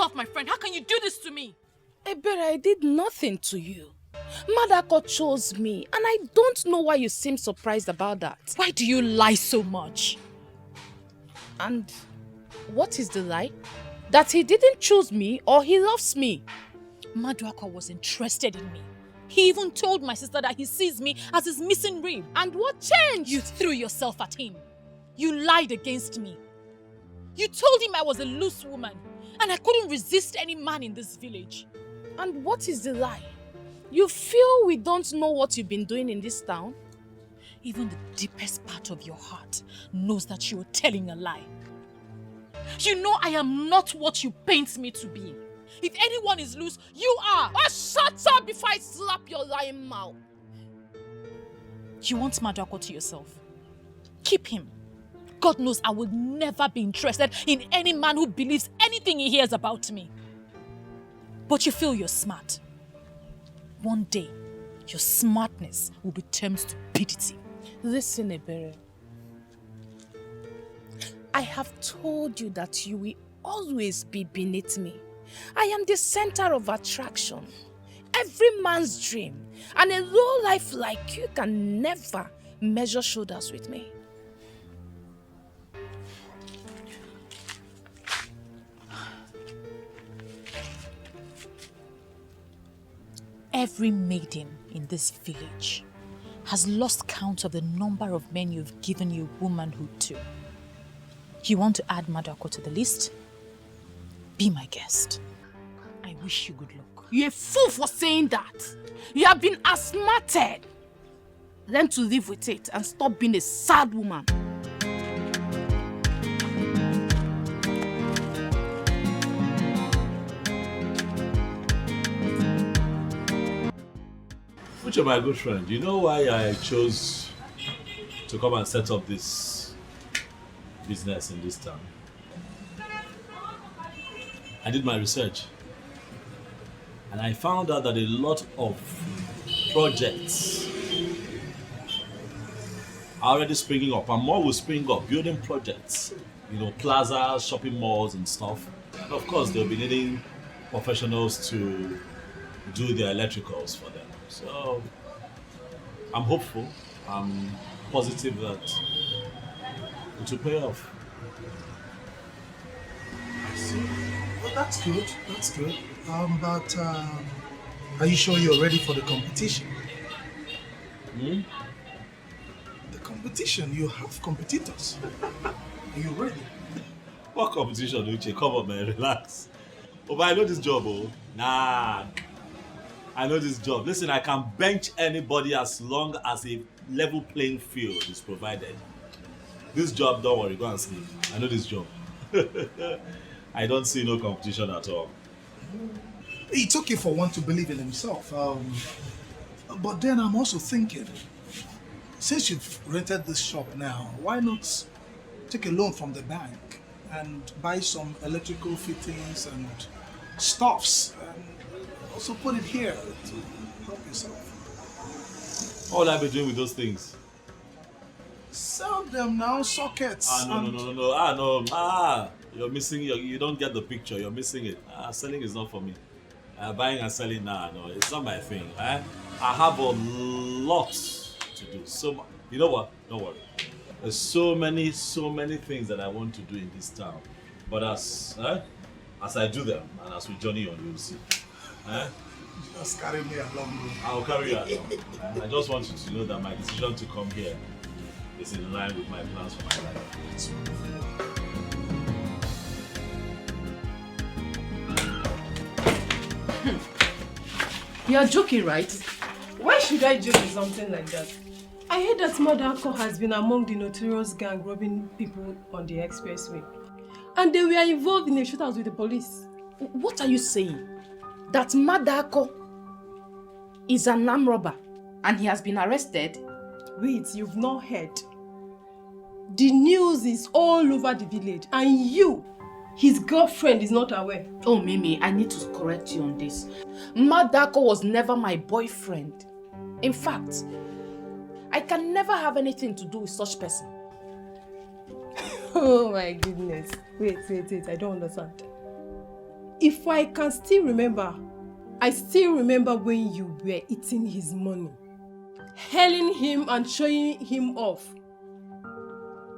yourself, my friend. How can you do this to me? Ebere, I did nothing to you. Madako chose me, and I don't know why you seem surprised about that. Why do you lie so much? And what is the lie? That he didn't choose me or he loves me. Maduaka was interested in me. He even told my sister that he sees me as his missing rib. And what changed? You threw yourself at him. You lied against me. You told him I was a loose woman and I couldn't resist any man in this village. And what is the lie? You feel we don't know what you've been doing in this town? Even the deepest part of your heart knows that you are telling a lie. You know I am not what you paint me to be. If anyone is loose, you are. Oh, shut up before I slap your lying mouth. You want Maduako to yourself? Keep him. God knows I will never be interested in any man who believes anything he hears about me. But you feel you're smart. One day, your smartness will be turned to stupidity. Listen, Ebere. I have told you that you will always be beneath me. I am the center of attraction. Every man's dream. And a low life like you can never measure shoulders with me. Every maiden in this village has lost count of the number of men you've given your womanhood to. You want to add Maduako to the list? Be my guest. I wish you good luck. You're a fool for saying that. You have been asthmated. Learn to live with it and stop being a sad woman. Which of my good friend, you know why I chose to come and set up this business in this town? I did my research and I found out that a lot of projects are already springing up and more will spring up, building projects, you know, plazas, shopping malls and stuff. And of course they'll be needing professionals to do their electricals for them. So I'm hopeful, I'm positive that it will pay off. I see. Well, that's good. That's good. But are you sure you're ready for the competition? The competition, you have competitors. Are you ready? What competition, Uche? Come on, man, relax. Oh, but I know this job, oh. Nah. I know this job. Listen, I can bench anybody as long as a level playing field is provided. This job, don't worry, go and sleep. I know this job. I don't see no competition at all. It's okay for one to believe in himself. But then I'm also thinking, since you've rented this shop now, why not take a loan from the bank and buy some electrical fittings and stuffs and also put it here to help yourself? What will I be doing with those things? Sell them now, sockets. No. You're missing, you don't get the picture, you're missing it. Selling is not for me. Buying and selling, no, it's not my thing. I have a lot to do. So, you know what? Don't worry. There's so many things that I want to do in this town. But as I do them and as we journey on, you'll see. Just carry me along. I'll carry you along. I just want you to know that my decision to come here is in line with my plans for my life. You're joking, right? Why should I joke with something like that? I heard that Maduako has been among the notorious gang robbing people on the expressway. And they were involved in a shootout with the police. What are you saying? That Madako is an armed robber and he has been arrested? Wait, you've not heard. The news is all over the village and you, his girlfriend, is not aware. Oh, Mimi, I need to correct you on this. Madako was never my boyfriend. In fact, I can never have anything to do with such person. Oh my goodness. Wait, I don't understand. if I can still remember, I still remember when you were eating his money, hailing him and showing him off.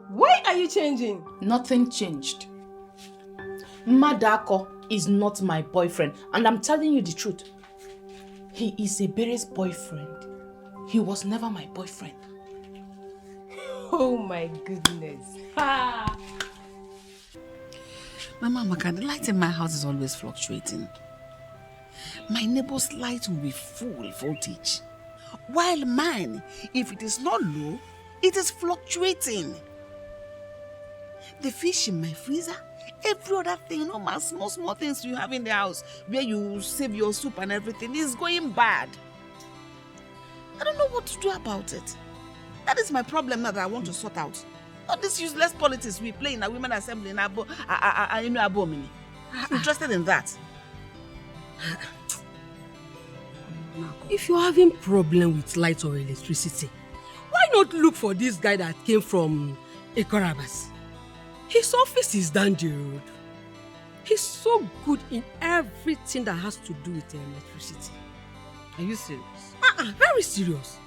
Why are you changing? Nothing changed. Madako is not my boyfriend, and I'm telling you the truth. He is a Bere's boyfriend. He was never my boyfriend. Oh my goodness. Ha! Mama Amaka, the light in my house is always fluctuating. My neighbor's light will be full voltage, while mine, if it is not low, it is fluctuating. The fish in my freezer, every other thing, my small things you have in the house, where you save your soup and everything, is going bad. I don't know what to do about it. That is my problem now that I want to sort out. All this useless politics we play in a women assembly in Abo, I'm interested in that. If you're having problem with light or electricity, why not look for this guy that came from Ekorabas? His office is down the road. He's so good in everything that has to do with electricity. Are you serious? Very serious.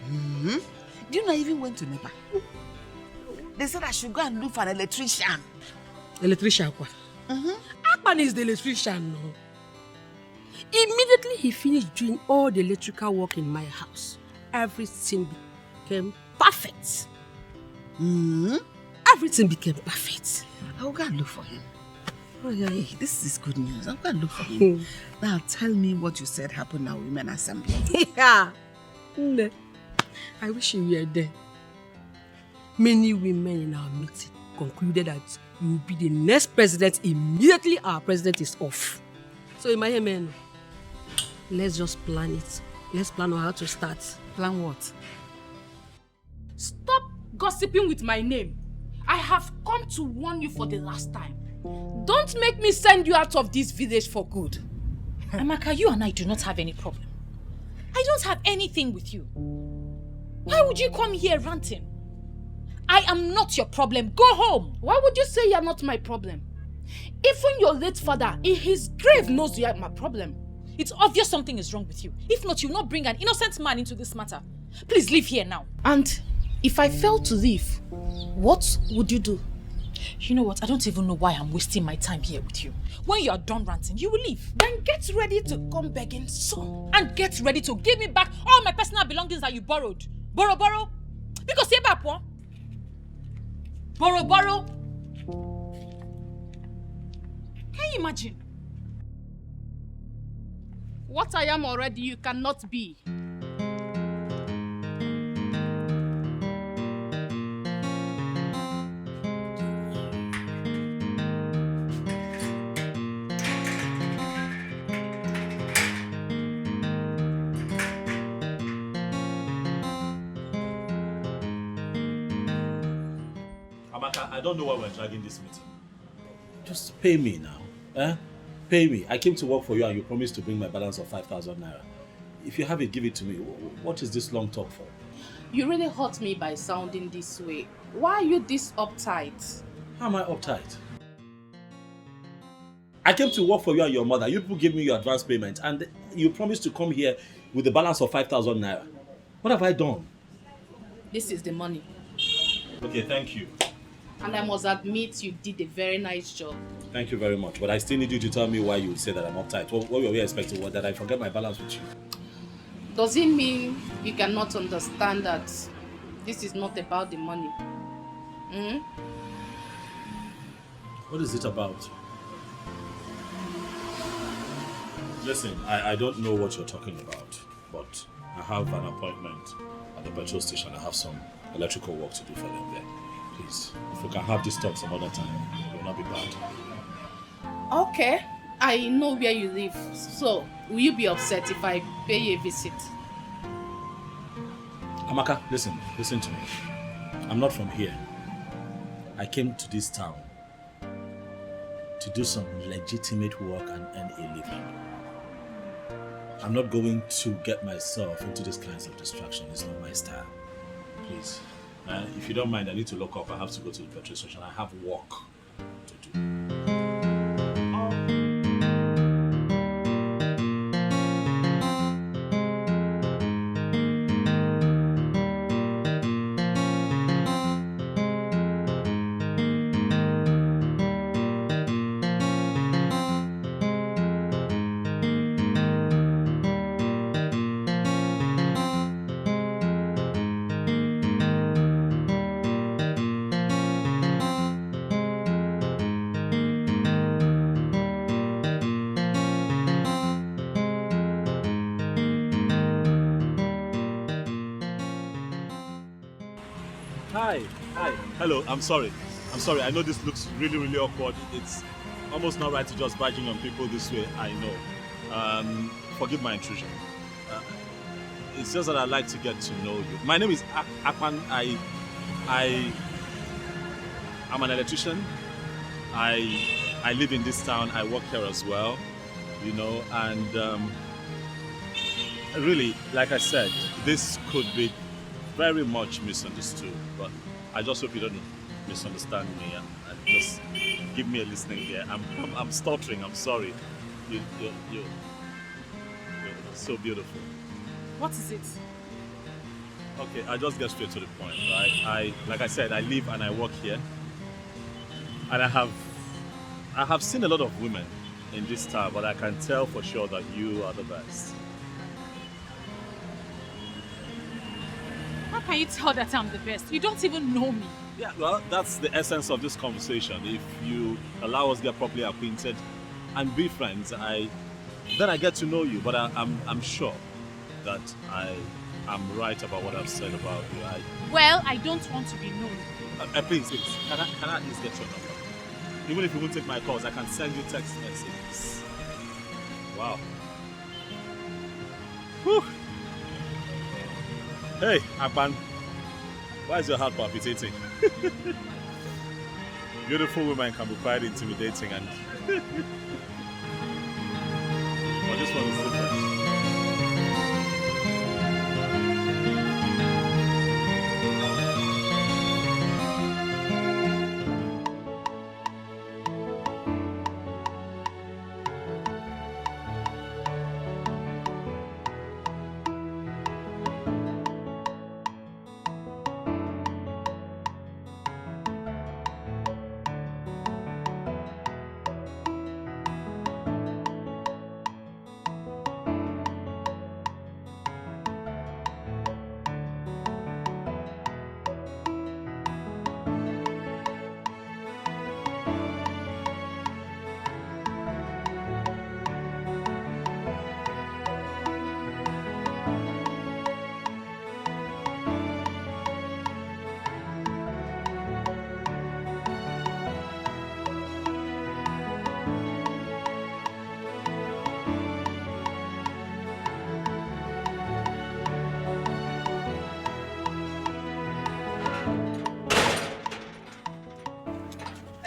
Do you know I even went to NEPA? They said I should go and look for an electrician. Electrician kwa? Akpan is the electrician, no. Immediately he finished doing all the electrical work in my house, everything became perfect. Everything became perfect. I'll go and look for him. Oh, yeah. Hey, this is good news. I'll go and look for him. Now tell me what you said happened now, women assembly. Yeah. I wish you were there. Many women in our meeting concluded that you will be the next president immediately our president is off. So in my man, let's just plan it. Let's plan on how to start. Plan what? Stop gossiping with my name. I have come to warn you for the last time. Don't make me send you out of this village for good. Amaka, you and I do not have any problem. I don't have anything with you. Why would you come here ranting? I am not your problem. Go home. Why would you say you're not my problem? Even your late father in his grave knows you are my problem. It's obvious something is wrong with you. If not, you'll not bring an innocent man into this matter. Please leave here now. And if I fail to leave, what would you do? You know what? I don't even know why I'm wasting my time here with you. When you are done ranting, you will leave. Then get ready to come begging soon. And get ready to give me back all my personal belongings that you borrowed. Borrow. Because here, Papa. Borrow. Can you imagine? What I am already, you cannot be. Amaka, I don't know why we're dragging this meeting. Just pay me now. Pay me. I came to work for you and you promised to bring my balance of 5,000 naira. If you have it, give it to me. What is this long talk for? You really hurt me by sounding this way. Why are you this uptight? How am I uptight? I came to work for you and your mother. You people gave me your advance payment and you promised to come here with the balance of 5,000 naira. What have I done? This is the money. Okay, thank you. And I must admit you did a very nice job. Thank you very much. But I still need you to tell me why you would say that I'm uptight. What were we expecting? What, that I forget my balance with you? Does it mean you cannot understand that this is not about the money? What is it about? Listen, I don't know what you're talking about, but I have an appointment at the petrol station. I have some electrical work to do for them there. Please, if we can have this talk some other time, it will not be bad. Okay, I know where you live. So, will you be upset if I pay you a visit? Amaka, listen to me. I'm not from here. I came to this town to do some legitimate work and earn a living. I'm not going to get myself into these kinds of distraction. It's not my style. Please. If you don't mind, I need to lock up. I have to go to the petrol station. I have work to do. Hi. Hello, I'm sorry. I know this looks really, really awkward. It's almost not right to just barging on people this way, I know. Forgive my intrusion. It's just that I'd like to get to know you. My name is Akpan. I'm an electrician. I live in this town. I work here as well, and really, like I said, this could be very much misunderstood, but I just hope you don't misunderstand me and just give me a listening ear. I'm stuttering. I'm sorry. You're so beautiful. What is it? Okay, I'll just get straight to the point, right? Like I said, I live and I work here, and I have seen a lot of women in this town, but I can tell for sure that you are the best. How can you tell that I'm the best? You don't even know me. Yeah, well, that's the essence of this conversation. If you allow us to get properly acquainted and be friends, then I get to know you. But I'm sure that I'm right about what I've said about you. Well, I don't want to be known. Please, can I at least get your number? Even if you won't take my calls, I can send you text messages. Wow. Whew. Hey, Akpan. Why is your heart palpitating? Beautiful women can be quite intimidating, and I just want to sit there.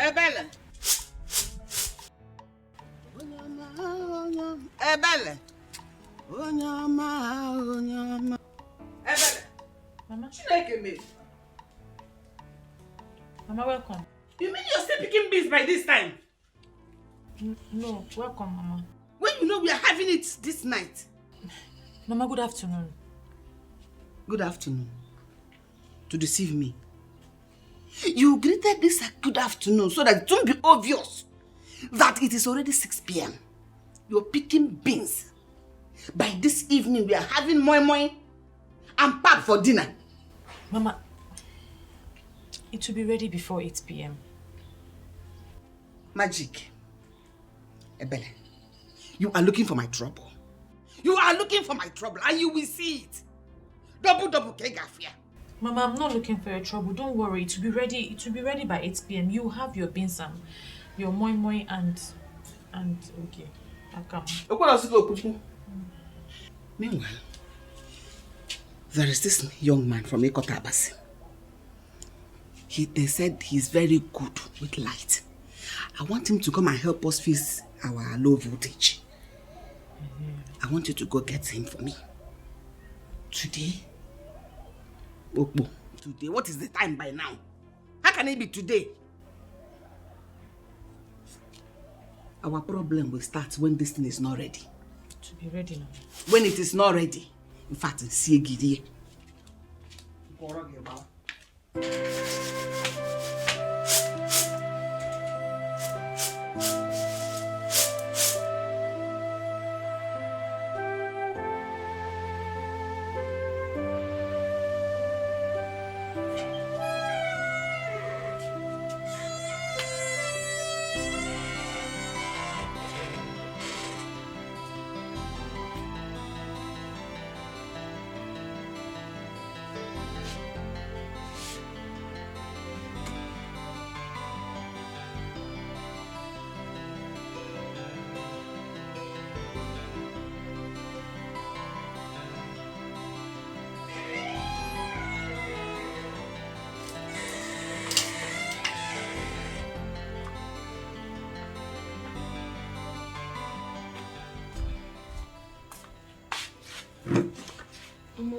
Ebele. Ebele. Onyama. Ebele. Mama? Chineke me. Mama, welcome. You mean you're still picking beans by this time? No, welcome, Mama. When you know we are having it this night. Mama, good afternoon. Good afternoon. To deceive me. You greeted this a good afternoon so that it won't be obvious that it is already 6 p.m. You're picking beans. By this evening, we are having moi moi and pap for dinner. Mama, it will be ready before 8 p.m. Magic. Ebele, you are looking for my trouble. You are looking for my trouble and you will see it. Double kegafia. Mama, I'm not looking for your trouble. Don't worry. It will be ready. It will be ready by 8 p.m. You have your beans and your moi moi and okay. Akam. Meanwhile, there is this young man from Ekotabasi. They said he's very good with light. I want him to come and help us fix our low voltage. I want you to go get him for me. Today? Okpo. Today? What is the time by now? How can it be today? Our problem will start when this thing is not ready. To be ready now. When it is not ready. In fact, see Gidie.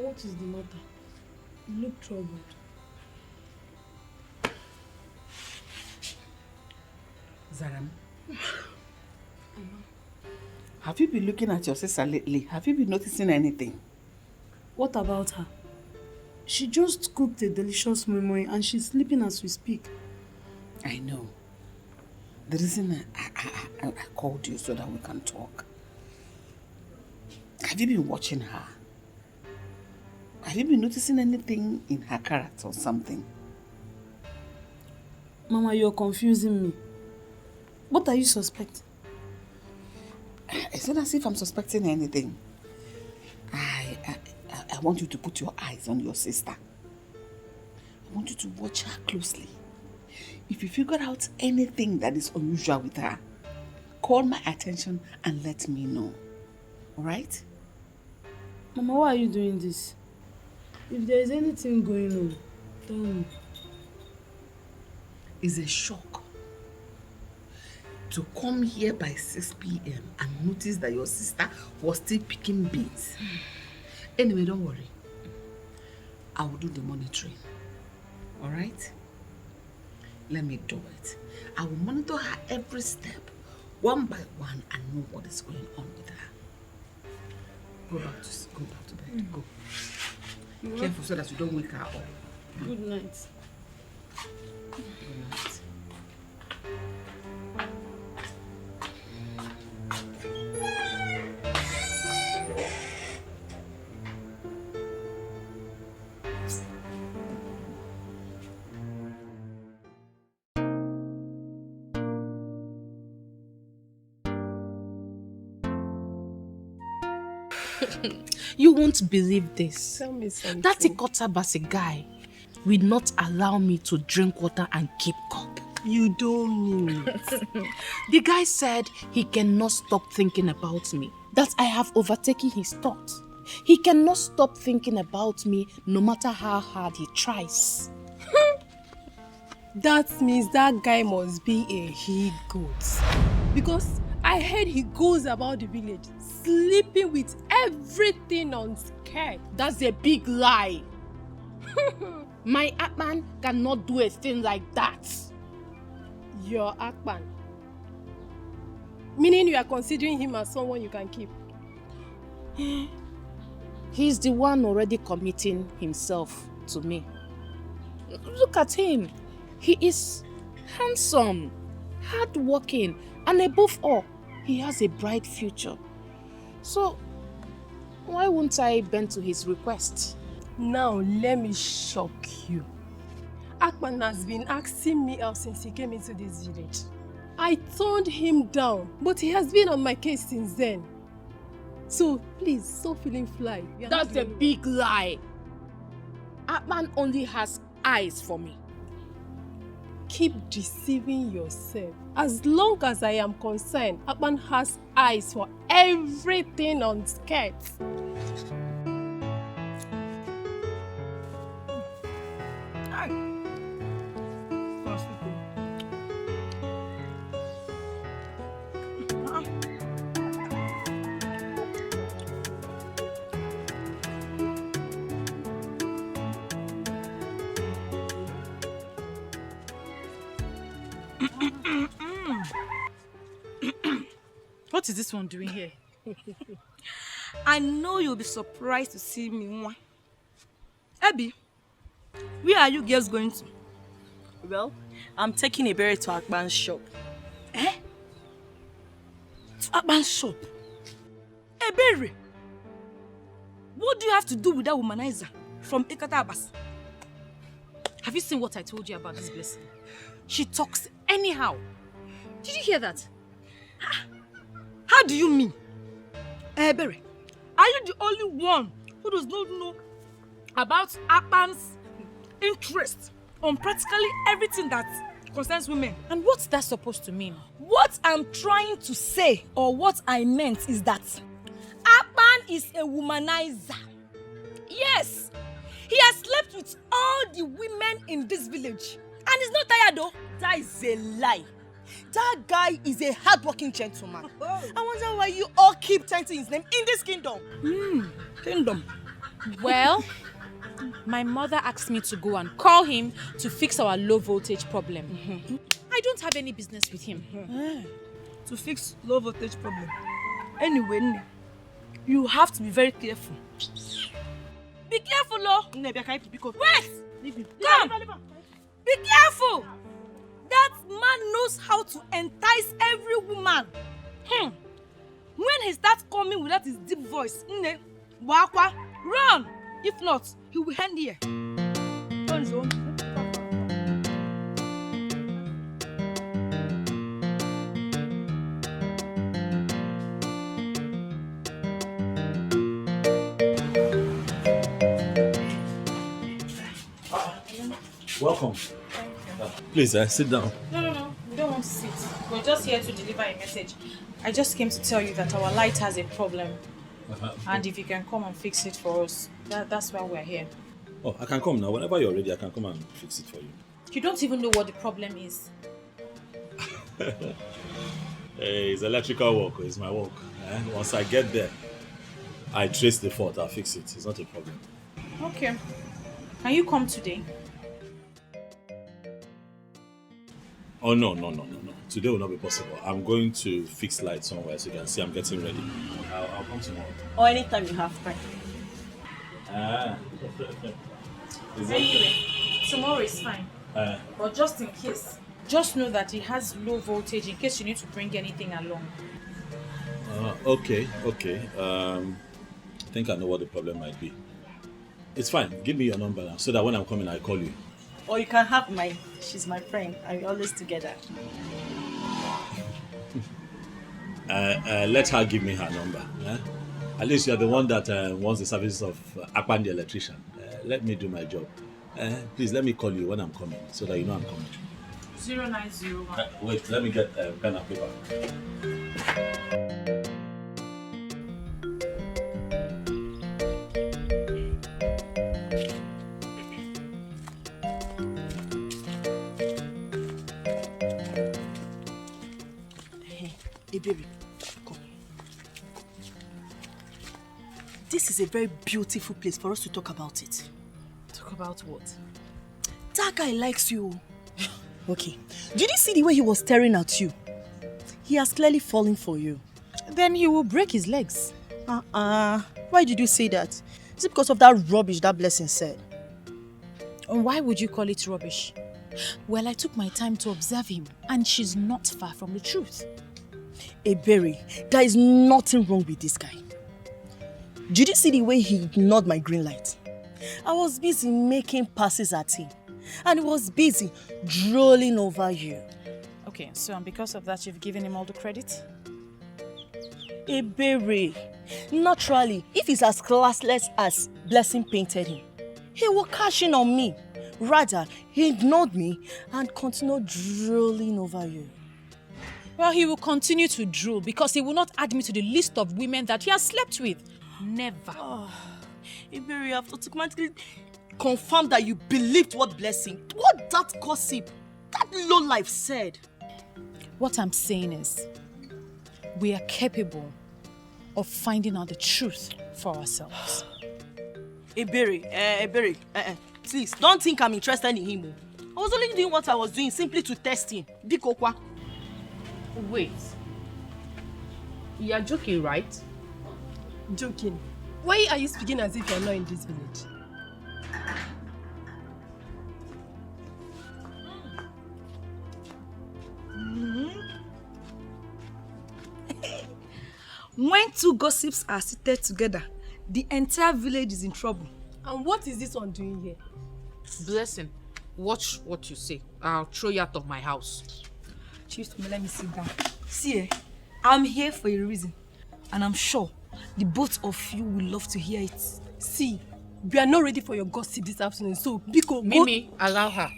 what is the matter? You look troubled. Zaram, have you been looking at your sister lately? Have you been noticing anything? What about her? She just cooked a delicious memory and she's sleeping as we speak. I know. The reason I called you so that we can talk. Have you been watching her? Have you been noticing anything in her character or something? Mama, you're confusing me. What are you suspecting? It's not as if I'm suspecting anything. I want you to put your eyes on your sister. I want you to watch her closely. If you figure out anything that is unusual with her, call my attention and let me know. Alright? Mama, why are you doing this? If there is anything going on, tell me. It's a shock to come here by 6 p.m. and notice that your sister was still picking beans. Anyway, don't worry. I will do the monitoring. Alright? Let me do it. I will monitor her every step, one by one, and know what is going on with her. Go back to bed. Go. Careful so that you don't wake her up. Good night. Good night. You won't believe this. Tell me something. That Ikotabasi guy will not allow me to drink water and keep cup. You don't mean it. The guy said he cannot stop thinking about me, that I have overtaken his thoughts. He cannot stop thinking about me no matter how hard he tries. That means that guy must be a he-goat. Because I heard he goes about the village sleeping with everything on skirt. That's a big lie. My Atman cannot do a thing like that. Your Akpan. Meaning you are considering him as someone you can keep. He's the one already committing himself to me. Look at him. He is handsome, hardworking, and above all, he has a bright future. So, why won't I bend to his request? Now, let me shock you. Akpan has been asking me out since he came into this village. I turned him down, but he has been on my case since then. So, please, stop feeling fly. That's a big lie. Atman only has eyes for me. Keep deceiving yourself. As long as I am concerned, Atman has eyes for everything on skirts. What is this one doing here? I know you'll be surprised to see me. Abby, where are you girls going to? Well, I'm taking a berry to Akban's shop. Eh? To Akban's shop? A berry? What do you have to do with that womanizer from Ikatabas? Have you seen what I told you about this blessing? She talks anyhow. Did you hear that? How do you mean? Berry, are you the only one who does not know about Akban's interest on practically everything that concerns women? And what's that supposed to mean? What I'm trying to say, or what I meant, is that Akban is a womanizer. Yes, he has slept with all the women in this village. And he's not tired though. That is a lie. That guy is a hardworking gentleman. I wonder why you all keep chanting his name in this kingdom. Kingdom. Well, my mother asked me to go and call him to fix our low voltage problem. I don't have any business with him. To fix low voltage problem. Anyway, Nne, you have to be very careful. Be careful, Lo. Wait! Come! Be careful! That man knows how to entice every woman. When he starts coming with that his deep voice, Nne, Wakwa, run! If not, he will hand here. Turn zone. Welcome. Please, sit down. No. We don't want to sit. We're just here to deliver a message. I just came to tell you that our light has a problem. And if you can come and fix it for us, that's why we're here. Oh, I can come now. Whenever you're ready, I can come and fix it for you. You don't even know what the problem is. Hey, it's electrical work. It's my work. Once I get there, I trace the fault. I'll fix it. It's not a problem. Okay. Can you come today? Oh, no. Today will not be possible. I'm going to fix lights somewhere so you can see I'm getting ready. I'll come tomorrow. Or anytime you have time. Anyway, tomorrow is fine. But just in case, just know that it has low voltage in case you need to bring anything along. Okay. I think I know what the problem might be. It's fine. Give me your number now so that when I'm coming, I call you. Or you can have mine. She's my friend. And we're always together. Let her give me her number. At least you're the one that wants the services of Akpan the electrician. Let me do my job. Please let me call you when I'm coming so that you know I'm coming. 0901. Wait, let me get pen and paper. Hey, baby, come. This is a very beautiful place for us to talk about it. Talk about what? That guy likes you. Okay. Did you see the way he was staring at you? He has clearly fallen for you. Then he will break his legs. Why did you say that? Is it because of that rubbish that Blessing said? And why would you call it rubbish? Well, I took my time to observe him, and she's not far from the truth. Ebere, there is nothing wrong with this guy. Did you see the way he ignored my green light? I was busy making passes at him, and he was busy drooling over you. Okay, so and because of that, you've given him all the credit? Ebere, naturally, if he's as classless as Blessing painted him, he will cash in on me. Rather, he ignored me and continued drooling over you. Well, he will continue to drool because he will not add me to the list of women that he has slept with. Never. Ebere, you have automatically confirmed that you believed what that gossip, that lowlife said. What I'm saying is, we are capable of finding out the truth for ourselves. Ebere, please, don't think I'm interested in him. I was only doing what I was doing simply to test him. Bikokwa. Wait. You're joking, right? Joking. Why are you speaking as if you're not in this village? When two gossips are seated together, the entire village is in trouble. And what is this one doing here? Blessing, watch what you say. I'll throw you out of my house. Chief, let me sit down. See, I'm here for a reason. And I'm sure the both of you will love to hear it. See, we are not ready for your gossip this afternoon, so Biko, Mimi, allow her.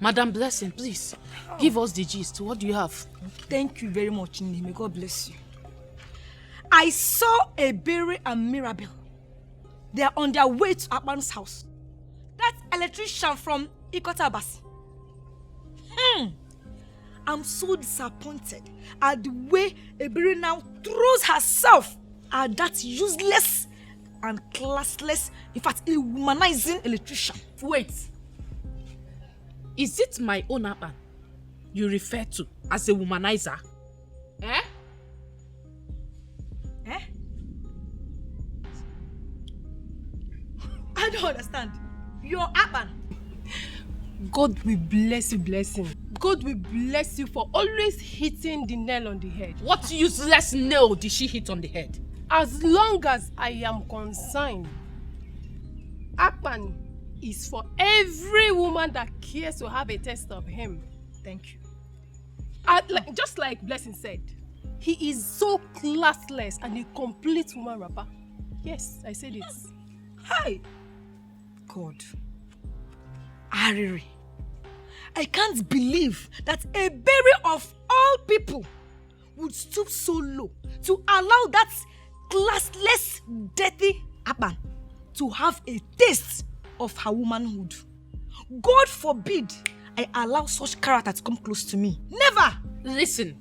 Madam Blessing, please, give us the gist. What do you have? Thank you very much, Nini. May God bless you. I saw Ebere and Mirabel. They are on their way to Akpan's house. That electrician from Ikotabasi. I'm so disappointed at the way Ebere now throws herself at that useless and classless, in fact, a womanizing electrician. Wait. Is it my own Akpan you refer to as a womanizer? Eh? Eh? I don't understand. Your Akpan. God will bless you, blessing. God will bless you for always hitting the nail on the head. What useless nail did she hit on the head? As long as I am concerned, Akpan is for every woman that cares to have a taste of him. Thank you. Just like Blessing said, he is so classless and a complete woman rapper. Yes, I said it. Hi. God. Ariri. I can't believe that a berry of all people would stoop so low to allow that classless, dirty Akpan to have a taste of her womanhood. God forbid I allow such character to come close to me. Never! Listen,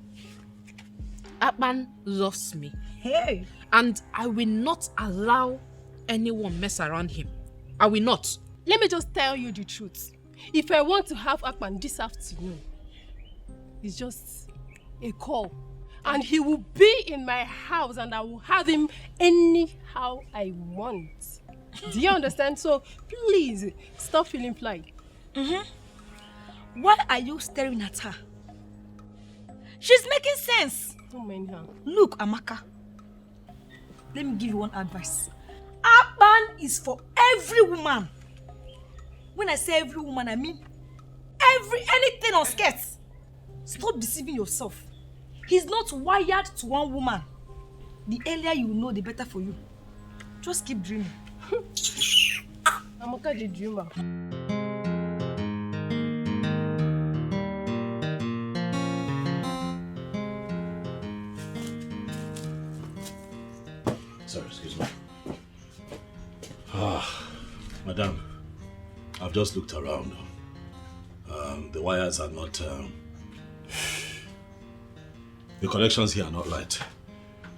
Akpan loves me. Hey! And I will not allow anyone mess around him. I will not. Let me just tell you the truth. If I want to have Akpan this afternoon, it's just a call. And he will be in my house and I will have him anyhow I want. Do you understand? So please, stop feeling fly. Why are you staring at her? She's making sense. Don't mind her. Look, Amaka. Let me give you one advice. Akpan is for every woman. When I say every woman, I mean anything on skirts. Stop deceiving yourself. He's not wired to one woman. The earlier you know, the better for you. Just keep dreaming. Amaka the dreamer. Sorry, excuse me. Madam, I've just looked around. The wires are not... the connections here are not right.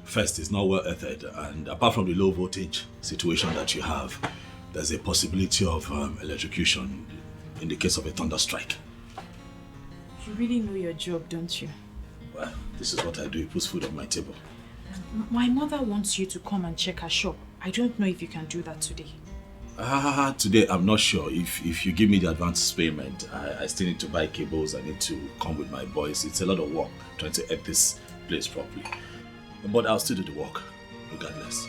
First, it's not well earthed, and apart from the low voltage situation that you have, there's a possibility of electrocution in the case of a thunder strike. You really know your job, don't you? Well, this is what I do. It puts food on my table. My mother wants you to come and check her shop. I don't know if you can do that today. Today I'm not sure. If you give me the advance payment, I still need to buy cables. I need to come with my boys. It's a lot of work trying to edit this place properly. But I'll still do the work, regardless.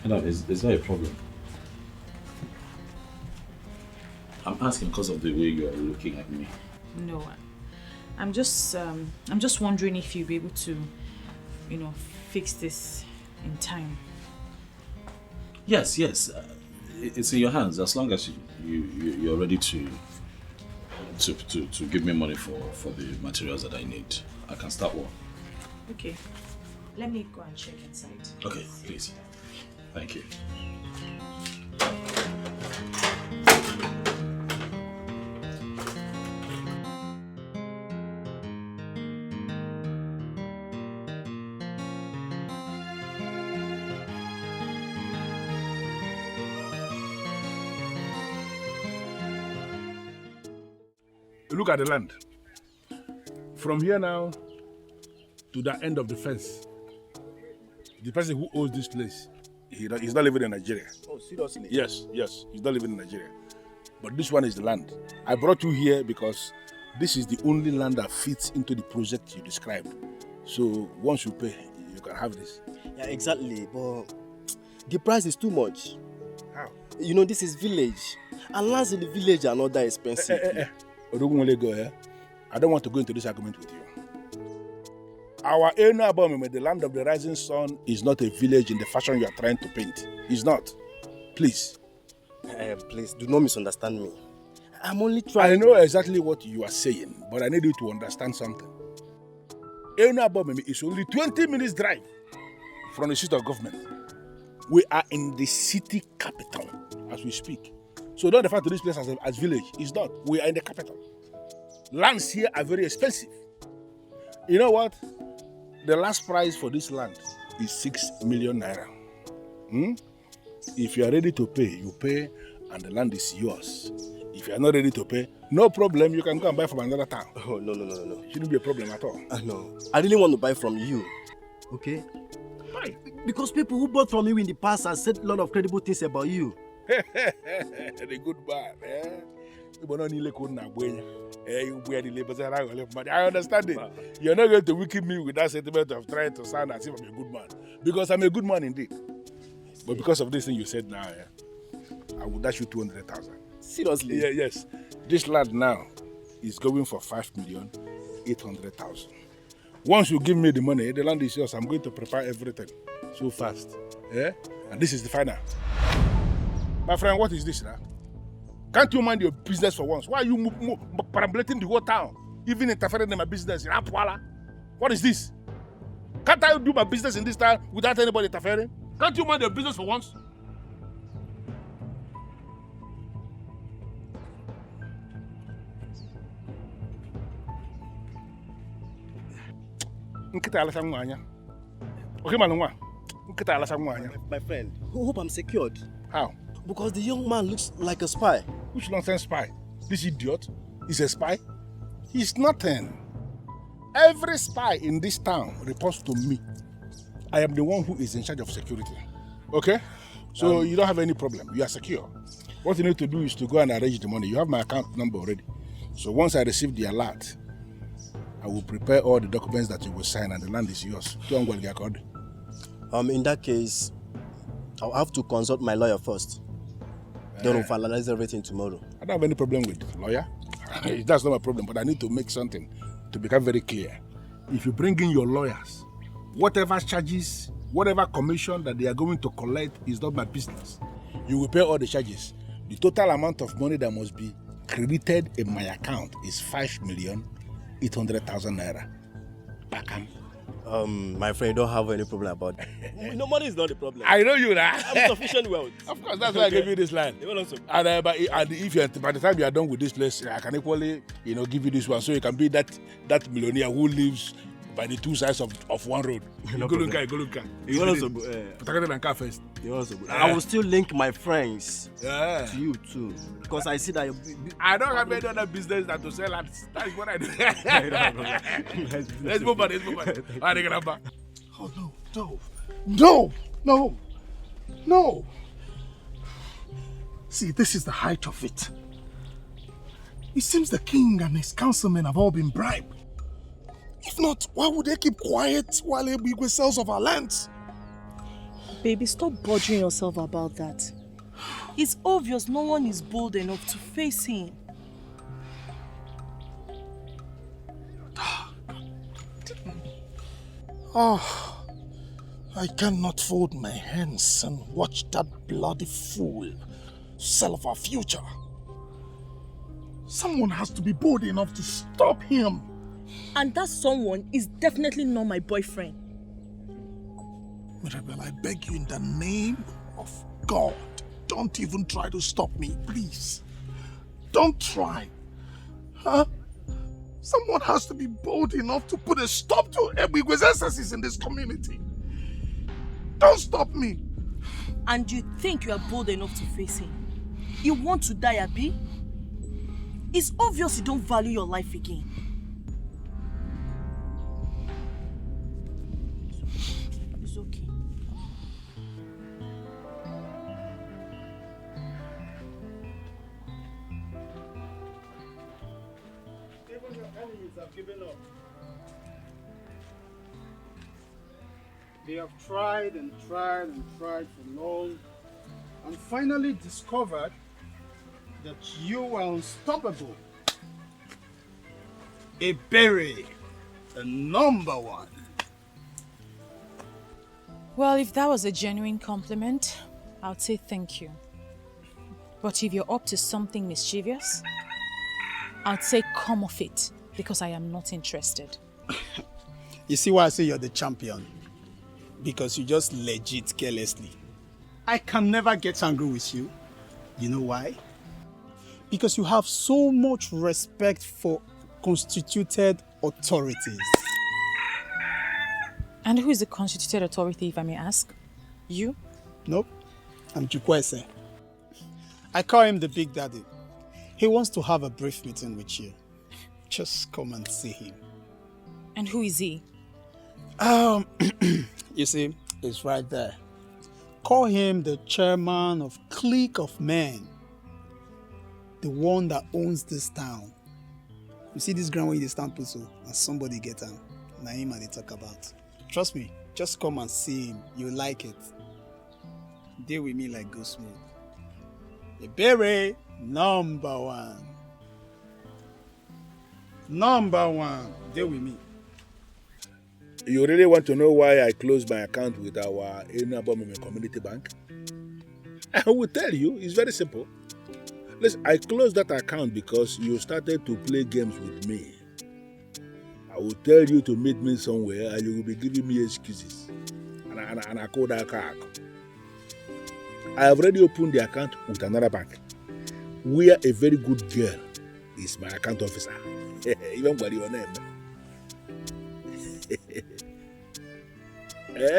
Madam, is there a problem? I'm asking because of the way you are looking at me. No, I'm just wondering if you'll be able to, fix this in time. Yes. It's in your hands. As long as you're ready to give me money for the materials that I need, I can start work. Okay. Let me go and check inside. Okay, please. Thank you. Look at the land. From here now to the end of the fence, the person who owns this place, he's not living in Nigeria. Oh, seriously? Yes, he's not living in Nigeria. But this one is the land. I brought you here because this is the only land that fits into the project you described. So once you pay, you can have this. Yeah, exactly. But the price is too much. How? This is village. And lands in the village are not that expensive. Go here. I don't want to go into this argument with you. Our area, the land of the rising sun, is not a village in the fashion you are trying to paint. It's not. Please. Please, do not misunderstand me. I'm only trying. I know exactly what you are saying, but I need you to understand something. Area is only 20 minutes drive from the seat of government. We are in the city capital as we speak. So don't refer to this place as village. It's not. We are in the capital. Lands here are very expensive. You know what? The last price for this land is 6 million naira. If you are ready to pay, you pay and the land is yours. If you are not ready to pay, no problem, you can go and buy from another town. Oh, no. Shouldn't be a problem at all. No. I really want to buy from you. Okay? Why? Because people who bought from you in the past have said a lot of credible things about you. The good man, I understand it. You're not going to wicked me with that sentiment of trying to sound as if I'm a good man. Because I'm a good man indeed. But because of this thing you said now, I will dash you 200,000. Seriously? Yeah, yes. This land now is going for 5,800,000. Once you give me the money, the land is yours. I'm going to prepare everything so fast. Yeah? And this is the final. My friend, what is this now? Can't you mind your business for once? Why are you perambulating the whole town? Even interfering in my business in Apwala? What is this? Can't I do my business in this town without anybody interfering? Can't you mind your business for once? My friend, hope I'm secured. How? Because the young man looks like a spy. Which nonsense spy? This idiot is a spy? He's nothing. Every spy in this town reports to me. I am the one who is in charge of security. Okay? So you don't have any problem. You are secure. What you need to do is to go and arrange the money. You have my account number already. So once I receive the alert, I will prepare all the documents that you will sign and the land is yours. In that case, I'll have to consult my lawyer first. Then we'll finalize everything tomorrow. I don't have any problem with lawyer. That's not my problem, but I need to make something to become very clear. If you bring in your lawyers, whatever charges, whatever commission that they are going to collect is not my business. You will pay all the charges. The total amount of money that must be credited in my account is 5,800,000 naira. Bakam. My friend, don't have any problem about that. No, money is not the problem. I know you now. I'm sufficient wealth. Of course, that's why I gave you this land. And if you by the time you are done with this place, I can equally, give you this one, so you can be that millionaire who lives by the two sides of one road. No go problem. look at. You also, first. I will still link my friends to you too, because I see that I don't have any other business than to sell ads. That is what I do. Let's move on. Oh, no. See, this is the height of it. It seems the king and his councilmen have all been bribed. If not, why would they keep quiet while Ebigwe sells off our lands? Baby, stop bothering yourself about that. It's obvious no one is bold enough to face him. Oh, I cannot fold my hands and watch that bloody fool sell off our future. Someone has to be bold enough to stop him. And that someone is definitely not my boyfriend. Mirabel, I beg you in the name of God, don't even try to stop me, please. Don't try. Huh? Someone has to be bold enough to put a stop to Ebigwe's excesses in this community. Don't stop me. And you think you are bold enough to face him? You want to die, Abi? It's obvious you don't value your life again. It's okay. Even your enemies have given up. They have tried and tried and tried for long and finally discovered that you are unstoppable. A berry, the number one. Well, if that was a genuine compliment, I'd say thank you. But if you're up to something mischievous, I'd say come off it, because I am not interested. You see why I say you're the champion? Because you just legit carelessly. I can never get angry with you. You know why? Because you have so much respect for constituted authorities. And who is the constituted authority, if I may ask? You? Nope, I'm Chukwese. I call him the Big Daddy. He wants to have a brief meeting with you. Just come and see him. And who is he? You see, it's right there. Call him the chairman of Clique of Men. The one that owns this town. You see this ground where you stand puso and somebody get him. Now him and they talk about. Trust me, just come and see him. You'll like it. Deal with me like go smooth. Ebere, number one. Number one. Deal with me. You really want to know why I closed my account with our Enabomime Community Bank? I will tell you, it's very simple. Listen, I closed that account because you started to play games with me. I will tell you to meet me somewhere and you will be giving me excuses. And I call that car. I have already opened the account with another bank, where a very good girl is my account officer. Even by your name.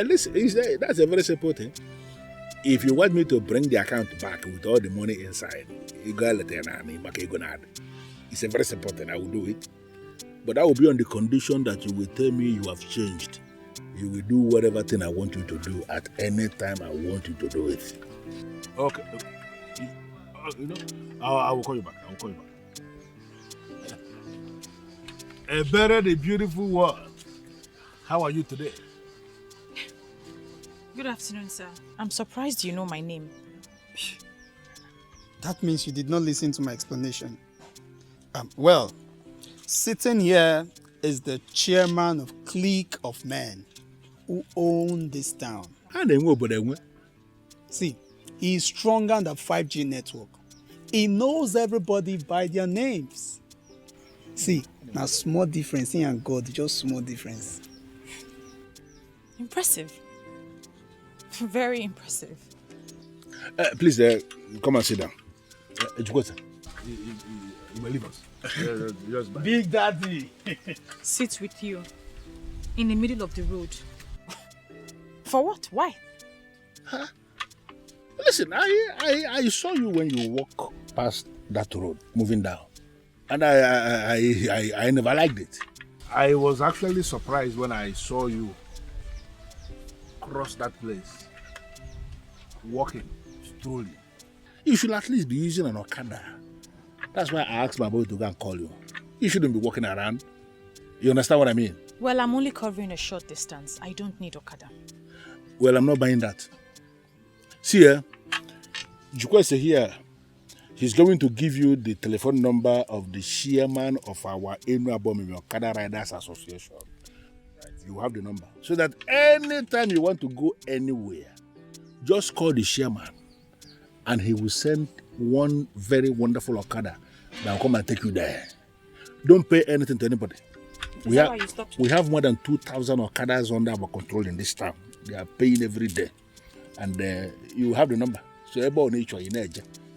Listen, that's a very simple thing. If you want me to bring the account back with all the money inside, it's a very simple thing. I will do it. But that will be on the condition that you will tell me you have changed. You will do whatever thing I want you to do at any time I want you to do it. Okay. I will call you back. I will call you back. Ebere, the beautiful one. How are you today? Good afternoon, sir. I'm surprised you know my name. That means you did not listen to my explanation. Well, sitting here is the chairman of Clique of Men who own this town. See, he is stronger than the 5G network. He knows everybody by their names. See, now small difference, he and God, just small difference. Impressive. Very impressive. Please, come and sit down. You will leave us. Big Daddy. Sit with you in the middle of the road. For what? Why? Huh? Listen, I saw you when you walk past that road, moving down. And I never liked it. I was actually surprised when I saw you cross that place, walking, strolling. You should at least be using an Okada. That's why I asked my boy to go and call you. You shouldn't be walking around. You understand what I mean? Well, I'm only covering a short distance. I don't need Okada. Well, I'm not buying that. See here, Jukwese here. He's going to give you the telephone number of the chairman of our Enuabomime Okada Riders Association. Right. You have the number. So that anytime you want to go anywhere, just call the chairman and he will send one very wonderful Okada that will come and take you there. Don't pay anything to anybody. We have more than 2,000 Okadas under our control in this town. They are paying every day. And you have the number. So everybody needs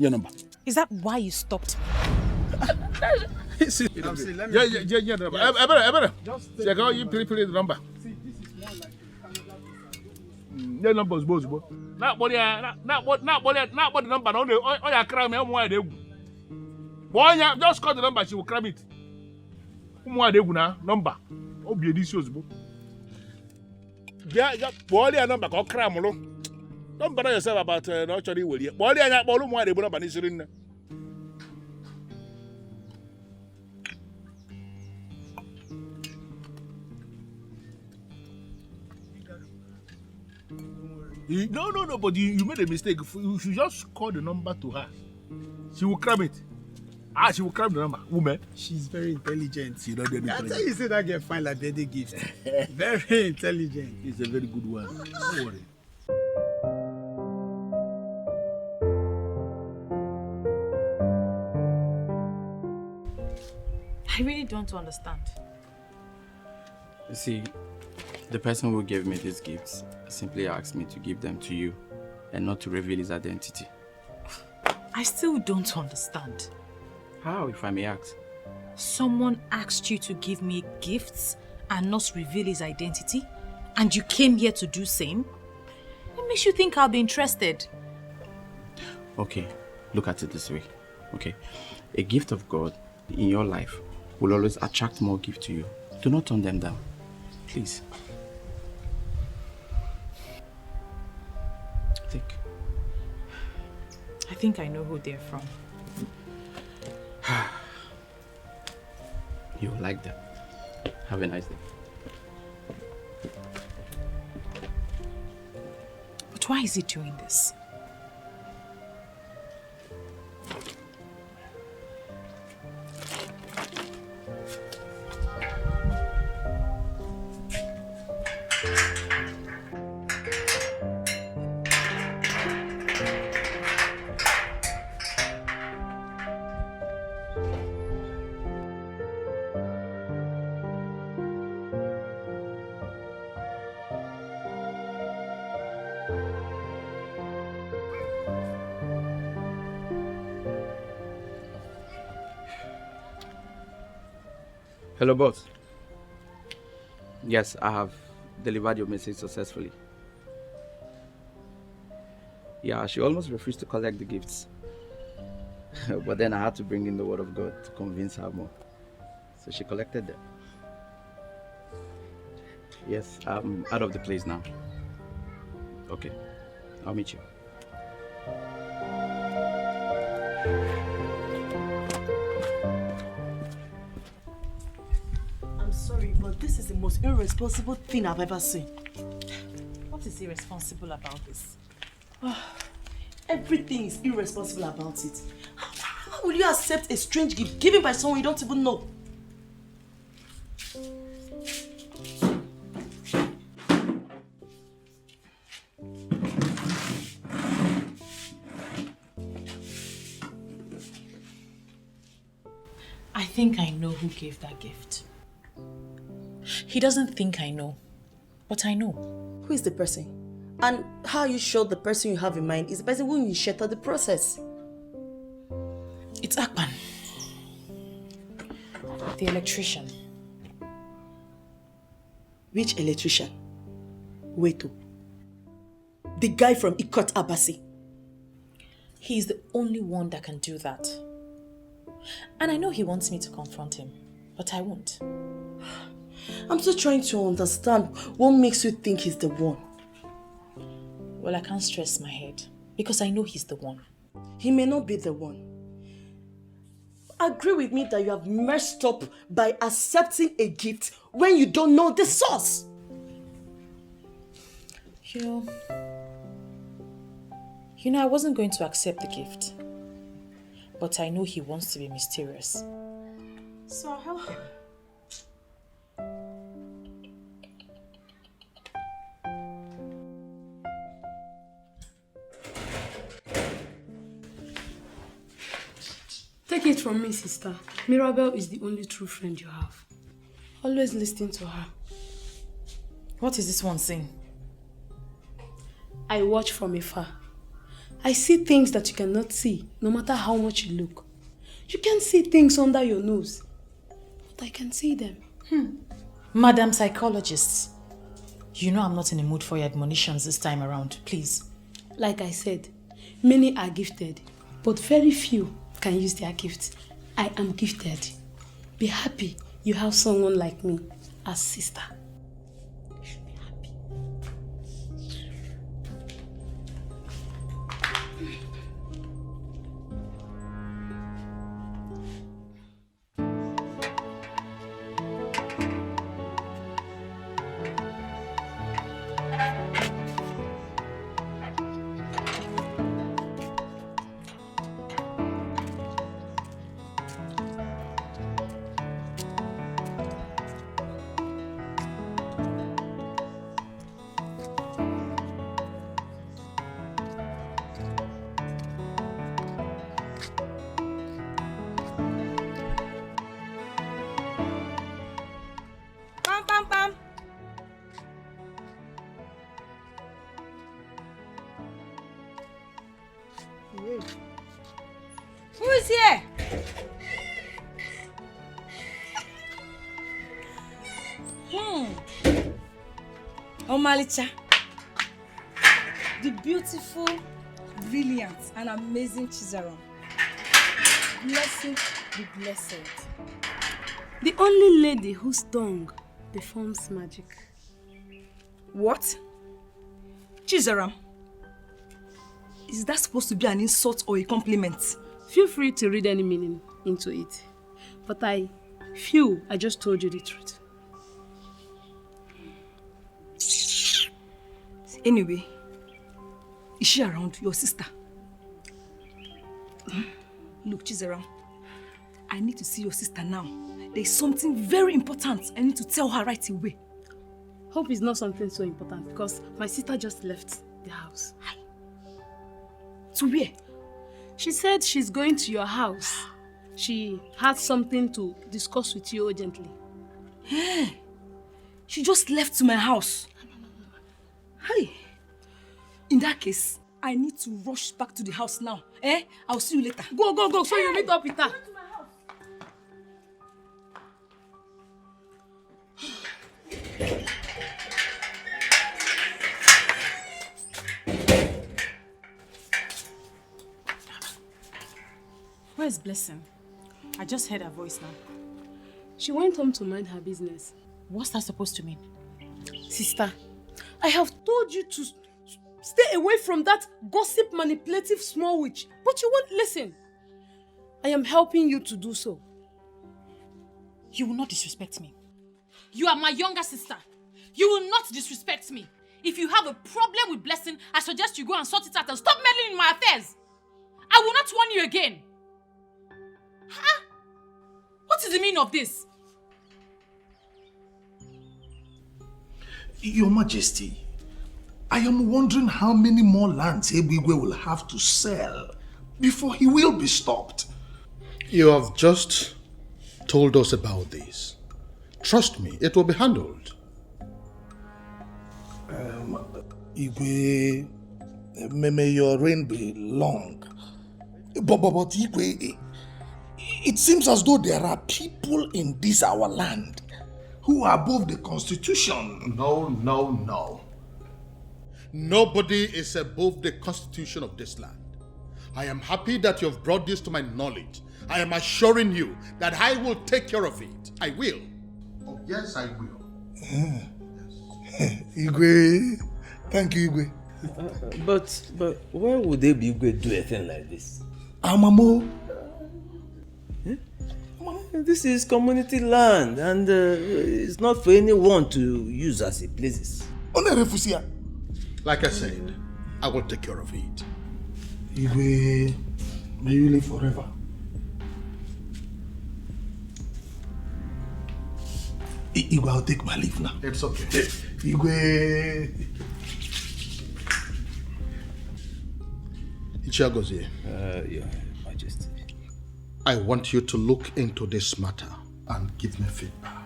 your number. Is that why you stopped me? Just take the number. See, this is more like the number is both. Not body number. Only your crime. Boy, just call the number. She will cram it. Number. Obi edisios bo. Yeah, boy, number. Call cram. Don't bother yourself about not actually will you. Boy, I got all more. They put up an insulin. No, but you made a mistake. You should just call the number to her. She will cram it. She will cram the number. Woman. She's very intelligent. She don't do anything. I tell you, say that girl fine like birthday gift. Very intelligent. It's a very good one. Don't worry. I really don't understand. See, the person who gave me these gifts simply asked me to give them to you and not to reveal his identity. I still don't understand. How, if I may ask? Someone asked you to give me gifts and not reveal his identity, and you came here to do same? What makes you think I'll be interested? Okay, look at it this way. Okay, a gift of God in your life will always attract more gifts to you. Do not turn them down, please. Think. I think I know who they're from. You will like them. Have a nice day. But why is he doing this? Hello, boss. Yes, I have delivered your message successfully. Yeah, she almost refused to collect the gifts. But then I had to bring in the word of God to convince her more. So she collected them. Yes, I'm out of the place now. Okay, I'll meet you. I'm sorry, but this is the most irresponsible thing I've ever seen. What is irresponsible about this? Everything is irresponsible about it. How will you accept a strange gift given by someone you don't even know? I think I know who gave that gift. He doesn't think I know, but I know. Who is the person? And how are you sure the person you have in mind is the person who initiated the process? It's Akpan, the electrician. Which electrician? Wait, the guy from Ikot Abasi. He's the only one that can do that. And I know he wants me to confront him, but I won't. I'm still trying to understand what makes you think he's the one. Well, I can't stress my head because I know he's the one. He may not be the one. Agree with me that you have messed up by accepting a gift when you don't know the source. You know, I wasn't going to accept the gift. But I know he wants to be mysterious. So I'll help him. Take it from me, sister. Mirabel is the only true friend you have. Always listen to her. What is this one saying? I watch from afar. I see things that you cannot see, no matter how much you look. You can see things under your nose, but I can see them. Madam Psychologist, you know I'm not in the mood for your admonitions this time around, please. Like I said, many are gifted, but very few can use their gifts. I am gifted. Be happy you have someone like me as sister. Who is here? Alichi. The beautiful, brilliant, and amazing Chizzy. Blessed be blessed. The only lady whose tongue performs magic. What? Chizzy, is that supposed to be an insult or a compliment? Feel free to read any meaning into it. But I feel I just told you the truth. Anyway, is she around, your sister? Look, Chizzy, I need to see your sister now. There is something very important I need to tell her right away. Hope it's not something so important because my sister just left the house. To where? She said she's going to your house. She had something to discuss with you urgently. Hey, she just left to my house. Hey, in that case, I need to rush back to the house now. I'll see you later. Go, so you meet up with her. Where's Blessing? I just heard her voice now. She went home to mind her business. What's that supposed to mean? Sister, I have told you to stay away from that gossip manipulative small witch, but you won't listen. I am helping you to do so. You will not disrespect me. You are my younger sister. You will not disrespect me. If you have a problem with Blessing, I suggest you go and sort it out and stop meddling in my affairs. I will not warn you again. Huh? What is the meaning of this? Your Majesty, I am wondering how many more lands Ebigwe will have to sell before he will be stopped. You have just told us about this. Trust me, it will be handled. Igwe, may your reign be long. But Igwe, it seems as though there are people in this our land who are above the constitution. No. Nobody is above the constitution of this land. I am happy that you have brought this to my knowledge. I am assuring you that I will take care of it. I will. Oh, yes, I will. Igwe, thank you, Igwe. But why would they be Igwe do a thing like this? Amamo. This is community land and it's not for anyone to use as it pleases. Like I said, I will take care of it. Igwe, may you live forever. Igwe, I'll take my leave now. It's okay. Igwe. Ichiagozie. Your Majesty. I want you to look into this matter and give me feedback.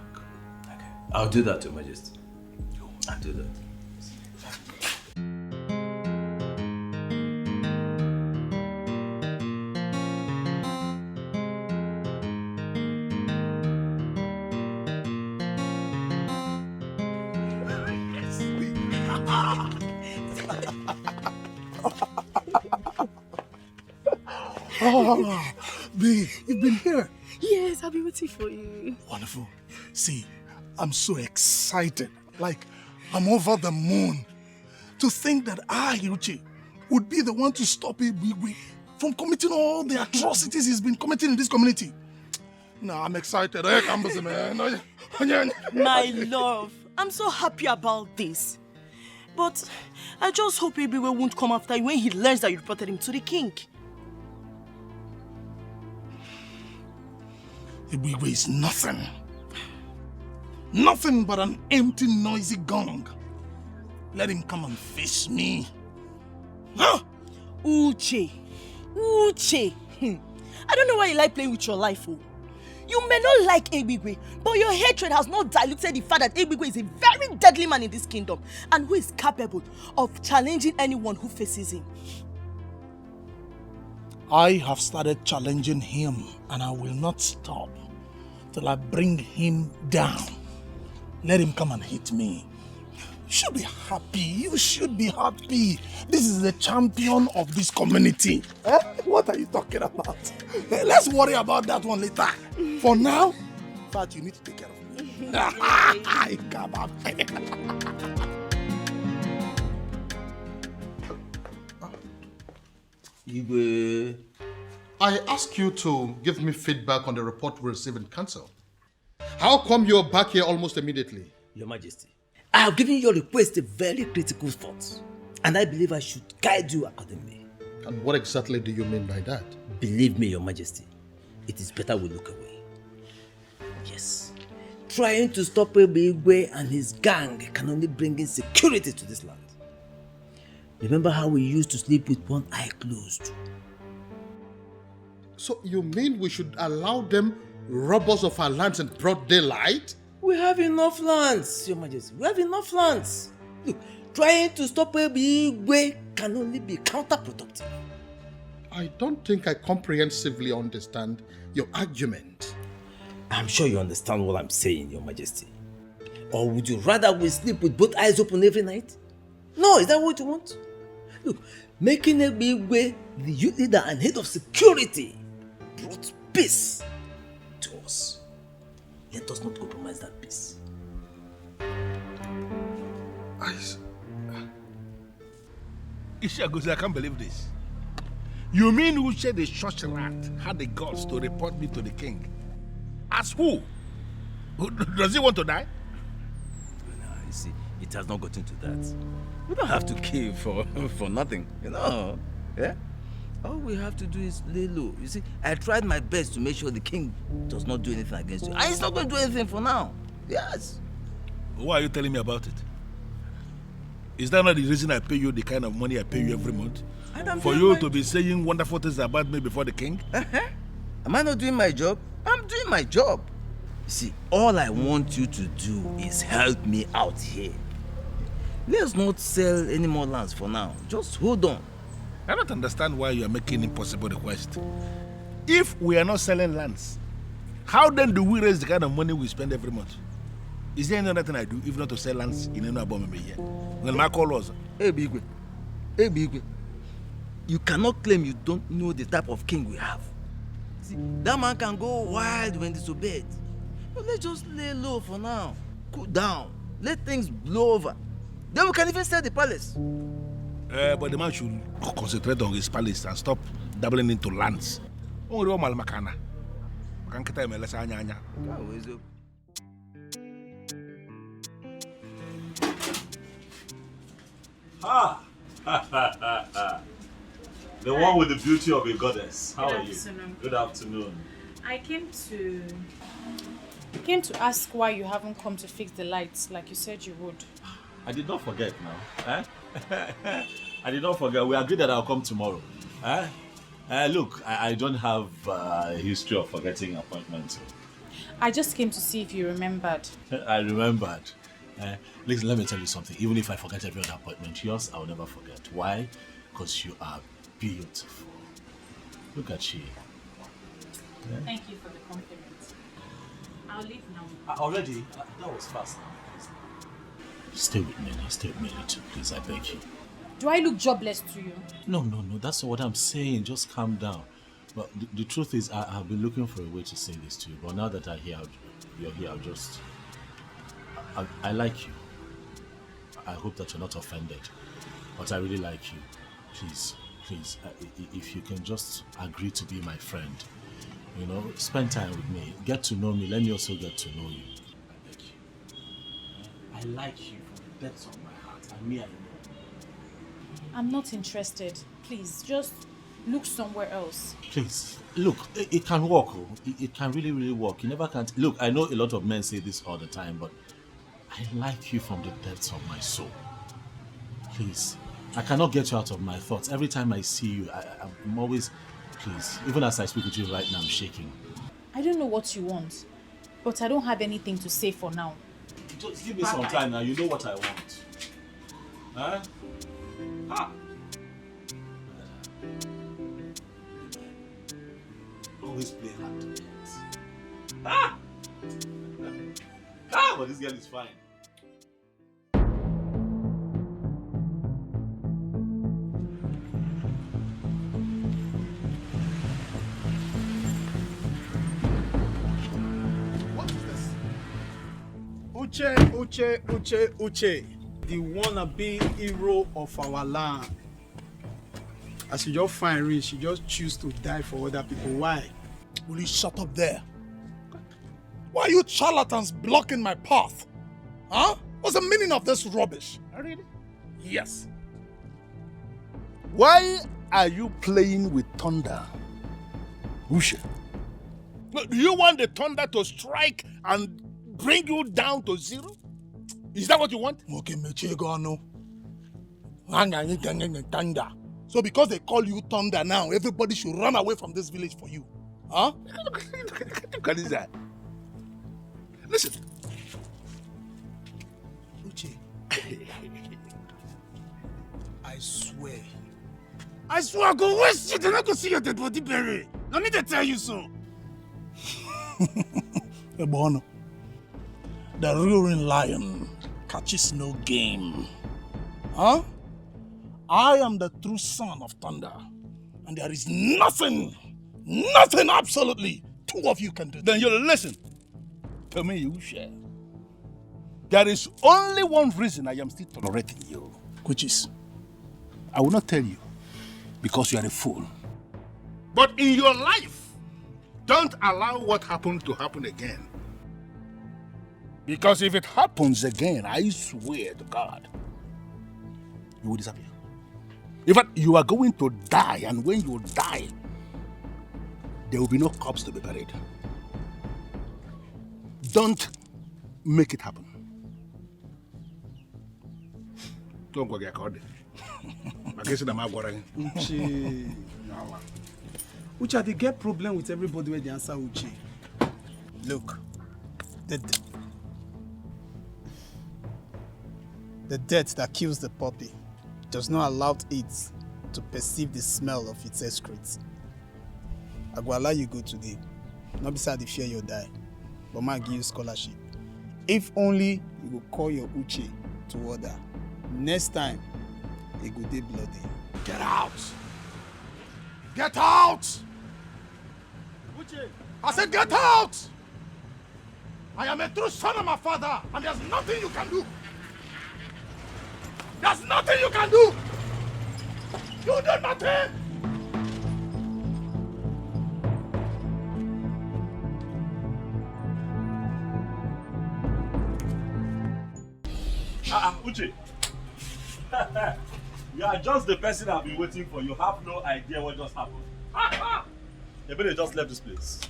Okay. I'll do that, Your Majesty. I'll do that. Oh, babe, you've been here. Yes, I've been waiting for you. Wonderful. See, I'm so excited. Like, I'm over the moon. To think that Edochie would be the one to stop Ibigwe from committing all the atrocities he's been committing in this community. Nah, I'm excited. My love, I'm so happy about this. But I just hope Ibigwe won't come after you when he learns that you reported him to the king. Ibigwe is nothing. Nothing but an empty, noisy gong. Let him come and face me. Huh? Uche. I don't know why you like playing with your life, oh. You may not like Ibigwe, but your hatred has not diluted the fact that Ibigwe is a very deadly man in this kingdom and who is capable of challenging anyone who faces him. I have started challenging him, and I will not stop till I bring him down. Let him come and hit me. You should be happy. You should be happy. This is the champion of this community. Eh? What are you talking about? Let's worry about that one later. For now, in fact, you need to take care of me. Come on. Igwe, I ask you to give me feedback on the report we received in council. How come you're back here almost immediately? Your Majesty, I have given your request a very critical thought, and I believe I should guide you accordingly. And what exactly do you mean by that? Believe me, Your Majesty, it is better we look away. Yes, trying to stop Igwe and his gang can only bring insecurity to this land. Remember how we used to sleep with one eye closed? So you mean we should allow them rob us of our lands in broad daylight? We have enough lands, Your Majesty. We have enough lands. Look, trying to stop Igwe can only be counterproductive. I don't think I comprehensively understand your argument. I'm sure you understand what I'm saying, Your Majesty. Or would you rather we sleep with both eyes open every night? No, is that what you want? Look, making Igwe the youth leader and head of security brought peace to us. Let us not compromise that peace. Ishagozi, I can't believe this. You mean Uche the church rat had the guts to report me to the king? As who? Does he want to die? No, you see, it has not gotten to that. We don't have to kill for nothing, you know. Yeah? All we have to do is lay low. You see, I tried my best to make sure the king does not do anything against you. And he's not going to do anything for now. Yes. Why are you telling me about it? Is that not the reason I pay you the kind of money I pay you every month? For you to be saying wonderful things about me before the king? Am I not doing my job? I'm doing my job. You see, all I want you to do is help me out here. Let's not sell any more lands for now. Just hold on. I don't understand why you are making impossible request. If we are not selling lands, how then do we raise the kind of money we spend every month? Is there any other thing I do if not to sell lands in any above me here? When my call was, Hey Bigwe, you cannot claim you don't know the type of king we have. See, that man can go wild when disobeyed. But let's just lay low for now. Cool down. Let things blow over. Then we can even sell the palace. But the man should concentrate on his palace and stop dabbling into lands. Ah! The one with the beauty of a goddess. How are you? Good afternoon. I came to ask why you haven't come to fix the lights like you said you would. I did not forget now. I did not forget. We agreed that I'll come tomorrow. Look, I don't have a history of forgetting appointments. I just came to see if you remembered. I remembered. Listen, let me tell you something. Even if I forget every other appointment, yours I'll never forget. Why? Because you are beautiful. Look at you. Yeah? Thank you for the compliment. I'll leave now. Already? That was fast. Stay with me. Stay with me a little, please. I beg you. Do I look jobless to you? No. That's not what I'm saying. Just calm down. But the truth is, I've been looking for a way to say this to you. But now that you're here, I'll just... I like you. I hope that you're not offended. But I really like you. Please, if you can just agree to be my friend. You know, spend time with me. Get to know me. Let me also get to know you. I beg you. I like you from the depths of my heart. And me, I know. I'm not interested. Please, just look somewhere else. Please, look, it can work. It can really, really work. You never can. Look, I know a lot of men say this all the time, but I like you from the depths of my soul. Please, I cannot get you out of my thoughts. Every time I see you, I'm always... Please, even as I speak with you right now, I'm shaking. I don't know what you want, but I don't have anything to say for now. Just give me some time now. You know what I want. Huh? Ah. always play hard to get. Ah! Ah, but this girl is fine. What is this? Uche, the wannabe hero of our land. As you just find rich, you just choose to die for other people. Why? Will you shut up there? Why are you charlatans blocking my path? Huh? What's the meaning of this rubbish? Really? Yes. Why are you playing with thunder? Uche. Do you want the thunder to strike and bring you down to zero? Is that what you want? Okay, Mechegano. Thunder. So because they call you Thunder now, everybody should run away from this village for you. Huh? Look at that. Listen. Uche. I swear I go waste shit and I go see your dead body buried. I need to tell you so. Ebono, the roaring lion catches no game. Huh? I am the true son of thunder. And there is nothing, absolutely, two of you can do. Then you listen to me, Uche. There is only one reason I am still tolerating you. Which is? I will not tell you, because you are a fool. But in your life, don't allow what happened to happen again. Because if it happens again, I swear to God, you will disappear. In fact, you are going to die, and when you die, there will be no corpse to be buried. Don't make it happen. Don't go get caught. Uche, they get problem with everybody when they answer Uche. Look, the death that kills the puppy does not allow it to perceive the smell of its excrete. I go allow you go today. Not beside the fear you'll die, but I give you scholarship. If only you go call your Uche to order. Next time, it go dey bloody. Get out! Get out! Uche, I said get out! I am a true son of my father, and there's nothing you can do. There's nothing you can do! You do nothing! Uche. You are just the person I've been waiting for. You have no idea what just happened. Ebele just left this place.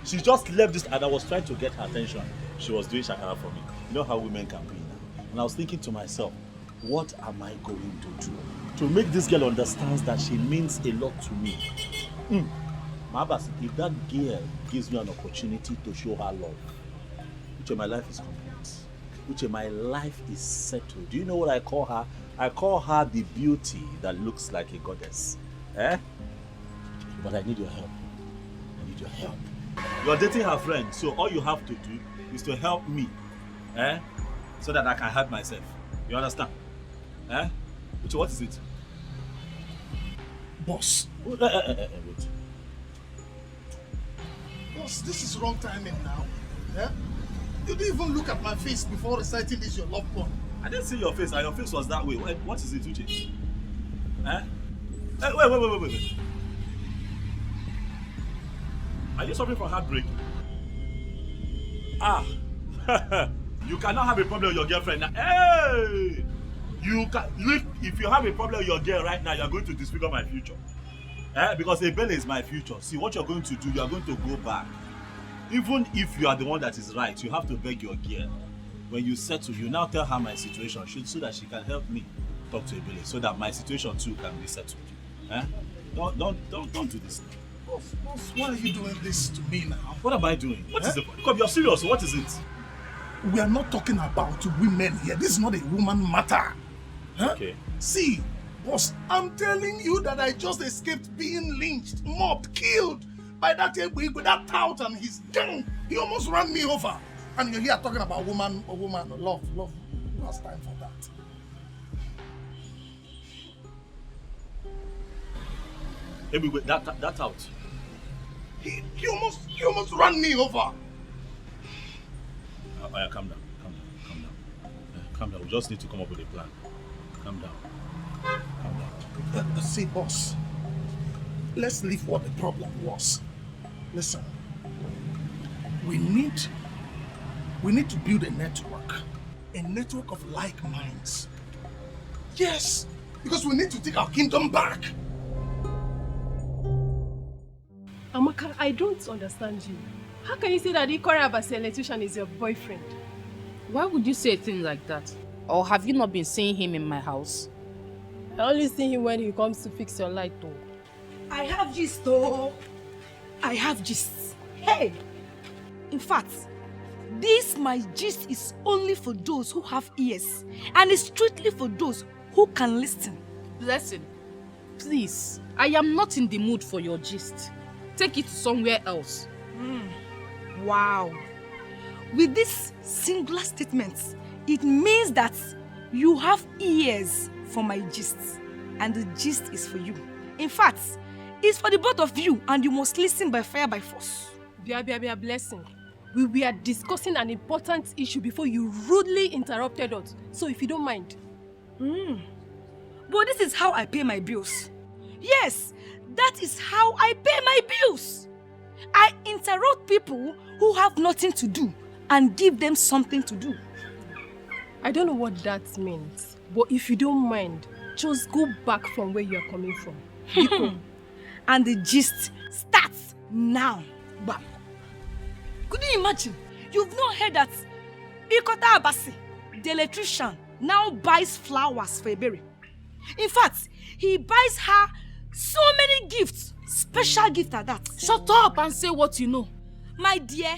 She just left this, and I was trying to get her attention. She was doing shakara for me. You know how women can be now. And I was thinking to myself, what am I going to do to make this girl understand that she means a lot to me? Mabas, if that girl gives me an opportunity to show her love, Uche, my life is complete. Uche, my life is settled. Do you know what I call her? I call her the beauty that looks like a goddess. But I need your help. I need your help. You're dating her friend, so all you have to do is to help me. So that I can help myself. You understand? Uche, what is it? Boss. Wait. Boss, this is wrong timing now. You didn't even look at my face before reciting this your love poem. I didn't see your face, and your face was that way. What is it, Uche? Wait. Are you suffering from heartbreak? You cannot have a problem with your girlfriend now. Hey! If you have a problem with your girl right now, you're going to disfigure my future. Because Ebele is my future. See, what you're going to do, you're going to go back. Even if you are the one that is right, you have to beg your girl. When you settle, you now tell her my situation so that she can help me talk to Ebele, so that my situation too can be settled. Don't do this. Boss, why are you doing this to me now? What am I doing? What is the point? Come, you're serious. What is it? We are not talking about women here. This is not a woman matter. Okay. See, boss, I'm telling you that I just escaped being lynched, mobbed, killed by that with that tout and his gang. He almost ran me over. And you're here talking about woman, love. Who has time for that? Maybe with that out. He almost ran me over. Calm down. Calm down. We just need to come up with a plan. Calm down. See, boss. Let's leave what the problem was. Listen. We need to build a network of like minds. Yes, because we need to take our kingdom back. Amaka, I don't understand you. How can you say that Ikora Abasi electrician is your boyfriend? Why would you say a thing like that? Or have you not been seeing him in my house? I only see him when he comes to fix your light though. I have gist though. I have gist. Hey! In fact, this my gist is only for those who have ears. And it's strictly for those who can listen. Listen, please, I am not in the mood for your gist. Take it somewhere else. Wow. With this singular statement, it means that you have ears for my gist. And the gist is for you. In fact, it's for the both of you and you must listen by fire by force. Bia, blessing. We were discussing an important issue before you rudely interrupted us. So if you don't mind. But this is how I pay my bills. Yes, that is how I pay my bills. I interrupt people who have nothing to do and give them something to do. I don't know what that means, but if you don't mind, just go back from where you are coming from. And the gist starts now. Bam. Could you imagine? You've not heard that Ikota Abasi, the electrician, now buys flowers for Ebere. In fact, he buys her so many gifts, special gift at that. Shut up and say what you know. My dear,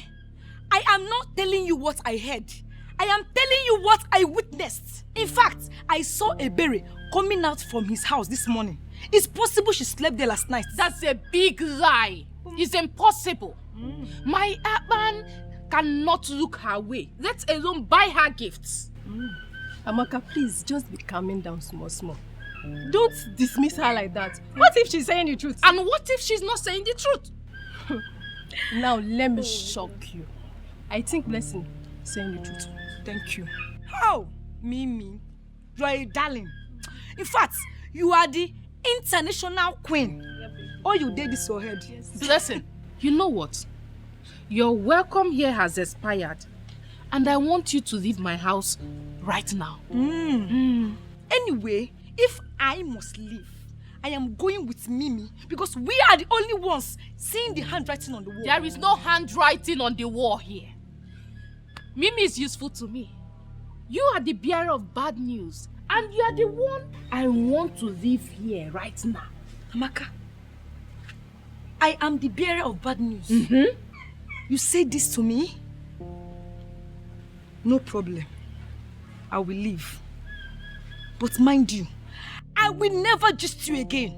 I am not telling you what I heard. I am telling you what I witnessed. In fact, I saw Ebere coming out from his house this morning. It's possible she slept there last night. That's a big lie. It's impossible. My Akpan cannot look her way, let alone buy her gifts. Amaka, please, just be calming down small. Don't dismiss her like that. What if she's saying the truth? And what if she's not saying the truth? Now, let me shock you. I think Blessing is saying the truth. Thank you. Oh, Mimi, you are a darling. In fact, you are the international queen. All you did is your head. Blessing, you know what? Your welcome here has expired. And I want you to leave my house right now. Anyway, if I must leave, I am going with Mimi because we are the only ones seeing the handwriting on the wall. There is no handwriting on the wall here. Mimi is useful to me. You are the bearer of bad news. And you are the one I want to leave here right now. Amaka, I am the bearer of bad news. You say this to me? No problem. I will leave. But mind you, I will never gist you again.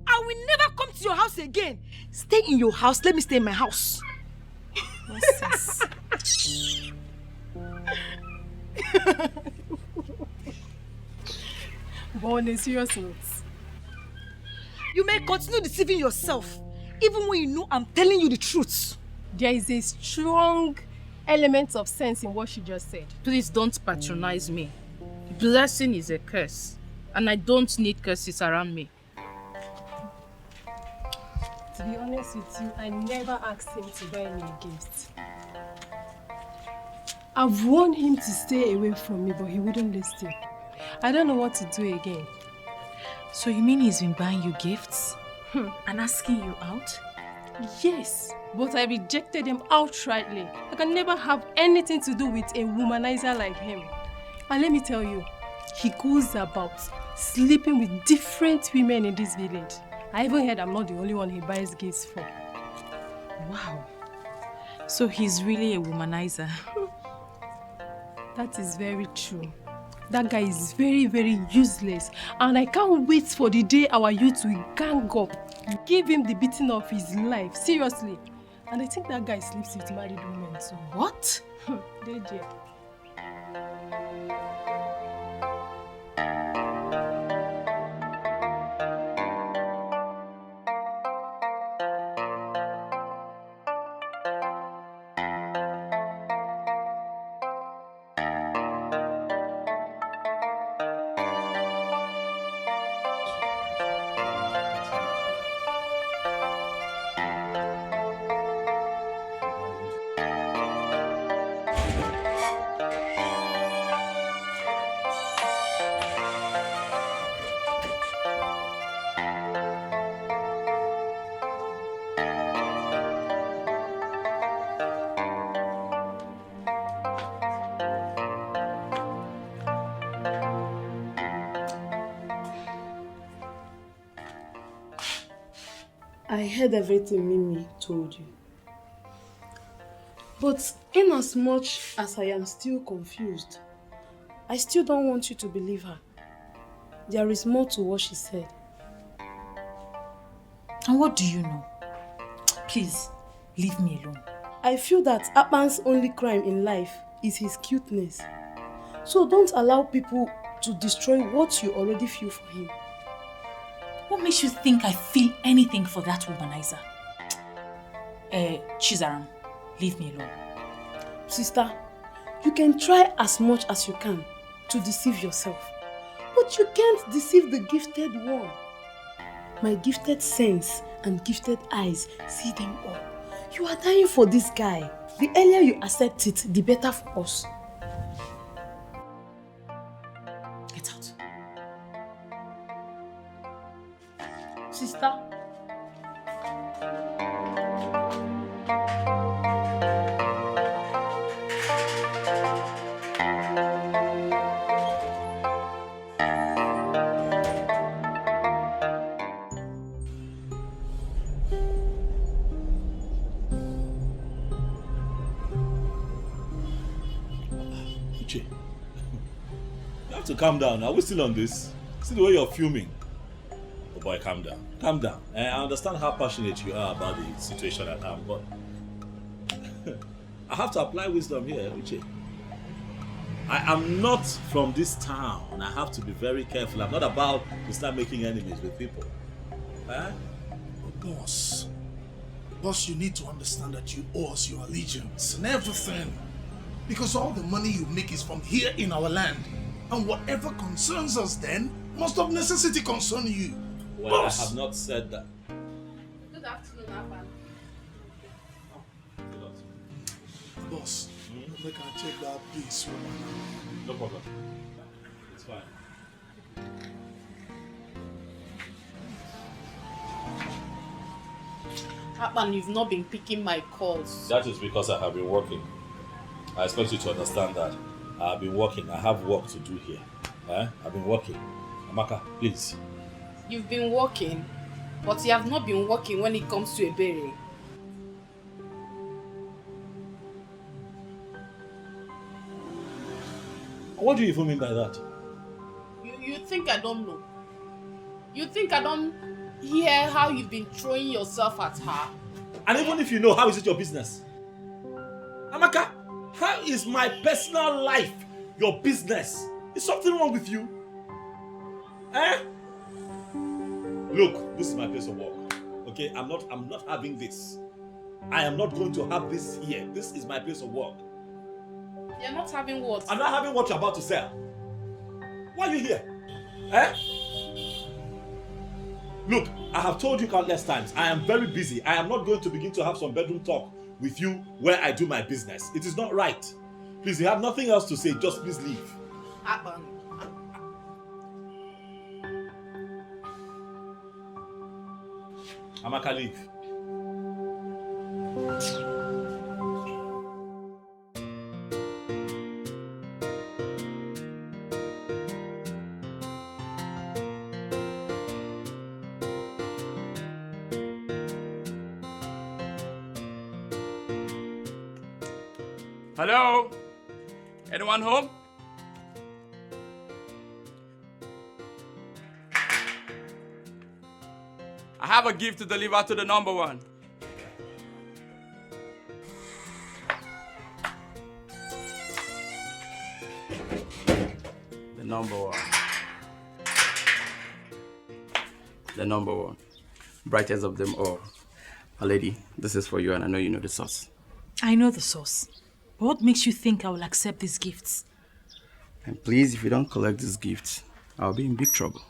I will never come to your house again. Stay in your house. Let me stay in my house. Nonsense. But on a serious note, you may continue deceiving yourself, even when you know I'm telling you the truth. There is a strong element of sense in what she just said. Please don't patronize me. Blessing is a curse, and I don't need curses around me. To be honest with you, I never asked him to buy me a gift. I've warned him to stay away from me, but he wouldn't listen. I don't know what to do again. So you mean he's been buying you gifts? And asking you out? Yes, but I rejected him outrightly. I can never have anything to do with a womanizer like him. And let me tell you, he goes about sleeping with different women in this village. I even heard I'm not the only one he buys gifts for. Wow. So he's really a womanizer. That is very true. That guy is very, very useless. And I can't wait for the day our youth will gang up. Give him the beating of his life. Seriously. And I think that guy sleeps with married women too. What? DJ. I heard everything Mimi told you. But in as much as I am still confused, I still don't want you to believe her. There is more to what she said. And what do you know? Please, leave me alone. I feel that Akpan's only crime in life is his cuteness. So don't allow people to destroy what you already feel for him. What makes you think I feel anything for that womanizer? Chizaram, leave me alone. Sister, you can try as much as you can to deceive yourself. But you can't deceive the gifted one. My gifted sense and gifted eyes see them all. You are dying for this guy. The earlier you accept it, the better for us. Get out. Sister. Uche, you have to calm down. Are we still on this? See the way you're fuming. Oh boy, calm down. Calm down. I understand how passionate you are about the situation at hand, but I have to apply wisdom here, Uche. I am not from this town. I have to be very careful. I'm not about to start making enemies with people. But boss, you need to understand that you owe us your allegiance and everything. Because all the money you make is from here in our land. And whatever concerns us then must of necessity concern you. Well, boss. I have not said that. Good afternoon, Aban. Boss, they can check that piece. No problem. It's fine. Aban, you've not been picking my calls. That is because I have been working. I expect you to understand that. I have been working. I have work to do here. I've been working. Amaka, please. You've been working, but you have not been working when it comes to a berry. What do you even mean by that? You think I don't know? You think I don't hear how you've been throwing yourself at her? And even if you know, how is it your business? Amaka, how is my personal life your business? Is something wrong with you? Look, this is my place of work. Okay, I'm not having this. I am not going to have this here. This is my place of work. You're not having what? I'm not having what you're about to sell. Why are you here? Look, I have told you countless times, I am very busy. I am not going to begin to have some bedroom talk with you where I do my business. It is not right. Please, you have nothing else to say. Just please leave. Aban. Amaka, leave. Hello? Anyone home? I have a gift to deliver to the number one. The number one. The number one. Brightest of them all. My lady, this is for you and I know you know the sauce. I know the sauce. But what makes you think I will accept these gifts? And please, if you don't collect these gifts, I'll be in big trouble.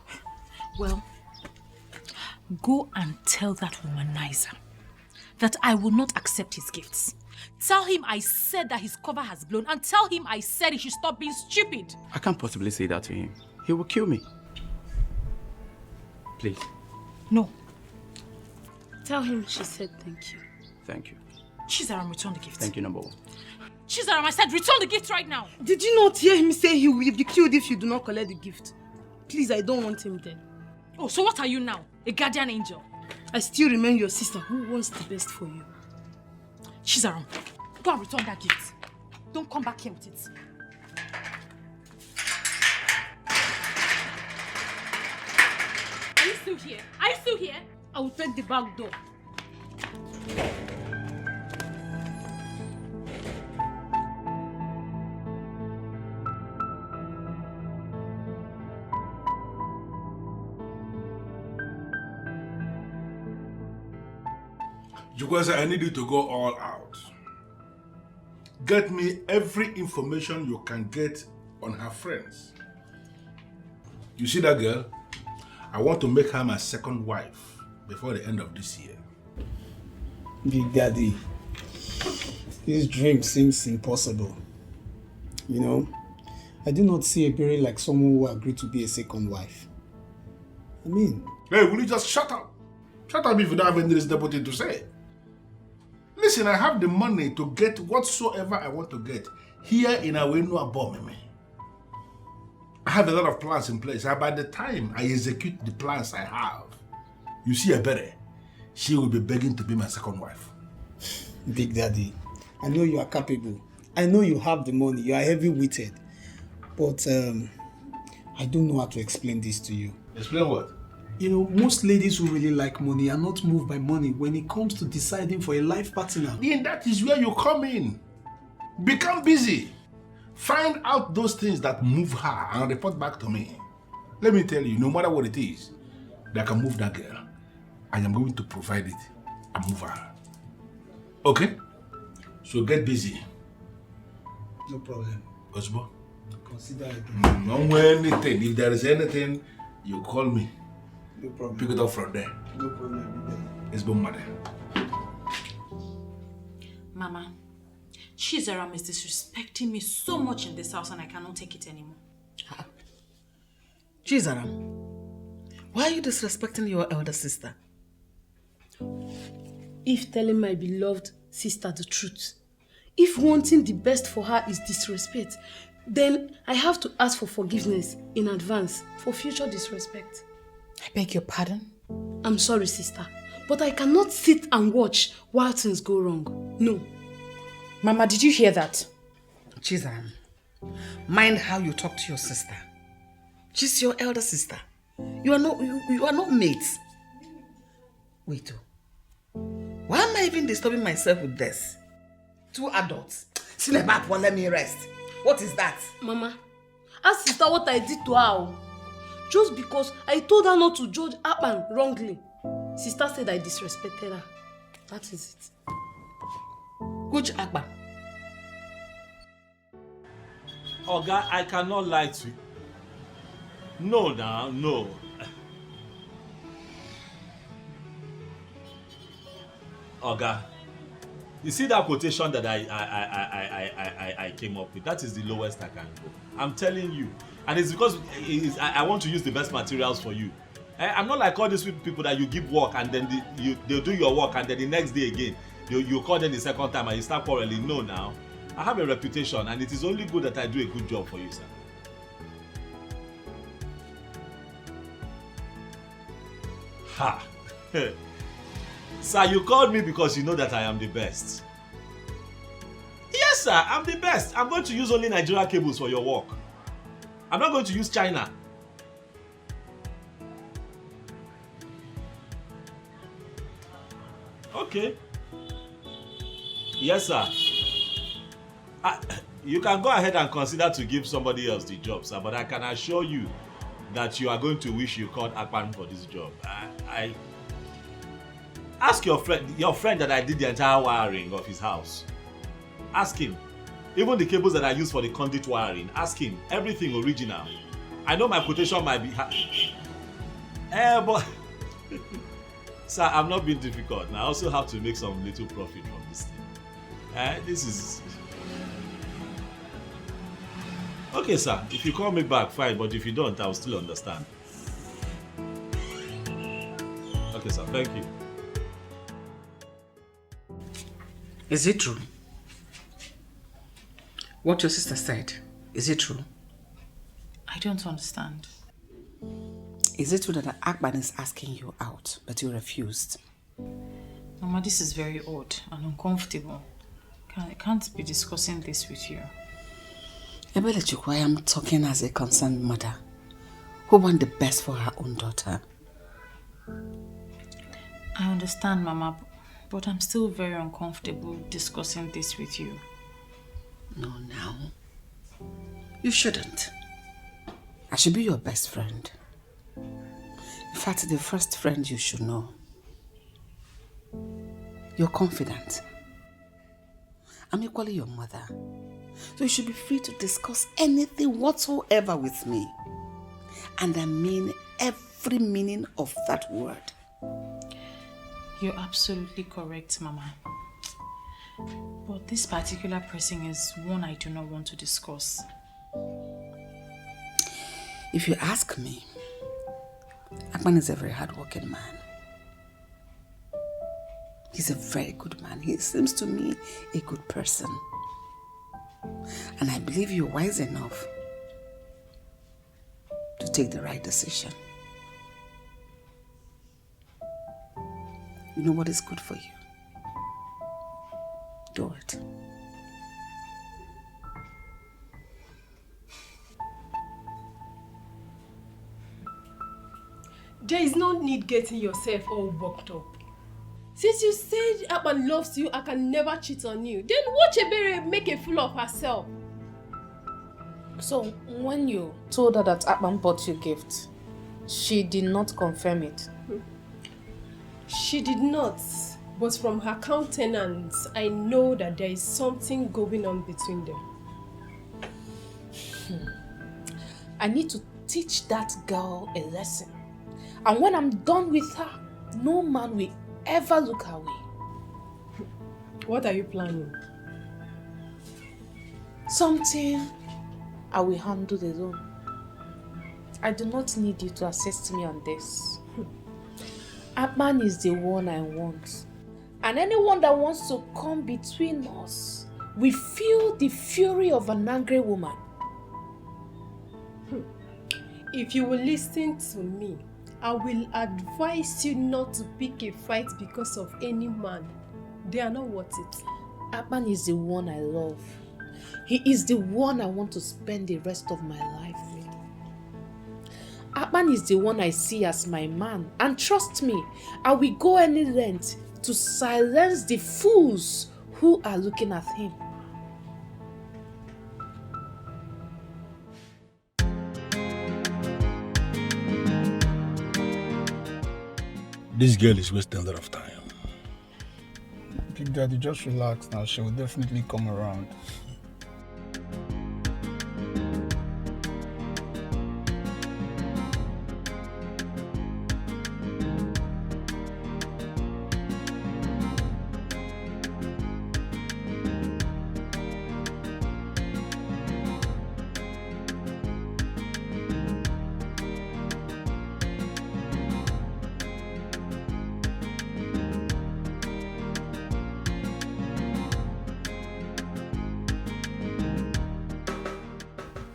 Well, go and tell that womanizer that I will not accept his gifts. Tell him I said that his cover has blown and tell him I said he should stop being stupid. I can't possibly say that to him. He will kill me. Please. No. Tell him she said thank you. Thank you. Chizaram, return the gift. Thank you, number one. Chizaram, I said return the gift right now. Did you not hear him say he will be killed if you do not collect the gift? Please, I don't want him dead. Oh, so what are you now? A guardian angel? I still remain your sister who wants the best for you. Chizaram, go and return that gift. Don't come back here with it. Are you still here? Are you still here? I will take the back door. Jukwese, I need you to go all out. Get me every information you can get on her friends. You see that girl? I want to make her my second wife before the end of this year. Big Daddy, this dream seems impossible. You know, I do not see Ebere like someone who agreed to be a second wife. I mean... Hey, will you just shut up? Shut up if you don't have any reasonable thing to say. Listen, I have the money to get whatsoever I want to get here in Awenu Abomeme. I have a lot of plans in place, and by the time I execute the plans I have, you see Ebere, she will be begging to be my second wife. Big Daddy, I know you are capable. I know you have the money. You are heavy-witted. But I don't know how to explain this to you. Explain what? You know, most ladies who really like money are not moved by money when it comes to deciding for a life partner. Then that is where you come in. Become busy. Find out those things that move her and report back to me. Let me tell you, no matter what it is that can move that girl, I am going to provide it and move her. Okay? So get busy. No problem. Osbo? Consider it. Don't wear anything. If there is anything, you call me. No problem. Pick it up from there. No problem. It's been mother. Mama, Chizaram is disrespecting me so much in this house and I cannot take it anymore. Chizaram, why are you disrespecting your elder sister? If telling my beloved sister the truth, if wanting the best for her is disrespect, then I have to ask for forgiveness in advance for future disrespect. I beg your pardon? I'm sorry, sister, but I cannot sit and watch while things go wrong. No. Mama, did you hear that? Chizaram, mind how you talk to your sister. She's your elder sister. You are not mates. Wait, why am I even disturbing myself with this? Two adults. Sinebap won't let me rest. What is that? Mama, ask sister what I did to her. Just because I told her not to judge Akpan wrongly. Sister said I disrespected her. That is it. Which Akpan? Oga, I cannot lie to you. No, now, no. Oga, you see that quotation that I came up with? That is the lowest I can go. I'm telling you. And it's because I want to use the best materials for you. I'm not like all these people that you give work and then they'll do your work and then the next day again, you call them the second time and you start quarreling. No, now. I have a reputation and it is only good that I do a good job for you, sir. Ha! Sir, you called me because you know that I am the best. Yes, sir, I'm the best. I'm going to use only Nigerian cables for your work. I'm not going to use China. Okay. Yes, sir. You can go ahead and consider to give somebody else the job, sir, but I can assure you that you are going to wish you called Akpan for this job. I ask your friend that I did the entire wiring of his house. Ask him. Even the cables that I use for the conduit wiring, ask him. Everything original. I know my quotation might be but sir, I'm not being difficult. I also have to make some little profit from this thing. This is okay, sir. If you call me back, fine. But if you don't, I'll still understand. Okay, sir. Thank you. Is it true? What your sister said, is it true? I don't understand. Is it true that Akban is asking you out, but you refused? Mama, this is very odd and uncomfortable. I can't be discussing this with you. Ebelechuku, I am talking as a concerned mother who wants the best for her own daughter. I understand, Mama, but I'm still very uncomfortable discussing this with you. No, now. You shouldn't. I should be your best friend. In fact, the first friend you should know. You're confident. I'm equally your mother. So you should be free to discuss anything whatsoever with me. And I mean every meaning of that word. You're absolutely correct, Mama. But this particular person is one I do not want to discuss. If you ask me, Akman is a very hardworking man. He's a very good man. He seems to me a good person. And I believe you're wise enough to take the right decision. You know what is good for you. Do it. There is no need getting yourself all worked up. Since you said Akpan loves you, I can never cheat on you. Then watch Ebere make a fool of herself. So, when you told her that Akpan bought you a gift, she did not confirm it? She did not. But from her countenance, I know that there is something going on between them. I need to teach that girl a lesson. And when I'm done with her, no man will ever look her way. What are you planning? Something I will handle alone. I do not need you to assist me on this. Akpan is the one I want. And anyone that wants to come between us will feel the fury of an angry woman. If you will listen to me, I will advise you not to pick a fight because of any man. They are not worth it. Akpan is the one I love. He is the one I want to spend the rest of my life with. Akpan is the one I see as my man. And trust me, I will go any length to silence the fools who are looking at him. This girl is wasting a lot of time. Big Daddy, just relax now. She will definitely come around.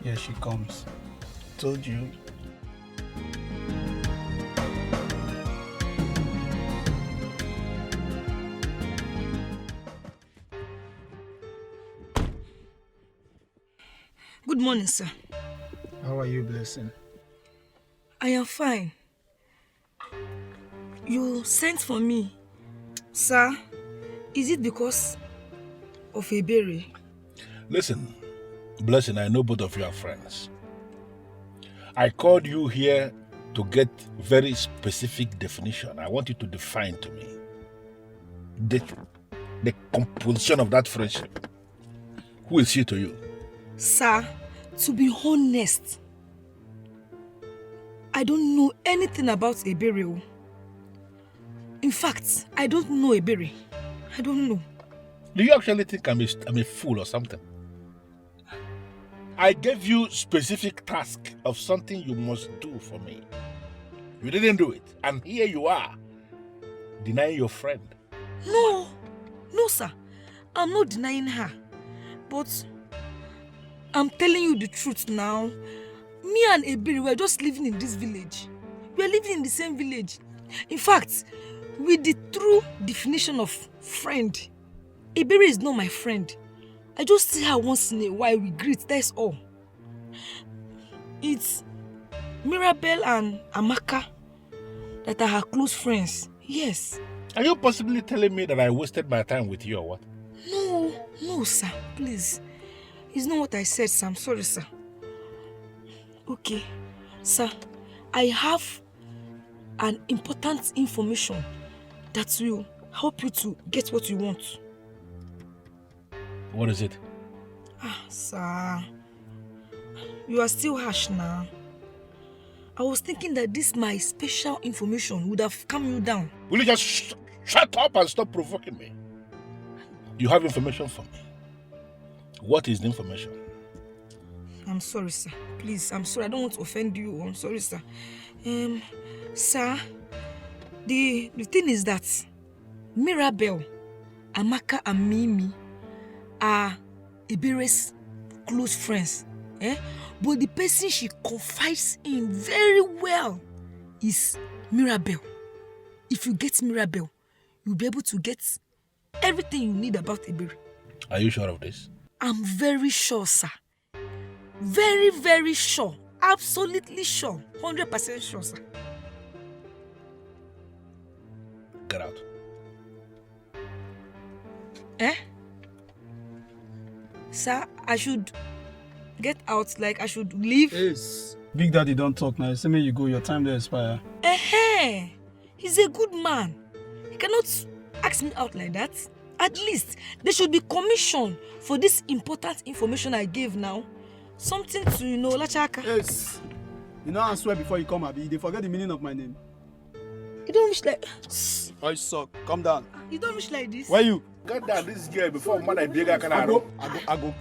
Here she comes. Told you. Good morning, sir. How are you, Blessing? I am fine. You sent for me. Sir, is it because of Ebere? Listen, Blessing, I know both of you are friends. I called you here to get very specific definition. I want you to define to me the composition of that friendship. Who is she to you? Sir, to be honest, I don't know anything about Ebere. In fact, I don't know Ebere. I don't know. Do you actually think I'm a fool or something? I gave you specific task of something you must do for me. You didn't do it. And here you are, denying your friend. No, sir. I'm not denying her. But I'm telling you the truth now. Me and Ebere were just living in this village. We are living in the same village. In fact, with the true definition of friend, Ebere is not my friend. I just see her once in a while, we greet, that's all. It's Mirabel and Amaka that are her close friends, yes. Are you possibly telling me that I wasted my time with you or what? No, sir, please. It's not what I said, sir. I'm sorry, sir. Okay, sir, I have an important information that will help you to get what you want. What is it? Sir, you are still harsh now. I was thinking that this my special information would have calmed you down. Will you just shut up and stop provoking me? You have information for me. What is the information? I'm sorry, sir. Please, I'm sorry. I don't want to offend you. I'm sorry, sir. Sir, the thing is that Mirabel, Amaka and Mimi are Ebere's close friends. But the person she confides in very well is Mirabel. If you get Mirabel, you'll be able to get everything you need about Ebere. Are you sure of this? I'm very sure, sir. Very, very sure. Absolutely sure. 100% sure, sir. Get out. Sir, I should get out, like I should leave? Yes. Big Daddy don't talk now. Say me you go, your time to expire. He's a good man. He cannot ask me out like that. At least, there should be commission for this important information I gave now. Something to, Lachaka. Yes. You know I swear before you come, Abi, they forget the meaning of my name. You don't wish like... I suck. Calm down. You don't wish like this? Where you? Cut down this girl before man I bigger can I go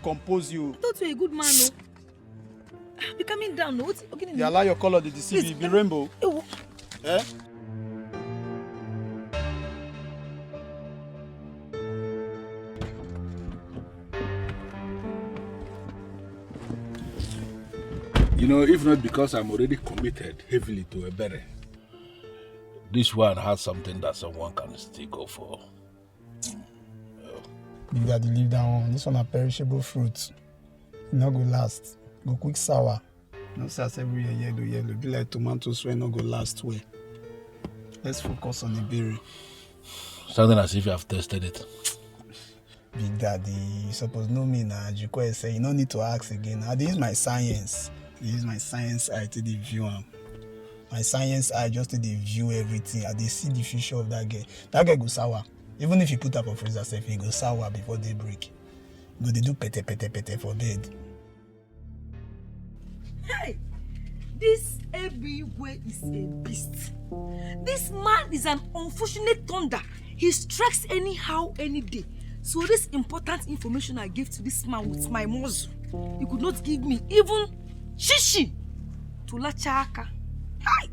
compose you. I thought you were a good man, no? Be coming down, no? Okay, they allow your color to deceive you. Be rainbow. You know, if not because I'm already committed heavily to Ebere, this one has something that someone can still go for. Big Daddy, leave that one. This one a perishable fruit. It not go last. Go quick sour. No sense every year yellow. Be like tomatoes when not go last way. Let's focus on the berry. Sounding as if you have tested it. Big Daddy, you suppose know me now. Jukwe say you don't need to ask again. I use my science. I use my science eye to the view. My science eye just to the view everything. I see the future of that girl. That girl go sour. Even if you put up a freezer safe, he go sour before they break. Go they do pete for bed. Hey, this Ebigwe is a beast. This man is an unfortunate thunder. He strikes anyhow, any day. So this important information I gave to this man with my muzzle, he could not give me even shishi to Lachaka. Hi,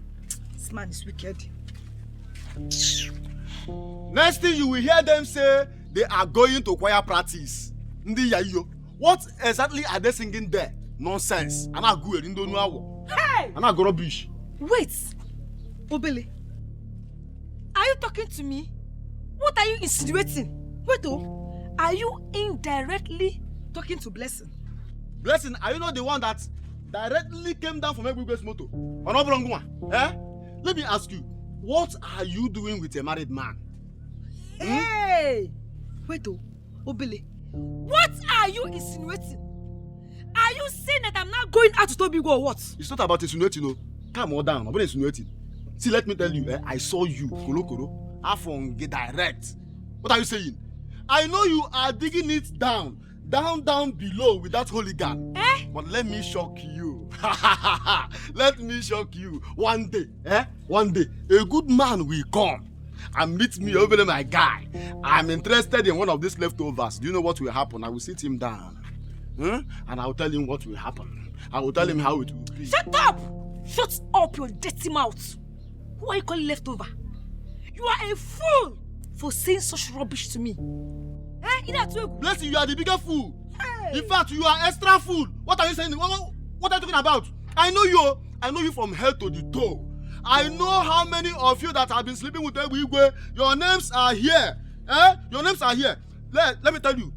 this man is wicked. Next thing you will hear them say they are going to choir practice. Ndi yayo. What exactly are they singing there? Nonsense. Ana good in don't know. Hey! Ana go rubbish. Wait, Obele. Are you talking to me? What are you insinuating? Wait, are you indirectly talking to Blessing? Blessing, are you not the one that directly came down from Ebigwe's motor? Let me ask you, what are you doing with a married man? Hey! Wait, Obele. What are you insinuating? Are you saying that I'm not going out to Tobigo or what? It's not about insinuating, no. Calm on down. I'm not insinuating. See, let me tell you, I saw you, Kolo. Afon, get direct. What are you saying? I know you are digging it down below with that hooligan. But let me shock you. Let me shock you. One day, a good man will come and meet me over there, my guy. I'm interested in one of these leftovers. Do you know what will happen? I will sit him down. And I will tell him what will happen. I will tell him how it will be. Shut up! Shut up your dirty mouth. Who are you calling leftover? You are a fool for saying such rubbish to me. Blessing, you are the bigger fool. Hey. In fact, you are extra fool. What are you saying? What are you talking about? I know you from head to the toe. I know how many of you that have been sleeping with Igwe. Your names are here. Your names are here. Let me tell you,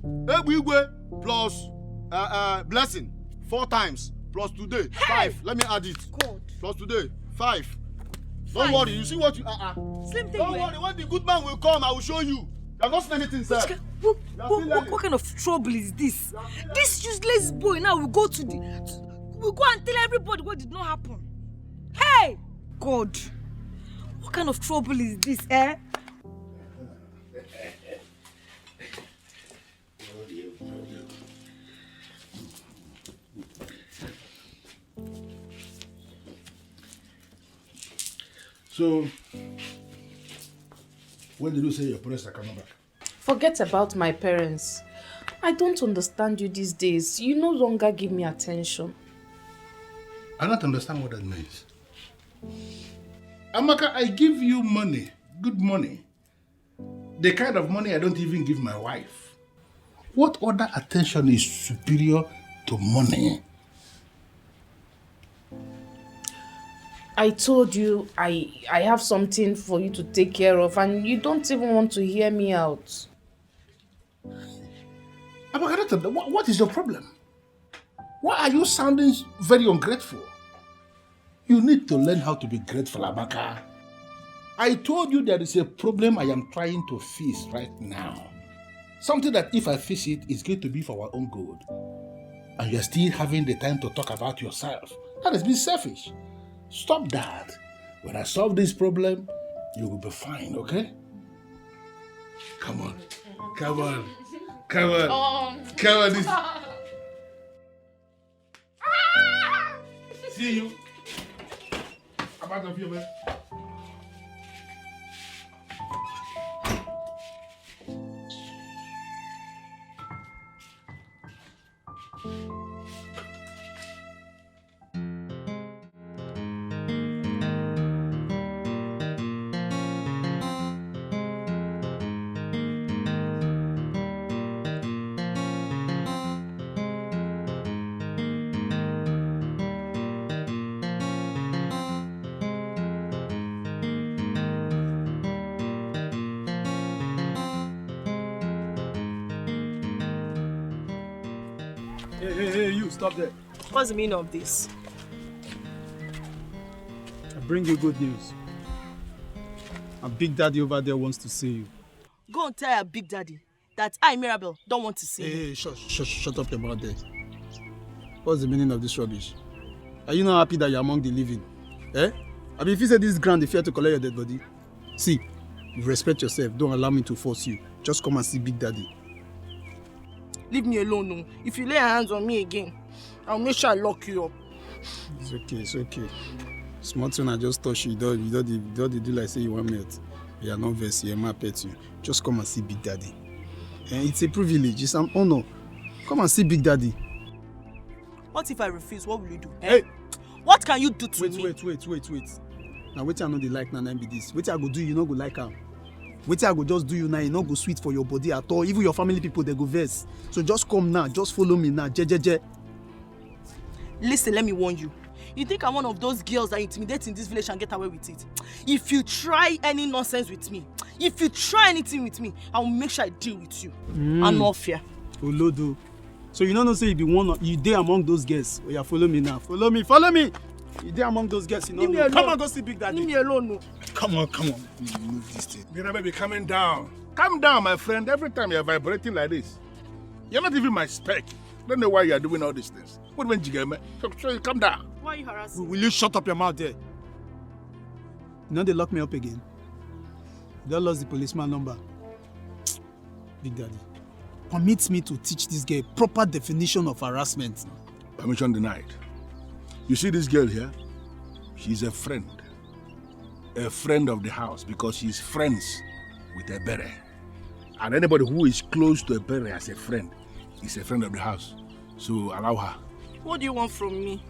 Igwe plus Blessing 4 times plus today 5. Let me add it. God. Plus today 5. Don't worry. You see what you Slim thing. Don't worry. When the good man will come, I will show you. You have not seen anything, sir. What kind of trouble is this? This useless boy now will go we'll go and tell everybody what did not happen. Hey! God! What kind of trouble is this, So, when did you say your parents are coming back? Forget about my parents. I don't understand you these days. You no longer give me attention. I don't understand what that means. Amaka, I give you money, good money. The kind of money I don't even give my wife. What other attention is superior to money? I told you I have something for you to take care of and you don't even want to hear me out. Amaka, what is your problem? Why are you sounding very ungrateful? You need to learn how to be grateful, Amaka. I told you there is a problem I am trying to fix right now. Something that if I fix it, it's going to be for our own good. And you're still having the time to talk about yourself. That is being selfish. Stop that. When I solve this problem, you will be fine, okay? Come on. Come on. Come on. Come on. See you. I'm out of here, man. Hey, you, stop there. What's the meaning of this? I bring you good news. A Big Daddy over there wants to see you. Go and tell your Big Daddy that I, Mirabel, don't want to see him. Hey, shut up about that. What's the meaning of this rubbish? Are you not happy that you're among the living? I mean, if you say this is grand, they fear to collect your dead body. See, you respect yourself. Don't allow me to force you. Just come and see Big Daddy. Leave me alone, no. If you lay your hands on me again, I'll make sure I lock you up. It's okay. Small thing I just touch you. You don't do like say you want me. You are not versed. You are pet you. Just come and see Big Daddy. And it's a privilege. It's an honor. Come and see Big Daddy. What if I refuse? What will you do? Hey! What can you do to me? Wait. Now, wait I know they like Nana be this. Wait I go do you not go like her. Wait I go just do you now, you not go sweet for your body at all. Even your family people, they go verse. So just come now, just follow me now. Je. Listen, let me warn you. You think I'm one of those girls that intimidate in this village and get away with it? If you try any nonsense with me, if you try anything with me, I will make sure I deal with you. And no fear. Olodo. So you don't know say you be one of you there among those girls. Oh yeah, follow me now. Follow me. You there among those girls, you know? Leave me alone. Come on, go see Big Daddy. Leave me alone, no. Come on. Move this thing. Mira, baby, calm down. Calm down, my friend. Every time you're vibrating like this, you're not even my spec. Don't know why you're doing all these things. What when you me? Calm down. Why are you harassing? Will you shut up your mouth there? You know they lock me up again. They lost the policeman number. Big Daddy, permit me to teach this girl proper definition of harassment. Permission denied. You see this girl here? She's a friend of the house because she's friends with a bere. And anybody who is close to a bere as a friend is a friend of the house. So allow her. What do you want from me?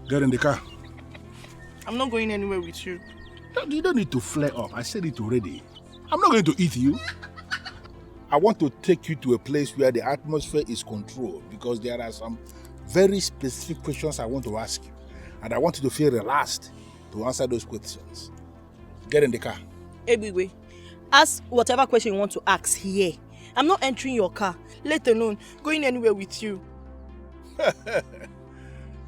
Get in the car. I'm not going anywhere with you. You don't need to flare up. I said it already. I'm not going to eat you. I want to take you to a place where the atmosphere is controlled because there are some very specific questions I want to ask you. And I want you to feel relaxed to answer those questions. Get in the car. Ebigwe, ask whatever question you want to ask here. I'm not entering your car, let alone going anywhere with you.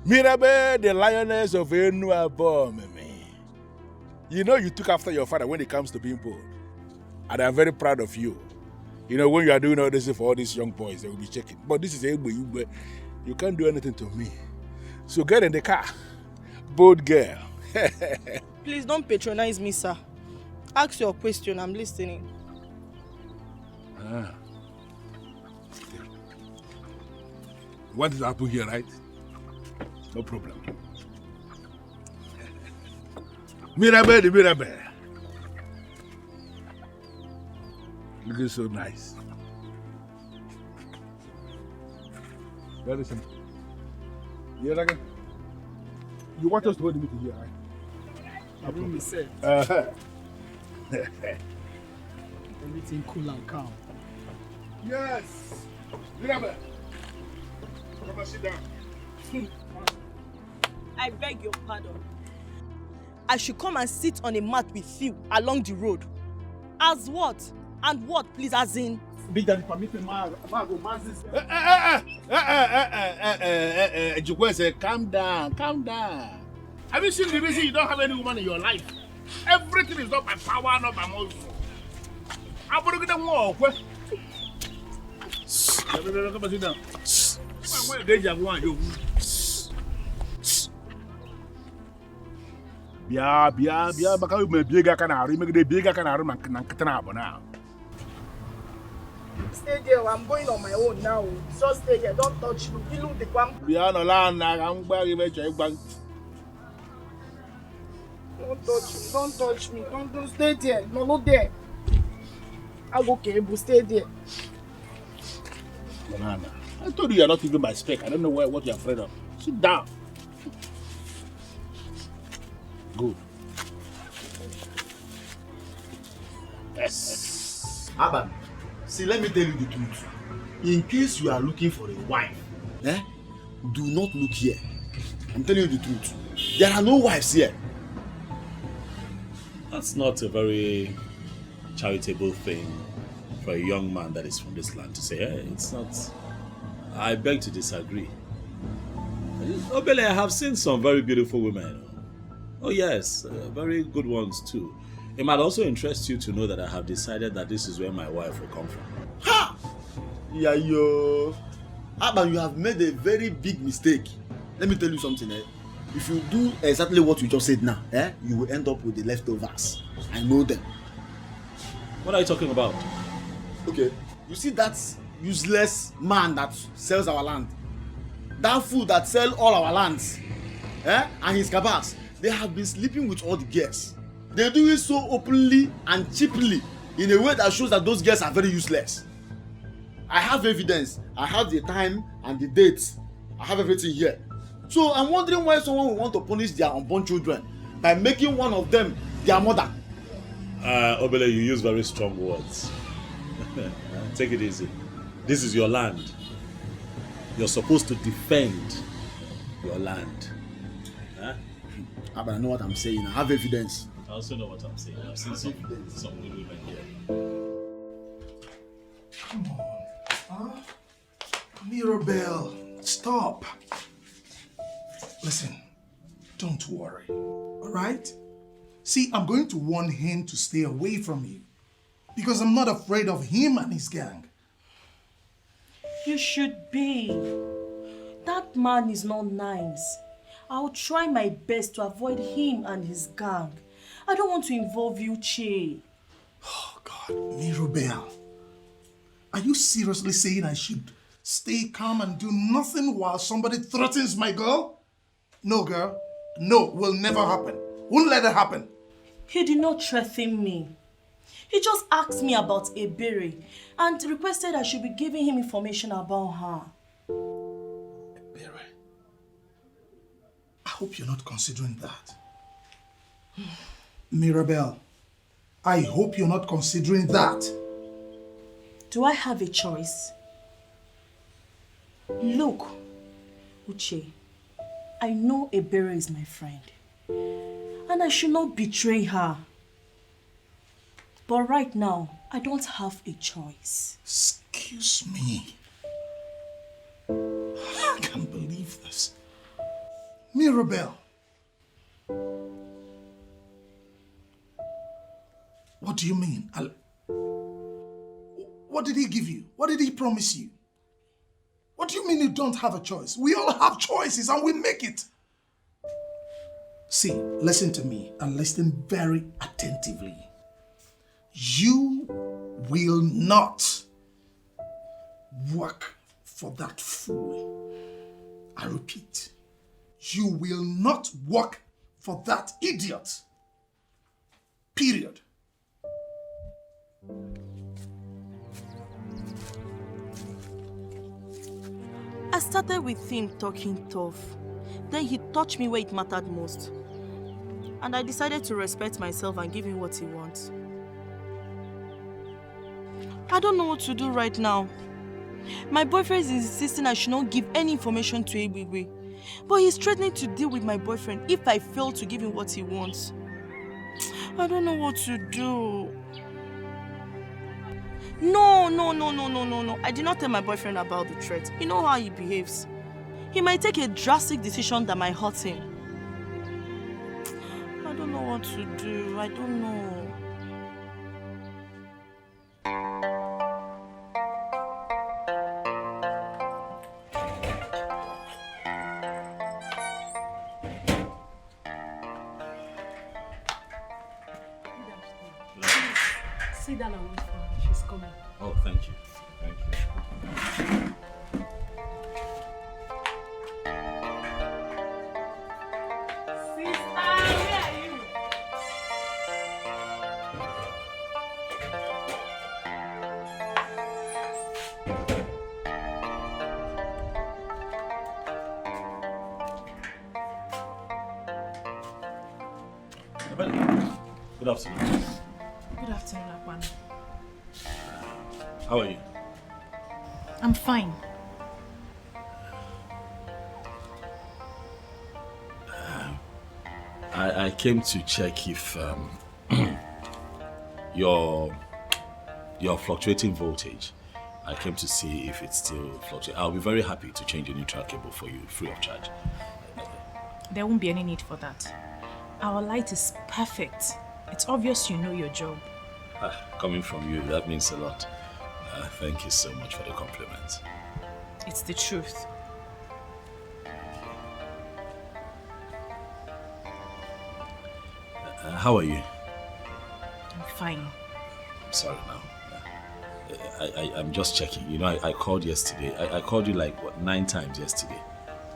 Mirabe, the lioness of Enuabo, Mimi. You know you took after your father when it comes to being bold. And I'm very proud of you. You know, when you are doing all this for all these young boys, they will be checking. But this is Egbe, you can't do anything to me. So get in the car. Bold girl. Please don't patronize me, sir. Ask your question, I'm listening. What is happening here, right? No problem. Mirabe, the Mirabe. Looking so nice. Very simple. You like it? You want us to hold the meeting here, right? I really said. Everything cool and calm. Yes! Mirabe! Come and sit down. I beg your pardon. I should come and sit on a mat with you along the road. As what? And what, please, as in? Big Daddy, permit me, go mazis. Jukwe said, calm down. Have you seen the reason you don't have any woman in your life? Everything is not by power, not by muscle. I'm going to get them more. Come and sit down. Bia, baka you may bigger canary, make the bigger canary man now. Stay there, I'm going on my own now. So stay there, don't touch me. You look the one. Bia no land, I'm going to bank. Don't touch me. Don't stay there. No, not there. I'll go cable, stay there. Banana. I told you you're not even my spec. I don't know what you're afraid of. Sit down. Good. Aban, see, let me tell you the truth. In case you are looking for a wife, do not look here. I'm telling you the truth. There are no wives here. That's not a very charitable thing for a young man that is from this land to say. Hey, it's not. I beg to disagree. Obele, I have seen some very beautiful women. Oh yes, very good ones too. It might also interest you to know that I have decided that this is where my wife will come from. Ha! Yeah, yo. Aban, you have made a very big mistake. Let me tell you something. If you do exactly what you just said now, you will end up with the leftovers. I know them. What are you talking about? Okay, you see that useless man that sells our land? That fool that sells all our lands, and his cabals, they have been sleeping with all the girls. They do it so openly and cheaply in a way that shows that those girls are very useless. I have evidence. I have the time and the dates. I have everything here. So I'm wondering why someone will want to punish their unborn children by making one of them their mother. Obele, you use very strong words. Take it easy. This is your land. You're supposed to defend your land. But I know what I'm saying. I have evidence. I also know what I'm saying. I've seen some good women here. Come on. Mirabelle, stop. Listen, don't worry, all right? See, I'm going to warn him to stay away from you because I'm not afraid of him and his gang. You should be. That man is not nice. I'll try my best to avoid him and his gang. I don't want to involve you, Che. Oh, God, Mirabel. Are you seriously saying I should stay calm and do nothing while somebody threatens my girl? No, girl. No, will never happen. Won't let it happen. He did not threaten me. He just asked me about Ebere and requested I should be giving him information about her. Ebere? I hope you're not considering that. Mirabel, I hope you're not considering that. Do I have a choice? Look, Uche, I know Ebere is my friend, and I should not betray her. But right now, I don't have a choice. Excuse me. I can't believe this. Mirabel. What do you mean? What did he give you? What did he promise you? What do you mean you don't have a choice? We all have choices and we make it. See, listen to me and listen very attentively. You will not work for that fool. I repeat, you will not work for that idiot. Period. I started with him talking tough. Then he touched me where it mattered most. And I decided to respect myself and give him what he wants. I don't know what to do right now. My boyfriend is insisting I should not give any information to Ebigwe. But he's threatening to deal with my boyfriend if I fail to give him what he wants. I don't know what to do. No. I did not tell my boyfriend about the threat. You know how he behaves. He might take a drastic decision that might hurt him. I don't know what to do. I don't know. Sit down and wait for her. She's coming. Oh, thank you. Thank you. Sister, where are you? Good afternoon. Good afternoon, Akwan. How are you? I'm fine. I came to check if your fluctuating voltage. I came to see if it's still fluctuating. I'll be very happy to change a neutral cable for you, free of charge. There won't be any need for that. Our light is perfect. It's obvious you know your job. Coming from you, that means a lot. Thank you so much for the compliment. It's the truth. How are you? I'm fine. I'm sorry now. I'm just checking. You know, I called yesterday. I called you like, what, 9 times yesterday.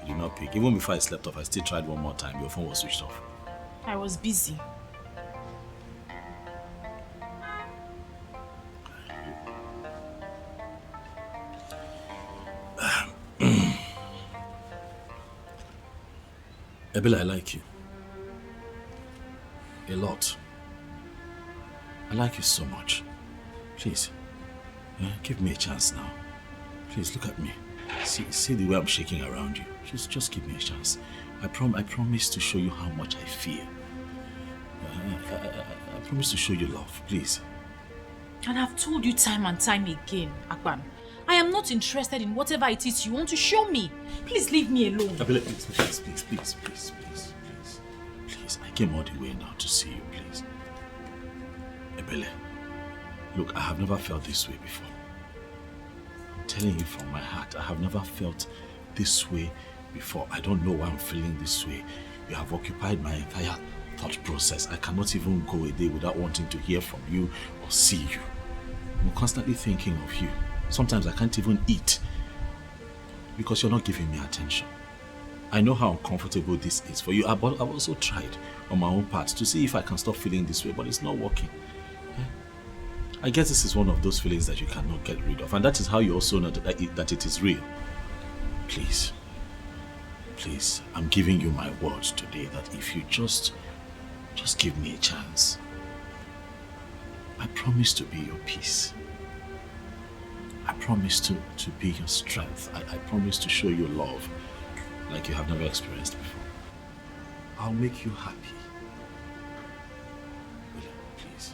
You did not pick. Even before I slept off, I still tried one more time. Your phone was switched off. I was busy. Ebele, I like you. A lot. I like you so much. Please, give me a chance now. Please, look at me. See the way I'm shaking around you. Just give me a chance. I promise to show you how much I feel. I promise to show you love, please. And I've told you time and time again, Akban, I am not interested in whatever it is you want to show me. Please leave me alone. Abele, please. Please, I came all the way now to see you, please. Abele, look, I have never felt this way before. I'm telling you from my heart, I have never felt this way before. I don't know why I'm feeling this way. You have occupied my entire thought process. I cannot even go a day without wanting to hear from you or see you. I'm constantly thinking of you. Sometimes I can't even eat because you're not giving me attention. I know how uncomfortable this is for you, but I've also tried on my own part to see if I can stop feeling this way, but it's not working. I guess this is one of those feelings that you cannot get rid of, and that is how you also know that it is real. Please, I'm giving you my word today that if you just give me a chance, I promise to be your peace. I promise to be your strength. I promise to show you love like you have never experienced before. I'll make you happy. Please.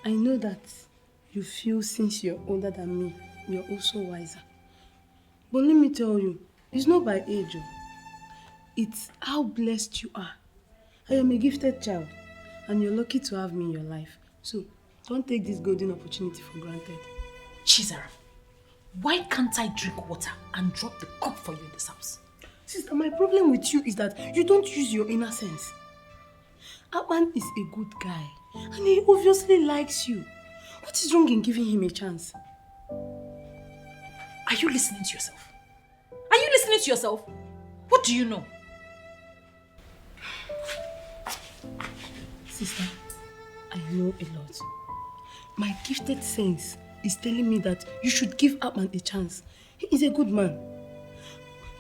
I know that you feel since you're older than me, you're also wiser. But let me tell you, it's not by age. It's how blessed you are. I am a gifted child, and you're lucky to have me in your life. So, don't take this golden opportunity for granted. Chizzy, why can't I drink water and drop the cup for you in this house? Sister, my problem with you is that you don't use your inner sense. Akpan is a good guy, and he obviously likes you. What is wrong in giving him a chance? Are you listening to yourself? Are you listening to yourself? What do you know? Sister, I know a lot. My gifted sense is telling me that you should give Akpan a chance. He is a good man.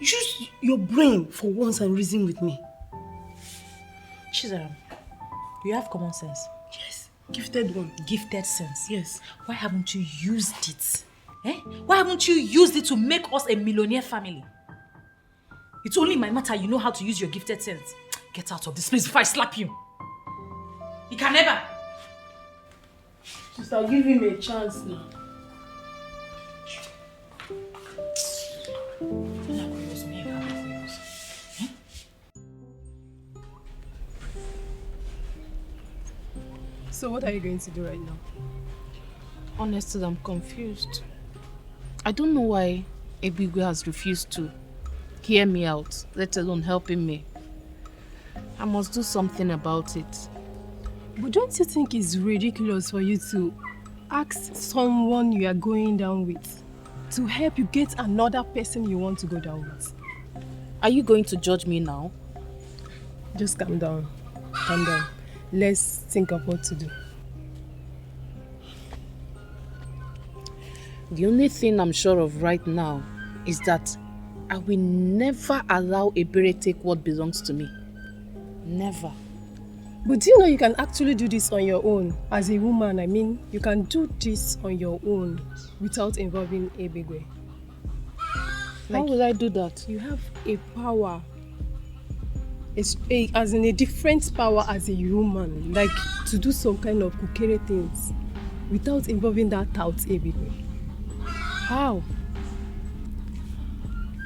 Use your brain for once and reason with me. Chizzy, you have common sense. Yes, gifted one. Gifted sense. Yes. Why haven't you used it? Why haven't you used it to make us a millionaire family? It's only my matter you know how to use your gifted sense. Get out of this place before I slap you. You can never. Sister, give him a chance now. So what are you going to do right now? Honestly, I'm confused. I don't know why Ebigwe has refused to hear me out, let alone helping me. I must do something about it. But don't you think it's ridiculous for you to ask someone you are going down with to help you get another person you want to go down with? Are you going to judge me now? Just calm down. Calm down. Let's think of what to do. The only thing I'm sure of right now is that I will never allow Ebere take what belongs to me. Never. But do you know you can actually do this on your own? As a woman, I mean, you can do this on your own without involving Ebigwe. How will I do that? You have a power. As in a different power as a human, like to do some kind of kukere things without involving that tout Ebigwe. How?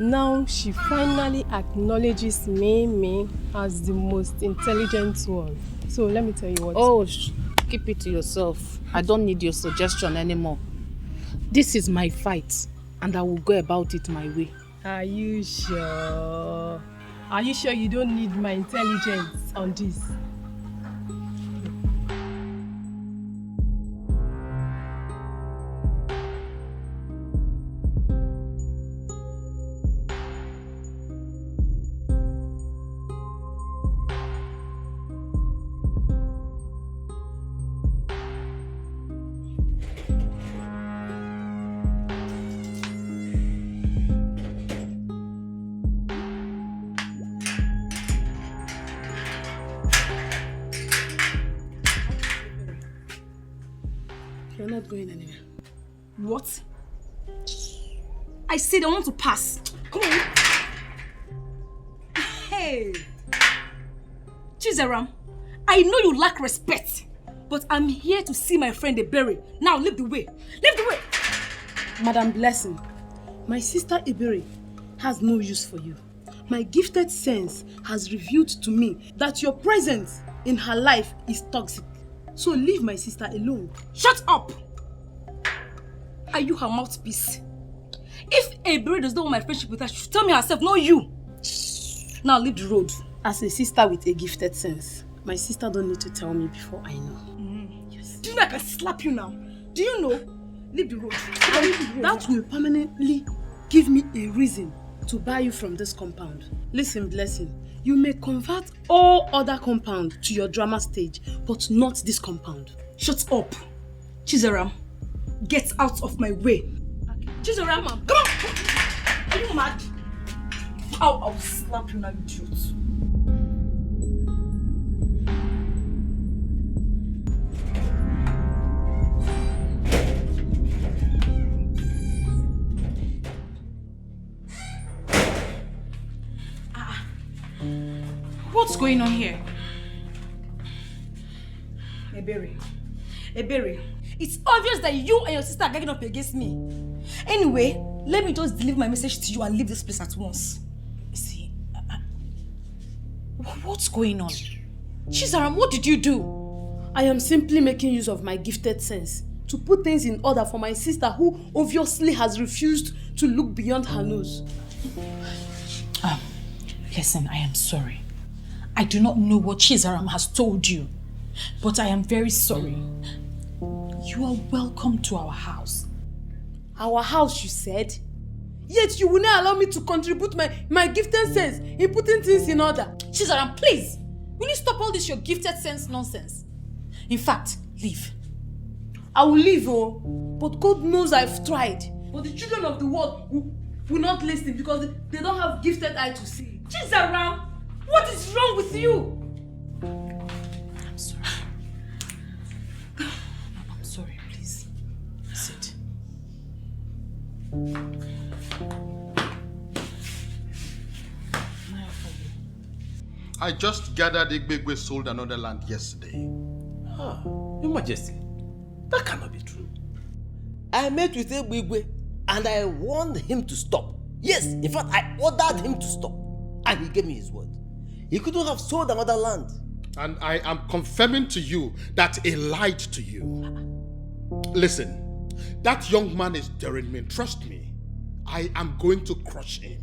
Now she finally acknowledges me as the most intelligent one. So let me tell you what. Oh, keep it to yourself. I don't need your suggestion anymore. This is my fight, and I will go about it my way. Are you sure? Are you sure you don't need my intelligence on this? You're not going anywhere. What? I said I want to pass. Come on. Hey. Chizaram, I know you lack respect, but I'm here to see my friend Ebere. Now leave the way. Leave the way. Madam Blessing, my sister Ebere has no use for you. My gifted sense has revealed to me that your presence in her life is toxic. So leave my sister alone. Shut up! Are you her mouthpiece? If Ebere does not want my friendship with her, she should tell me herself, not you. Now leave the road. As a sister with a gifted sense, my sister don't need to tell me before I know. Yes. Do you know I can slap you now? Do you know? Leave the road. That will permanently give me a reason to buy you from this compound. Listen, Blessing, you may convert all other compound to your drama stage, but not this compound. Shut up. Chizaram, get out of my way. Okay. Chizaram, come on. Are you mad? I'll slap you now, idiot. What's going on here? Ebere, it's obvious that you and your sister are getting up against me. Anyway, let me just deliver my message to you and leave this place at once. See, what's going on? Chizaram, what did you do? I am simply making use of my gifted sense to put things in order for my sister who obviously has refused to look beyond her nose. Listen, I am sorry. I do not know what Chizaram has told you, but I am very sorry. You are welcome to our house. Our house, you said? Yet you will not allow me to contribute my gifted sense in putting things in order. Chizaram, please! Will you stop all this your gifted sense nonsense? In fact, leave. I will leave, but God knows I've tried. But the children of the world will not listen because they don't have gifted eye to see. Chizaram, what is wrong with you? I'm sorry. I'm sorry, please. Sit. I just gathered Igbegwe sold another land yesterday. Your Majesty, that cannot be true. I met with Igbegwe and I warned him to stop. Yes, in fact, I ordered him to stop. And he gave me his word. He couldn't have sold another land. And I am confirming to you that he lied to you. Listen, that young man is daring me. Trust me. I am going to crush him.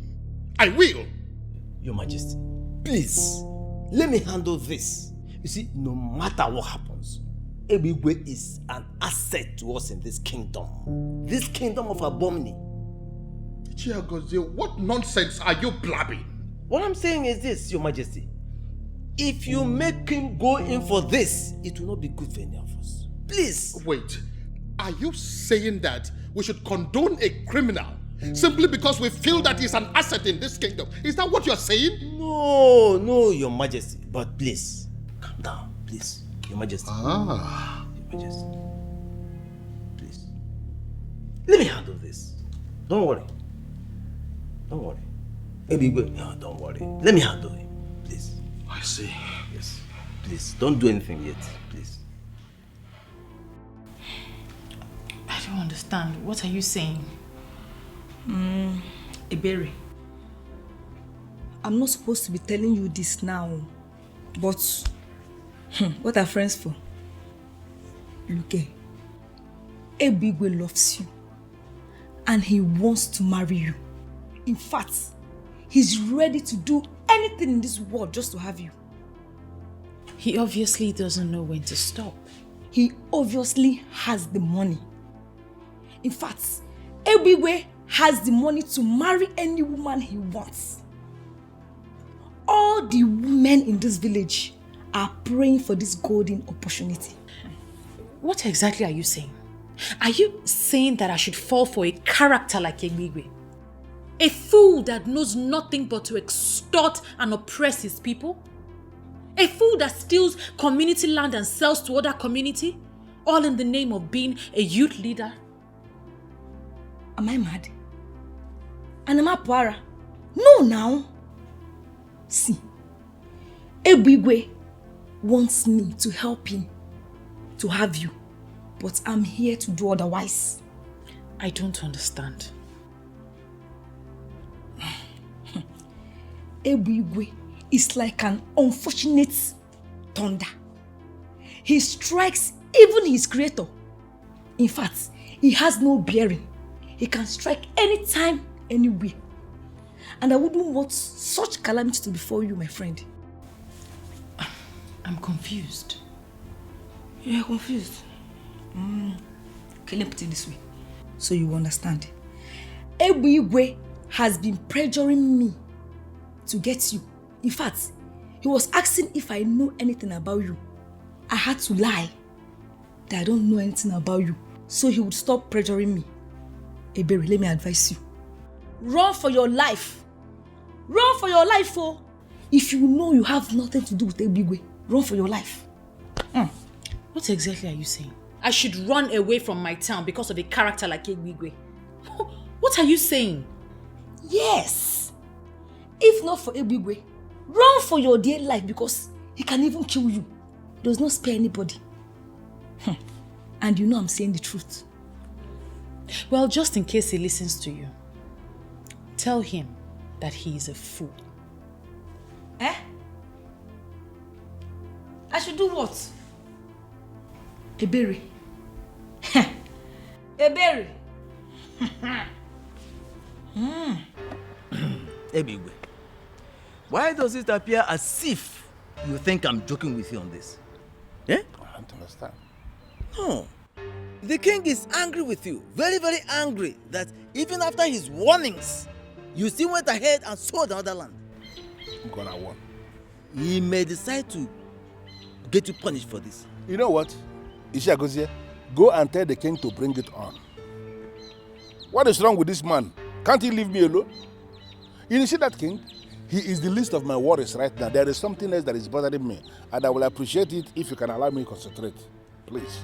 I will. Your Majesty, please, let me handle this. You see, no matter what happens, Ebigwe is an asset to us in this kingdom. This kingdom of Abomni. Chiagozie, what nonsense are you blabbing? What I'm saying is this, Your Majesty. If you make him go in for this, it will not be good for any of us. Please. Wait, are you saying that we should condone a criminal simply because we feel that he's an asset in this kingdom? Is that what you're saying? No, Your Majesty. But please, calm down, please. Your Majesty. Your Majesty. Please. Let me handle this. Don't worry. Don't worry. No, don't worry. Let me handle it. Please. I see. Yes. Please, don't do anything yet. Please. I don't understand. What are you saying? Ebere, I'm not supposed to be telling you this now, but what are friends for? Look, Ebigwe loves you and he wants to marry you. In fact, he's ready to do anything in this world just to have you. He obviously doesn't know when to stop. He obviously has the money. In fact, Ebigwe has the money to marry any woman he wants. All the women in this village are praying for this golden opportunity. What exactly are you saying? Are you saying that I should fall for a character like Ebigwe? A fool that knows nothing but to extort and oppress his people? A fool that steals community land and sells to other community? All in the name of being a youth leader. Am I mad? And am I Puara? No, now. See, Ebigwe wants me to help him to have you, but I'm here to do otherwise. I don't understand. Ebigwe is like an unfortunate thunder. He strikes even his creator. In fact, he has no bearing. He can strike anytime, anywhere. And I wouldn't want such calamity to befall you, my friend. I'm confused. You're confused? Okay, let me put it this way, so you understand. Ebigwe has been pressuring me to get you. In fact, he was asking if I know anything about you. I had to lie that I don't know anything about you, so he would stop pressuring me. Ebere, let me advise you. Run for your life. Run for your life, oh. If you know you have nothing to do with Ebigwe, run for your life. What exactly are you saying? I should run away from my town because of a character like Ebigwe. What are you saying? Yes. If not for Ebigwe, run for your dear life because he can even kill you. He does not spare anybody. And you know I'm saying the truth. Well, just in case he listens to you, tell him that he is a fool. Eh? I should do what? Ebere. Ebere. Ebigwe, why does it appear as if you think I'm joking with you on this? Eh? I don't understand. No. The king is angry with you. Very, very angry that even after his warnings, you still went ahead and sold another land. I'm gonna warn. He may decide to get you punished for this. You know what? Ishiagozie, go and tell the king to bring it on. What is wrong with this man? Can't he leave me alone? You see that king? He is the least of my worries right now. There is something else that is bothering me, and I will appreciate it if you can allow me to concentrate. Please.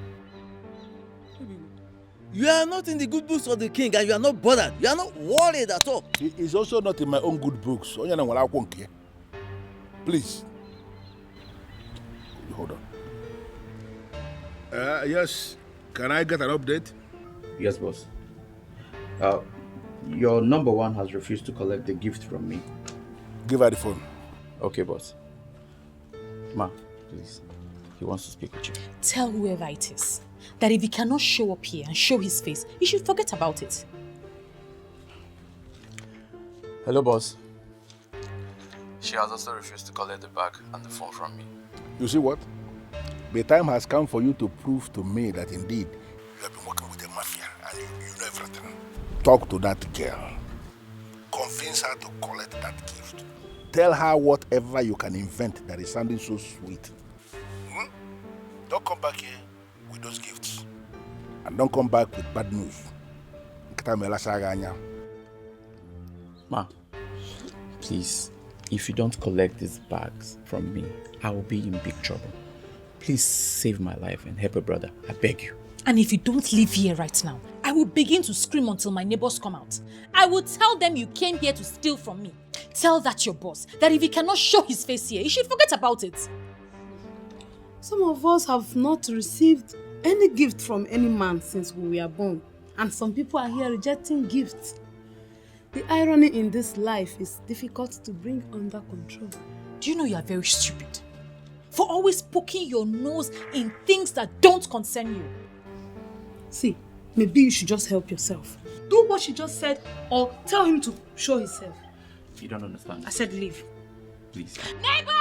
You are not in the good books of the king and you are not bothered. You are not worried at all. He is also not in my own good books. Please. Hold on. Yes. Can I get an update? Yes, boss. Your number one has refused to collect the gift from me. Give her the phone. Okay, boss. Ma, please. He wants to speak with you. Tell whoever it is that if he cannot show up here and show his face, he should forget about it. Hello, boss. She has also refused to collect the bag and the phone from me. You see what? The time has come for you to prove to me that indeed you have been working with the mafia and you know everything. Talk to that girl. Convince her to collect that gift. Tell her whatever you can invent that is sounding so sweet. Don't come back here with those gifts. And don't come back with bad news. Ma, please, if you don't collect these bags from me, I will be in big trouble. Please save my life and help a brother. I beg you. And if you don't leave here right now, I will begin to scream until my neighbors come out. I will tell them you came here to steal from me. Tell that your boss, that if he cannot show his face here, he should forget about it. Some of us have not received any gift from any man since we were born. And some people are here rejecting gifts. The irony in this life is difficult to bring under control. Do you know you are very stupid? For always poking your nose in things that don't concern you. See, maybe you should just help yourself. Do what she just said or tell him to show himself. You don't understand. I said leave. Please. Neighbors!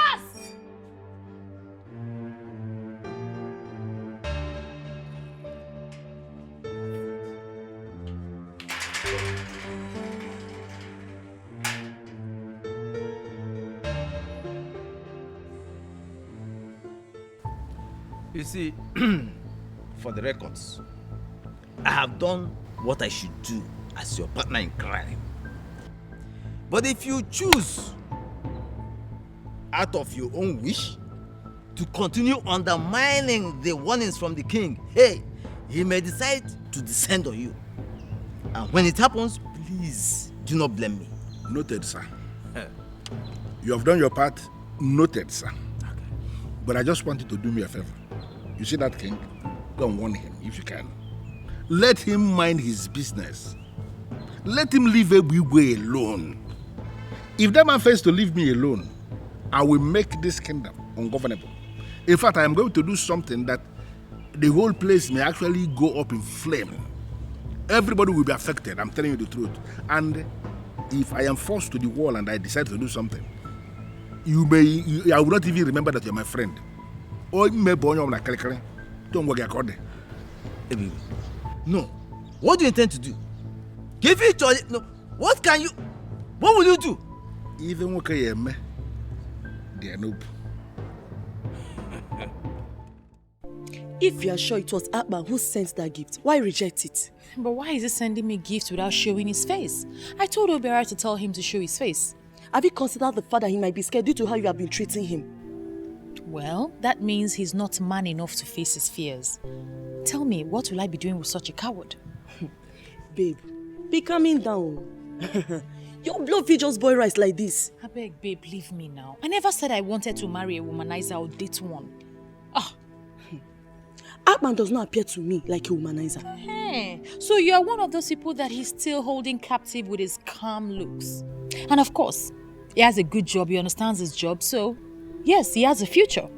You see, for the records, I have done what I should do as your partner in crime. But if you choose out of your own wish to continue undermining the warnings from the king, hey, he may decide to descend on you. And when it happens, please do not blame me. Noted, sir. You have done your part. Noted, sir. Okay. But I just want you to do me a favor. You see that king? Go and warn him if you can. Let him mind his business. Let him leave Ebigwe alone. If that man fails to leave me alone, I will make this kingdom ungovernable. In fact, I am going to do something that the whole place may actually go up in flame. Everybody will be affected, I'm telling you the truth. And if I am forced to the wall and I decide to do something, I will not even remember that you're my friend. Or you may don't work according. No. What do you intend to do? Give it to... No. What will you do? Even what I am, they are noob. If you are sure it was Akban who sent that gift, why reject it? But why is he sending me gifts without showing his face? I told Obiara to tell him to show his face. Have you considered the fact that he might be scared due to how you have been treating him? Well, that means he's not man enough to face his fears. Tell me, what will I be doing with such a coward? Babe, be calming down. Your blood feed just boil rice like this. I beg, babe, leave me now. I never said I wanted to marry a womanizer or date one. Akman does not appear to me like a womanizer. Hey, so you're one of those people that he's still holding captive with his calm looks. And of course, he has a good job, he understands his job, so yes, he has a future.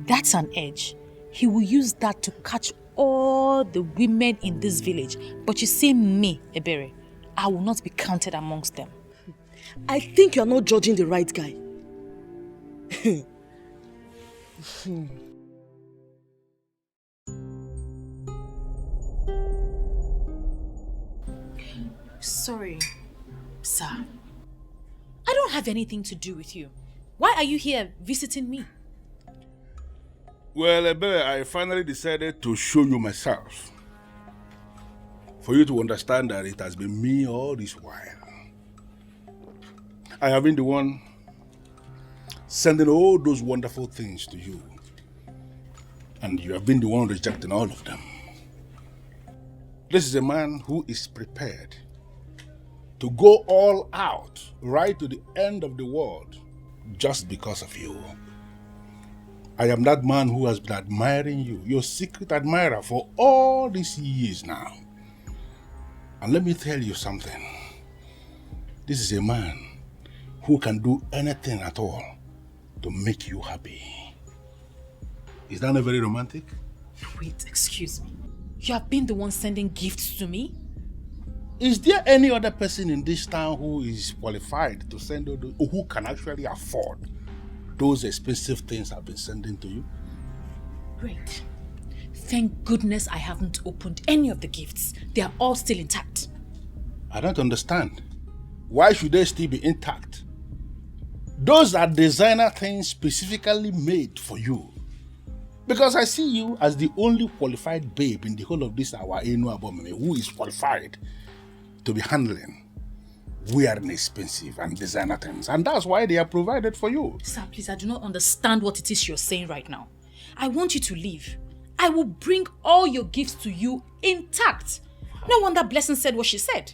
That's an edge. He will use that to catch all the women in this village. But you see me, Ebere, I will not be counted amongst them. I think you're not judging the right guy. Sorry, sir. I don't have anything to do with you. Why are you here visiting me? Well, Ebere, I finally decided to show you myself. For you to understand that it has been me all this while. I have been the one sending all those wonderful things to you. And you have been the one rejecting all of them. This is a man who is prepared to go all out, right to the end of the world, just because of you. I am that man who has been admiring you, your secret admirer for all these years now. And let me tell you something. This is a man who can do anything at all to make you happy. Is that not very romantic? Wait, excuse me. You have been the one sending gifts to me? Is there any other person in this town who is qualified to send those, or who can actually afford those expensive things I've been sending to you? Great. Thank goodness I haven't opened any of the gifts. They are all still intact. I don't understand. Why should they still be intact? Those are designer things specifically made for you. Because I see you as the only qualified babe in the whole of this our Enu Abomene who is qualified to be handling wearing expensive and designer things. And that's why they are provided for you. Sir, please, I do not understand what it is you're saying right now. I want you to leave. I will bring all your gifts to you intact. No wonder Blessing said what she said.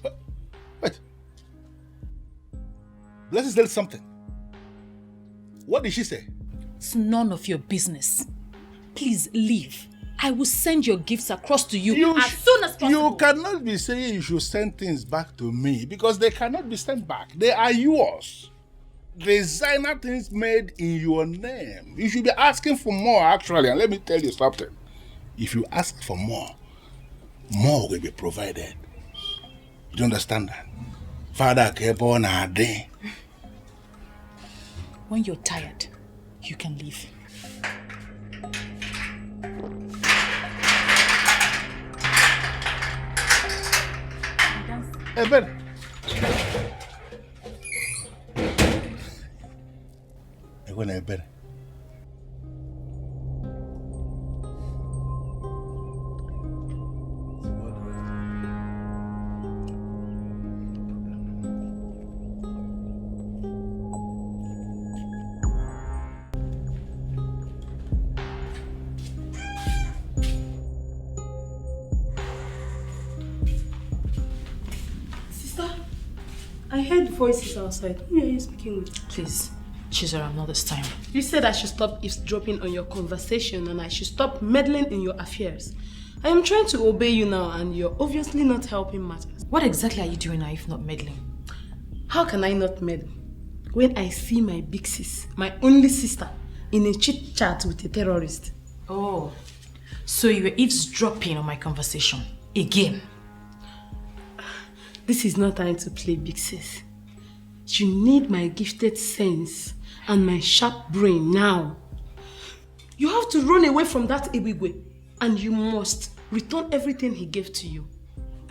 Wait. Blessing said something. What did she say? It's none of your business. Please leave. I will send your gifts across to you as soon as possible. You cannot be saying you should send things back to me because they cannot be sent back. They are yours. Designer things made in your name. You should be asking for more actually. And let me tell you something. If you ask for more, more will be provided. You understand that? Father kept on a day. When you're tired, you can leave. Ebere. Ebere. I heard voices outside. Who are you speaking with? Please, Chizaram, not this time. You said I should stop eavesdropping on your conversation and I should stop meddling in your affairs. I am trying to obey you now and you're obviously not helping matters. What exactly are you doing now if not meddling? How can I not meddle when I see my big sis, my only sister, in a chit chat with a terrorist? Oh, so you were eavesdropping on my conversation again? This is not time to play big sis. You need my gifted sense and my sharp brain now. You have to run away from that Ebigwe and you must return everything he gave to you.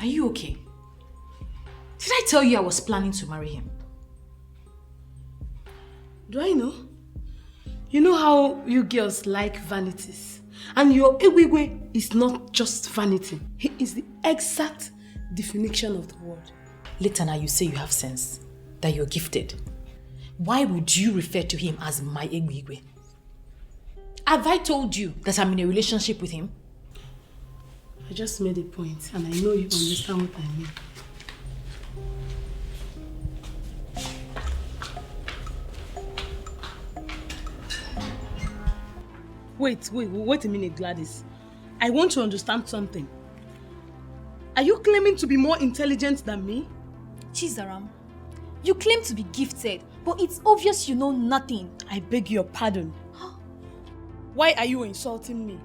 Are you okay? Did I tell you I was planning to marry him? Do I know? You know how you girls like vanities. And your Ebigwe is not just vanity. He is the exact definition of the word. Later now you say you have sense, that you're gifted. Why would you refer to him as my Ebigwe? Have I told you that I'm in a relationship with him? I just made a point and I know you understand what I mean. Wait a minute, Gladys. I want to understand something. Are you claiming to be more intelligent than me? Chizaram, you claim to be gifted, but it's obvious you know nothing. I beg your pardon. Why are you insulting me?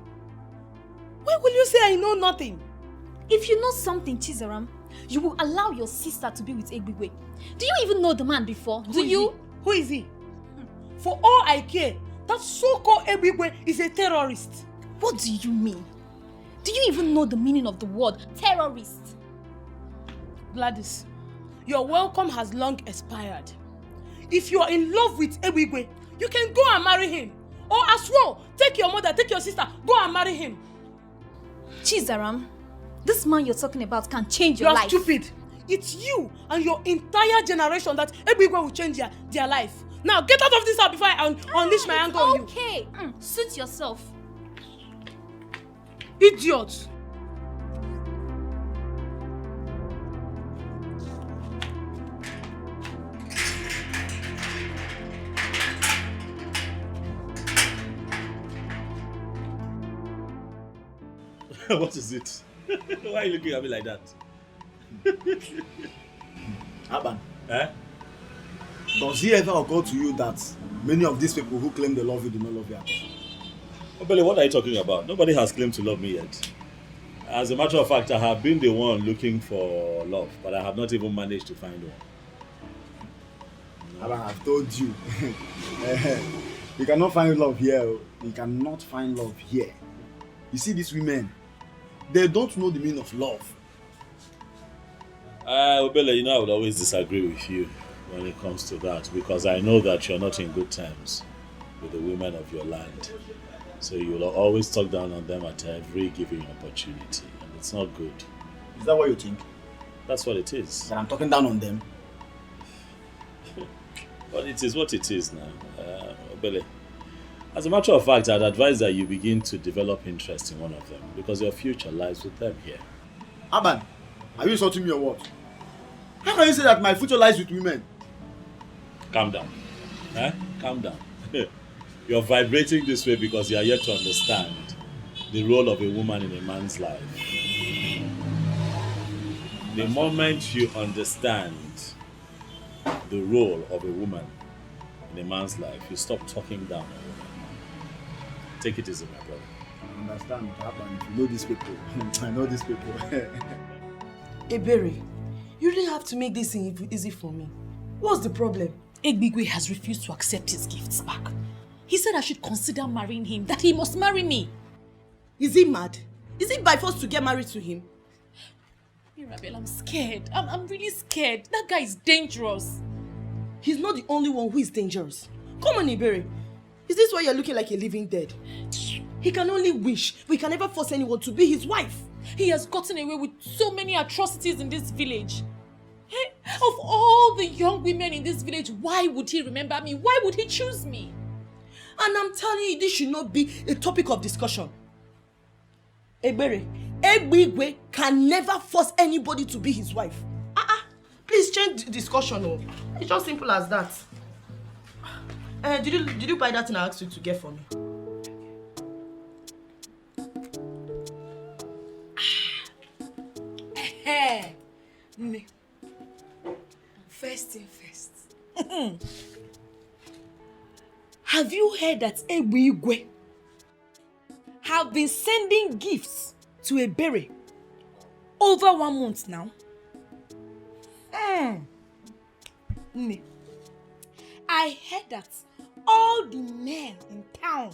Why will you say I know nothing? If you know something, Chizaram, you will allow your sister to be with Ebigwe. Do you even know the man before? Who is he? For all I care, that so-called Ebigwe is a terrorist. What do you mean? Do you even know the meaning of the word terrorist? Gladys, your welcome has long expired. If you are in love with Ebigwe, you can go and marry him. Or as well, take your mother, take your sister, go and marry him. Chizaram, this man you're talking about can change your life. You're stupid. It's you and your entire generation that Ebigwe will change their life. Now get out of this house before I unleash my anger on you. Okay, suit yourself. Idiot. What is it? Why are you looking at me like that? Aban, Eh? does it ever occur to you that many of these people who claim they love you do not love you at all? Oh, Billy, what are you talking about? Nobody has claimed to love me yet. As a matter of fact, I have been the one looking for love, but I have not even managed to find one. Aban, I've told you. You cannot find love here. You cannot find love here. You see these women, they don't know the meaning of love. Obele, you know I would always disagree with you when it comes to that because I know that you're not in good terms with the women of your land. So you will always talk down on them at every given opportunity, and it's not good. Is that what you think? That's what it is. That I'm talking down on them? But it is what it is now. Obele, as a matter of fact, I'd advise that you begin to develop interest in one of them because your future lies with them here. Aban, are you insulting me or what? How can you say that my future lies with women? Calm down. Calm down. You're vibrating this way because you are yet to understand the role of a woman in a man's life. The moment you understand the role of a woman in a man's life, you stop talking down on women. Take it easy, my brother. I understand what happened. You know these people. I know these people. Ebere, you really have to make this easy for me. What's the problem? Ebigwe has refused to accept his gifts back. He said I should consider marrying him, that he must marry me. Is he mad? Is it by force to get married to him? Mirabel, I'm scared. I'm really scared. That guy is dangerous. He's not the only one who is dangerous. Come on, Ebere. Is this why you're looking like a living dead? He can only wish, but he can never force anyone to be his wife. He has gotten away with so many atrocities in this village. Hey, of all the young women in this village, why would he remember me? Why would he choose me? And I'm telling you, this should not be a topic of discussion. Ebere, Ebigwe can never force anybody to be his wife. Please change the discussion. Oh. It's just simple as that. Did you buy that thing I asked you to get for me? Me. First thing first. Have you heard that Egbe have been sending gifts to Ebere over 1 month now? Me. I heard that all the men in town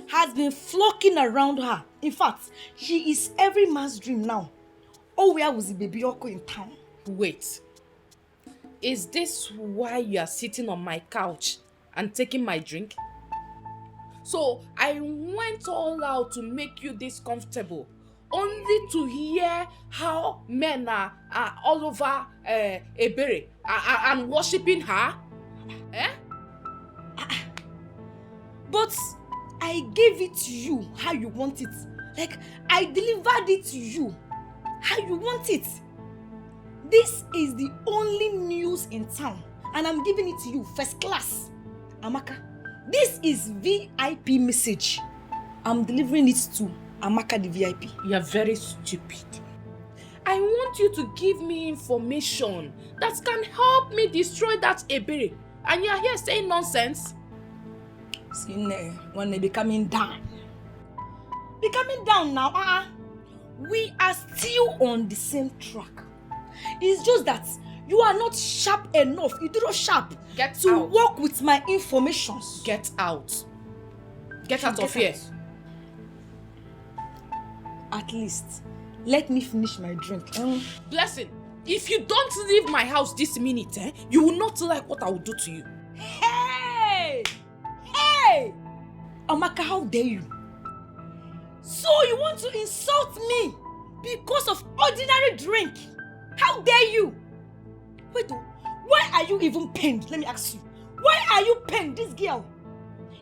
has been flocking around her. In fact, she is every man's dream now. Oh, where was the baby Oko in town? Wait. Is this why you are sitting on my couch and taking my drink? So I went all out to make you this comfortable, only to hear how men are all over Ebere and worshipping her? Eh? But I gave it to you how you want it. Like, I delivered it to you how you want it. This is the only news in town, and I'm giving it to you first class. Amaka, this is VIP message. I'm delivering it to Amaka the VIP. You are very stupid. I want you to give me information that can help me destroy that Ebere. And you are here saying nonsense? Sine, when they be coming down. Be coming down now, We are still on the same track. It's just that you are not sharp enough. You do not sharp to work with my information. Get out. Get out of here. At least, let me finish my drink. Blessing, if you don't leave my house this minute, you will not like what I will do to you. Hey! Hey! Amaka, how dare you? So you want to insult me because of ordinary drink? How dare you? Wait, why are you even pained? Let me ask you. Why are you pained, this girl?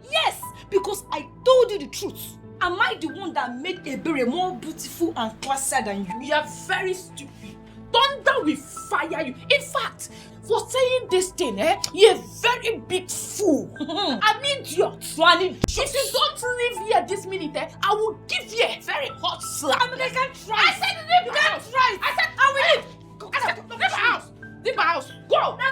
Yes, because I told you the truth. Am I the one that made Ebere more beautiful and classier than you? You are very stupid. Thunder will fire you. In fact, for saying this thing, you're a very big fool. An idiot. If you don't leave here this minute, I will give you a very hot slap. I mean, I can't try. I said leave my house. I said I will leave. I said leave my house. Leave my house. Go. I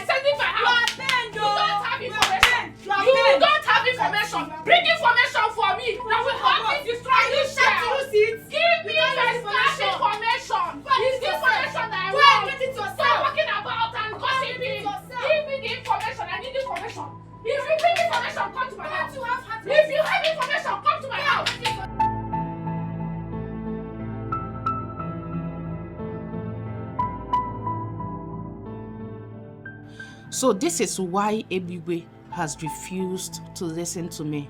said leave my house. You don't have information. You don't have information. Bring information for me. That will help me destroy this girl. Give me first class information. It's the information that I want. Stop walking about and gossiping. Give me the information. I need information. If you bring information, come to my house. If you have information, come to my house. So this is why Ebiwe has refused to listen to me.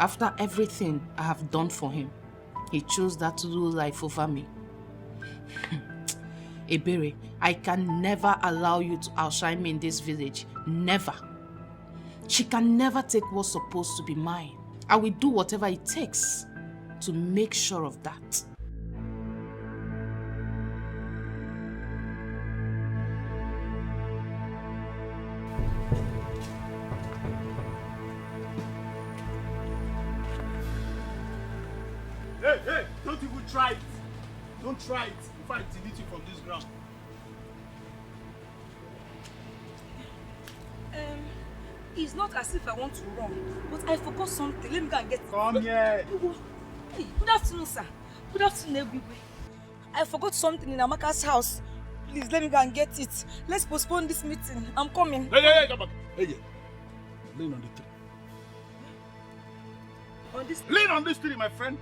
After everything I have done for him, he chose that to do life over me. Ebere, I can never allow you to outshine me in this village. Never. She can never take what's supposed to be mine. I will do whatever it takes to make sure of that. Hey, don't even try it. Don't try it. Before I delete you from this ground. It's not as if I want to run, but I forgot something. Let me go and get it. Come here. Hey, good afternoon, sir. Good afternoon, everybody. I forgot something in Amaka's house. Please, let me go and get it. Let's postpone this meeting. I'm coming. Hey, come back. Hey, lean on the tree. On this Lean on this tree, my friend.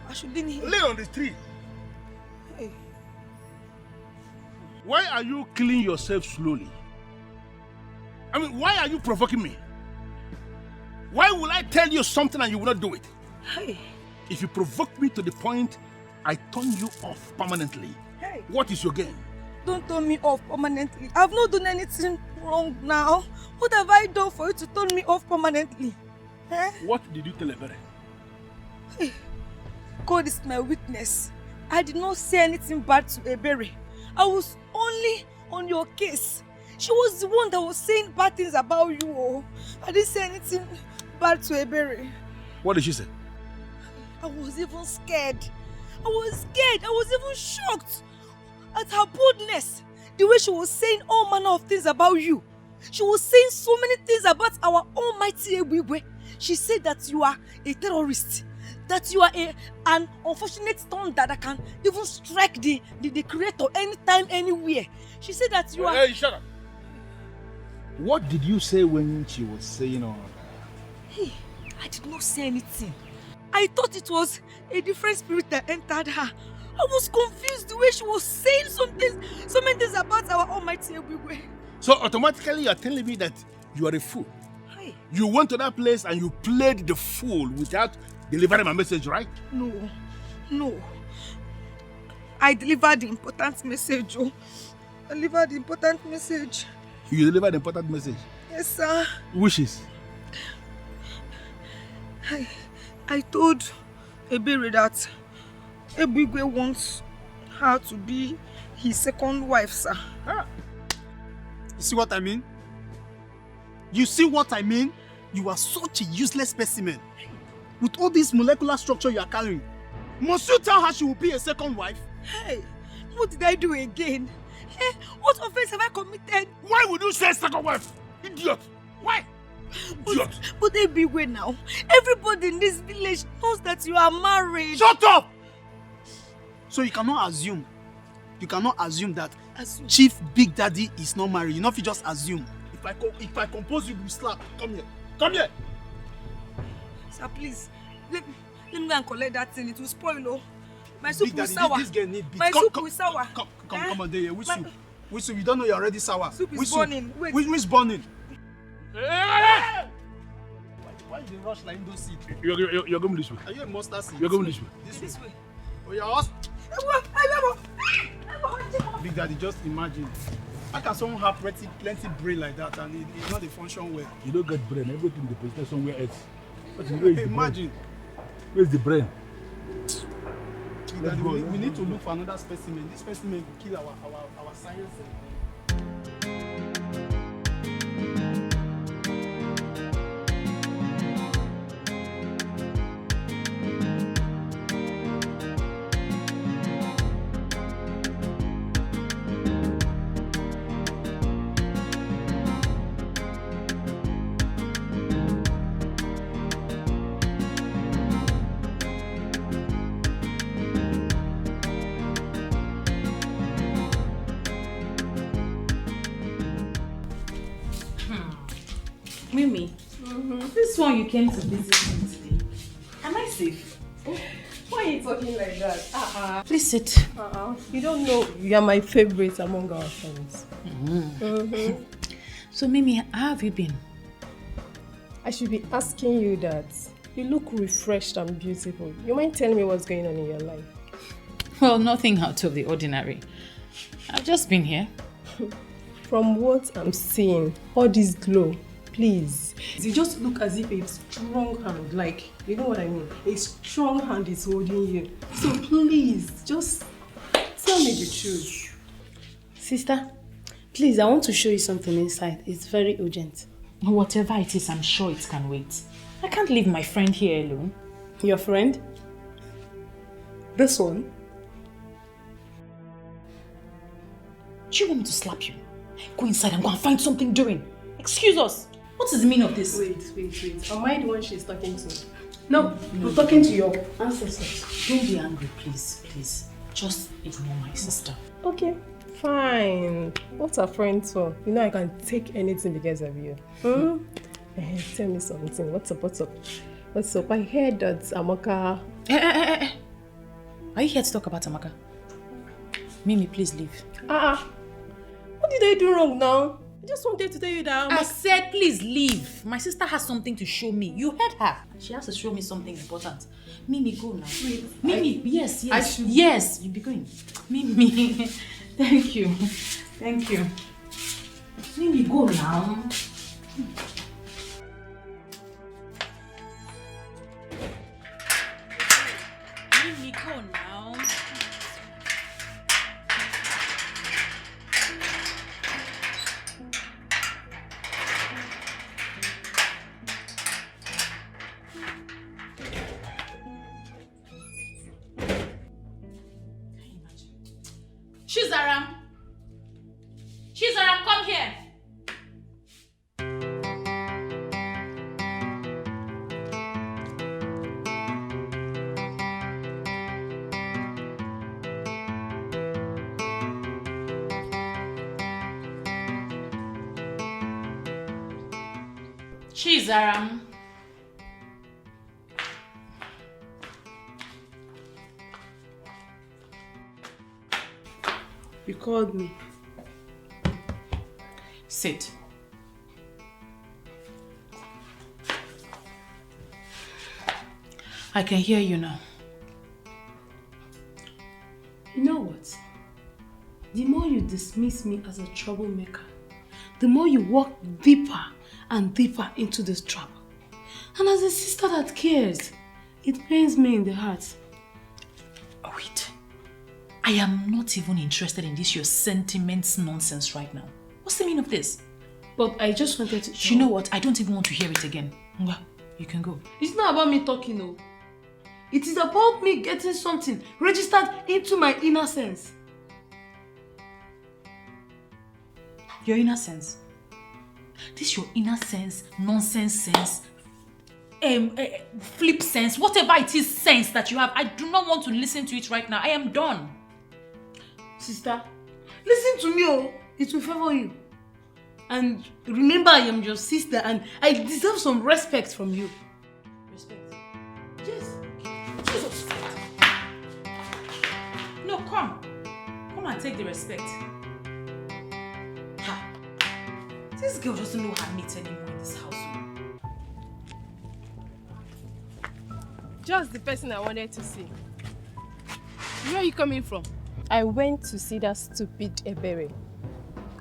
I should lean here. Lean on this tree. Hey. Why are you killing yourself slowly? I mean, why are you provoking me? Why will I tell you something and you will not do it? Hey. If you provoke me to the point I turn you off permanently, Hey. what is your game? Don't turn me off permanently. I've not done anything wrong now. What have I done for you to turn me off permanently? What did you tell Ebere? Hey. God is my witness. I did not say anything bad to Ebere. I was only on your case. She was the one that was saying bad things about you. Oh. I didn't say anything bad to Ebere. What did she say? I was even scared. I was scared. I was even shocked at her boldness. The way she was saying all manner of things about you. She was saying so many things about our almighty Ebigwe. She said that you are a terrorist. That you are an unfortunate thunder that can even strike the creator anytime, anywhere. She said that you are... Hey, shut up. What did you say when she was saying all that? Hey, I did not say anything. I thought it was a different spirit that entered her. I was confused the way she was saying so many things about our almighty Ebigwe. So automatically you are telling me that you are a fool. Hey. You went to that place and you played the fool without delivering my message, right? No. I delivered the important message, oh. I delivered the important message. You delivered the important message? Yes, sir. Wishes? I told Ebere that Ebigwe wants her to be his second wife, sir. You see what I mean? You see what I mean? You are such a useless specimen. With all this molecular structure you are carrying, must you tell her she will be a second wife? Hey, what did I do again? Hey, what offense have I committed? Why would you say second wife? Idiot! Why? Idiot! But Ebigwe now, everybody in this village knows that you are married. Shut up! So you cannot assume that Chief Big Daddy is not married. You know if you just assume. If I compose you, you slap. Come here. Come here. Sir, please. Let me go and collect that thing. It will spoil, oh. My soup will sour. This girl need beat. My soup will sour. Come on, there. Which soup? Which soup? You don't know you're already sour. Soup is burning. Wait. Which burning? Hey! Why you rush like those seeds? You're going this way. Are you a mustard seed? You're going this way. This way. Oh, you're us? Big Daddy, just imagine. How can someone have plenty brain like that and it's not a function well? You don't get brain. Everything deposited somewhere else. Imagine. Where's the brain? Daddy, we need to look for another specimen. This specimen will kill our science. Mimi, this one you came to visit me today. Am I safe? Why are you talking like that? Please sit. You don't know you are my favorite among our friends. So Mimi, how have you been? I should be asking you that. You look refreshed and beautiful. You mind telling me what's going on in your life? Well, nothing out of the ordinary. I've just been here. From what I'm seeing, all this glow, please. You just look as if a strong hand, like, you know what I mean? A strong hand is holding you. So please, just tell me the truth. Sister, please, I want to show you something inside. It's very urgent. Whatever it is, I'm sure it can wait. I can't leave my friend here alone. Your friend? This one? Do you want me to slap you? Go inside and go and find something doing. Excuse us. What is the meaning of this? Wait. Am I the one she's talking to? No, I'm talking to your ancestors. Don't be angry, please. Just ignore my sister. Okay, fine. What's a friend for? You know I can take anything because of you. Tell me something. What's up? I heard that Amaka... Are you here to talk about Amaka? Mimi, please leave. What did I do wrong now? I just wanted to tell you that I said please leave. My sister has something to show me. You heard her. She has to show me something important. Mimi, go now. Wait, Mimi, yes. I should... Yes, you be going. Mimi, thank you. Mimi, go now. Mimi, go now. Chizaram! Chizaram, come here! Chizaram. You called me. Sit. I can hear you now. You know what? The more you dismiss me as a troublemaker, the more you walk deeper and deeper into this trouble. And as a sister that cares, it pains me in the heart. Oh, wait. I am not even interested in this your sentiments nonsense right now. What's the meaning of this? But I just wanted to... You know what? I don't even want to hear it again. Well, you can go. It's not about me talking, no. It is about me getting something registered into my inner sense. Your inner sense? This your inner sense, nonsense sense, flip sense, whatever it is sense that you have, I do not want to listen to it right now. I am done. Sister, listen to me, oh. It will favor you. And remember, I am your sister and I deserve some respect from you. Respect? Yes. Jesus. No, come. Come and take the respect. Ha. This girl doesn't know her mate anymore in this house. Just the person I wanted to see. Where are you coming from? I went to see that stupid Ebere.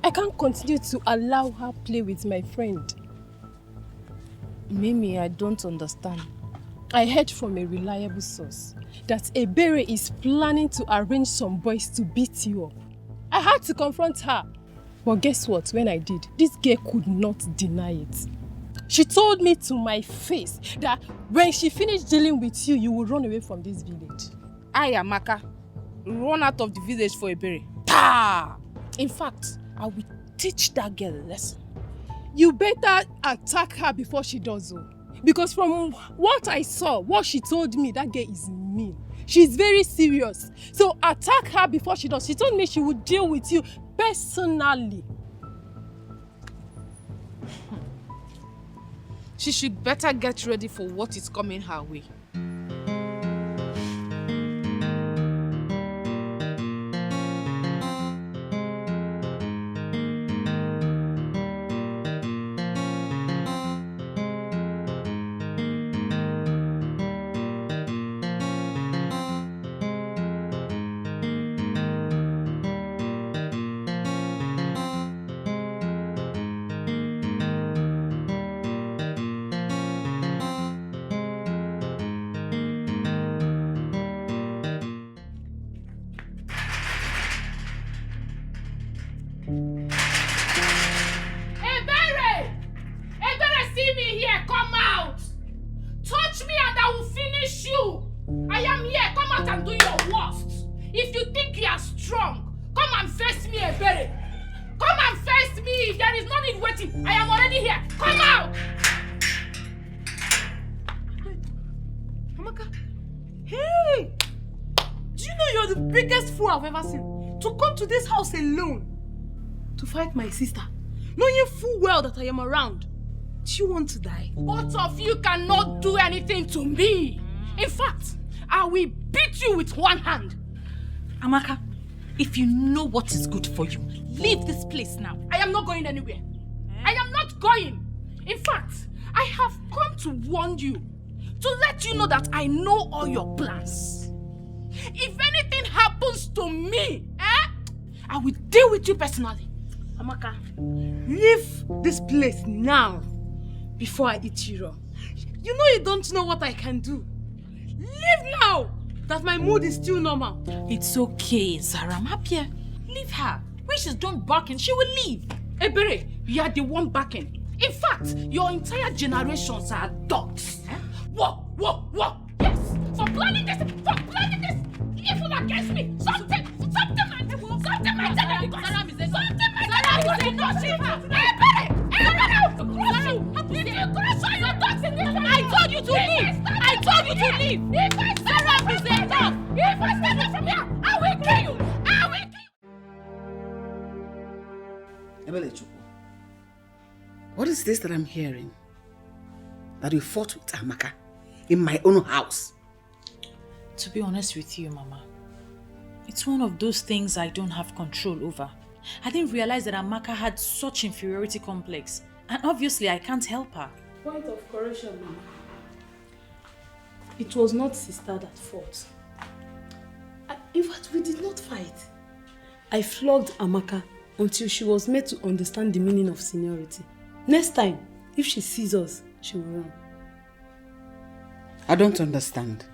I can't continue to allow her play with my friend. Mimi, I don't understand. I heard from a reliable source that Ebere is planning to arrange some boys to beat you up. I had to confront her. But guess what? When I did, this girl could not deny it. She told me to my face that when she finished dealing with you, you will run away from this village. I, Amaka, run out of the village for Ebere. Ta! In fact, I will teach that girl a lesson. You better attack her before she does so. Because from what I saw, what she told me, that girl is mean. She's very serious. So attack her before she does. She told me she would deal with you personally. She should better get ready for what is coming her way. I've ever seen. To come to this house alone to fight my sister, knowing full well that I am around. Do you want to die? Both of you cannot do anything to me. In fact, I will beat you with one hand. Amaka, if you know what is good for you, leave this place now. I am not going anywhere. I am not going. In fact, I have come to warn you, to let you know that I know all your plans. If anything happens to me, I will deal with you personally. Amaka, leave this place now before I eat you raw. You know you don't know what I can do. Leave now that my mood is still normal. It's okay, Zara. I'm happier. Leave her. When she's done barking, she will leave. Ebere, you are the one barking. In fact, your entire generations are dogs. Whoa. Yes, for planning this, evil against me. Something, man. Something might tell her because Saram is enough. Something might tell her because enough. I told you to leave. I told you to leave. Saram is enough. If I stand up from here, I will kill you. I will kill you. What is this that I'm hearing? That you fought with Amaka in my own house? To be honest with you, Mama, it's one of those things I don't have control over. I didn't realize that Amaka had such inferiority complex, and obviously I can't help her. Point of correction, Mama. It was not sister that fought. In fact, we did not fight. I flogged Amaka until she was made to understand the meaning of seniority. Next time, if she sees us, she will run. I don't understand.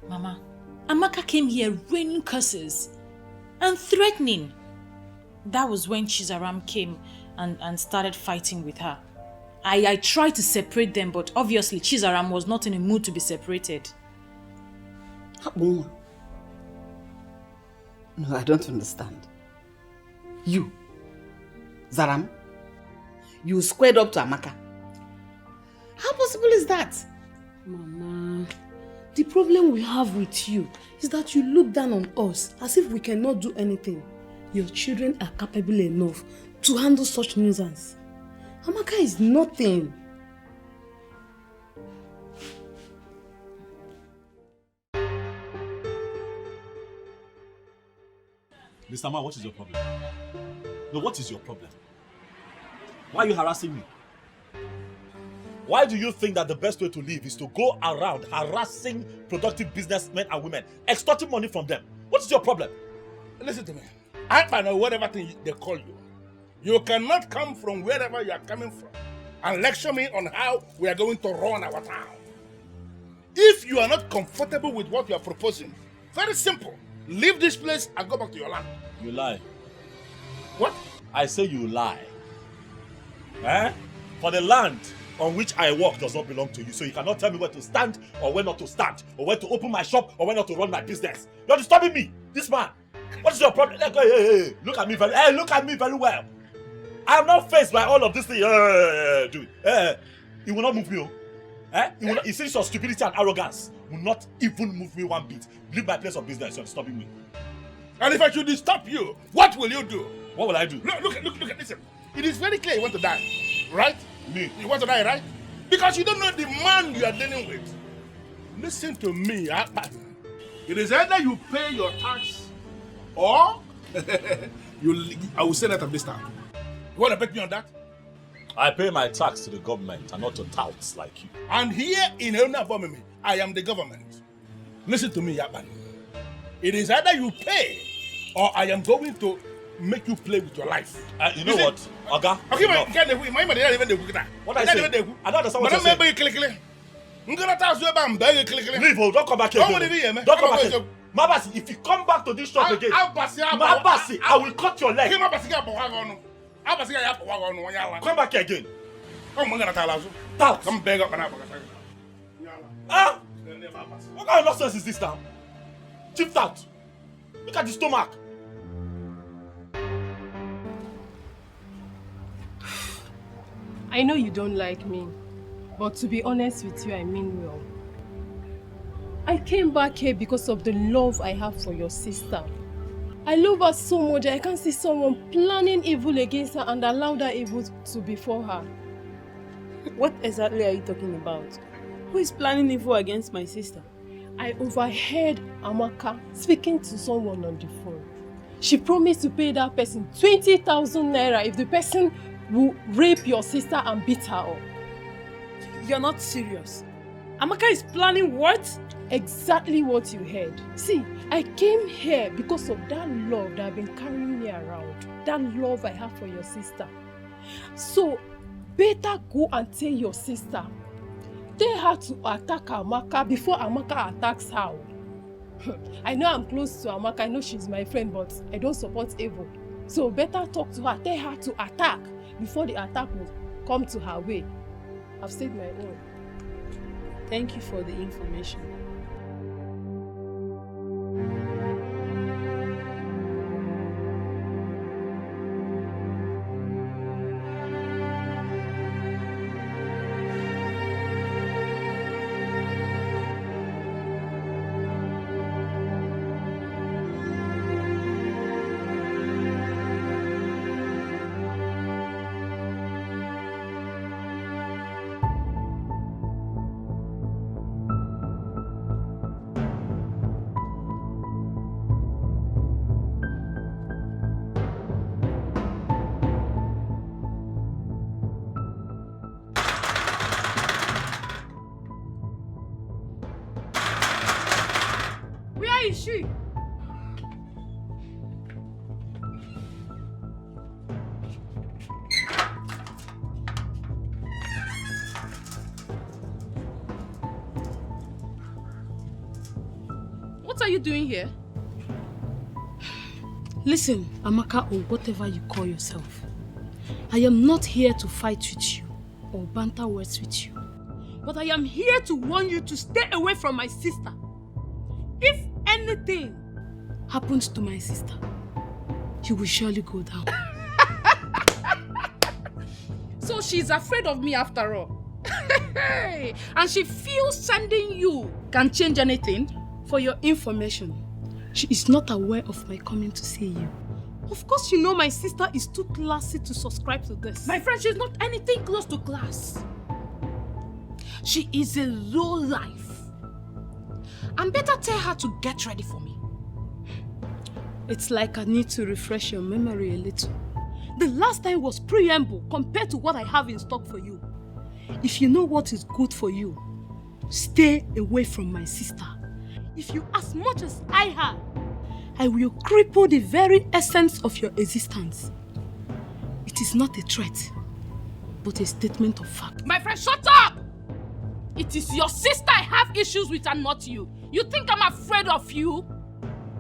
Mama, Amaka came here raining curses and threatening. That was when Chizaram came and started fighting with her. I tried to separate them, but obviously Chizaram was not in a mood to be separated. No, I don't understand. You, Zaram, you squared up to Amaka. How possible is that? Mama, the problem we have with you is that you look down on us as if we cannot do anything. Your children are capable enough to handle such nuisance. Amaka is nothing. Mr. Man, what is your problem? No, what is your problem? Why are you harassing me? Why do you think that the best way to live is to go around harassing productive businessmen and women, extorting money from them? What is your problem? Listen to me. I know whatever thing they call you. You cannot come from wherever you are coming from and lecture me on how we are going to run our town. If you are not comfortable with what you are proposing, very simple. Leave this place and go back to your land. You lie. What? I say you lie. Eh? For the land on which I work does not belong to you, so you cannot tell me where to stand or where not to stand, or where to open my shop or where not to run my business. You're disturbing me, this man. What is your problem? Hey, look at me very well. I am not faced by all of this thing. Dude, you will not move me. You see your stupidity and arrogance will not even move me one bit. Leave my place of business. You're disturbing me. And if I should stop you, what will you do? What will I do? Look, listen. It is very clear you want to die, right? Me? You want to die, right? Because you don't know the man you are dealing with. Listen to me, Akpan. It is either you pay your tax or I will say that of this time. You want to bet me on that? I pay my tax to the government and not to touts like you. And here in Onabomimi, I am the government. Listen to me, Yaban. It is either you pay or I am going to make you play with your life. You know what? Oga? Okay, What I say? I don't understand what you're saying. Leave, don't come back here. Don't come back here. Mabasi, if you come back to this shop again, Mabasi, I will cut your leg. Come back here again. Tout. Come beg up and out. Ah! What kind of nonsense is this now? Chipped out. Look at the stomach. I know you don't like me, but to be honest with you, I mean well. I came back here because of the love I have for your sister. I love her so much I can't see someone planning evil against her and allow that evil to befall her. What exactly are you talking about? Who is planning evil against my sister? I overheard Amaka speaking to someone on the phone. She promised to pay that person 20,000 naira if the person will rape your sister and beat her up. You're not serious. Amaka is planning what? Exactly what you heard. See, I came here because of that love that I've been carrying me around. That love I have for your sister. So, better go and tell your sister. Tell her to attack Amaka before Amaka attacks her. I know I'm close to Amaka, I know she's my friend, but I don't support evil. So better talk to her, tell her to attack before the attack will come to her way. I've said my own. Thank you for the information. She. What are you doing here? Listen, Amaka, or whatever you call yourself. I am not here to fight with you or banter words with you. But I am here to warn you to stay away from my sister. If anything happens to my sister, you will surely go down. So she's afraid of me after all. And she feels sending you can change anything? For your information, she is not aware of my coming to see you. Of course you know my sister is too classy to subscribe to this. My friend, she's not anything close to class. She is a low life. And better tell her to get ready for me. It's like I need to refresh your memory a little. The last time was preamble compared to what I have in stock for you. If you know what is good for you, stay away from my sister. If you as much as I have, I will cripple the very essence of your existence. It is not a threat, but a statement of fact. My friend, shut up! It is your sister I have issues with and not you. You think I'm afraid of you?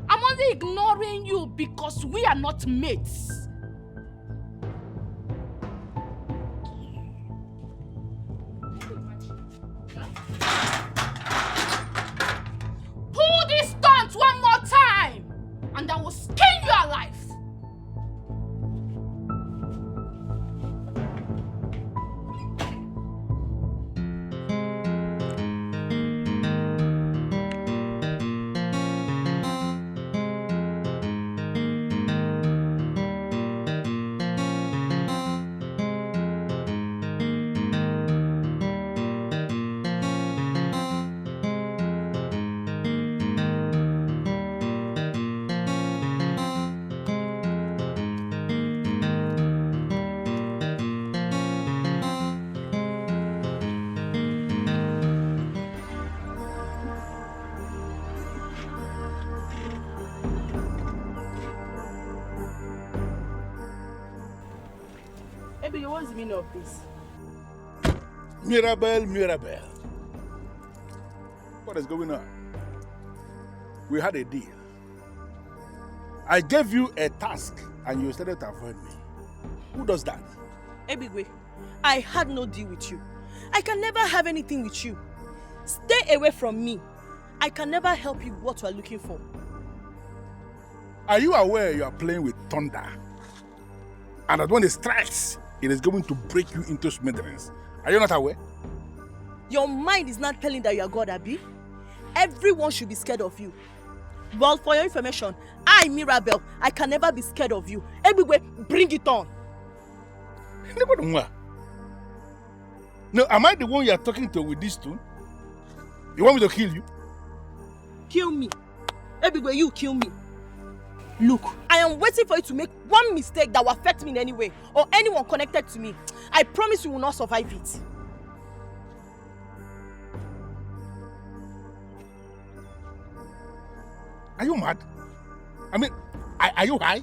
I'm only ignoring you because we are not mates. Pull this stunt one more time and I will skin you alive. What's the meaning of this? Mirabelle. What is going on? We had a deal. I gave you a task and you started to avoid me. Who does that? Ebigwe, I had no deal with you. I can never have anything with you. Stay away from me. I can never help you with what you are looking for. Are you aware you are playing with thunder? And that when it strikes, it is going to break you into smithereens. Are you not aware? Your mind is not telling that you are God, Abi. Everyone should be scared of you. Well, for your information, I, Mirabelle, I can never be scared of you. Everywhere, bring it on. No, am I the one you are talking to with this tune? You want me to kill you? Kill me. Everywhere, you kill me. Look, I am waiting for you to make one mistake that will affect me in any way, or anyone connected to me. I promise you will not survive it. Are you mad? I mean, are you high?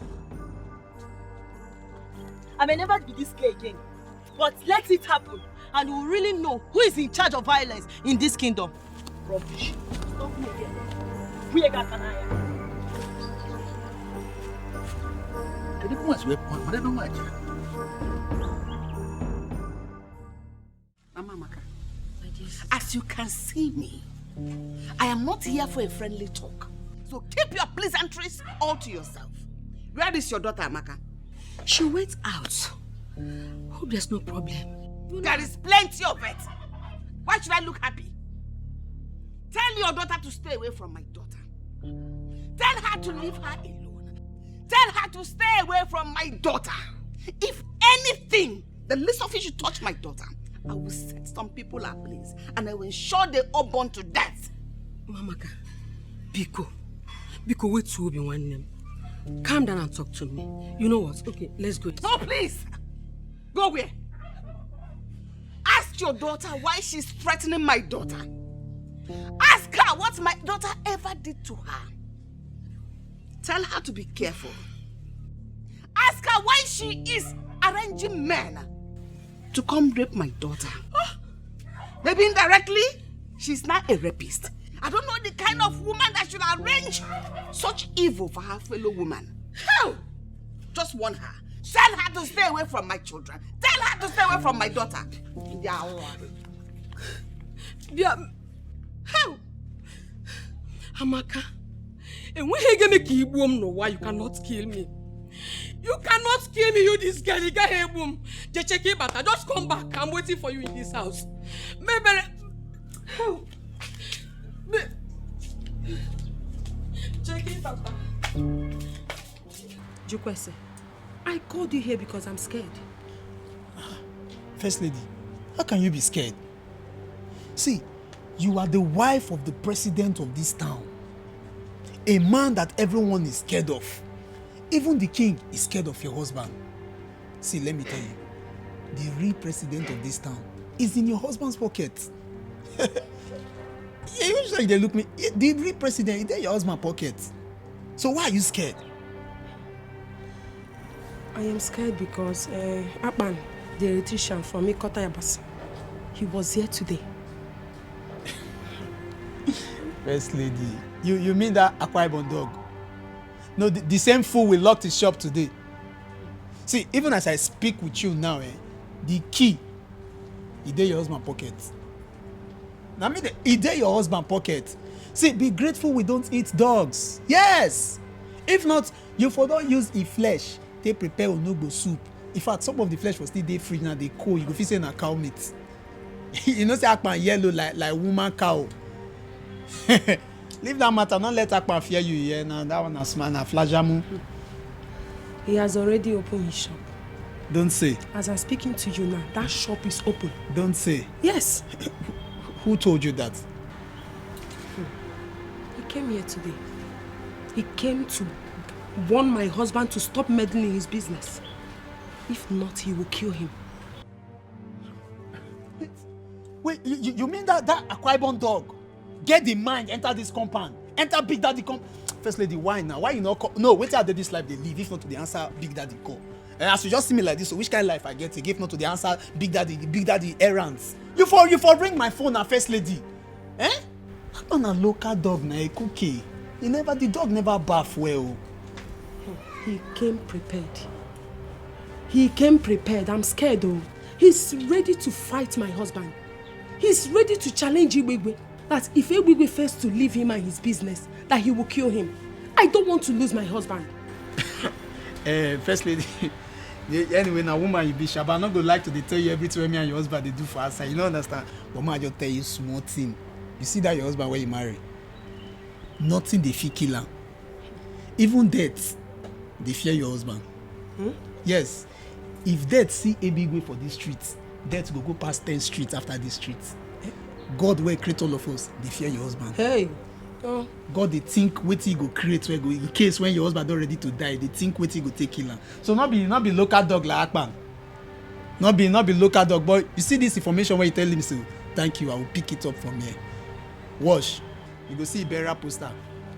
I may never be this gay again, but let it happen, and you will really know who is in charge of violence in this kingdom. Rubbish. Stop me again. We got an eye. Mama Maka, as you can see me, I am not here for a friendly talk. So keep your pleasantries all to yourself. Where is your daughter, Amaka? She went out. Hope there's no problem. There is plenty of it. Why should I look happy? Tell your daughter to stay away from my daughter. Tell her to leave her alone. Tell her to stay away from my daughter. If anything, the least of it should touch my daughter, I will set some people ablaze and I will ensure they all burn to death. Mamaka, Biko, wait to be one name. Calm down and talk to me. You know what? Okay, let's go. No, please. Go where? Ask your daughter why she's threatening my daughter. Ask her what my daughter ever did to her. Tell her to be careful. Ask her why she is arranging men to come rape my daughter. Maybe indirectly, she's not a rapist. I don't know the kind of woman that should arrange such evil for her fellow woman. Hell! Just warn her. Tell her to stay away from my children. Tell her to stay away from my daughter. Yeah. Hell! Amaka, and when you make you boom, no why you cannot kill me. You cannot kill me, you this girl. You got here boom. Just check it, but I just come back. I'm waiting for you in this house. Maybe. Hell. Check it, Papa. Jukwese, I called you here because I'm scared. First lady, how can you be scared? See, you are the wife of the president of this town. A man that everyone is scared of. Even the king is scared of your husband. See, let me tell you, the real president of this town is in your husband's pocket. Usually they look me, the real president is in your husband's pocket. So why are you scared? I am scared because Akpan, the electrician from Ikota Yabasa, he was here today. First lady, you mean that Akwa Ibom dog? No, the same fool will lock his shop today. See, even as I speak with you now, the key is in your husband's pocket. Now, it's in your husband's pocket. See, be grateful we don't eat dogs. Yes! If not, you for don't use the flesh. They prepare onugbo soup. In fact, some of the flesh was still there fridge now, they cold. You go feel say na cow meat. You know, say Akpan yellow like woman cow. Leave that matter, don't let Akpan fear you here. Now that one is man, flajamu. He has already opened his shop. Don't say. As I'm speaking to you now, that shop is open. Don't say. Yes. Who told you that? He came here today. He came to warn my husband to stop meddling in his business. If not, he will kill him. Wait, you mean that Akwa Ibom dog get the mind, enter this compound, enter Big Daddy First lady, why now? Why you not call? No, wait till this life they live, if not to the answer Big Daddy call. And as you just see me like this, so which kind of life I get? If not to the answer Big Daddy errands. You for ring my phone now, first lady. Eh? On a local dog na a cookie. The dog never bath well. He came prepared. He came prepared. I'm scared though. He's ready to fight my husband. He's ready to challenge Igwegwe. That if Igwegwe fails to leave him and his business, that he will kill him. I don't want to lose my husband. First lady, anyway, now woman you be sure, but I'm not gonna like to tell you everything me and your husband they do for us. You don't understand. But man, I just tell you small thing. You see that your husband when you marry, nothing they fear kill him. Even death, they fear your husband. Yes. If death see a big way for these streets, death will go past 10 streets after these streets. God will create all of us, they fear your husband. Hey. God they think what he go create where go in case when your husband not ready to die, they think what he go take kill him. So not be local dog like Akpan. Not be local dog, but you see this information where you tell him so thank you, I will pick it up from here. Wash. You go see a burial poster.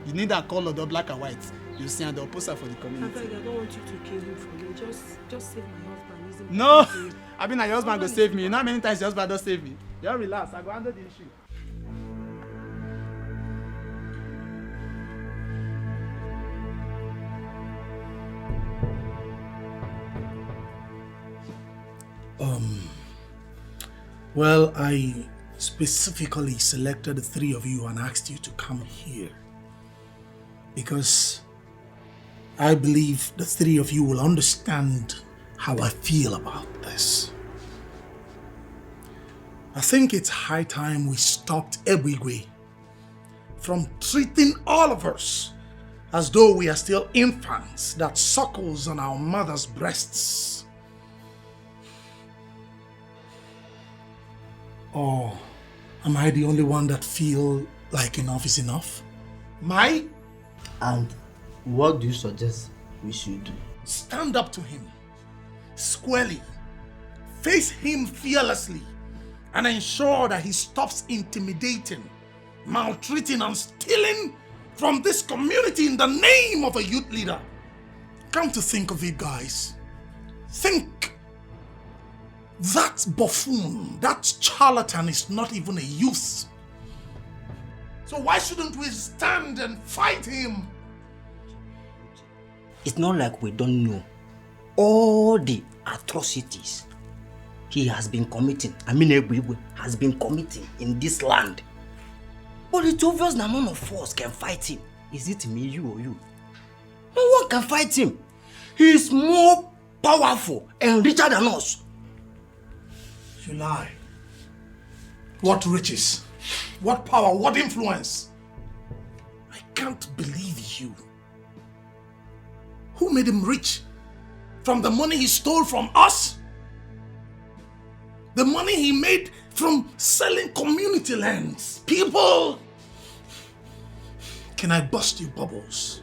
You need that color, the black and white. You see the poster for the community. I don't want you to kill him for me. Just save my husband. No, I mean your husband go save me. You know how many times your husband don't save me? Just relax, I go handle the issue. Well, I specifically selected the three of you and asked you to come here because I believe the three of you will understand how I feel about this. I think it's high time we stopped Ebwigwe from treating all of us as though we are still infants that suckles on our mother's breasts. Or am I the only one that feel like enough is enough? Mai? And what do you suggest we should do? Stand up to him, squarely, face him fearlessly, and ensure that he stops intimidating, maltreating and stealing from this community in the name of a youth leader. Come to think of it, guys. Think. That buffoon, that charlatan is not even a youth. So why shouldn't we stand and fight him? It's not like we don't know all the atrocities he has been committing. Ebigwe has been committing in this land. But it's obvious that none of us can fight him. Is it me, you, or you? No one can fight him. He is more powerful and richer than us. You lie. What riches? What power? What influence? I can't believe you. Who made him rich? From the money he stole from us? The money he made from selling community lands? People! Can I bust you bubbles?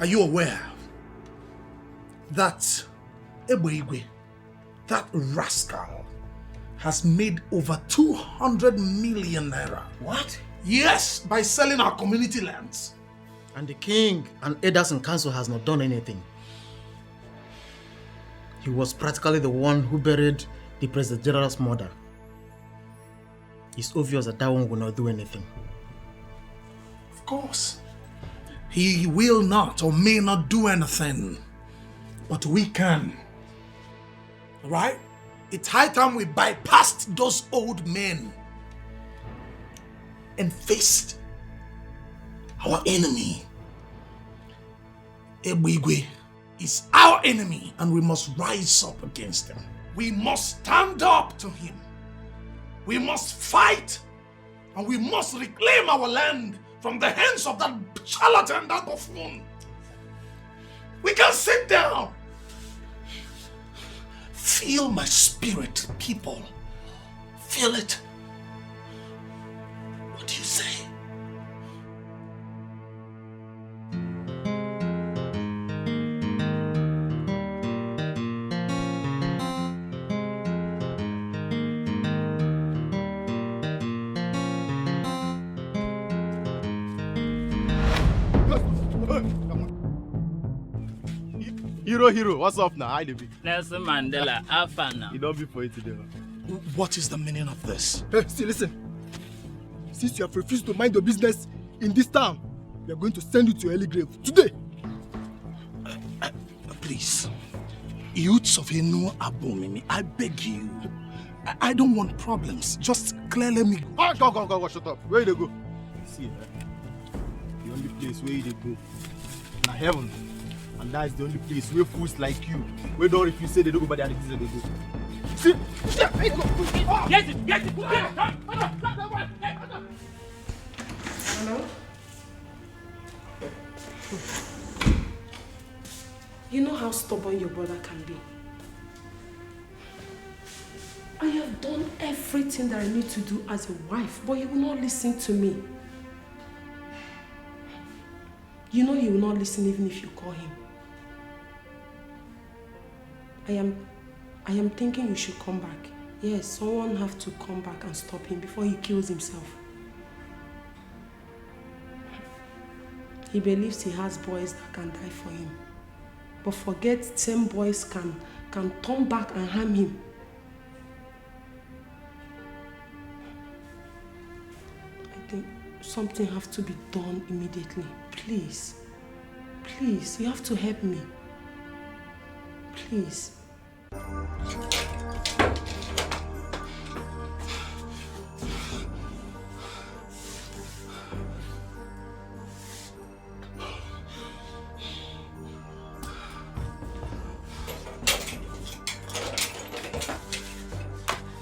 Are you aware that Ebigwe, that rascal, has made over 200 million naira? What? Yes, by selling our community lands. And the king and elders in council has not done anything. He was practically the one who buried the President General's mother. It's obvious that one will not do anything. Of course. He will not or may not do anything. But we can. Right? It's high time we bypassed those old men and faced our enemy. Ebigwe is our enemy and we must rise up against him. We must stand up to him. We must fight and we must reclaim our land from the hands of that charlatan, that buffoon. We can sit down. Feel my spirit, people. Feel it. What do you say? Hero, what's up now? Hi, David. Nelson Mandela, Alpha now. You don't be for it today. What is the meaning of this? Hey, see, listen. Since you have refused to mind your business in this town, we are going to send you to early grave today. Please, youths of Enu Abomimi, I beg you. I don't want problems. Just clearly me go. Go, shut up. Where you go? See, the only place where you go, na heaven. And that's the only place where fools like you, where don't refuse say they don't go by the things that they do. See? Get it! Hello? You know how stubborn your brother can be. I have done everything that I need to do as a wife, but he will not listen to me. You know he will not listen even if you call him. I am thinking you should come back. Yes, someone have to come back and stop him before he kills himself. He believes he has boys that can die for him. But forget same boys can turn back and harm him. I think something has to be done immediately. Please. Please, you have to help me. Please.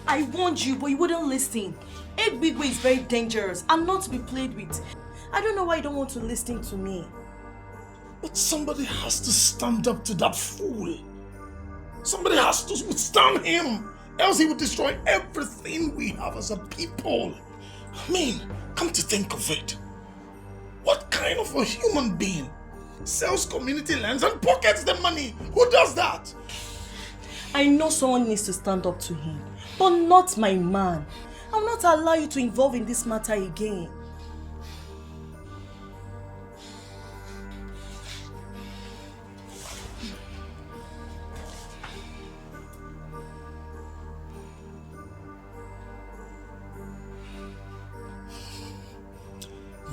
I warned you, but you wouldn't listen. Ebigwe is very dangerous and not to be played with. I don't know why you don't want to listen to me. But somebody has to stand up to that fool. Somebody has to withstand him. Else he will destroy everything we have as a people. I mean, come to think of it. What kind of a human being sells community lands and pockets the money? Who does that? I know someone needs to stand up to him, but not my man. I'll not allow you to involve in this matter again.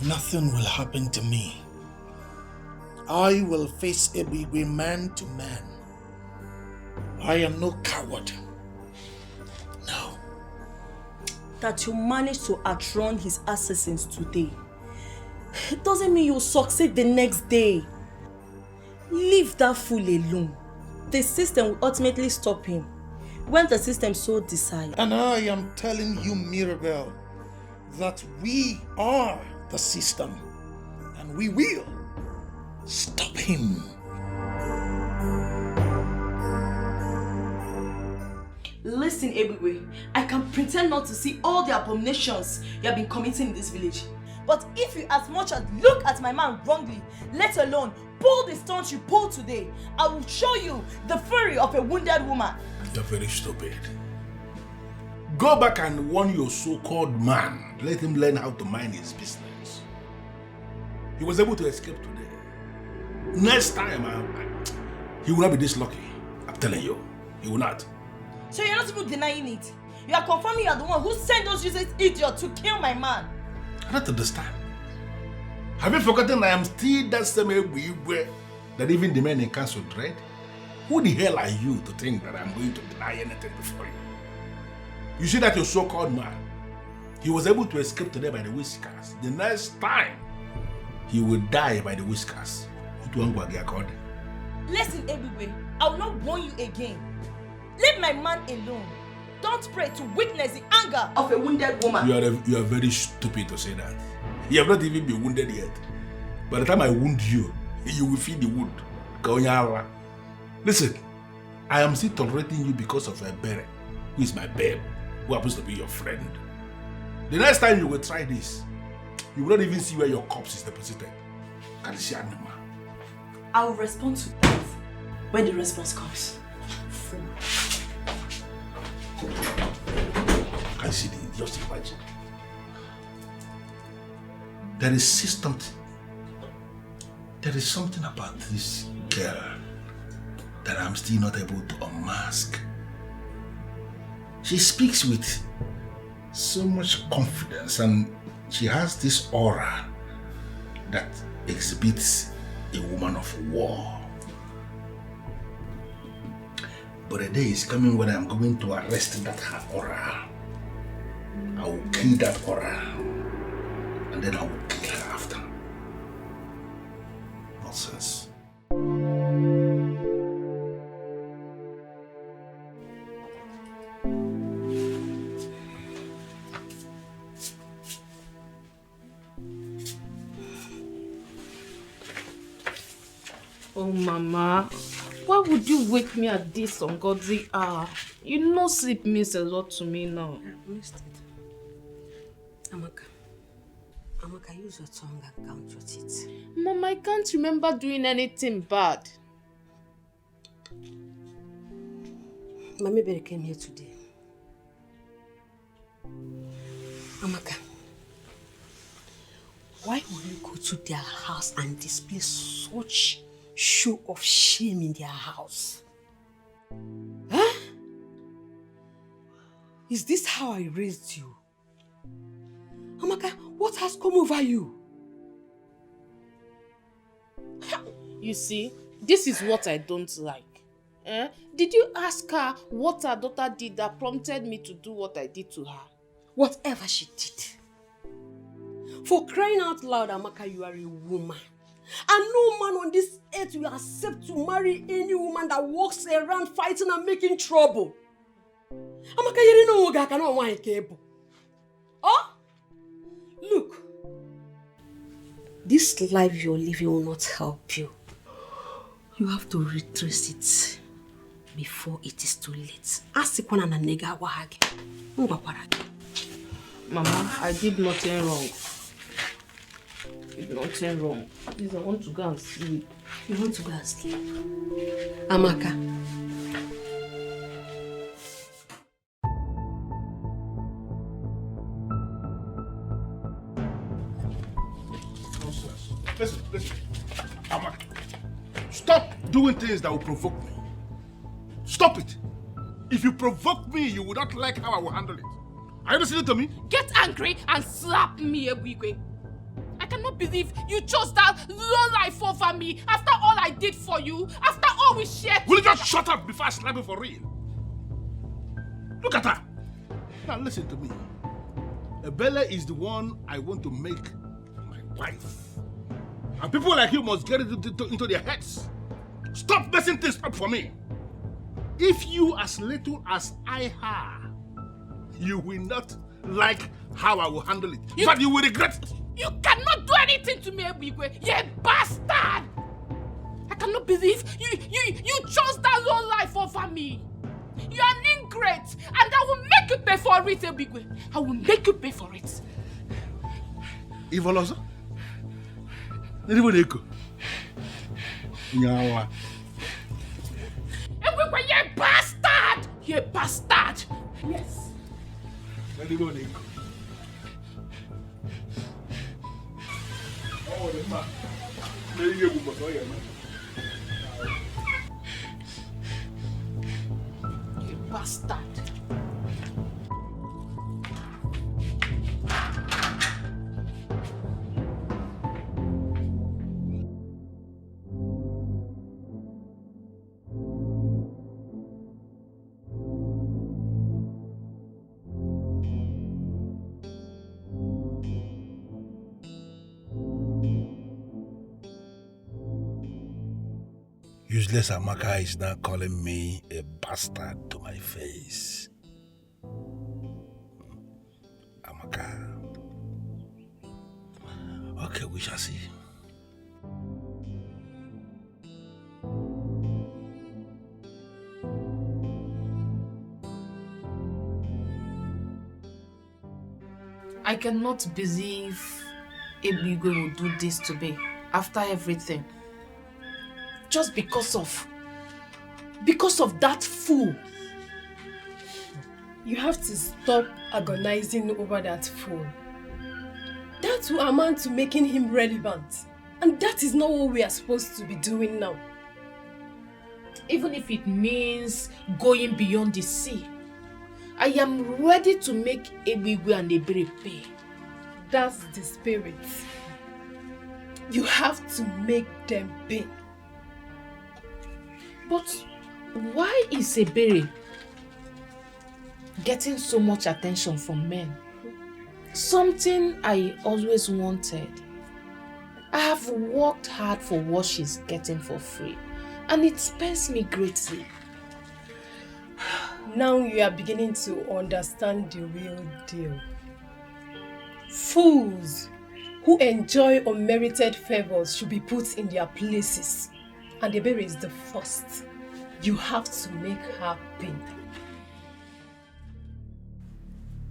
Nothing will happen to me. I will face Ebigwe man to man. I am no coward. No. That you managed to outrun his assassins today, it doesn't mean you'll succeed the next day. Leave that fool alone. The system will ultimately stop him when the system so decides. And I am telling you, Mirabel, that we are the system, and we will stop him. Listen, Ebigwe, I can pretend not to see all the abominations you have been committing in this village. But if you as much as look at my man wrongly, let alone pull the stunts you pulled today, I will show you the fury of a wounded woman. You're very stupid. Go back and warn your so-called man. Let him learn how to mind his business. He was able to escape today. Next time, he will not be this lucky. I'm telling you, he will not. So you're not even denying it. You are confirming you are the one who sent those useless idiots to kill my man. I don't understand. Have you forgotten I am still that same Ebigwe that even the men in council dread? Who the hell are you to think that I'm going to deny anything before you? You see that your so-called man, he was able to escape today by the whiskers. The next time, he will die by the whiskers. Listen, Ebigwe, I will not warn you again. Leave my man alone. Don't pray to witness the anger of a wounded woman. You are very stupid to say that. You have not even been wounded yet. By the time I wound you, you will feel the wound. Listen, I am still tolerating you because of a Bere, who is my babe, who happens to be your friend. The next time you will try this, you will not even see where your corpse is deposited. Can you see animal? I will respond to that when the response comes. Can you see the just imagine? There is something about this girl that I'm still not able to unmask. She speaks with so much confidence and she has this aura that exhibits a woman of war. But a day is coming when I'm going to arrest that her aura. I will kill that aura and then I will kill her after. Nonsense. Oh, Mama, why would you wake me at this ungodly hour? You know sleep means a lot to me now. I missed it. Amaka, use your tongue and count your teeth. Mama, I can't remember doing anything bad. Mami Bere came here today. Amaka, why will you go to their house and display such show of shame in their house? Huh? Is this how I raised you? Amaka, what has come over you? You see, this is what I don't like. Did you ask her what her daughter did that prompted me to do what I did to her? Whatever she did. For crying out loud, Amaka, you are a woman. And no man on this earth will accept to marry any woman that walks around fighting and making trouble. Amaka, you don't know I cannot want a cable. Oh? Look. This life you're living will not help you. You have to retrace it before it is too late. Mama, I did nothing wrong. Nothing wrong. Please, I want to go and sleep. You want to go and sleep? Amaka. Listen. Amaka. Stop doing things that will provoke me. Stop it. If you provoke me, you will not like how I will handle it. Are you listening to me? Get angry and slap me, Ebigwe. I can cannot believe you chose that low life over me after all I did for you, after all we shared. Will you just shut up before I slap you for real? Look at her. Now listen to me. Bella is the one I want to make my wife. And people like you must get it into their heads. Stop messing things up for me. If you as little as I have, you will not like how I will handle it. In fact, you will regret it. You cannot do anything to me, Ebigwe. You bastard! I cannot believe you chose that low life over me. You are an ingrate, and I will make you pay for it, Ebigwe. I will make you pay for it. Ivolosa? Ebigwe, you bastard! You bastard! Yes. You bastard. Useless Amaka is now calling me a bastard to my face. Amaka. Okay, we shall see. I cannot believe Ebigwe will do this to me after everything. Just because of that fool. You have to stop agonizing over that fool. That will amount to making him relevant. And that is not what we are supposed to be doing now. Even if it means going beyond the sea, I am ready to make Ebigwe and Ebere pay. That's the spirit. You have to make them pay. But why is Ebere getting so much attention from men? Something I always wanted. I have worked hard for what she's getting for free, and it pains me greatly. Now you are beginning to understand the real deal. Fools who enjoy unmerited favors should be put in their places. And Ebere is the first. You have to make her pay.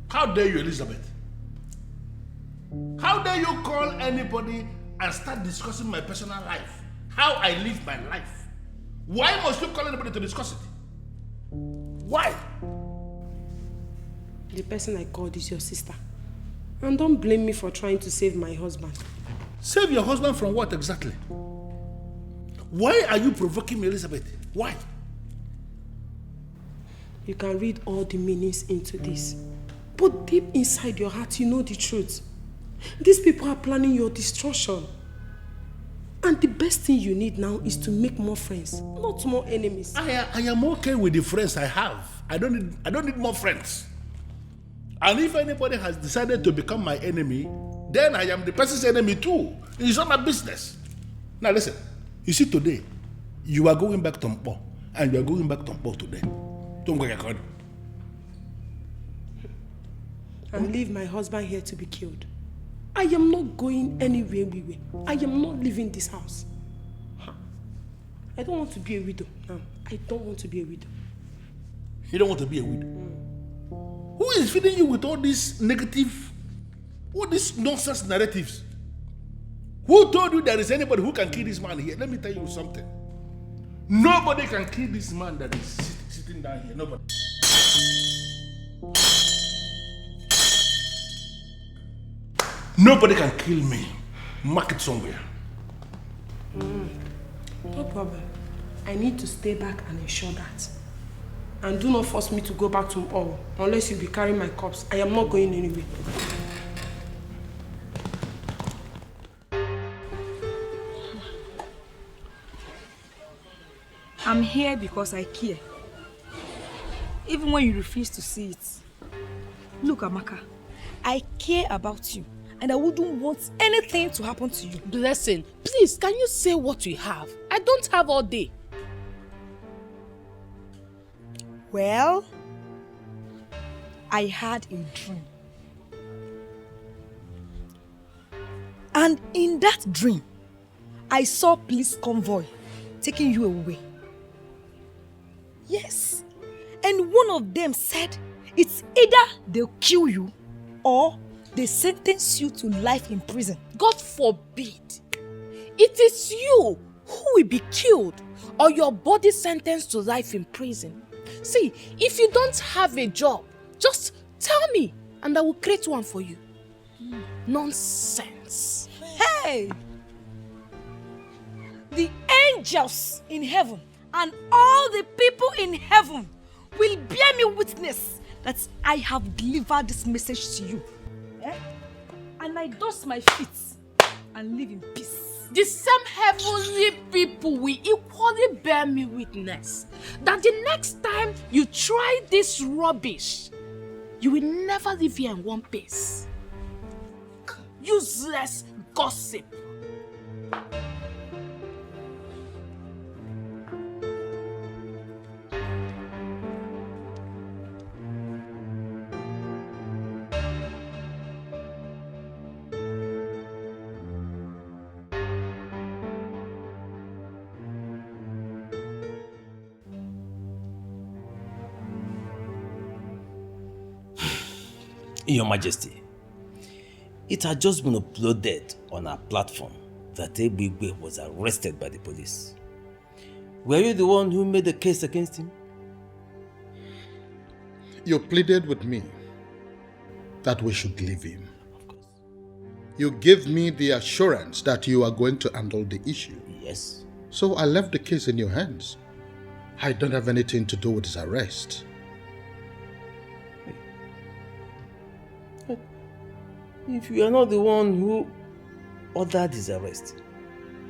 How dare you, Elizabeth? How dare you call anybody and start discussing my personal life? How I live my life? Why must you call anybody to discuss it? Why? The person I called is your sister. And don't blame me for trying to save my husband. Save your husband from what exactly? Why are you provoking me, Elizabeth? Why? You can read all the meanings into this. But deep inside your heart, you know the truth. These people are planning your destruction. And the best thing you need now is to make more friends, not more enemies. I am okay with the friends I have. I don't need more friends. And if anybody has decided to become my enemy, then I am the person's enemy too. It's not my business. Now listen. You see, today, you are going back to Mpo, and you are going back to Mpo today. Don't go get And leave my husband here to be killed. I am not going anywhere. I am not leaving this house. I don't want to be a widow now. I don't want to be a widow. You don't want to be a widow? Who is feeding you with all these nonsense narratives? Who told you there is anybody who can kill this man here? Let me tell you something. Nobody can kill this man that is sitting down here. Nobody. Nobody can kill me. Mark it somewhere. No problem. I need to stay back and ensure that. And do not force me to go back to all unless you be carrying my corpse. I am not going anywhere. I'm here because I care. Even when you refuse to see it. Look, Amaka, I care about you and I wouldn't want anything to happen to you. Blessing, please, can you say what you have? I don't have all day. Well, I had a dream. And in that dream, I saw police convoy taking you away. Yes. And one of them said, it's either they'll kill you or they sentence you to life in prison. God forbid. It is you who will be killed or your body sentenced to life in prison. See, if you don't have a job, just tell me and I will create one for you. Nonsense. Hey! The angels in heaven and all the people in heaven will bear me witness that I have delivered this message to you. Eh? And I dust my feet and live in peace. The same heavenly people will equally bear me witness that the next time you try this rubbish, you will never live here in one piece. Useless gossip. Your Majesty, it had just been uploaded on our platform that Ebigwe was arrested by the police. Were you the one who made the case against him? You pleaded with me that we should leave him. Of course. You gave me the assurance that you are going to handle the issue. Yes. So I left the case in your hands. I don't have anything to do with his arrest. If you are not the one who ordered his arrest,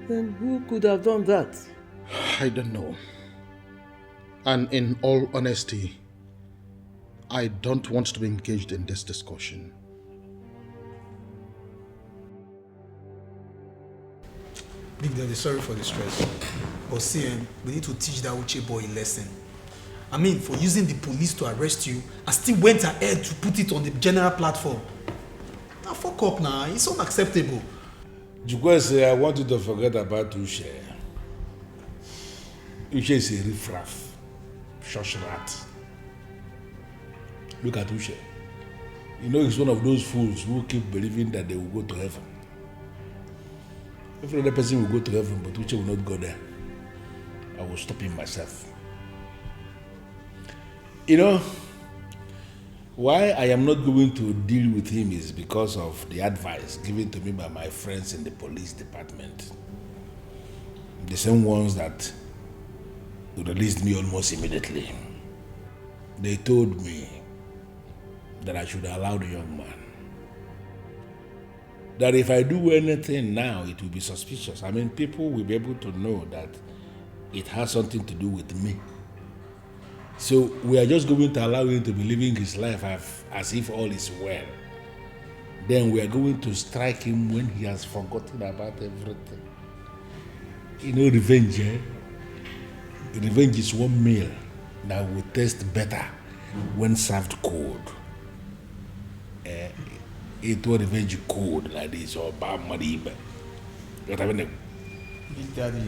then who could have done that? I don't know. And in all honesty, I don't want to be engaged in this discussion. Big Daddy, sorry for the stress. But see, we need to teach that Uche boy a lesson. I mean, for using the police to arrest you, I still went ahead to put it on the general platform. Now, fuck up now. It's unacceptable. Jukwese, I want you to forget about Uche. Uche is a riffraff, shush rat. Look at Uche. You know he's one of those fools who keep believing that they will go to heaven. Every other person will go to heaven, but Uche will not go there. I will stop him myself. You know, why I am not going to deal with him is because of the advice given to me by my friends in the police department. The same ones that released me almost immediately. They told me that I should allow the young man. That if I do anything now, it will be suspicious. I mean, people will be able to know that it has something to do with me. So we are just going to allow him to be living his life as if all is well. Then we are going to strike him when he has forgotten about everything. You know, revenge, eh? Revenge is one meal that will taste better when served cold. It will revenge cold like this or bad money. Big Daddy.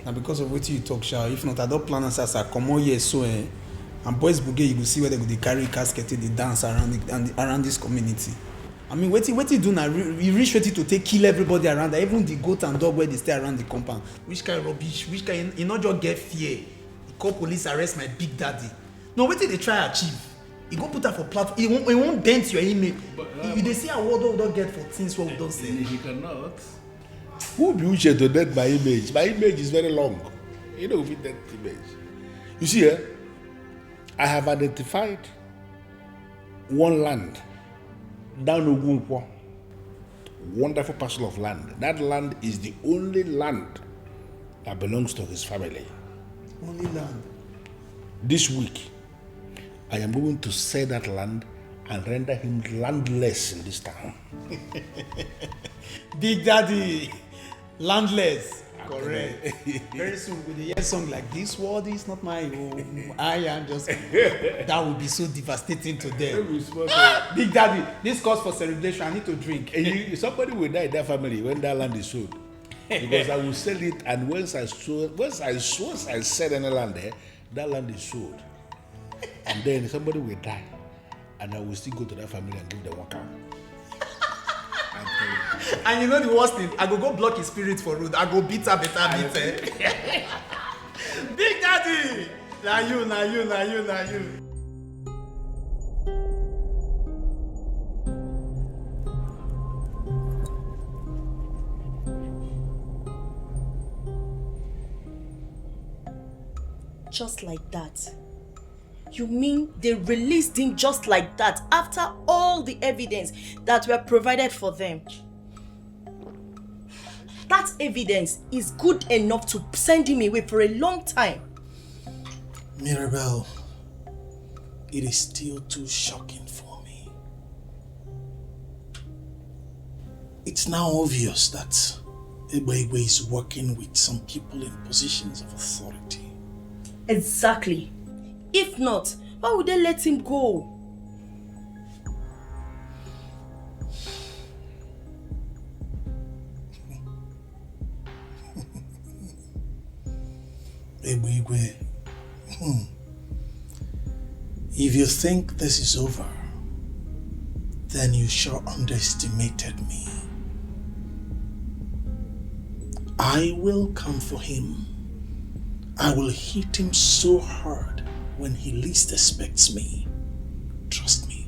Now because of what you talk, Sha, if not, I don't plan as I come on here so and boys bouquet, you will see where they go carry casket, they dance around this community. I mean, what you do now? You reach ready to kill everybody around there, even the goat and dog where they stay around the compound. Which kind of rubbish? Which kind? You not just get fear. You call police arrest my Big Daddy. No, what did they try achieve? You go put that for platform. It won't dent your image. You they see a word we don't get for things what we don't say. He cannot. Who be Uche to dent my image? My image is very long. You know, with that image. You see, I have identified one land down Ogunkwo. Wonderful parcel of land. That land is the only land that belongs to his family. Only land. This week, I am going to sell that land and render him landless in this town. Big Daddy, landless. Correct. Very soon with a yes song like this world is not my home. I am just that would be so devastating to them. Big Daddy, this calls for celebration. I need to drink. Somebody will die in that family when that land is sold. Because I will sell it, and once I sell any land there, that land is sold. And then somebody will die, and I will still go to that family and give them one cow. And you know the worst thing, I go block his spirit for road. I go beat her better. Big Daddy! Now you. Just like that? You mean they released him just like that after all the evidence that were provided for them? That evidence is good enough to send him away for a long time. Mirabel, it is still too shocking for me. It's now obvious that Ebegbe is working with some people in positions of authority. Exactly. If not, why would they let him go? Ebegbe, if you think this is over, then you sure underestimated me. I will come for him. I will hit him so hard when he least expects me. Trust me.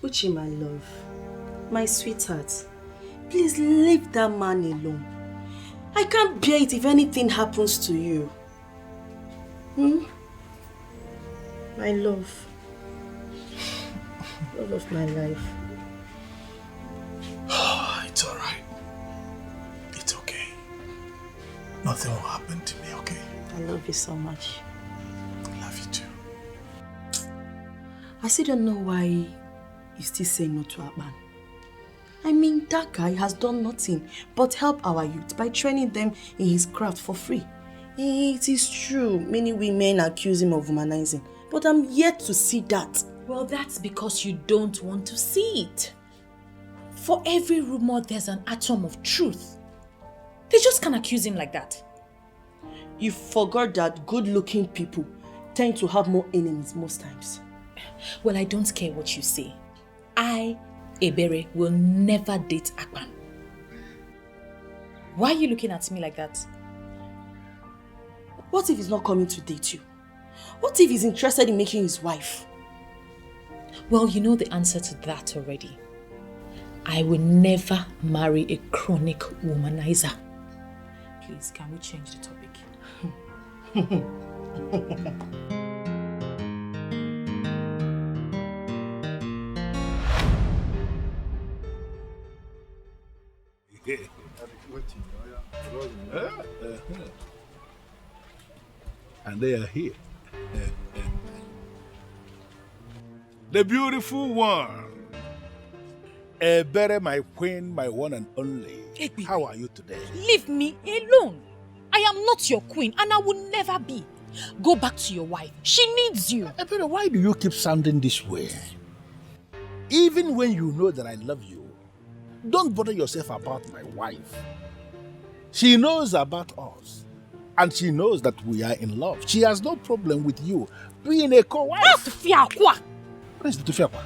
Uchi, my love, my sweetheart, please leave that man alone. I can't bear it if anything happens to you. My love. Love of my life. It's alright. It's okay. Nothing will happen to me, okay? I love you so much. I love you too. I still don't know why you still say no to Akpan. I mean, that guy has done nothing but help our youth by training them in his craft for free. It is true, many women accuse him of womanizing, but I'm yet to see that. Well, that's because you don't want to see it. For every rumor, there's an atom of truth. They just can't accuse him like that. You forgot that good-looking people tend to have more enemies most times. Well, I don't care what you say. I, Ebere, will never date Akpan. Why are you looking at me like that? What if he's not coming to date you? What if he's interested in making his wife? Well, you know the answer to that already. I will never marry a chronic womanizer. Please, can we change the topic? And they are here. The beautiful one. Ebere, my queen, my one and only. How are you today? Leave me alone. I am not your queen and I will never be. Go back to your wife. She needs you. Ebere, why do you keep sounding this way? Even when you know that I love you, don't bother yourself about my wife. She knows about us. And she knows that we are in love. She has no problem with you being a co-wife. What is the Tufiakwa?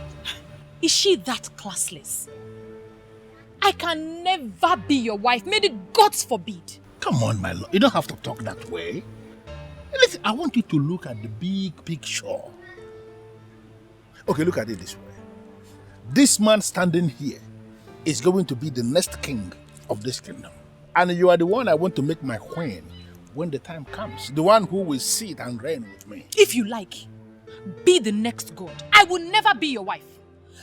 Is she that classless? I can never be your wife. May the gods forbid. Come on, my love. You don't have to talk that way. Listen, I want you to look at the big picture. Okay, look at it this way. This man standing here is going to be the next king of this kingdom. And you are the one I want to make my queen when the time comes. The one who will sit and reign with me. If you like, be the next god. I will never be your wife.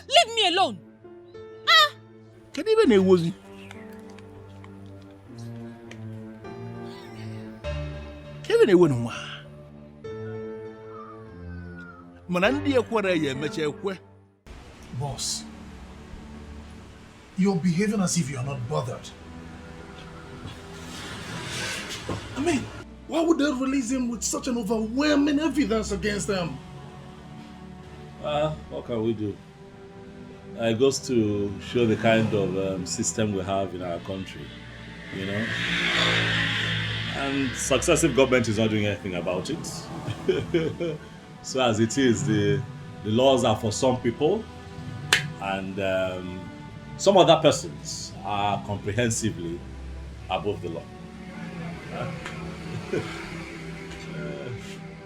Leave me alone. Can even a wozy? Even a one. Manandi akwara ye meche ekwe. Boss, you're behaving as if you're not bothered. I mean, why would they release him with such an overwhelming evidence against them? What can we do? It goes to show the kind of system we have in our country, you know. And successive government is not doing anything about it. So as it is, the laws are for some people, and some other persons are comprehensively above the law.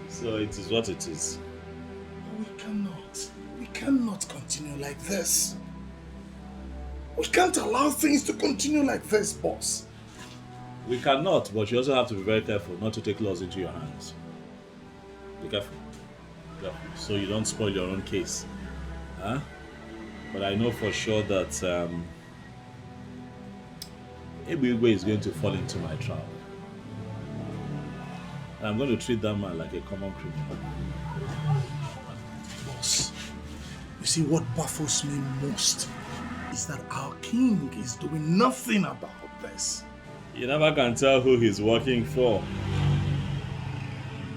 So it is what it is. We cannot continue like this. We can't allow things to continue like this, boss. We cannot, but you also have to be very careful not to take laws into your hands. Be careful. So you don't spoil your own case. Huh? But I know for sure that Igwe is going to fall into my trap. And I'm going to treat that man like a common criminal. Boss, you see what baffles me most is that our king is doing nothing about this. You never can tell who he's working for.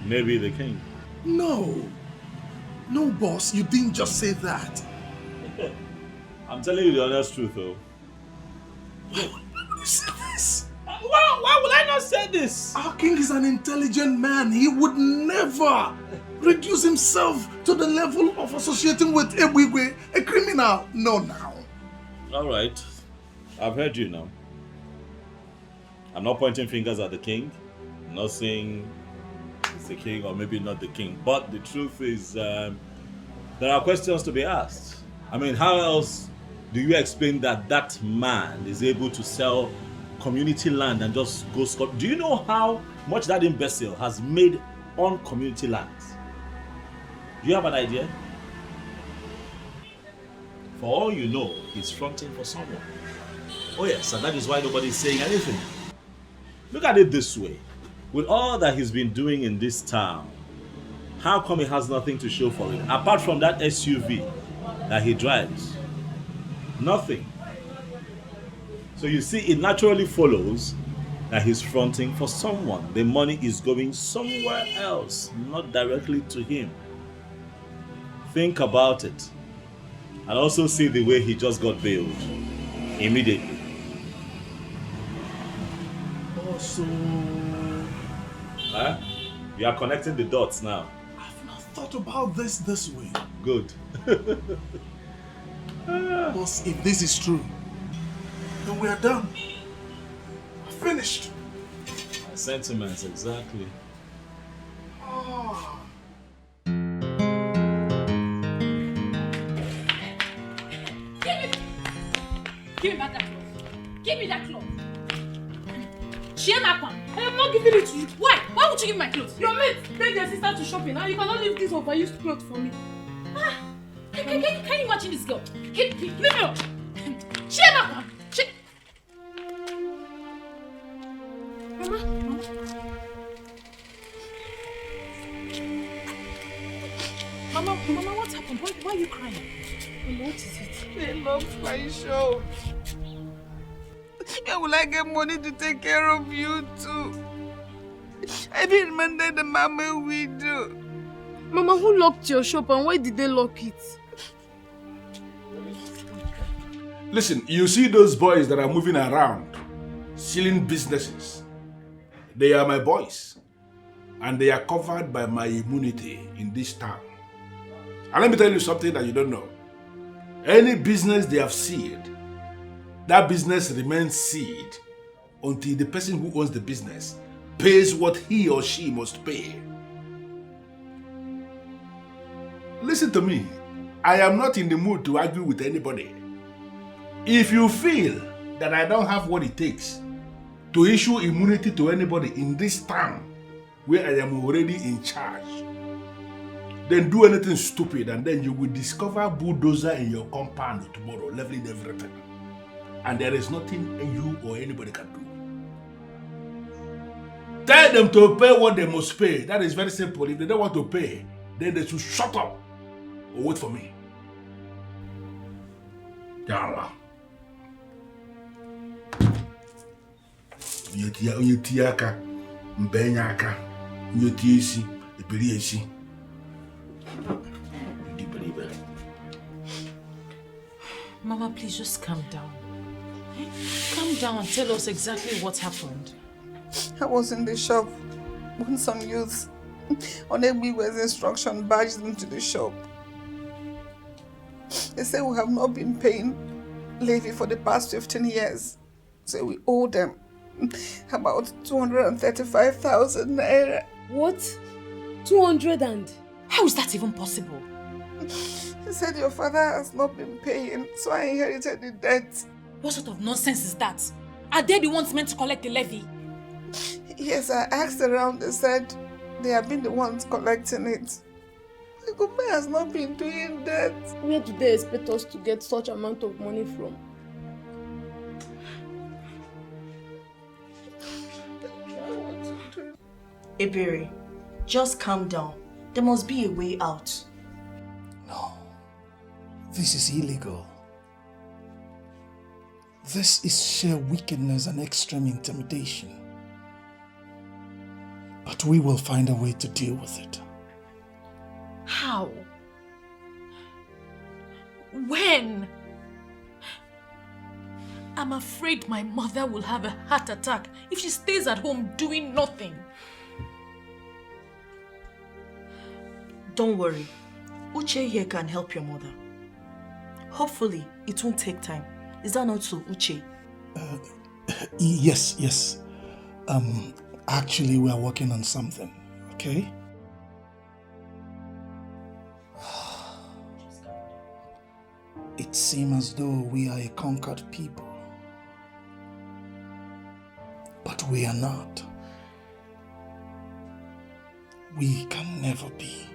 Maybe the king. No, boss, you didn't just say that. I'm telling you the honest truth, though. Why would you say this? Why would I not say this? Our king is an intelligent man. He would never reduce himself to the level of associating with Ebwigwe, a criminal. No, now. All right. I've heard you now. I'm not pointing fingers at the king. I'm not saying it's the king or maybe not the king. But the truth is, there are questions to be asked. I mean, how else do you explain that that man is able to sell community land and just go scot? Do you know how much that imbecile has made on community lands? Do you have an idea? For all you know, he's fronting for someone. Oh yes, and that is why nobody is saying anything. Look at it this way. With all that he's been doing in this town, how come he has nothing to show for it? Apart from that SUV that he drives. Nothing. So you see, it naturally follows that he's fronting for someone. The money is going somewhere else, not directly to him. Think about it. And also see the way he just got bailed. Immediately. Also, Huh? You are connecting the dots now. I've not thought about this way. Good. Boss, if this is true, then we are done. Finished. My sentiments, exactly. Oh. Give me back that cloth. Give me that cloth. Chiemaka, I am not giving it to you. Why? Why would you give me my clothes? Your mate take your sister to shopping and you cannot leave this overused clothes for me. Can you imagine this girl? Leave me alone. Chiemaka. Mama, what happened? Why are you crying? Mama, what is it? They love my show. Where will I get money to take care of you too? I didn't remember the mama we do. Mama, who locked your shop and why did they lock it? Listen, you see those boys that are moving around, stealing businesses. They are my boys. And they are covered by my immunity in this town. And let me tell you something that you don't know. Any business they have sealed, that business remains sealed until the person who owns the business pays what he or she must pay. Listen to me. I am not in the mood to argue with anybody. If you feel that I don't have what it takes to issue immunity to anybody in this town where I am already in charge, then do anything stupid and then you will discover bulldozer in your compound tomorrow, leveling everything. And there is nothing you or anybody can do. Tell them to pay what they must pay. That is very simple. If they don't want to pay, then they should shut up or wait for me. Yalla. Onye tie aka, mbenye aka, onye tie isi, ebiri isi. Mama, please just calm down. Calm down and tell us exactly what happened. I was in the shop when some youths on Egbiwe's instruction barged into the shop. They say we have not been paying levy for the past 15 years. So we owe them about 235,000 naira. What? 200 and? How is that even possible? He said your father has not been paying, so I inherited the debt. What sort of nonsense is that? Are they the ones meant to collect the levy? Yes, I asked around. They said they have been the ones collecting it. The government has not been doing that. Where do they expect us to get such amount of money from? Ebere, just calm down. There must be a way out. No. This is illegal. This is sheer wickedness and extreme intimidation. But we will find a way to deal with it. How? When? I'm afraid my mother will have a heart attack if she stays at home doing nothing. Don't worry. Uche here can help your mother. Hopefully, it won't take time. Is that not so, Uche? Yes. Actually, we are working on something, okay? It seems as though we are a conquered people. But we are not. We can never be.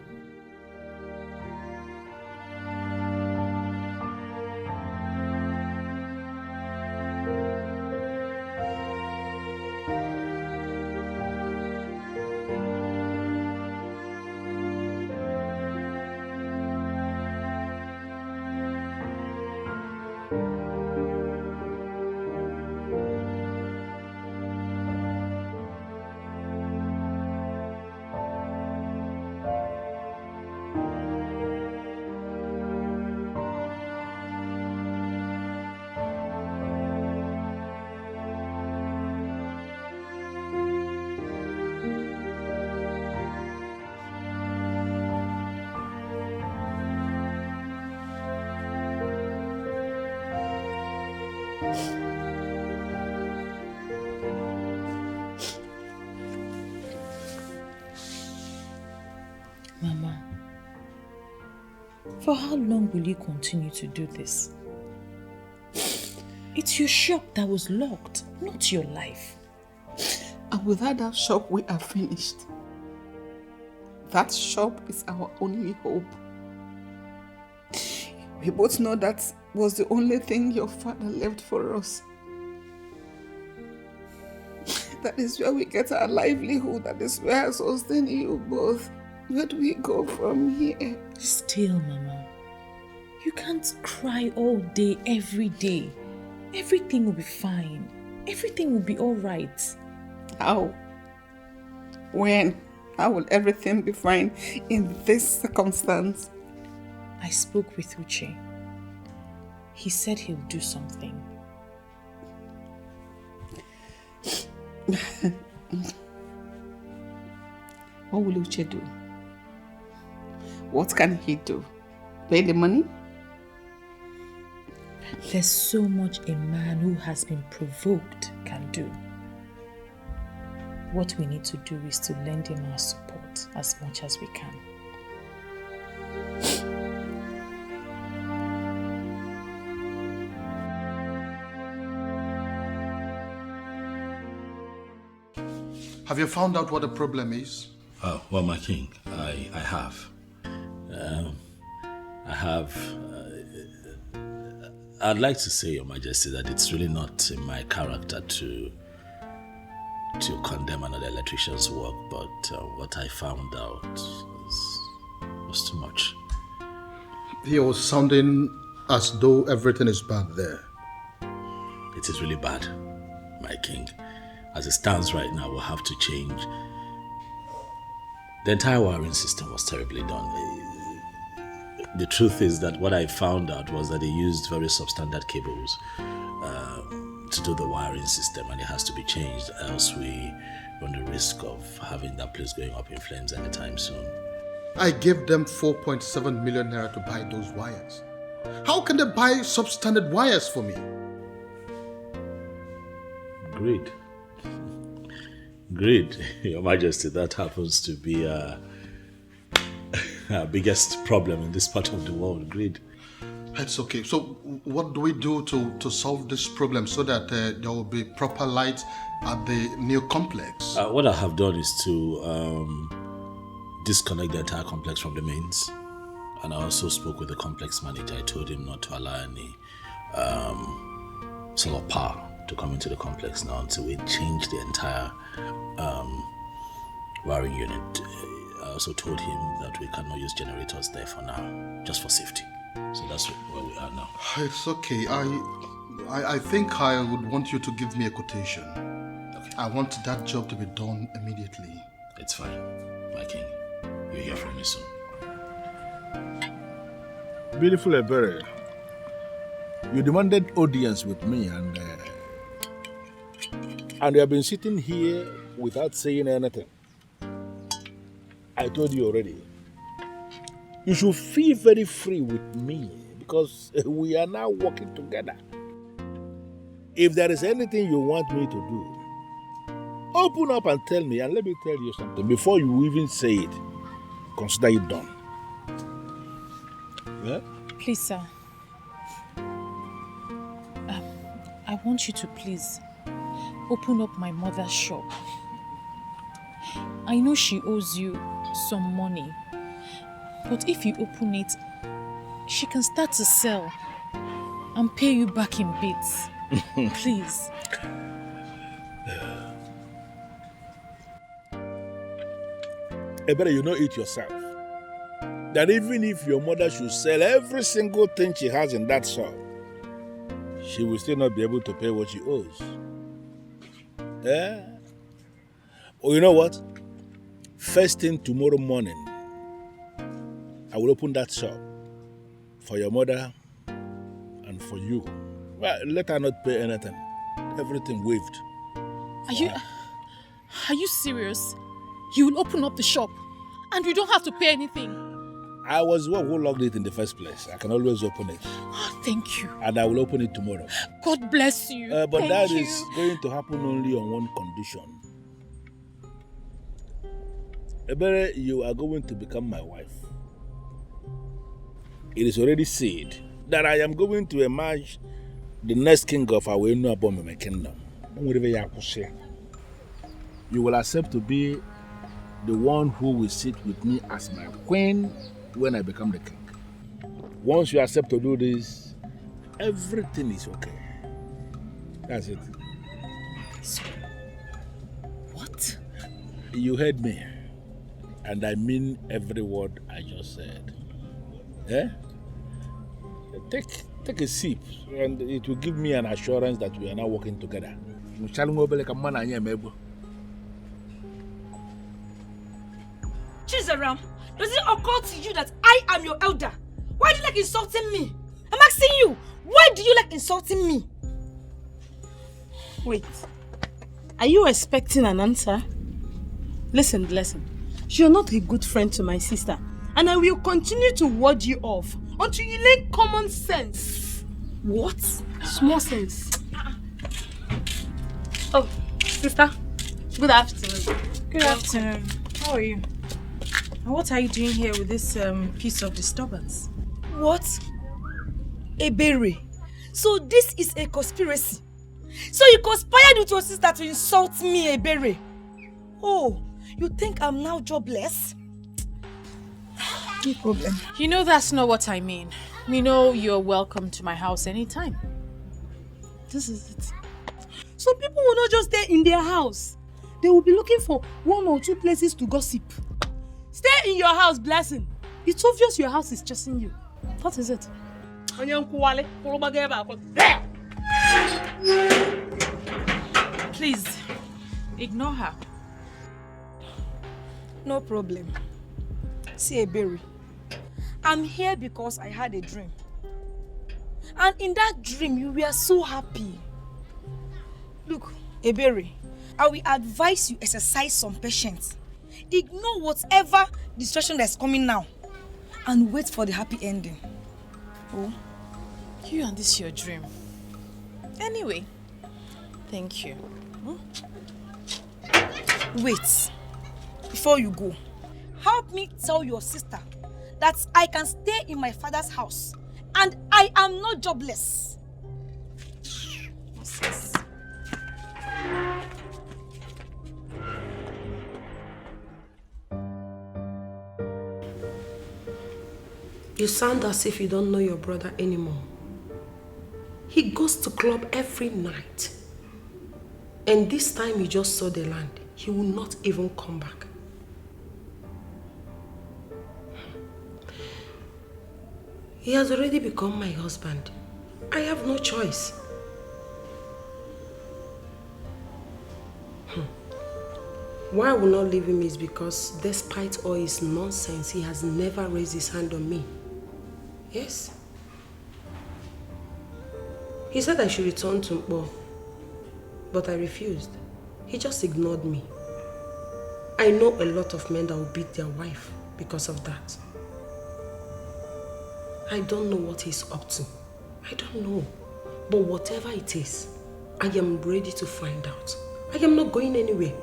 Mama, for how long will you continue to do this? It's your shop that was locked, not your life. And without that shop, we are finished. That shop is our only hope. We both know that was the only thing your father left for us. That is where we get our livelihood. That is where I sustain you both. Where do we go from here? Still, Mama, you can't cry all day, every day. Everything will be fine. Everything will be all right. How? When? How will everything be fine in this circumstance? I spoke with Uche. He said he'll do something. What will Uche do? What can he do? Pay the money? There's so much a man who has been provoked can do. What we need to do is to lend him our support as much as we can. Have you found out what the problem is? Oh, well, my king, I have. I'd like to say, Your Majesty, that it's really not in my character to condemn another electrician's work, but what I found out was too much. He was sounding as though everything is bad there. It is really bad, my king. As it stands right now, we'll have to change. The entire wiring system was terribly done. The truth is that what I found out was that they used very substandard cables to do the wiring system, and it has to be changed, else we run the risk of having that place going up in flames anytime soon. I gave them 4.7 million naira to buy those wires. How can they buy substandard wires for me? Greed. Greed, Your Majesty, that happens to be our biggest problem in this part of the world, greed. It's okay. So what do we do to solve this problem so that there will be proper light at the new complex? What I have done is to disconnect the entire complex from the mains. And I also spoke with the complex manager. I told him not to allow any solar power to come into the complex now until we change the entire wiring unit. I also told him that we cannot use generators there for now, just for safety. So that's where we are now. It's okay. I think I would want you to give me a quotation. Okay. I want that job to be done immediately. It's fine, my king. You'll hear from me soon. Beautiful Ebere, you demanded audience with me and you have been sitting here without saying anything. I told you already. You should feel very free with me because we are now working together. If there is anything you want me to do, open up and tell me, and let me tell you something. Before you even say it, consider it done. Yeah? Please, sir. I want you to please open up my mother's shop. I know she owes you some money, but if you open it, she can start to sell and pay you back in bits. Please. Better you know it yourself. That even if your mother should sell every single thing she has in that shop, she will still not be able to pay what she owes. Yeah? Oh, you know what? First thing tomorrow morning, I will open that shop for your mother and for you. Well, let her not pay anything. Everything waived. Are you serious? You will open up the shop and you don't have to pay anything? I was the one who locked it in the first place. I can always open it. Oh, thank you. And I will open it tomorrow. God bless you. But thank that you. is going to happen only on one condition. Ebere, you are going to become my wife. It is already said that I am going to emerge the next king of our Enuabomeme kingdom. You will accept to be the one who will sit with me as my queen when I become the king. Once you accept to do this, everything is okay. That's it. So, what? You heard me. And I mean every word I just said. Eh? Take a sip, and it will give me an assurance that we are now working together. Chizaram, does it occur to you that I am your elder? Why do you like insulting me? I'm asking you, why do you like insulting me? Wait, are you expecting an answer? Listen. You're not a good friend to my sister, and I will continue to ward you off until you learn common sense. What? Small sense. Oh, sister. Good afternoon. Good afternoon. How are you? And what are you doing here with this piece of disturbance? What? Ebere. So this is a conspiracy. So you conspired with your sister to insult me, Ebere. Oh, you think I'm now jobless? No problem. You know that's not what I mean. You know you're welcome to my house anytime. This is it. So people will not just stay in their house. They will be looking for 1 or 2 places to gossip. Stay in your house, Blessing. It's obvious your house is chasing you. What is it? Please, ignore her. No problem. See, Eberi, I'm here because I had a dream. And in that dream, you were so happy. Look, Eberi, I will advise you exercise some patience. Ignore whatever distraction that's coming now. And wait for the happy ending. Oh, you and this your dream. Anyway, thank you. Wait. Before you go, help me tell your sister that I can stay in my father's house and I am not jobless. Nonsense. You sound as if you don't know your brother anymore. He goes to club every night. And this time he just saw the land. He will not even come back. He has already become my husband. I have no choice. Why I will not leave him is because despite all his nonsense, he has never raised his hand on me. Yes. He said I should return to Mpo, but I refused. He just ignored me. I know a lot of men that will beat their wife because of that. I don't know what he's up to. I don't know. But whatever it is, I am ready to find out. I am not going anywhere.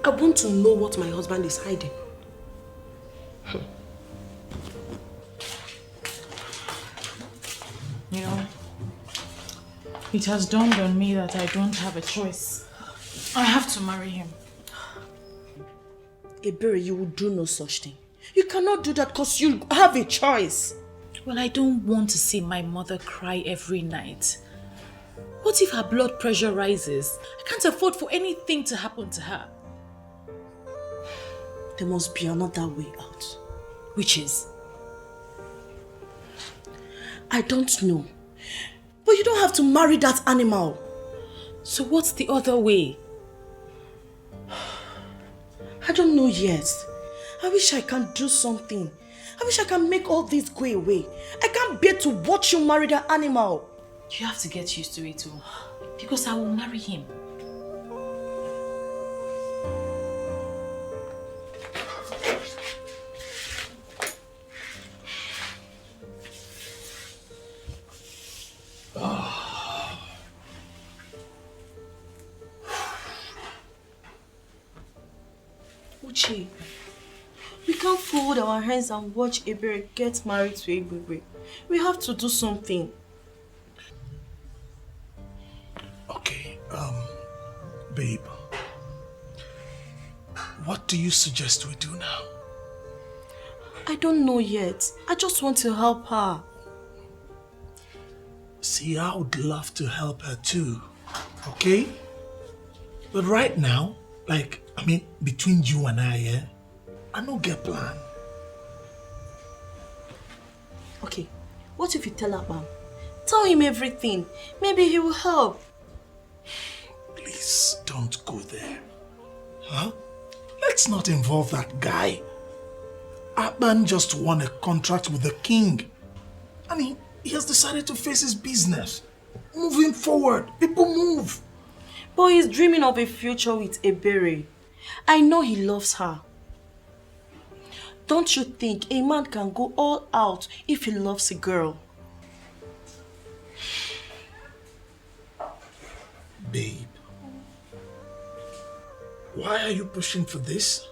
I want to know what my husband is hiding. You know, it has dawned on me that I don't have a choice. I have to marry him. Ebere, you will do no such thing. You cannot do that because you have a choice. Well, I don't want to see my mother cry every night. What if her blood pressure rises? I can't afford for anything to happen to her. There must be another way out. Which is? I don't know. But you don't have to marry that animal. So what's the other way? I don't know yet. I wish I can do something. I wish I can make all this go away. I can't bear to watch you marry that animal. You have to get used to it too. Because I will marry him. Uchi, we can't fold our hands and watch Ebere get married to Egbegbe. We have to do something. Okay, babe. What do you suggest we do now? I don't know yet. I just want to help her. See, I would love to help her too, okay? But right now, between you and I, I don't get plan. Okay, what if you tell Abam? Tell him everything. Maybe he will help. Please, don't go there. Huh? Let's not involve that guy. Abam just won a contract with the king. He has decided to face his business. Moving forward, people move. But he's dreaming of a future with Ebere. I know he loves her. Don't you think a man can go all out if he loves a girl? Babe, why are you pushing for this?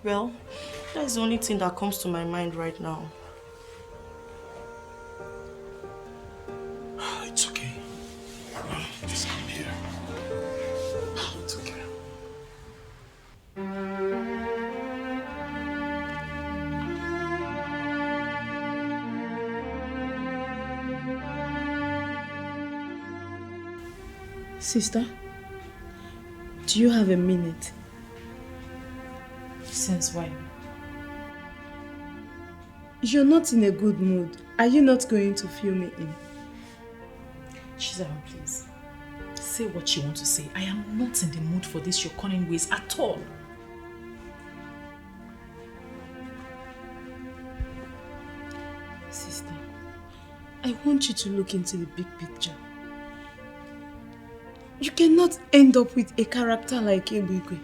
Well, that's the only thing that comes to my mind right now. It's okay. Just come here. It's okay. Sister, do you have a minute? Since when? You're not in a good mood. Are you not going to fill me in? Chizzy, please. Say what you want to say. I am not in the mood for this your cunning ways at all. Sister, I want you to look into the big picture. You cannot end up with a character like Ebigwe.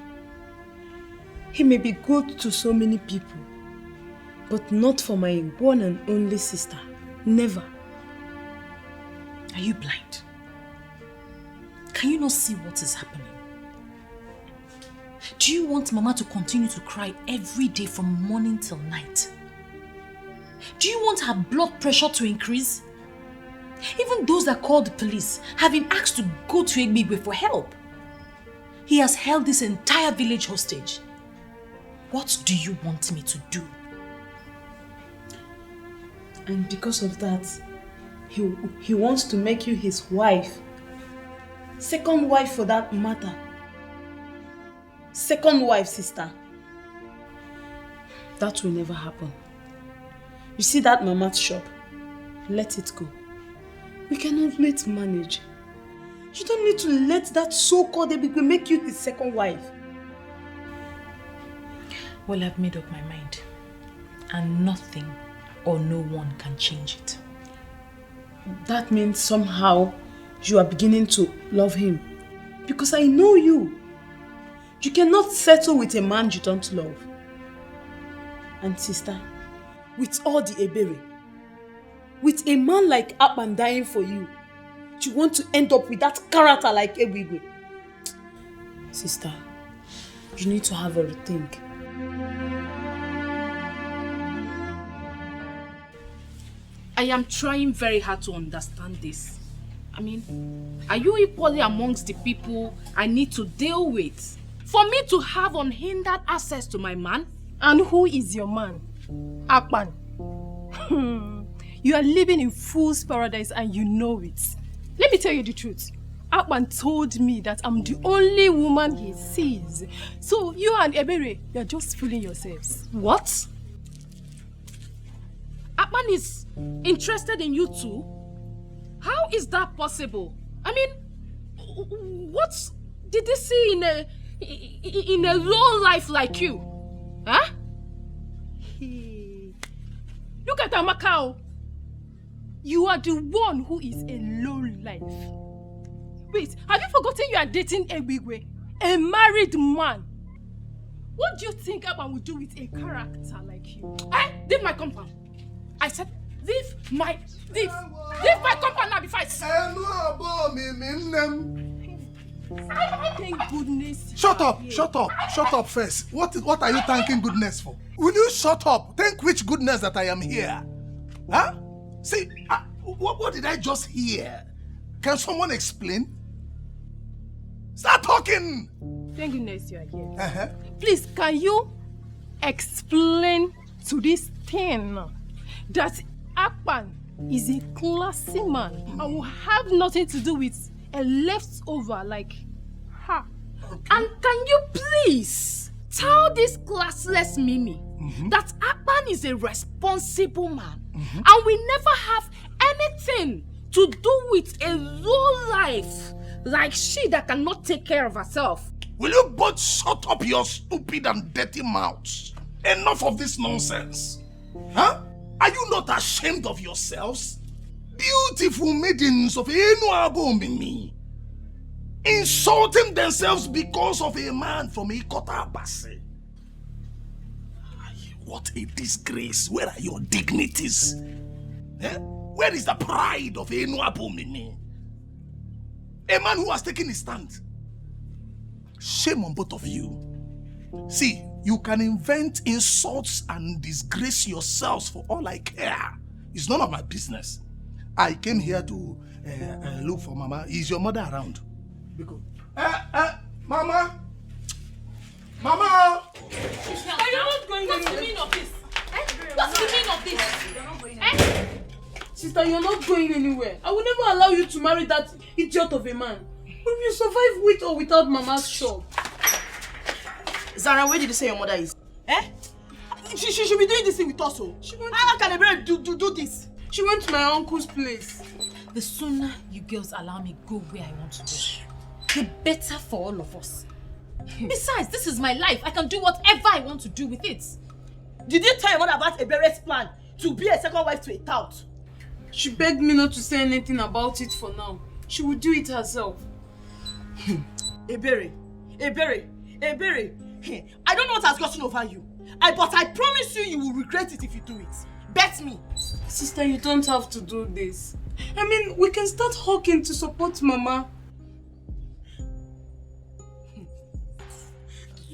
He may be good to so many people, but not for my one and only sister. Never. Are you blind? Can you not see what is happening? Do you want Mama to continue to cry every day from morning till night? Do you want her blood pressure to increase? Even those that called the police have been asked to go to Egbigwe for help. He has held this entire village hostage. What do you want me to do? And because of that, he wants to make you his wife. Second wife for that matter. Second wife, sister. That will never happen. You see that mama's shop? Let it go. We can always manage. You don't need to let that so-called Ebigwe make you his second wife. Well, I've made up my mind. And nothing or no one can change it. That means somehow you are beginning to love him. Because I know you. You cannot settle with a man you don't love. And sister, with all the ebere, with a man like Akpan dying for you, you want to end up with that character like Ebigwe. Sister, you need to have a rethink. I am trying very hard to understand this. I mean, are you equally amongst the people I need to deal with for me to have unhindered access to my man? And who is your man? Akpan. You are living in fool's paradise and you know it. Let me tell you the truth. Akpan told me that I'm the only woman he sees. So you and Ebere, you're just fooling yourselves. What? Akpan is interested in you too? How is that possible? I mean, what did he see in a low life like you? Huh? Look at Amakao. You are the one who is a low life. Wait, have you forgotten you are dating Ebigwe, a married man? What do you think Akpan would do with a character like you? Leave my compound. I said, leave my compound now before I Thank goodness. Shut up first. What are you thanking goodness for? Will you shut up? Thank which goodness that I am here? Huh? See, what did I just hear? Can someone explain? Start talking! Thank goodness you are here. Please, can you explain to this thing that Akpan is a classy man and will have nothing to do with a leftover like her? And can you please tell this classless Mimi that Akpan is a responsible man and we never have anything to do with a low life like she that cannot take care of herself? Will you both shut up your stupid and dirty mouths? Enough of this nonsense. Huh? Are you not ashamed of yourselves? Beautiful maidens of Enuago Mimi insulting themselves because of a man from Ikota Abase. What a disgrace. Where are your dignities? Eh? Where is the pride of Enuago Mimi? A man who has taken his stand. Shame on both of you. See, you can invent insults and disgrace yourselves for all I care. It's none of my business. I came here to look for Mama. Is your mother around? Because, Mama! Mama! Are you not going anywhere? What's the meaning of this? What's the meaning of this? You're not going anywhere. Sister, you're not going anywhere. I will never allow you to marry that idiot of a man. We will survive with or without Mama's shop. Zara, where did you say your mother is? Eh? She should be doing this thing with us. How can a brother do this? She went to my uncle's place. The sooner you girls allow me go where I want to go, the better for all of us. Besides, this is my life. I can do whatever I want to do with it. Did you tell your mother about Ebere's plan to be a second wife to a tout? She begged me not to say anything about it for now. She will do it herself. Ebere, I don't know what has gotten over you. But I promise you will regret it if you do it. Bet me. Sister, you don't have to do this. I mean, we can start hawking to support Mama.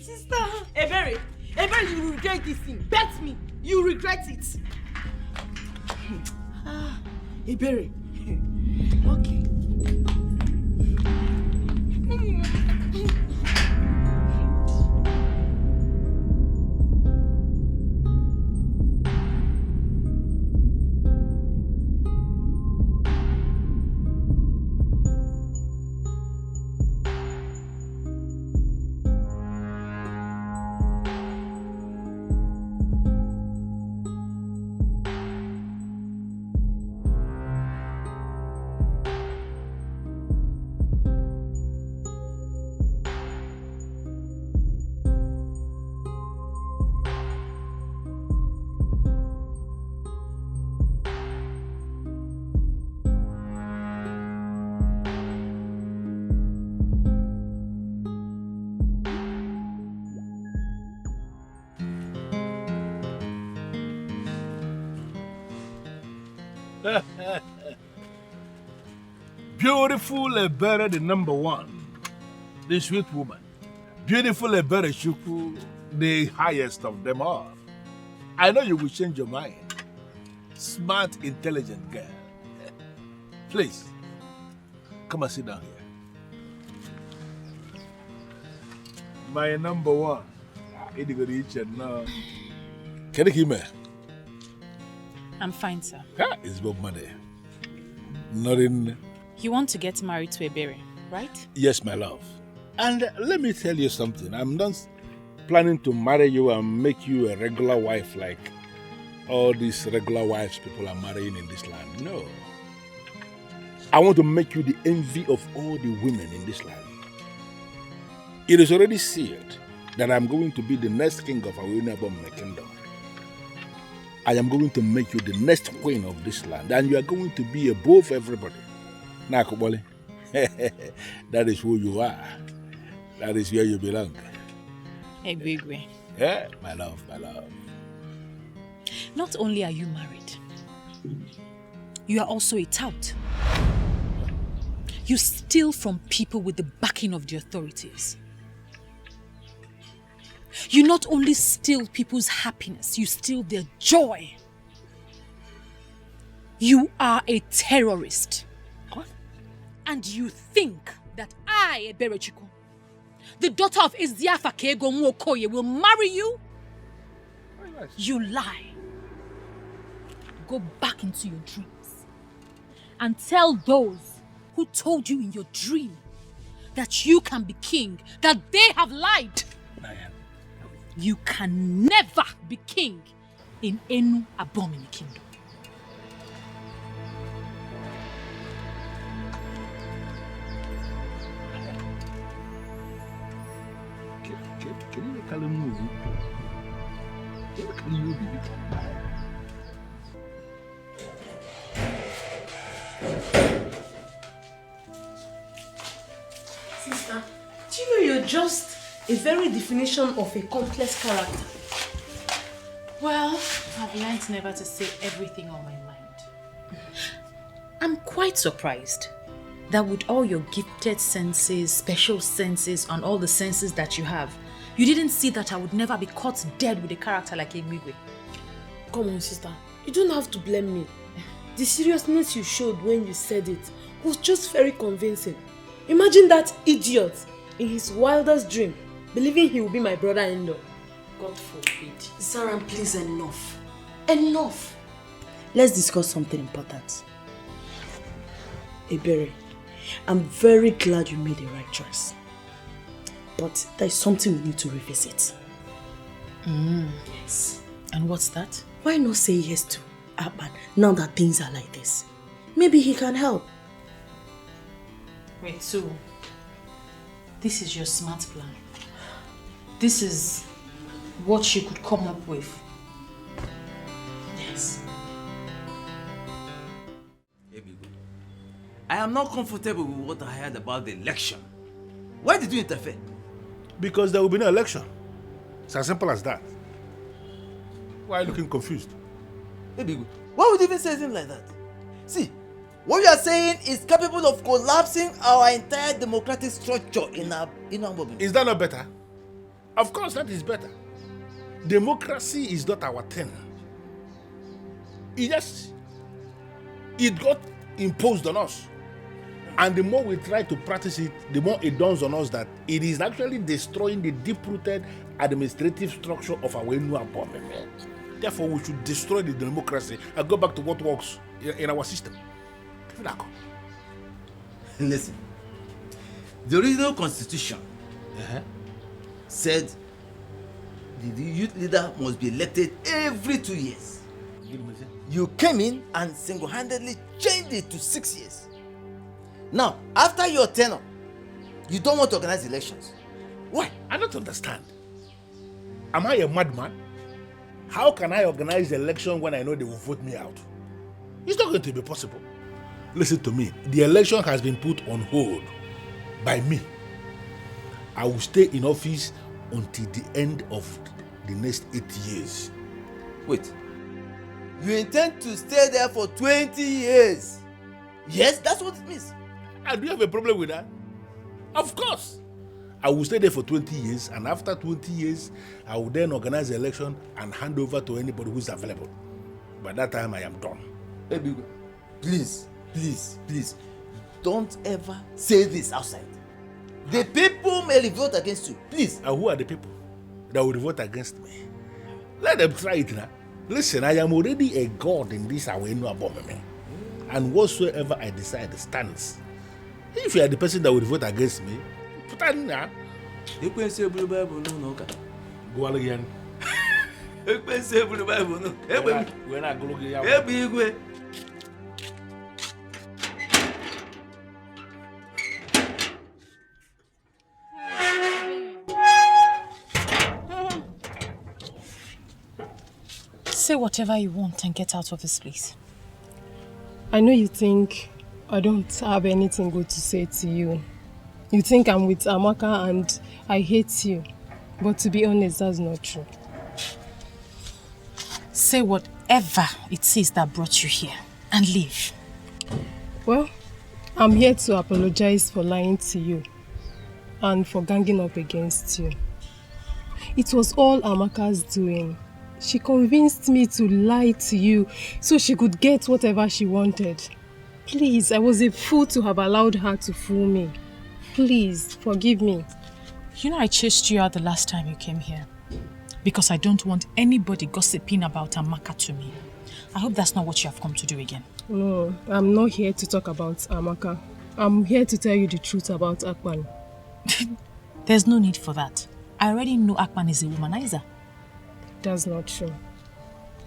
Sister. Ebere, you will regret this thing. Bet me. You regret it. Ebere. Okay. Beautiful Ebere, the number one, the sweet woman. Beautiful Ebere Shuku, the highest of them all. I know you will change your mind. Smart, intelligent girl. Please, come and sit down here. My number one. Can you hear me? I'm fine, sir. It's Bob Money. Nothing. You want to get married to Ebere, right? Yes, my love. And let me tell you something. I'm not planning to marry you and make you a regular wife like all these regular wives people are marrying in this land. No. I want to make you the envy of all the women in this land. It is already sealed that I'm going to be the next king of our kingdom. I am going to make you the next queen of this land, and you are going to be above everybody. Nakubole, that is who you are. That is where you belong. Ebegwe. Yeah, my love, my love. Not only are you married, you are also a tout. You steal from people with the backing of the authorities. You not only steal people's happiness, you steal their joy. You are a terrorist. What? And you think that I, Eberechiku, the daughter of Eziafa Kego Nwokoye, will marry you? You lie. Go back into your dreams and tell those who told you in your dream that you can be king, that they have lied. You can never be king in Enu Abomini kingdom. Sister, do you know you're just a very definition of a complex character? Well, I've learned never to say everything on my mind. I'm quite surprised that with all your gifted senses, special senses, and all the senses that you have, you didn't see that I would never be caught dead with a character like Emigwe. Come on, sister. You don't have to blame me. The seriousness you showed when you said it was just very convincing. Imagine that idiot in his wildest dream believing he will be my brother-in-law. God forbid. Sarah, please, enough. Enough. Let's discuss something important. Ebere, I'm very glad you made the right choice. But there's something we need to revisit. Yes. And what's that? Why not say yes to Akpan now that things are like this? Maybe he can help. Wait, so this is your smart plan? This is what she could come up with? Yes. I am not comfortable with what I heard about the election. Why did you interfere? Because there will be no election. It's as simple as that. Why are you looking confused? Baby, why would you even say something like that? See, what you are saying is capable of collapsing our entire democratic structure in our movement. Is that not better? Of course, that is better. Democracy is not our thing. It got imposed on us. And the more we try to practice it, the more it dawns on us that it is actually destroying the deep-rooted administrative structure of our new government. Therefore, we should destroy the democracy and go back to what works in our system. Listen, the original constitution said the youth leader must be elected every 2 years. You came in and single-handedly changed it to 6 years. Now, after your tenure, you don't want to organize elections. Why? I don't understand. Am I a madman? How can I organize the election when I know they will vote me out? It's not going to be possible. Listen to me. The election has been put on hold by me. I will stay in office until the end of the next 8 years. Wait. You intend to stay there for 20 years? Yes, that's what it means. Do you have a problem with that? Of course. I will stay there for 20 years, and after 20 years, I will then organize the election and hand over to anybody who is available. By that time, I am done. Baby, please, don't ever say this outside. The people may vote against you, please. And who are the people that will vote against me? Let them try it now. Listen, I am already a god in this Awenu Abomeme, and whatsoever I decide stands. If you are the person that will vote against me, put that in there. Go on again. We're not going Say whatever you want and get out of this place. I know you think I don't have anything good to say to you. You think I'm with Amaka and I hate you. But to be honest, that's not true. Say whatever it is that brought you here and leave. Well, I'm here to apologize for lying to you and for ganging up against you. It was all Amaka's doing. She convinced me to lie to you so she could get whatever she wanted. Please, I was a fool to have allowed her to fool me. Please, forgive me. You know I chased you out the last time you came here because I don't want anybody gossiping about Amaka to me. I hope that's not what you have come to do again. No, I'm not here to talk about Amaka. I'm here to tell you the truth about Akpan. There's no need for that. I already know Akpan is a womanizer. That's not true.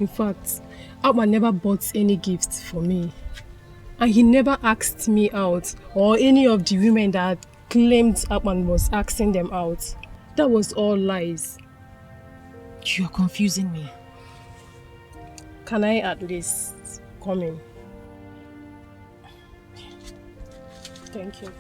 In fact, Akpan never bought any gifts for me. And he never asked me out or any of the women that claimed Akpan was asking them out. That was all lies. You're confusing me. Can I at least come in? Thank you.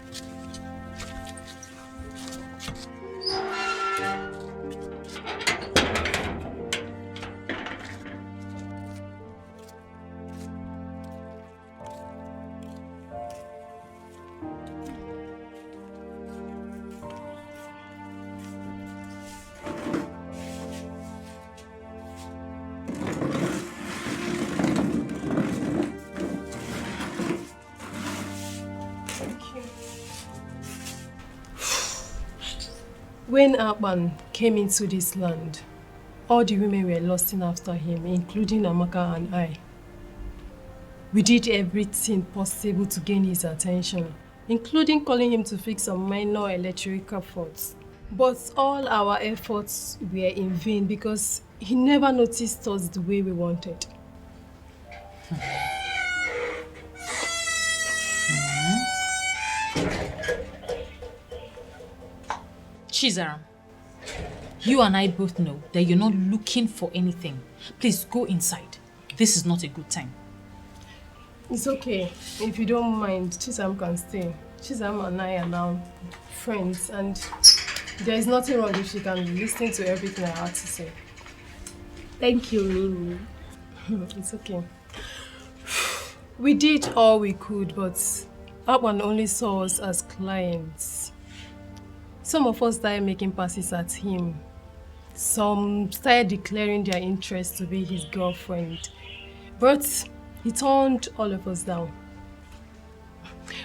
When Akpan came into this land, all the women were lusting after him, including Amaka and I. We did everything possible to gain his attention. including calling him to fix some minor electrical faults. But all our efforts were in vain because he never noticed us the way we wanted. Chizaram, you and I both know that you're not looking for anything. Please go inside. This is not a good time. It's okay. If you don't mind, Chizaram can stay. Chizaram and I are now friends, and there is nothing wrong if she can listen to everything I have to say. Thank you, Mimi. It's okay. We did all we could, but Akpan only saw us as clients. Some of us started making passes at him. Some started declaring their interest to be his girlfriend. But he turned all of us down.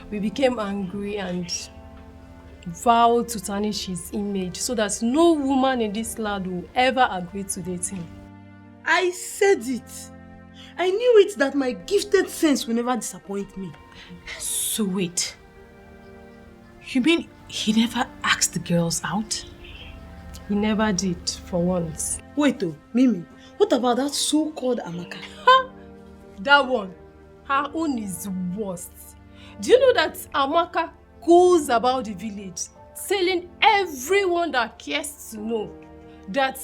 We became angry and vowed to tarnish his image so that no woman in this land will ever agree to date him. I said it. I knew it that my gifted sense will never disappoint me. So wait. You mean he never asked the girls out? He never did, for once. Wait oh, Mimi, what about that so-called Amaka? Ha! That one. Her own is worst. Do you know that Amaka goes about the village telling everyone that cares to know that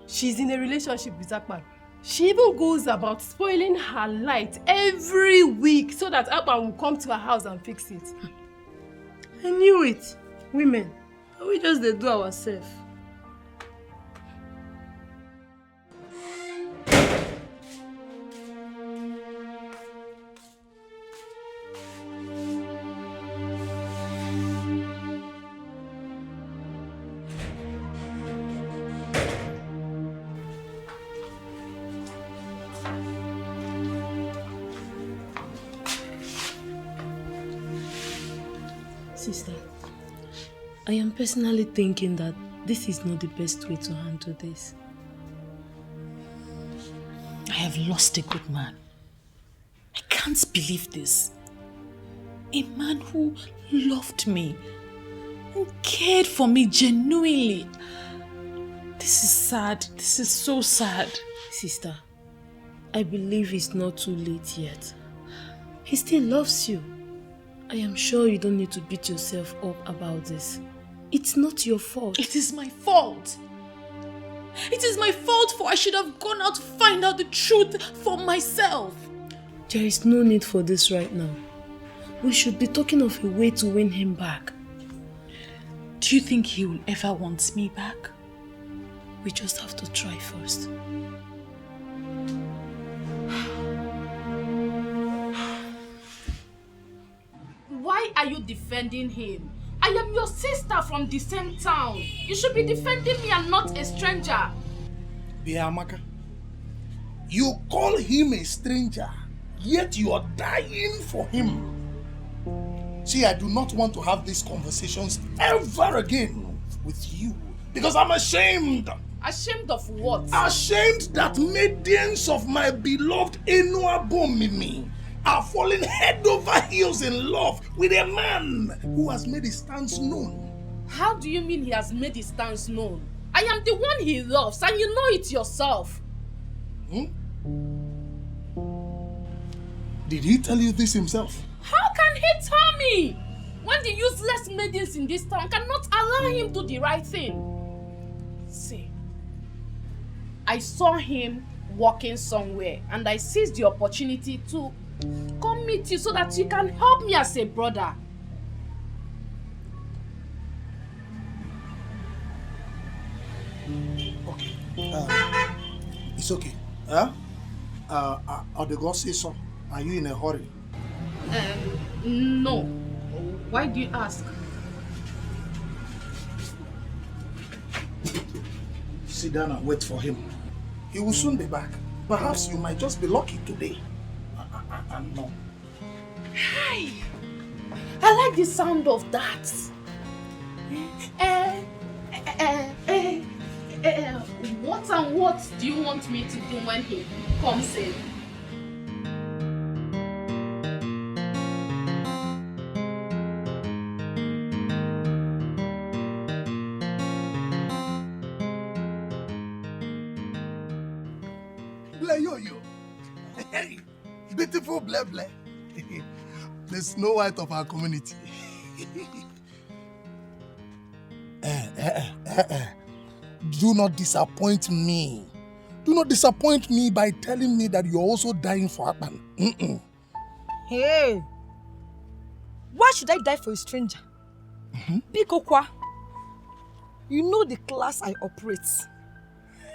she's in a relationship with Akpan? She even goes about spoiling her light every week so that Akpan will come to her house and fix it. I knew it. Women, we just they do ourselves. Sister, I am personally thinking that this is not the best way to handle this. I have lost a good man. I can't believe this. A man who loved me, who cared for me genuinely. This is sad. This is so sad. Sister, I believe it's not too late yet. He still loves you. I am sure you don't need to beat yourself up about this. It's not your fault. It is my fault. It is my fault, for I should have gone out to find out the truth for myself. There is no need for this right now. We should be talking of a way to win him back. Do you think he will ever want me back? We just have to try first. Why are you defending him? I am your sister from the same town. You should be defending me and not a stranger. Biamaka, you call him a stranger, yet you are dying for him. See, I do not want to have these conversations ever again with you because I'm ashamed. Ashamed of what? Ashamed that maidens of my beloved Enuabomimi are falling head over heels in love with a man who has made his stance known. How do you mean he has made his stance known? I am the one he loves and you know it yourself. Did he tell you this himself? How can he tell me? When the useless maidens in this town cannot allow him to do the right thing. See, I saw him walking somewhere and I seized the opportunity to come meet you so that you can help me as a brother. Okay. It's okay. Or the God say so. Are you in a hurry? No. Why do you ask? Sit down and wait for him. He will soon be back. Perhaps you might just be lucky today. No. Hi! I like the sound of that. What and what do you want me to do when he comes in? Ble yo. Hey, beautiful ble ble. The Snow White of our community. Do not disappoint me. Do not disappoint me by telling me that you're also dying for Akpan. Hey, why should I die for a stranger? Bikokwa, you know the class I operate.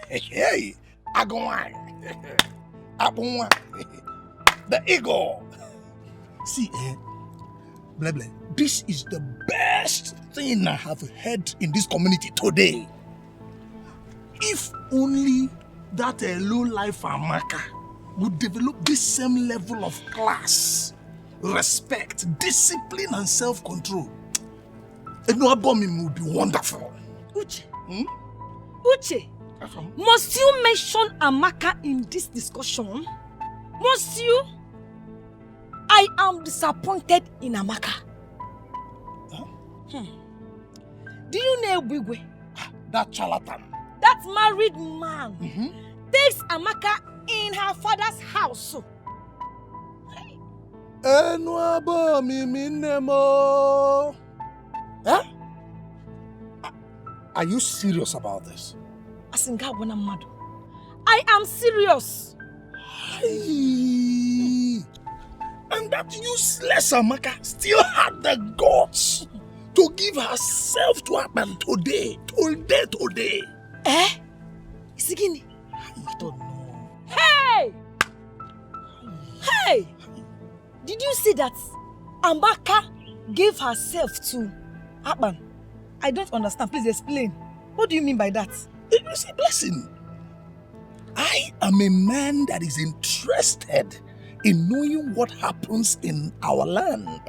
Hey, Agwan. Abunwa. The eagle. See, Bleble, this is the best thing I have heard in this community today. If only that low-life Amaka would develop this same level of class, respect, discipline, and self-control, Enoabomim would be wonderful. Uche, Uche, must you mention Amaka in this discussion? Must you? I am disappointed in Amaka. Do you know Bigwe? That charlatan. That married man takes Amaka in her father's house. Huh? Are you serious about this? I am serious. Hey. And that useless Amaka still had the guts to give herself to Akpan today. Isigini? I don't know. Hey! Hey! Did you see that Amaka gave herself to Akpan? I don't understand. Please explain. What do you mean by that? You see, Blessing, I am a man that is interested in knowing what happens in our land.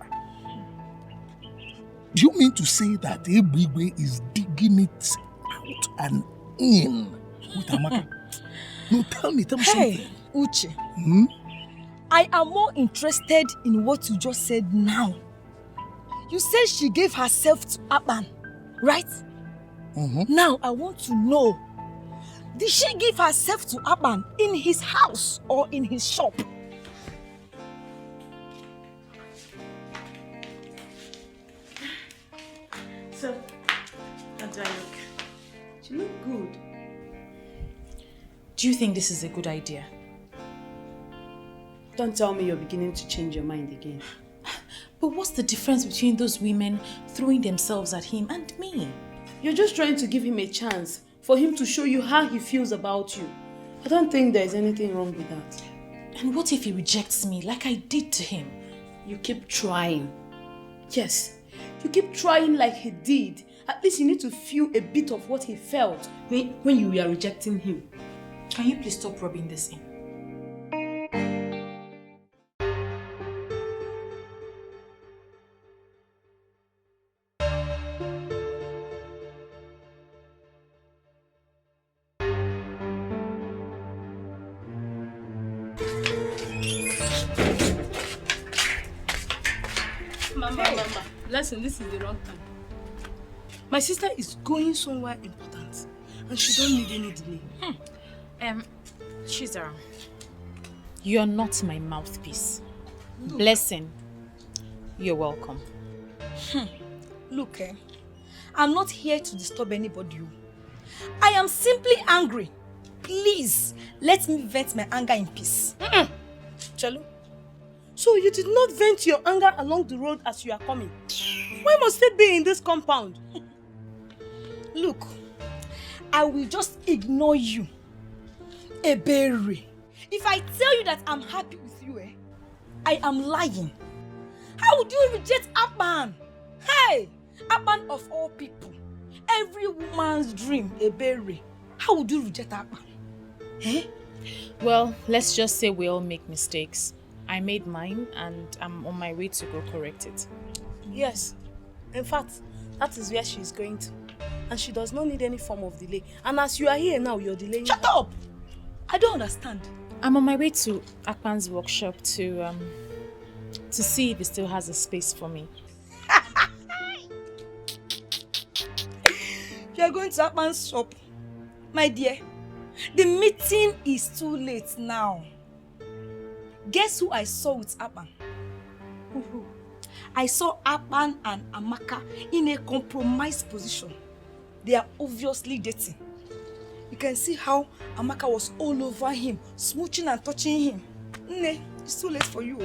Do you mean to say that Ebigwe is digging it out and in with Amaka? No, tell me something. Uche. I am more interested in what you just said now. You said she gave herself to Akpan, right? Now I want to know, did she give herself to Akpan in his house or in his shop? So, how do I look? You look good. Do you think this is a good idea? Don't tell me you're beginning to change your mind again. But what's the difference between those women throwing themselves at him and me? You're just trying to give him a chance for him to show you how he feels about you. I don't think there's anything wrong with that. And what if he rejects me like I did to him? You keep trying. Yes, you keep trying like he did. At least you need to feel a bit of what he felt when you were rejecting him. Can you please stop rubbing this in? Mama, listen, this is the wrong time. My sister is going somewhere important and she don't need any delay. Chizzy, you're not my mouthpiece. Look. Blessing, you're welcome. Look, I'm not here to disturb anybody. I am simply angry. Please, let me vent my anger in peace. Chalu, so you did not vent your anger along the road as you are coming. Why must it be in this compound? Look, I will just ignore you. Ebere. If I tell you that I'm happy with you, I am lying. How would you reject Akpan? Hey, Akpan of all people. Every woman's dream, Ebere. How would you reject Akpan? Well, let's just say we all make mistakes. I made mine and I'm on my way to go correct it. Yes. In fact, that is where she is going to. And she does not need any form of delay. And as you are here now, you're delaying. Shut up! I don't understand. I'm on my way to Akpan's workshop to see if he still has a space for me. You're going to Akpan's shop, my dear. The meeting is too late now. Guess who I saw with Apan? I saw Apan and Amaka in a compromised position. They are obviously dating. You can see how Amaka was all over him, smooching and touching him. Nne, it's too late for you.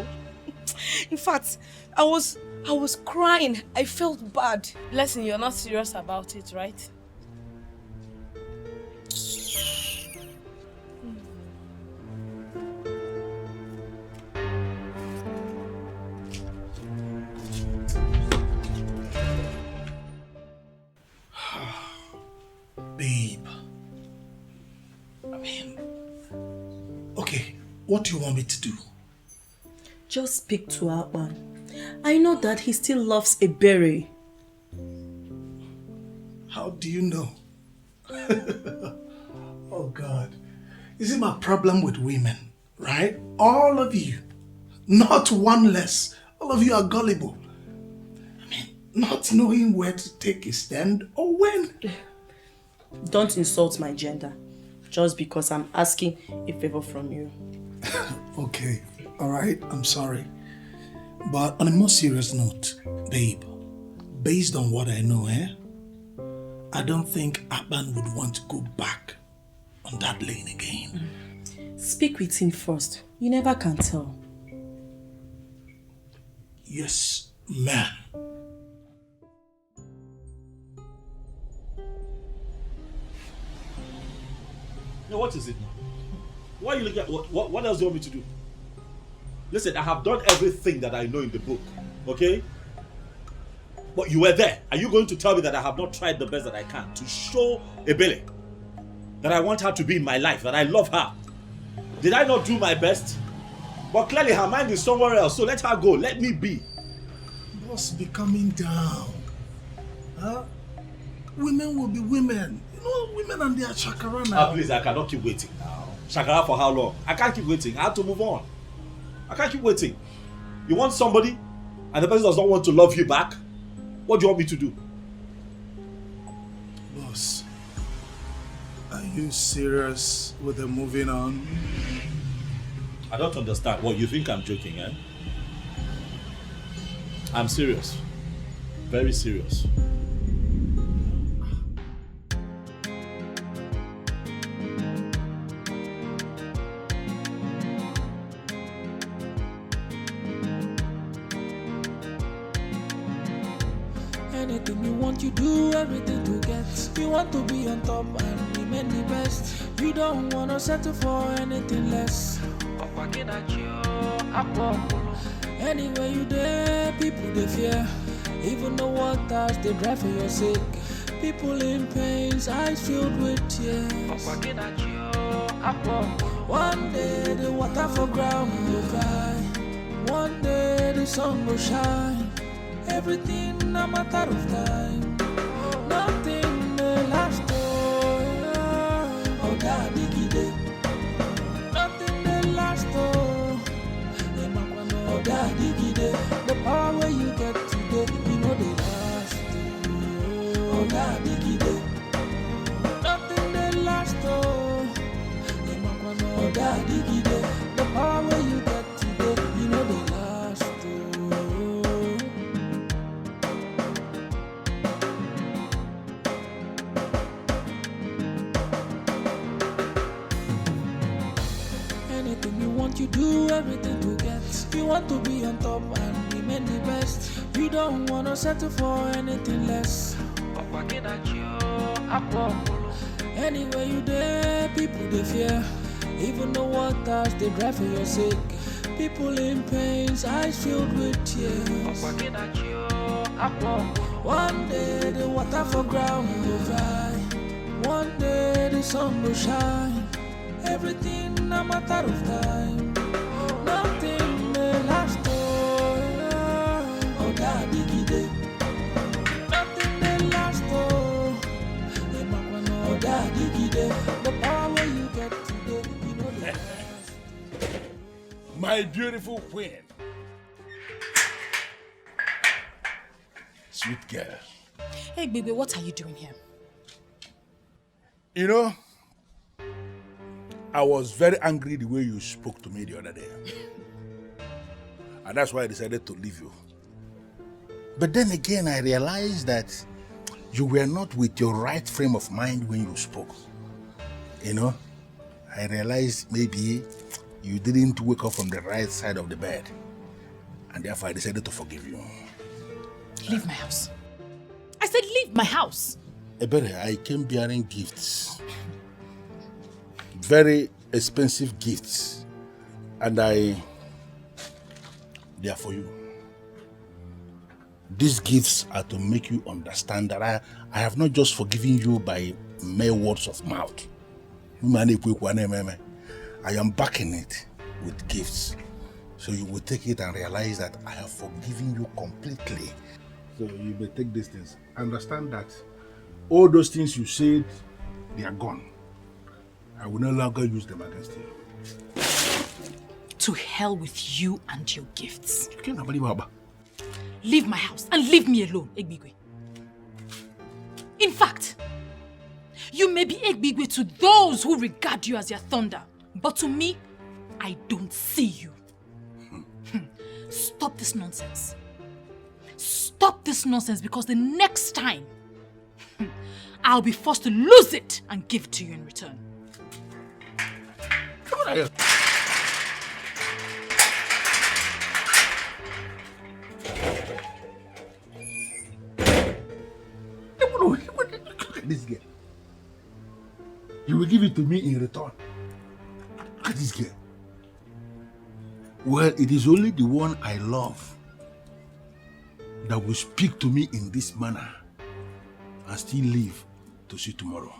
In fact, I was crying. I felt bad. Listen, you're not serious about it, right? Babe. I mean, okay, what do you want me to do? Just speak to Akpan. I know that he still loves Ebere. How do you know? Oh God. You see, my problem with women, right? All of you, not one less. All of you are gullible. I mean, not knowing where to take a stand or when. Don't insult my gender just because I'm asking a favor from you. Okay, all right, I'm sorry. But on a more serious note, babe, based on what I know, I don't think Akpan would want to go back on that lane again. Speak with him first. You never can tell. Yes, ma'am. Now, what is it now? Why are you looking at what else do you want me to do? Listen, I have done everything that I know in the book, okay? But you were there. Are you going to tell me that I have not tried the best that I can to show Ebele that I want her to be in my life, that I love her? Did I not do my best? But clearly her mind is somewhere else, so let her go. Let me be. Boss, be coming down. Huh? Women will be women. You know, women and their chakra now. Please, I cannot keep waiting now. Chakra for how long? I can't keep waiting. I have to move on. I can't keep waiting. You want somebody and the person does not want to love you back? What do you want me to do? Boss, are you serious with the moving on? I don't understand. What, you think I'm joking, eh? I'm serious. Very serious. Anything you want, you do everything to get. You want to be on top and remain the best. You don't want to settle for anything less. Anywhere you there, people they fear. Even the waters they drive for your sake. People in pains, eyes filled with tears. One day the water for ground will dry. One day the sun will shine. Everything a matter of time. Nothing may last. Oh, God, diggy. Nothing may last. Oh, God, diggy. The power where you get today, you know they last. Oh, God, diggy. Nothing may last. Oh, God, diggy. The power where you get today, you know they last. You do everything to get. You want to be on top and remain the best. You don't want to settle for anything less. Anywhere you there, people they fear. Even the waters they drive for your sake. People in pains, eyes filled with tears. One day the water for ground will dry. One day the sun will shine. Everything a matter of time. Nothing may last. Oh, God, diggy. Nothing may last. Oh, God, diggy. The power where you get today, you know the last. My beautiful queen. Sweet girl. Hey, baby, what are you doing here? You know, I was very angry the way you spoke to me the other day. And that's why I decided to leave you. But then again, I realized that you were not with your right frame of mind when you spoke. You know, I realized maybe you didn't wake up from the right side of the bed. And therefore I decided to forgive you. Leave my house. I said leave my house. Ebere, I came bearing gifts. Very expensive gifts. And they are for you. These gifts are to make you understand that I have not just forgiven you by mere words of mouth. I am backing it with gifts. So you will take it and realize that I have forgiven you completely. So you may take these things. Understand that all those things you said, they are gone. I will no longer use them against you. To hell with you and your gifts. You can't have Leave my house and leave me alone, Egbigwe. In fact, you may be Egbigwe to those who regard you as their thunder, but to me, I don't see you. Stop this nonsense. Stop this nonsense, because the next time, I'll be forced to lose it and give it to you in return. Come on here. Look at this girl. You will give it to me in return. Look at this girl. Well, it is only the one I love that will speak to me in this manner and still live to see tomorrow.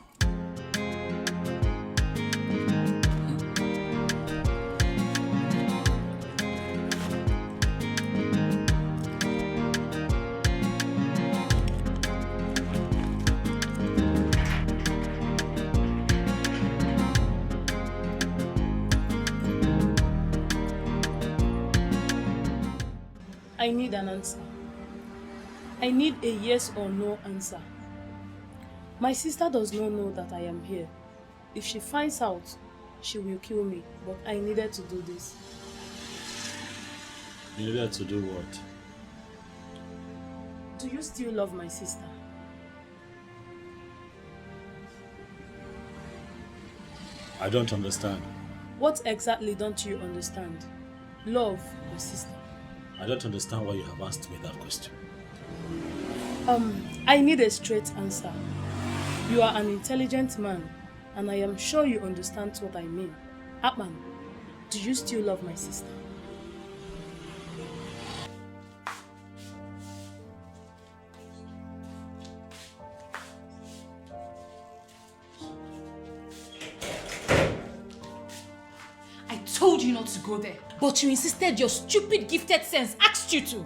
I need an answer. I need a yes or no answer. My sister does not know that I am here. If she finds out, she will kill me. But I needed to do this. You needed to do what? Do you still love my sister? I don't understand. What exactly don't you understand? Love your sister. I don't understand why you have asked me that question. I need a straight answer. You are an intelligent man, and I am sure you understand what I mean. Atman, do you still love my sister? I told you not to go there, but you insisted. Your stupid gifted sense asked you to.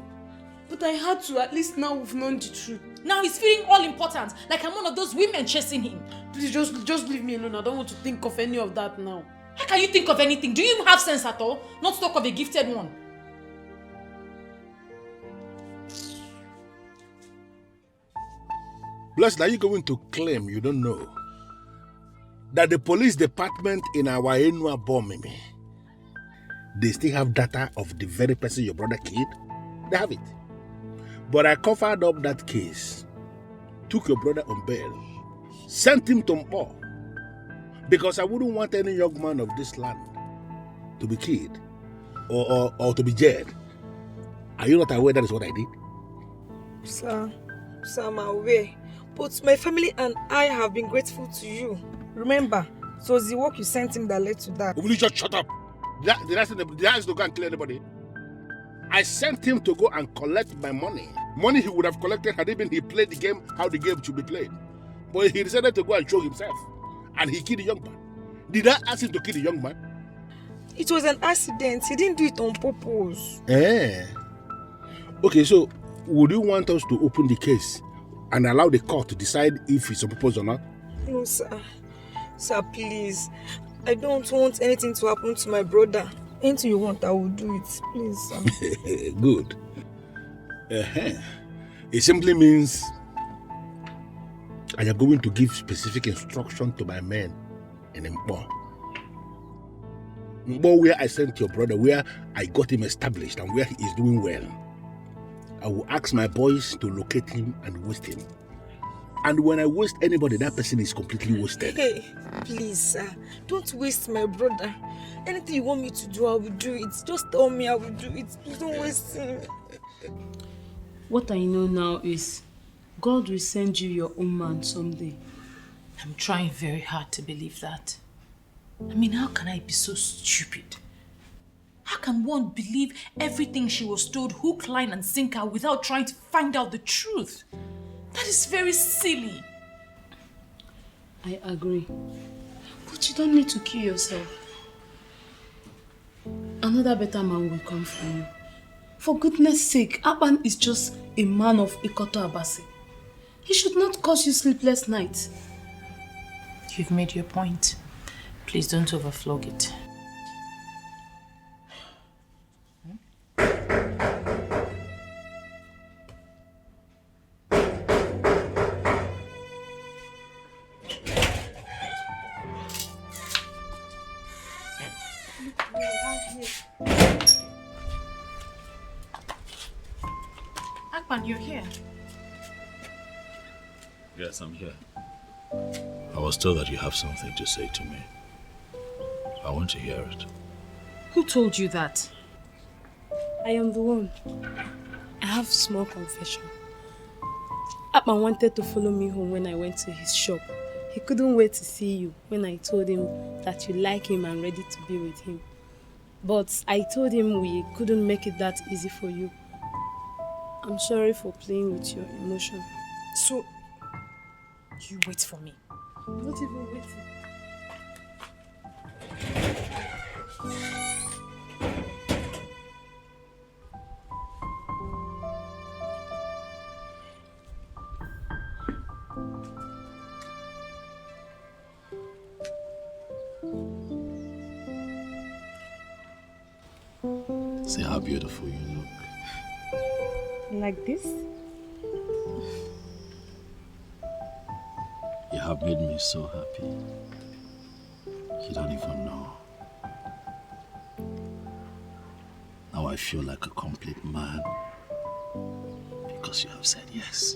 But I had to. At least now we've known the truth. Now he's feeling all important, like I'm one of those women chasing him. Please just leave me alone. I don't want to think of any of that now. How can you think of anything? Do you even have sense at all? Not to talk of a gifted one. Blessed, are you going to claim you don't know that the police department in our Enua bombing me, they still have data of the very person your brother killed? They have it. But I covered up that case, took your brother on bail, sent him to Mpo, because I wouldn't want any young man of this land to be killed or to be jailed. Are you not aware that is what I did? Sir, I'm aware. But my family and I have been grateful to you. Remember, it was the work you sent him that led to that. Will you just shut up? Did I send to go and kill anybody? I sent him to go and collect my money. Money he would have collected had he played the game how the game should be played. But he decided to go and show himself. And he killed the young man. Did I ask him to kill the young man? It was an accident. He didn't do it on purpose. Okay, so would you want us to open the case and allow the court to decide if it's on purpose or not? No, sir. Sir, please. I don't want anything to happen to my brother. Anything you want, I will do it. Please, sir. Good. It simply means I am going to give specific instruction to my men in Mpo Mbo where I sent your brother, where I got him established and where he is doing well. I will ask my boys to locate him and waste him. And when I waste anybody, that person is completely wasted. Hey, please, sir, don't waste my brother. Anything you want me to do, I will do it. Just tell me I will do it. Please don't waste him. What I know now is God will send you your own man someday. I'm trying very hard to believe that. I mean, how can I be so stupid? How can one believe everything she was told hook, line and sinker without trying to find out the truth? That is very silly. I agree. But you don't need to kill yourself. Another better man will come for you. For goodness sake, Akpan is just a man of Ikoto Abasi. He should not cause you sleepless nights. You've made your point. Please don't overflog it. Akpan, you're here. Yes, I'm here. I was told that you have something to say to me. I want to hear it. Who told you that? I am the one. I have a small confession. Akpan wanted to follow me home when I went to his shop. He couldn't wait to see you when I told him that you like him and ready to be with him. But I told him we couldn't make it that easy for you. I'm sorry for playing with your emotion. So, you wait for me. I'm not even waiting. See how beautiful you look. Like this? You have made me so happy. You don't even know. Now I feel like a complete man because you have said yes.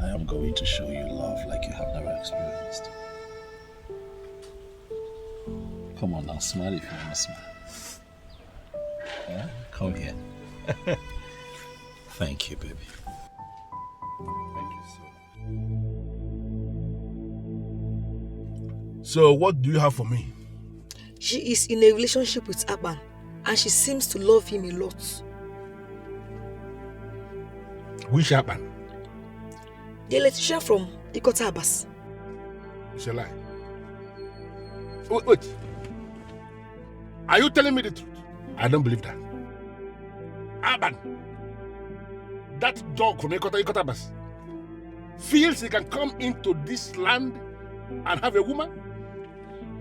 I am going to show you love like you have never experienced. Come on now, smile if you want to smile. Yeah? Come here. Thank you, baby. Thank you so what do you have for me? She is in a relationship with Akpan and she seems to love him a lot. Which Akpan? The electrician from Ikoto Abasi. It's a lie. Wait. Are you telling me the truth? I don't believe that. Akpan, that dog from Ikoto Abasi, feels he can come into this land and have a woman?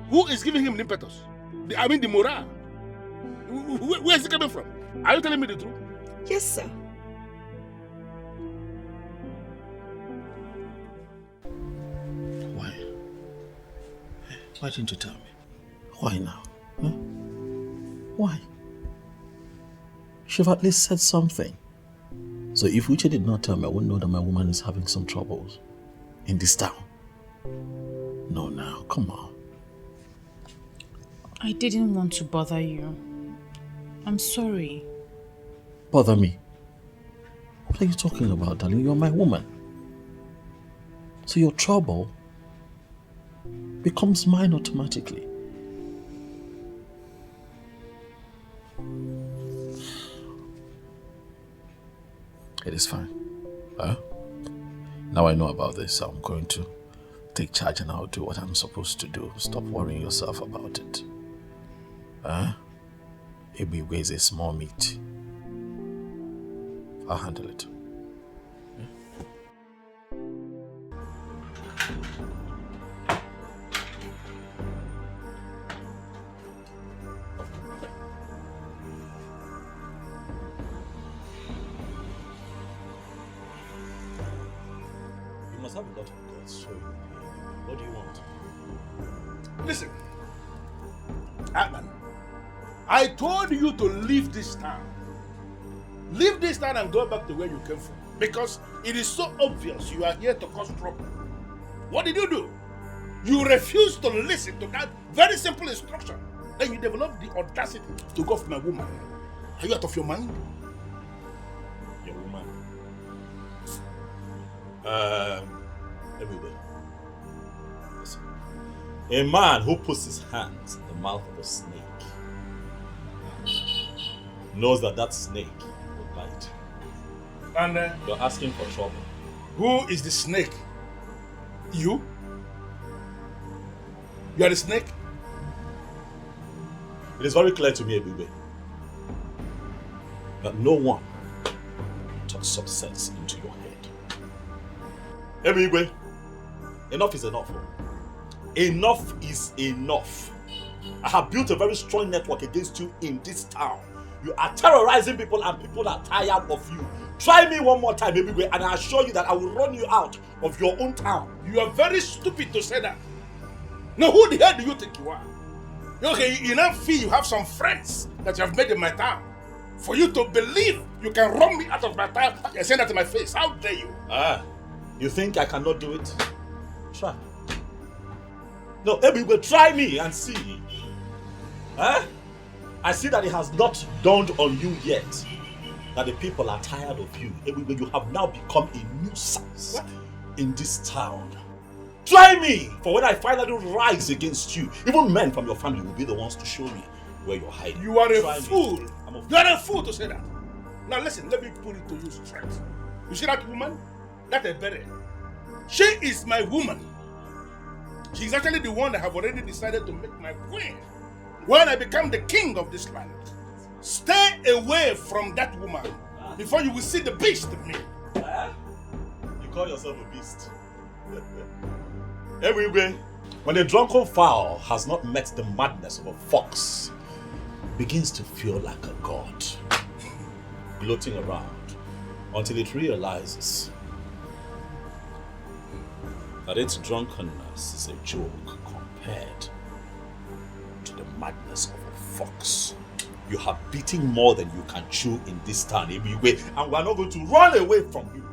Who is giving him the impetus? The morale. Where is he coming from? Are you telling me the truth? Yes, sir. Why? Why didn't you tell me? Why now? Huh? Why? Should have at least said something. So if Uche did not tell me, I wouldn't know that my woman is having some troubles in this town. No, now, come on. I didn't want to bother you. I'm sorry. Bother me? What are you talking about, darling? You're my woman. So your trouble becomes mine automatically. It is fine. Huh? Now I know about this, I'm going to take charge and I'll do what I'm supposed to do. Stop worrying yourself about it. Huh? It weighs a small meat. I'll handle it. You must have a lot of guts, so What do you want? Listen, Atman, I told you to leave this town. Leave this town and go back to where you came from. Because it is so obvious you are here to cause trouble. What did you do? You refused to listen to that very simple instruction. Then you developed the audacity to go for my woman. Are you out of your mind? Your woman. Everybody. Listen. A man who puts his hands in the mouth of a snake knows that that snake will bite. And you're asking for trouble. Who is the snake? You? You are the snake? It is very clear to me, Ebube, that no one talks some sense into your head. Ebube, enough is enough. Enough is enough. I have built a very strong network against you in this town. You are terrorizing people and people are tired of you. Try me one more time, Ebube, and I assure you that I will run you out of your own town. You are very stupid to say that. Now, who the hell do you think you are? Okay, you now feel you have some friends that you have made in my town. For you to believe you can run me out of my town and say that to my face. How dare you? You think I cannot do it? Try. No, Ebube, try me and see. I see that it has not dawned on you yet that the people are tired of you. Ebube, you have now become a nuisance in this town. Try me! For when I finally rise against you, even men from your family will be the ones to show me where you're hiding. You are a fool. You are a fool to say that. Now listen, let me put it to you straight. You see that woman? That's a berry. She is my woman. She's actually the one that have already decided to make my queen when I become the king of this land. Stay away from that woman before you will see the beast in me. You call yourself a beast? Everywhere, when a drunken fowl has not met the madness of a fox, begins to feel like a god, gloating around until it realizes that its drunkenness is a joke compared to the madness of a fox. You have beaten more than you can chew in this town, everywhere, and we are not going to run away from you.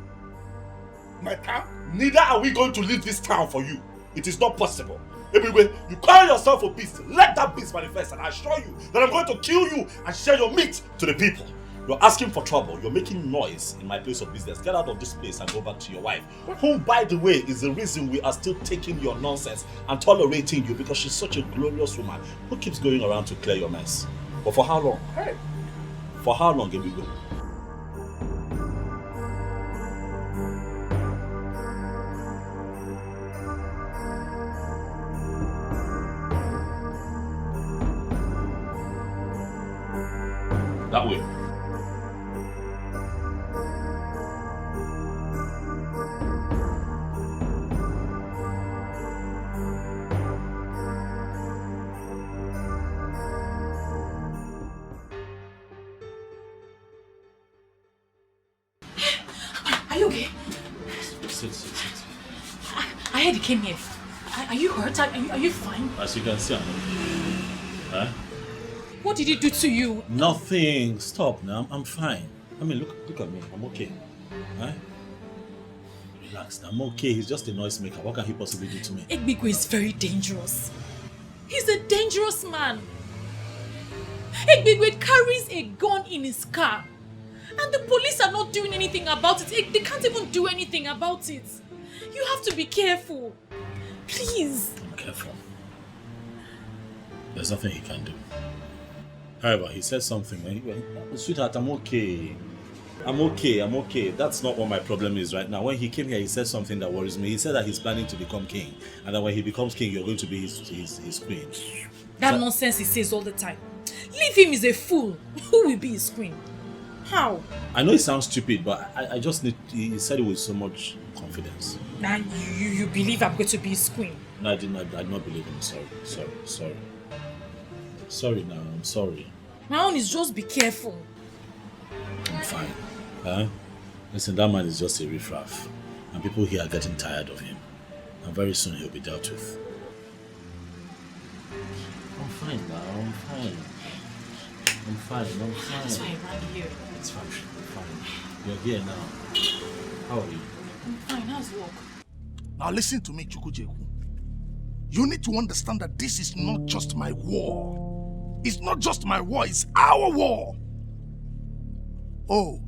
My town? Neither are we going to leave this town for you. It is not possible. Everywhere, you call yourself a beast. Let that beast manifest, and I assure you that I'm going to kill you and share your meat to the people. You're asking for trouble. You're making noise in my place of business. Get out of this place and go back to your wife. Whom, by the way, is the reason we are still taking your nonsense and tolerating you, because she's such a glorious woman who keeps going around to clear your mess. But for how long? Hey. For how long, Ebube? That way. Are you okay? Sit. I heard you came here. Are you hurt? Are you fine? As you can see, I'm okay. Huh? What did he do to you? Nothing. Stop now. I'm fine. I mean, look at me. I'm okay. Huh? Relax. I'm okay. He's just a noisemaker. What can he possibly do to me? Egbigwe is very dangerous. He's a dangerous man. Egbigwe carries a gun in his car. And the police are not doing anything about it. They can't even do anything about it. You have to be careful. Please. I'm careful. There's nothing he can do. However, he said something. Sweetheart, I'm okay. I'm okay. That's not what my problem is right now. When he came here, he said something that worries me. He said that he's planning to become king. And that when he becomes king, you're going to be his queen. That nonsense he says all the time. Leave him, he's a fool. Who will be his queen? How? I know it sounds stupid, but I just need... He said it with so much confidence. Now you believe I'm going to be his queen? No, I did not believe him. Sorry. Sorry now, I'm sorry. My own is just be careful. I'm fine. Huh? Listen, that man is just a riffraff. And people here are getting tired of him. I'm very soon he'll be dealt with. I'm fine now, I'm fine. I'm fine. That's why I ran here. It's fine, I'm fine. You're here now. How are you? I'm fine, how's work? Now listen to me, Chukwujeku. You need to understand that this is not just my war. It's not just my war, it's our war. Oh,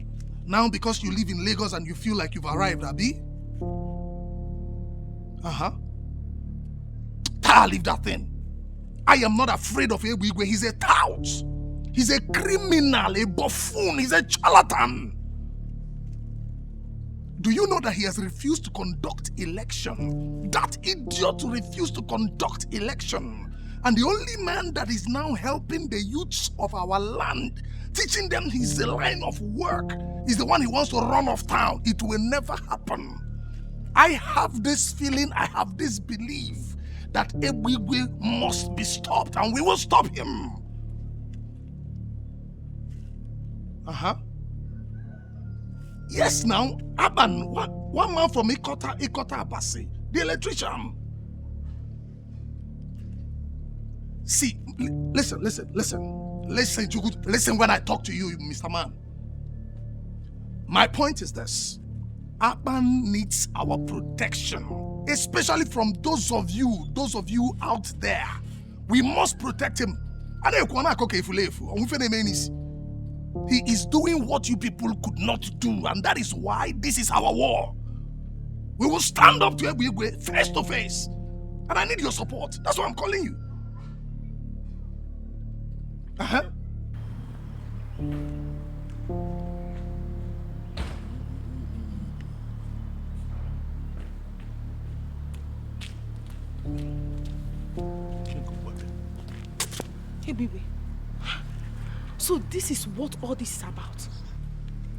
now because you live in Lagos and you feel like you've arrived, Abi? Leave that thing. I am not afraid of Ebigwe. He's a tout. He's a criminal, a buffoon, he's a charlatan. Do you know that he has refused to conduct election? That idiot refused to conduct election. And the only man that is now helping the youths of our land, teaching them his line of work, is the one he wants to run off town. It will never happen. I have this feeling, I have this belief that Ebigwe must be stopped, and we will stop him. Yes, now, Aban, one man from Ikota Abasi, the electrician. See, listen, listen when I talk to you, Mr. Man. My point is this. Aban needs our protection, especially from those of you out there. We must protect him. He is doing what you people could not do, and that is why this is our war. We will stand up to Ebigwe face to face, and I need your support. That's why I'm calling you. Hey, baby. So this is what all this is about.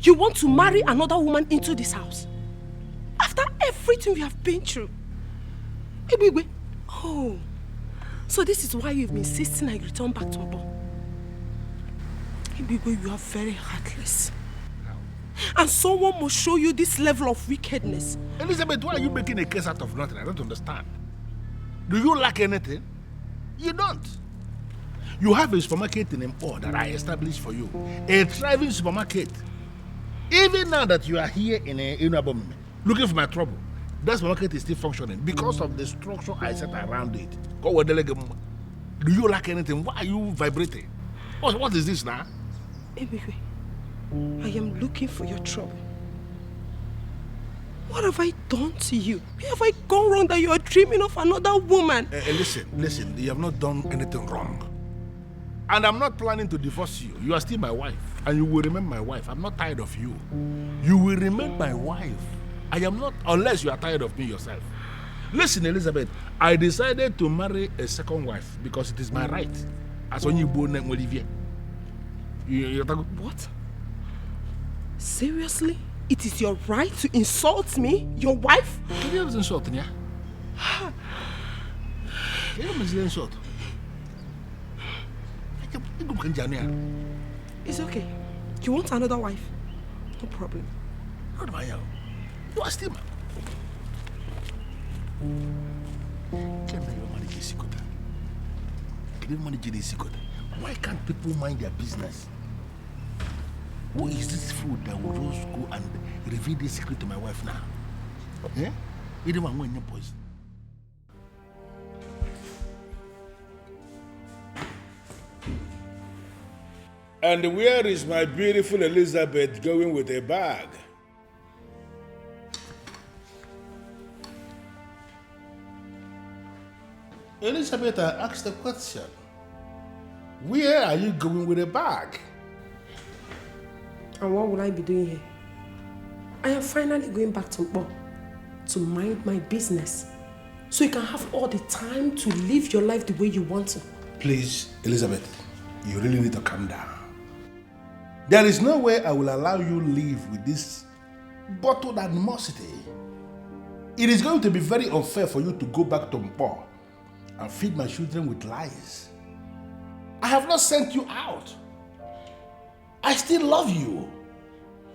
You want to marry another woman into this house? After everything we have been through? Hey, baby. Oh. So this is why you've been insisting I return back to Mbo. Hey, baby, you are very heartless. And someone must show you this level of wickedness. Elizabeth, why are you making a case out of nothing? I don't understand. Do you lack anything? You don't. You have a supermarket in Mpo that I established for you. A thriving supermarket. Even now that you are here in Inabom looking for my trouble, that supermarket is still functioning because of the structure I set around it. Do you lack anything? Why are you vibrating? What is this now? Ebigwe, I am looking for your trouble. What have I done to you? Where have I gone wrong that you are dreaming of another woman? Listen, you have not done anything wrong. And I'm not planning to divorce you. You are still my wife. And you will remain my wife. I'm not tired of you. You will remain my wife. I am not, unless you are tired of me yourself. Listen, Elizabeth, I decided to marry a second wife because it is my right. As when you born Olivia. What? Seriously? It is your right to insult me? Your wife? You don't insult me, You don't insult. It's okay. You want another wife? No problem. What about you? You are still why can't people mind their business? Who is this fool that will just go and reveal this secret to my wife now? Eh? You don't want your poison. And where is my beautiful Elizabeth going with a bag? Elizabeth, I asked the question. Where are you going with a bag? And what will I be doing here? I am finally going back to Mbo to mind my business. So you can have all the time to live your life the way you want to. Please, Elizabeth, you really need to calm down. There is no way I will allow you to live with this bottled animosity. It is going to be very unfair for you to go back to Mpo and feed my children with lies. I have not sent you out. I still love you.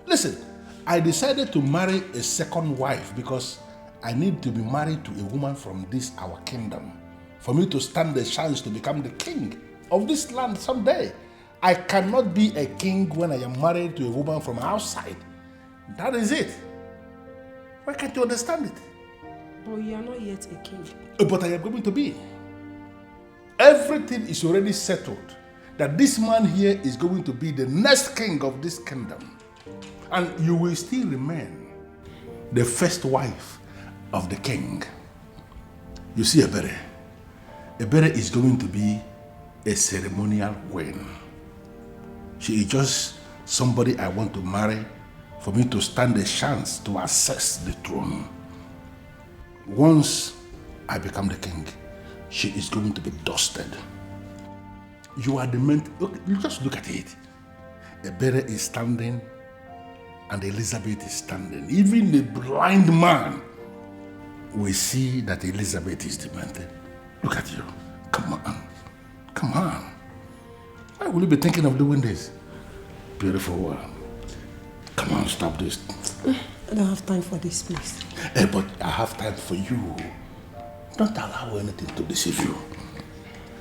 Listen, I decided to marry a second wife because I need to be married to a woman from this our kingdom for me to stand the chance to become the king of this land someday. I cannot be a king when I am married to a woman from outside. That is it. Why can't you understand it? But you are not yet a king. But I am going to be. Everything is already settled that this man here is going to be the next king of this kingdom. And you will still remain the first wife of the king. You see, Ebere is going to be a ceremonial queen. She is just somebody I want to marry for me to stand a chance to access the throne. Once I become the king, she is going to be dusted. You are the man. Just look at it. Ebere is standing and Elizabeth is standing. Even the blind man will see that Elizabeth is demented. Look at you. Come on. Come on. Why will you be thinking of doing this? Beautiful one. Come on, stop this. I don't have time for this, please. But I have time for you. Don't allow anything to deceive you.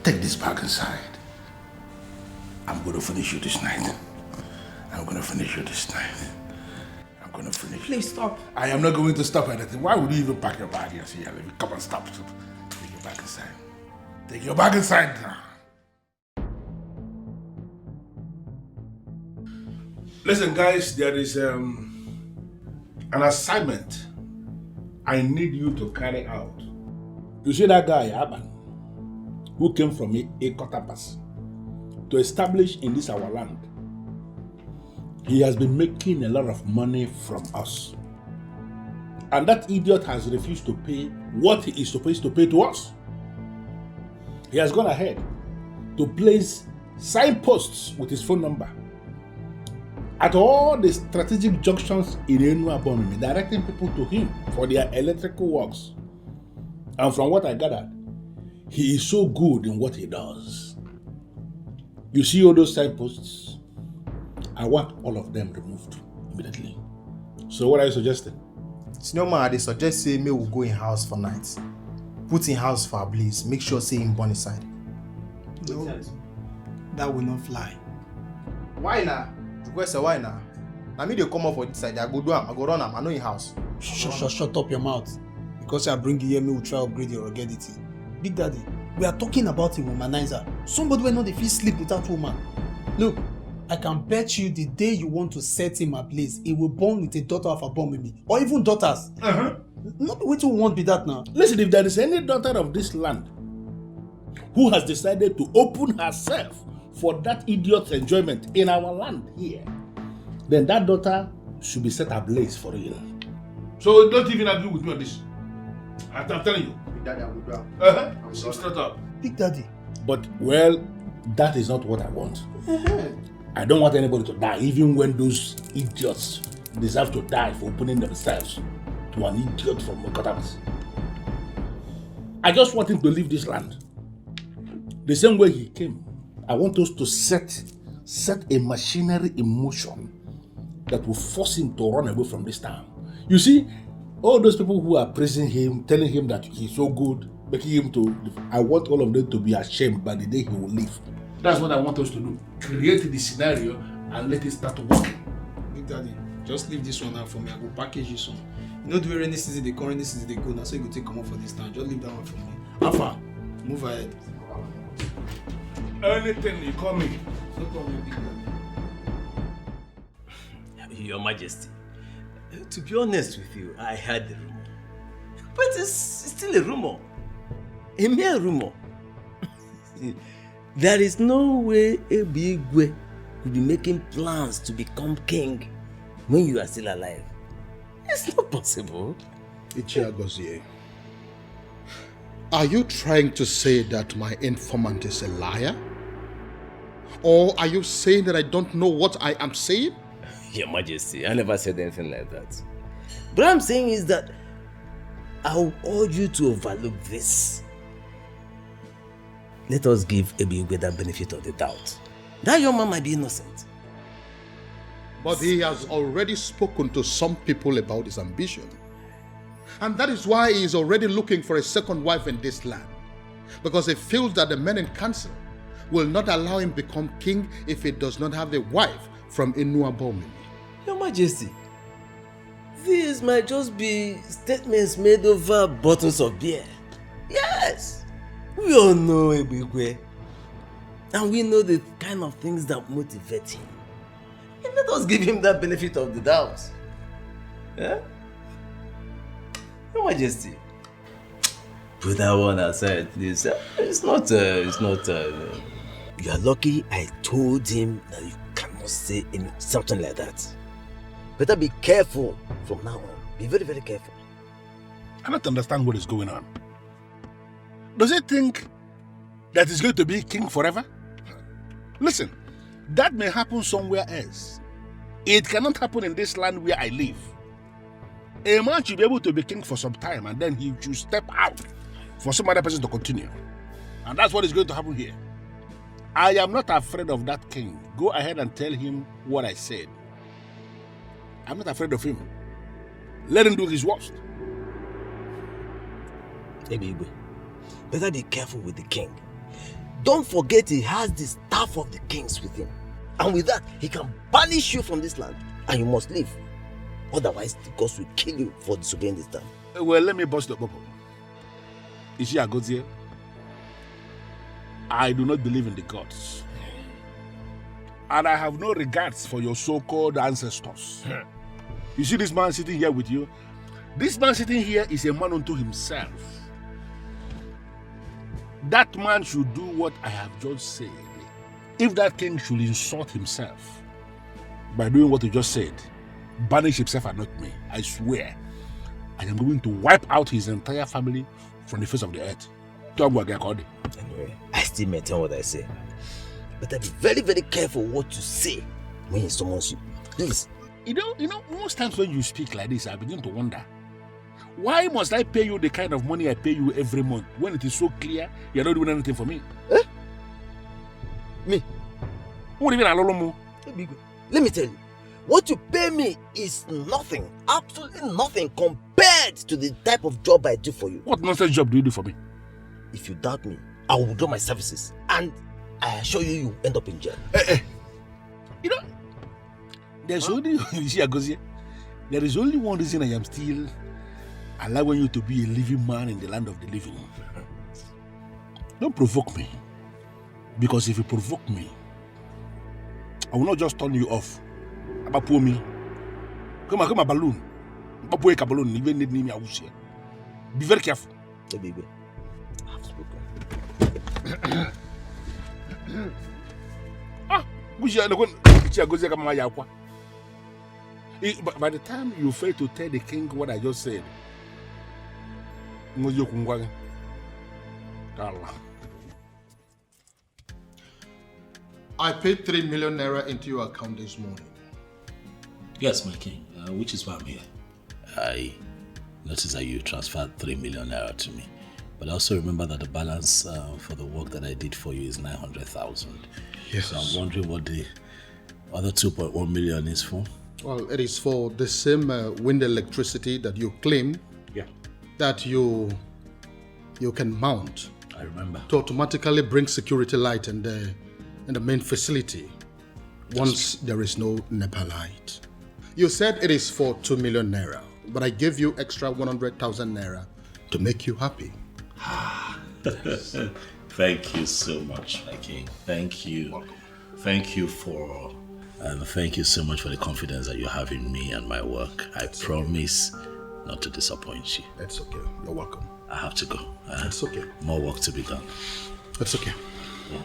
Take this bag inside. I'm going to finish you this night. I'm going to finish you this night. I'm going to finish you. Please stop. I am not going to stop anything. Why would you even pack your bag here? Come on, stop. Take your bag inside. Take your bag inside now. Listen, guys, there is an assignment I need you to carry out. You see that guy, Aban, who came from Ekotapas to establish in this our land. He has been making a lot of money from us. And that idiot has refused to pay what he is supposed to pay to us. He has gone ahead to place signposts with his phone number at all the strategic junctions in Enuabomimi, directing people to him for their electrical works. And from what I gathered, he is so good in what he does. You see all those signposts? I want all of them removed immediately. So what are you suggesting? Senior man, they suggest say me will go in house for nights. Put in house for Blaze. Make sure say him born inside. No, that will not fly. Why now? Say why now? Now me they come up for this side. I go do am. I go run am. I know in house. Shut up your mouth. Because I bring you here, me will try to upgrade your ruggedity. Big Daddy, we are talking about a womanizer. Somebody will not feel sleep without woman. Look, I can bet you the day you want to set him ablaze, he will born with a daughter of a bomb with me. Or even daughters. Not which one won't be that now. Listen, if there is any daughter of this land who has decided to open herself for that idiot's enjoyment in our land here, then that daughter should be set ablaze for real. So don't even agree with me on this. I'm telling you. Big Daddy, I will do I'm straight up. Big Daddy. But, well, that is not what I want. I don't want anybody to die, even when those idiots deserve to die for opening themselves to an idiot from Mokotabas. I just want him to leave this land. The same way he came. I want us to set a machinery in motion that will force him to run away from this town. You see, all those people who are praising him, telling him that he's so good, making him to, I want all of them to be ashamed by the day he will leave. That's what I want us to do. Create the scenario and let it start working. Big Daddy, just leave this one out for me. I go package this one. You know the way rainy season they come, rainy season they go. Now so you go take come up for this time. Just leave that one for me. Alpha, move ahead. Anything you call me. No problem, Big Daddy. Your Majesty, to be honest with you, I heard the rumor. But it's still a rumor. A mere rumor. There is no way Ebigwe could be making plans to become king when you are still alive. It's not possible. Ichiagozie, are you trying to say that my informant is a liar? Or are you saying that I don't know what I am saying? Your Majesty, I never said anything like that. What I'm saying is that I will urge you to overlook this. Let us give Ebigwe the benefit of the doubt. That young man might be innocent. But he has already spoken to some people about his ambition. And that is why he is already looking for a second wife in this land. Because he feels that the men in council will not allow him become king if he does not have a wife from Inuabomini. Your Majesty, these might just be statements made over bottles of beer. Yes, we all know Ebigwe, and we know the kind of things that motivate him. And let us give him that benefit of the doubt. Yeah? Your Majesty, put that one aside, please. It's not. You are lucky I told him that you cannot say something like that. Better be careful from now on. Be very, very careful. I don't understand what is going on. Does he think that he's going to be king forever? Listen, that may happen somewhere else. It cannot happen in this land where I live. A man should be able to be king for some time and then he should step out for some other person to continue. And that's what is going to happen here. I am not afraid of that king. Go ahead and tell him what I said. I'm not afraid of him. Let him do his worst. Ebigwe, better be careful with the king. Don't forget he has the staff of the kings with him. And with that, he can banish you from this land. And you must leave. Otherwise, the gods will kill you for disobeying this time. Well, let me bust the bubble. Is she a god here? I do not believe in the gods. And I have no regards for your so-called ancestors. You see this man sitting here with you? This man sitting here is a man unto himself. That man should do what I have just said. If that king should insult himself by doing what you just said, banish himself and not me, I swear, I am going to wipe out his entire family from the face of the earth. Anyway, I still maintain what I say. But be very, very careful what you say when he summons you. Please. You know, most times when you speak like this, I begin to wonder, why must I pay you the kind of money I pay you every month when it is so clear you're not doing anything for me? Eh? Me? What do you mean, Alolomo? Let me tell you, what you pay me is nothing, absolutely nothing compared to the type of job I do for you. What nonsense job do you do for me? If you doubt me, I will withdraw my services and I assure you, you end up in jail. You know, there's only, you see, Agozie, there is only one reason I am still allowing you to be a living man in the land of the living. Don't provoke me. Because if you provoke me, I will not just turn you off. About poor me. Come on, balloon. About poor balloon, even need me, I will say. Be very careful. Hey, baby. I have spoken. By the time you fail to tell the king what I just said, I paid 3 million naira into your account this morning. Yes, my king, which is why I'm here. I noticed that you transferred 3 million naira to me. But also remember that the balance for the work that I did for you is 900,000. Yes. So I'm wondering what the other 2.1 million is for. Well, it is for the same wind electricity that you claim that you can mount. I remember. To automatically bring security light in the main facility once there is no NEPA light. You said it is for 2 million naira, but I gave you extra 100,000 naira to make you happy. Thank you so much, my king. Thank you. Welcome. Thank you for thank you so much for the confidence that you have in me and my work. I promise not to disappoint you. It's okay. You're welcome. I have to go. It's okay. More work to be done. It's okay. Yeah.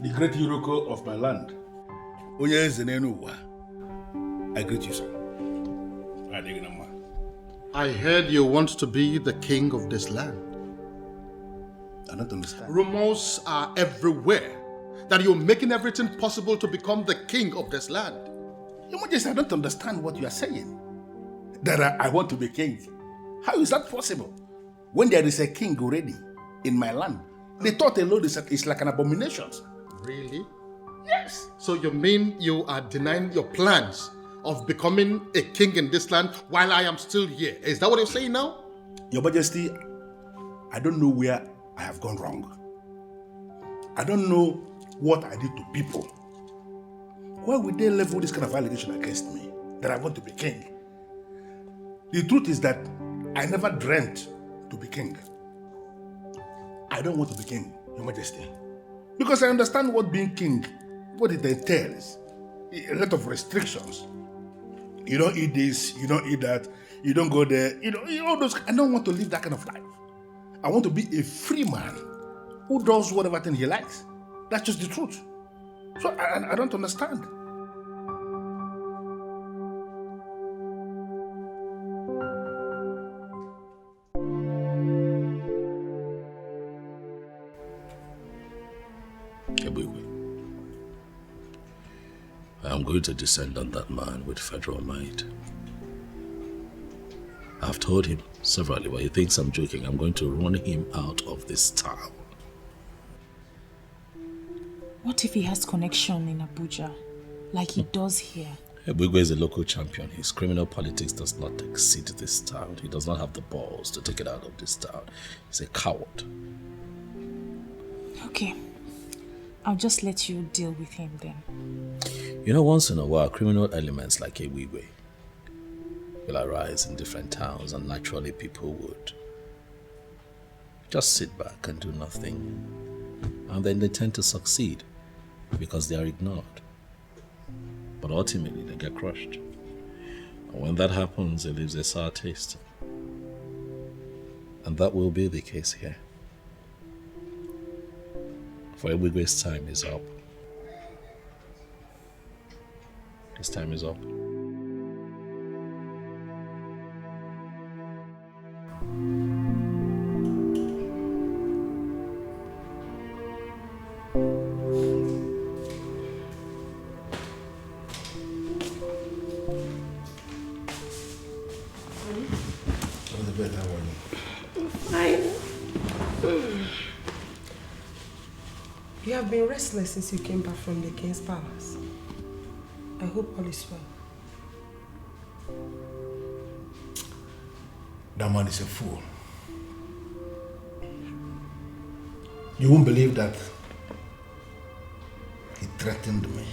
The great Iroko of my land, I greet you, sir. I heard you want to be the king of this land. I don't understand. Rumors are everywhere that you're making everything possible to become the king of this land. Your Majesty, I don't understand what you are saying. That I want to be king. How is that possible? When there is a king already in my land, the thought alone is like an abomination. Really? Yes. So you mean you are denying your plans of becoming a king in this land while I am still here? Is that what you're saying now? Your Majesty, I don't know where I have gone wrong. I don't know what I did to people. Why would they level this kind of allegation against me, that I want to be king? The truth is that I never dreamt to be king. I don't want to be king, Your Majesty. Because I understand what being king, what it entails. A lot of restrictions. You don't eat this, you don't eat that, you don't go there, all those. I don't want to live that kind of life. I want to be a free man who does whatever thing he likes. That's just the truth. So I don't understand. I am going to descend on that man with federal might. I've told him severally, but he thinks I'm joking. I'm going to run him out of this town. What if he has connection in Abuja, like he does here? Ebugwe is a local champion. His criminal politics does not exceed this town. He does not have the balls to take it out of this town. He's a coward. Okay. I'll just let you deal with him then. You know, once in a while, criminal elements like Ebugwe will arise in different towns, and naturally people would just sit back and do nothing. And then they tend to succeed because they are ignored. But ultimately they get crushed. And when that happens, it leaves a sour taste. And that will be the case here. For Ebugwe's time is up. His time is up. You have been restless since you came back from the king's palace. I hope all is well. That man is a fool. You won't believe that he threatened me.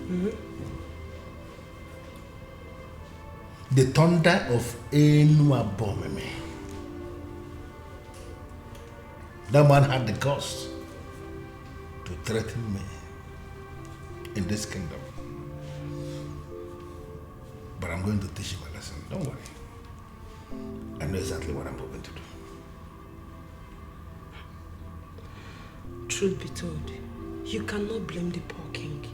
Mm-hmm. The thunder of Enuabomeme. That man had the guts to threaten me in this kingdom. But I'm going to teach him a lesson. Don't worry. I know exactly what I'm going to do. Truth be told, you cannot blame the poor king.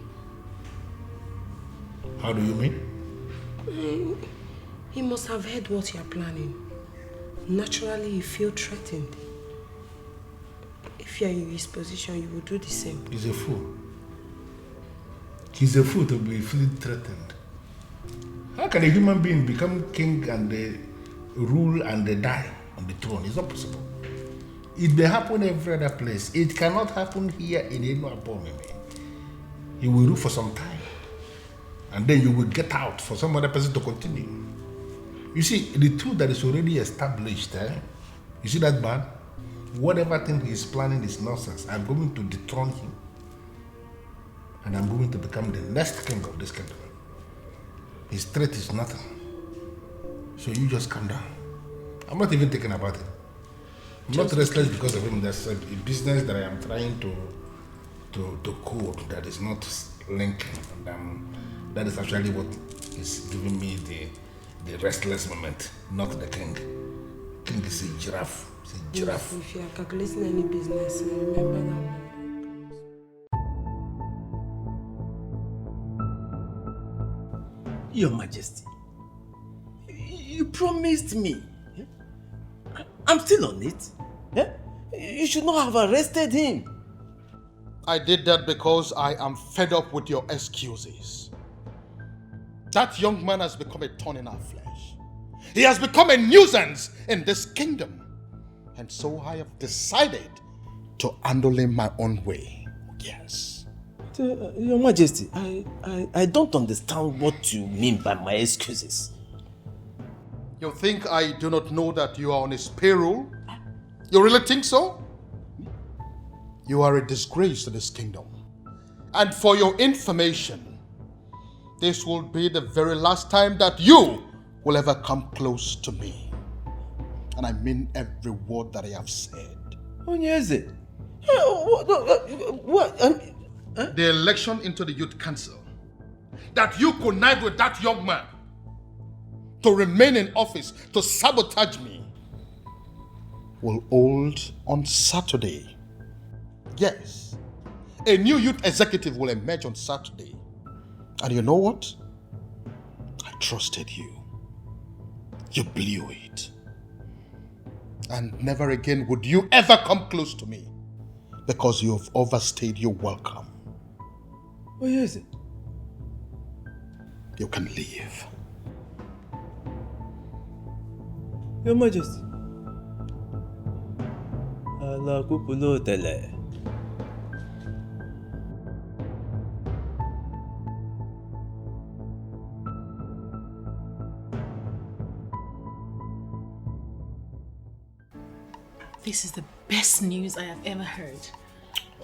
How do you mean? He must have heard what you are planning. Naturally, you feel threatened. If you are in his position, you will do the same. He's a fool. He's a fool to be feeling threatened. How can a human being become king and rule and die on the throne? It's not possible. It may happen every other place. It cannot happen here in Enuabomeme. He will rule for some time. And then you will get out for some other person to continue. You see, the truth that is already established, you see that man? Whatever thing he's planning is nonsense. I'm going to dethrone him. And I'm going to become the next king of this kingdom. His threat is nothing. So you just calm down. I'm not even thinking about it. I'm not restless because of him. There's a business that I am trying to code that is not linking. And that is actually what is giving me the restless moment, not the king. King is a giraffe. It's a giraffe. If you are calculating any business, remember that. Your Majesty, you promised me. I'm still on it. You should not have arrested him. I did that because I am fed up with your excuses. That young man has become a thorn in our flesh. He has become a nuisance in this kingdom. And so I have decided to handle him my own way. Yes. Your Majesty, I don't understand what you mean by my excuses. You think I do not know that you are on his payroll? You really think so? You are a disgrace to this kingdom. And for your information, this will be the very last time that you will ever come close to me. And I mean every word that I have said. Onyeze, what? The election into the youth council, that you connive with that young man to remain in office, to sabotage me, will hold on Saturday. Yes, a new youth executive will emerge on Saturday. And you know what? I trusted you. You blew it. And never again would you ever come close to me, because you have overstayed your welcome. Where is it? You can leave. Your Majesty. Allah kupulo tele. This is the best news I have ever heard.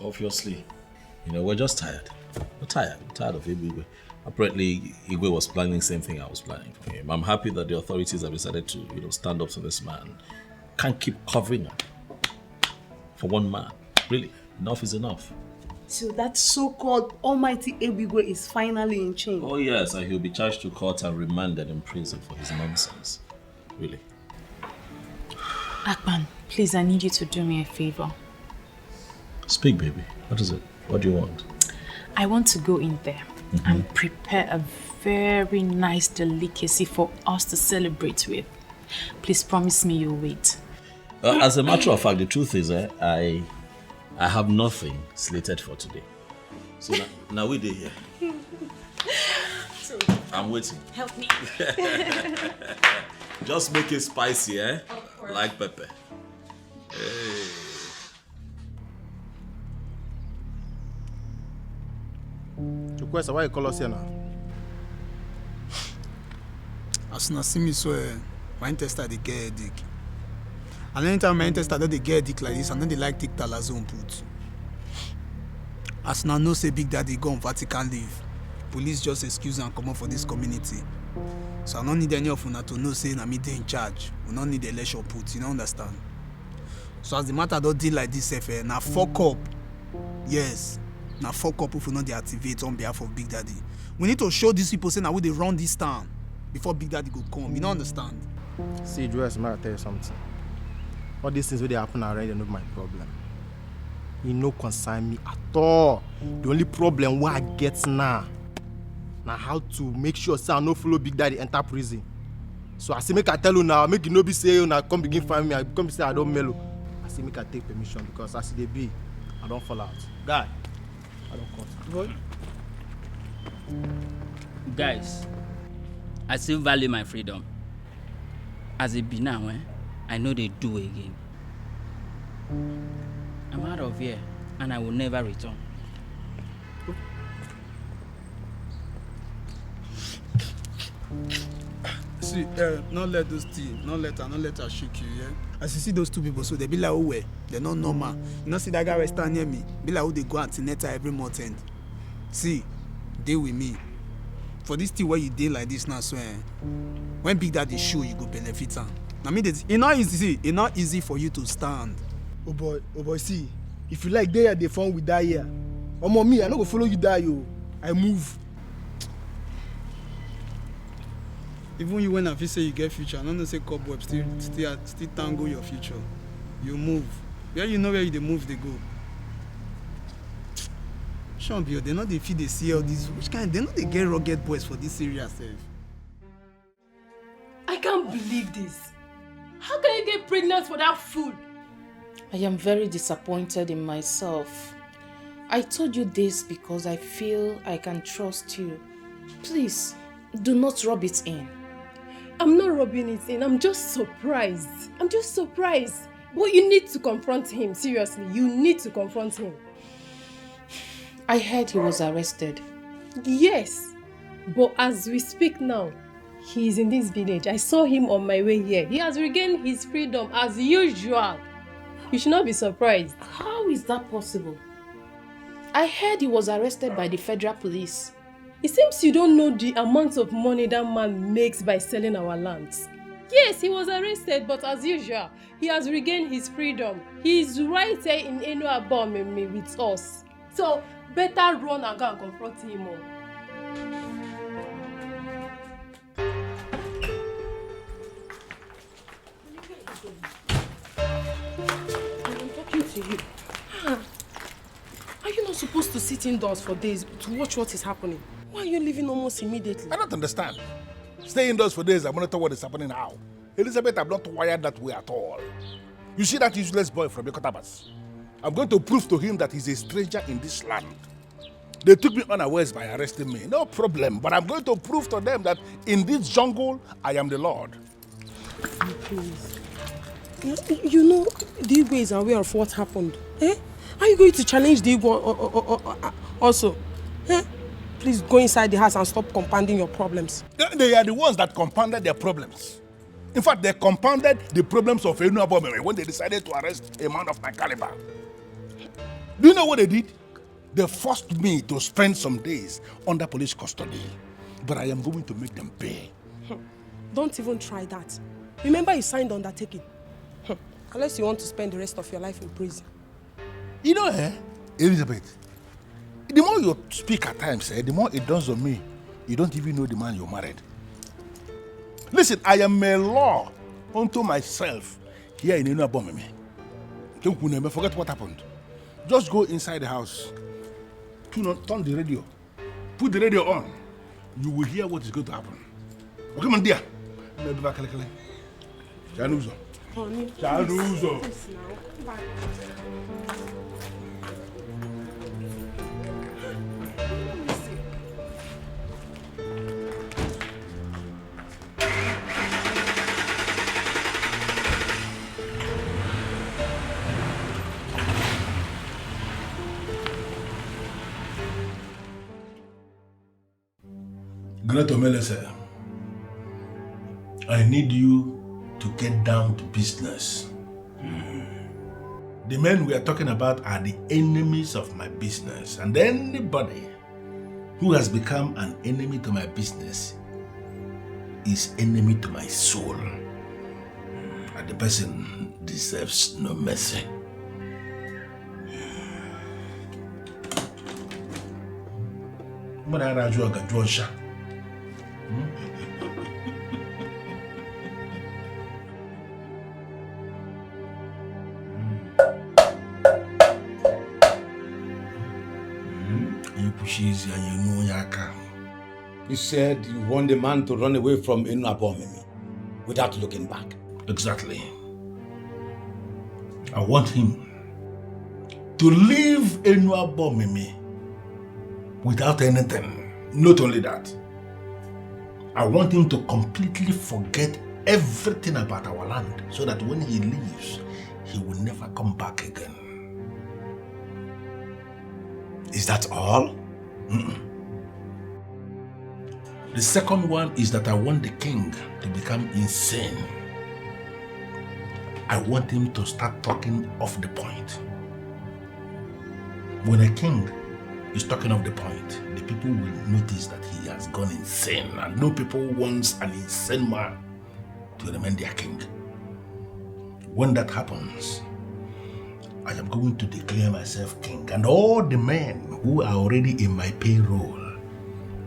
Obviously. We're just tired. We're tired of Igwe. Apparently, Igwe was planning the same thing I was planning for him. I'm happy that the authorities have decided to, stand up to this man. Can't keep covering up for one man. Really, enough is enough. So that so-called almighty Igwe is finally in chains. Oh yes, and he'll be charged to court and remanded in prison for his nonsense. Really. Akpan, please, I need you to do me a favor. Speak, baby. What is it? What do you want? I want to go in there and prepare a very nice delicacy for us to celebrate with. Please promise me you'll wait. As a matter of fact, the truth is, I have nothing slated for today. So now we're here. So, I'm waiting. help me. Just make it spicy, eh? Like pepper. Hey. Chukwesa, why you call us here now? As you see me, so my intestine they get headache. And anytime my intestine they get headache like this, and then they like take talazone put. As now no say Big Daddy go on Vatican leave. Police just excuse and come up for this community. So I don't need any of you to know say na me dey in charge. We don't need election put, you don't understand? So as the matter don't deal like this, now fuck up. Yes. Now fuck up if we not dey activate on behalf of Big Daddy. We need to show these people say now we they run this town before Big Daddy go come. You don't understand? See, Joyce, may I tell you something? All these things where they happen already are not my problem. You no concern me at all. The only problem what I get now how to make sure say I no follow Big Daddy enter prison. So I say make I tell you now, make you no be say you now come begin find me, I come say I don't mellow. I say make I take permission because as they be, I don't fall out. Guy, I don't cut. Boy. Guys, I still value my freedom. As it be now, I know they do again. I'm out of here and I will never return. See, not let those things, not let her shake you, yeah? As you see those two people, so they be like, oh, well, they're not normal. You know, see that guy right stand near me, be like, oh, they go antenatal every month end. See, deal with me. For this thing where you deal like this now, so when Big Daddy show, you go benefit him. I mean, it's not easy for you to stand. Oh boy, see, if you like there, they fun with that here. Omo me, I no go follow you die, yo. I move. Even you when I feel say you get future, I don't say cobweb still tango your future. You move. Where you know where you move, they go. Champion, they know they feed they see all these. Which kind? They know they get rugged boys for this area, self. I can't believe this. How can you get pregnant for that fool? I am very disappointed in myself. I told you this because I feel I can trust you. Please, do not rub it in. I'm not rubbing it in. I'm just surprised. But you need to confront him. Seriously, you need to confront him. I heard he was arrested. Yes, but as we speak now, he is in this village. I saw him on my way here. He has regained his freedom as usual. You should not be surprised. How is that possible? I heard he was arrested by the federal police. It seems you don't know the amount of money that man makes by selling our lands. Yes, he was arrested, but as usual, he has regained his freedom. He is right here in Enuabomeme with us. So, better run and go and confront him all. I'm talking to you. Are you not supposed to sit indoors for days to watch what is happening? Why are you leaving almost immediately? I don't understand. Stay indoors for days and monitor what is happening now. Elizabeth, I'm not wired that way at all. You see that useless boy from Yokotabas? I'm going to prove to him that he's a stranger in this land. They took me unawares by arresting me. No problem. But I'm going to prove to them that in this jungle, I am the Lord. Please. You know, the Igwe is aware of what happened. Eh? Are you going to challenge the Igwe also? Eh? Please go inside the house and stop compounding your problems. They are the ones that compounded their problems. In fact, they compounded the problems of Enuabomeme when they decided to arrest a man of my caliber. Do you know what they did? They forced me to spend some days under police custody. But I am going to make them pay. Don't even try that. Remember you signed undertaking. Unless you want to spend the rest of your life in prison. You know, Elizabeth, the more you speak at times, the more it dawns on me, you don't even know the man you married. Listen, I am a law unto myself here in Enuabomeme. Forget what happened. Just go inside the house, turn the radio, put the radio on. You will hear what is going to happen. Okay, my dear. Chanuzo. Chanuzo. Great Omelese, I need you to get down to business. The men we are talking about are the enemies of my business, and anybody who has become an enemy to my business is enemy to my soul. And the person deserves no mercy. Chizzy and you know Yaka. You said you want the man to run away from Enuabomeme without looking back. Exactly. I want him to leave Enuabomeme without anything. Not only that, I want him to completely forget everything about our land so that when he leaves, he will never come back again. Is that all? The second one is that I want the king to become insane. I want him to start talking off the point. When a king is talking off the point, the people will notice that he has gone insane, and no people wants an insane man to remain their king. When that happens, I am going to declare myself king, and all the men who are already in my payroll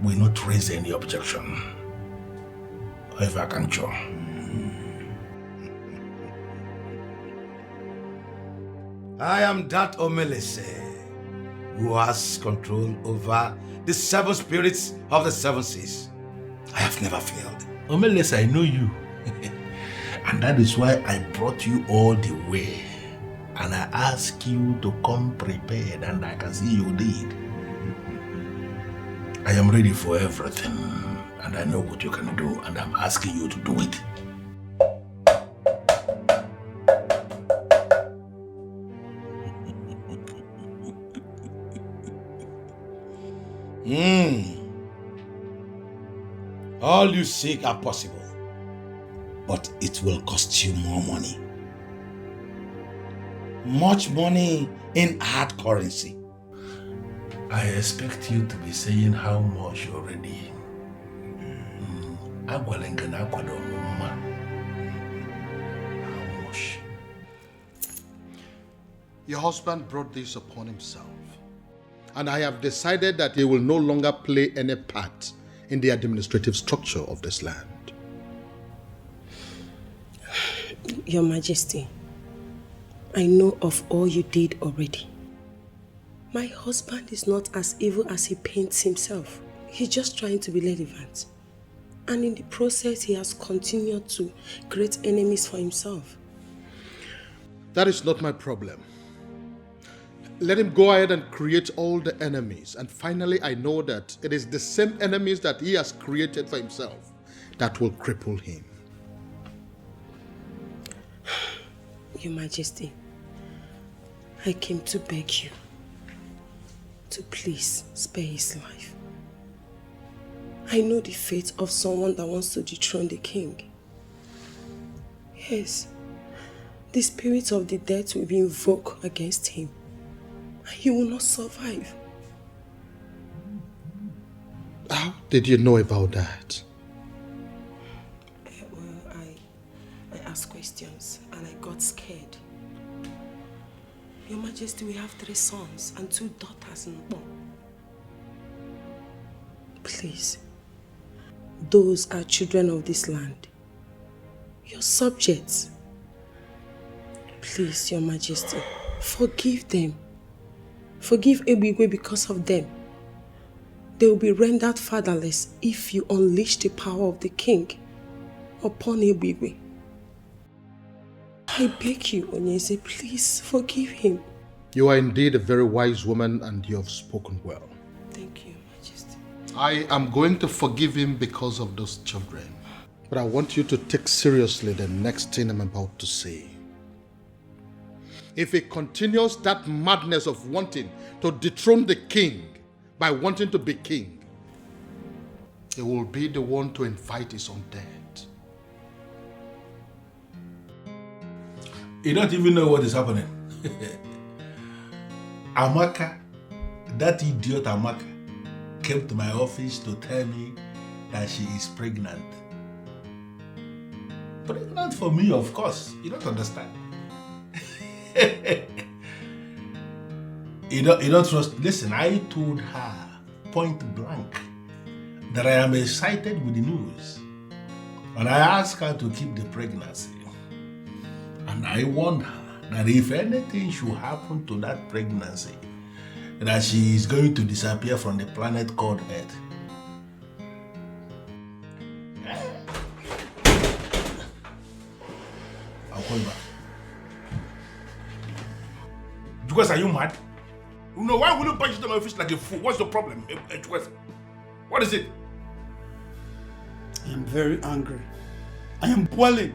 will not raise any objection. However, I can show. I am that Omelese who has control over the 7 spirits of the 7 seas. I have never failed. Omelese, I know you. And that is why I brought you all the way. And I ask you to come prepared, and I can see you did. I am ready for everything, and I know what you can do, and I'm asking you to do it. All you seek are possible, but it will cost you more money. Much money in hard currency. I expect you to be saying how much already. How much? Your husband brought this upon himself. And I have decided that he will no longer play any part in the administrative structure of this land. Your Majesty, I know of all you did already. My husband is not as evil as he paints himself. He's just trying to be relevant. And in the process, he has continued to create enemies for himself. That is not my problem. Let him go ahead and create all the enemies. And finally, I know that it is the same enemies that he has created for himself that will cripple him. Your Majesty, I came to beg you to please spare his life. I know the fate of someone that wants to dethrone the king. Yes, the spirit of the dead will be invoked against him, and he will not survive. How did you know about that? Well, I asked questions and I got scared. Your Majesty, we have 3 sons and 2 daughters in Bo. Please, those are children of this land, your subjects. Please, Your Majesty, forgive them. Forgive Ebigwe because of them. They will be rendered fatherless if you unleash the power of the king upon Ebigwe. I beg you, Onyeze, please forgive him. You are indeed a very wise woman and you have spoken well. Thank you, Majesty. I am going to forgive him because of those children. But I want you to take seriously the next thing I'm about to say. If he continues that madness of wanting to dethrone the king by wanting to be king, he will be the one to invite his own death. You don't even know what is happening. Amaka, that idiot Amaka, came to my office to tell me that she is pregnant. Pregnant for me, of course. You don't understand. You don't trust. Listen, I told her point blank that I am excited with the news. And I asked her to keep the pregnancy. And I warned her that if anything should happen to that pregnancy, that she is going to disappear from the planet called Earth. I'll call you back. Because are you mad? No, why will you punch into my face like a fool? What's the problem? What is it? I am very angry. I am boiling.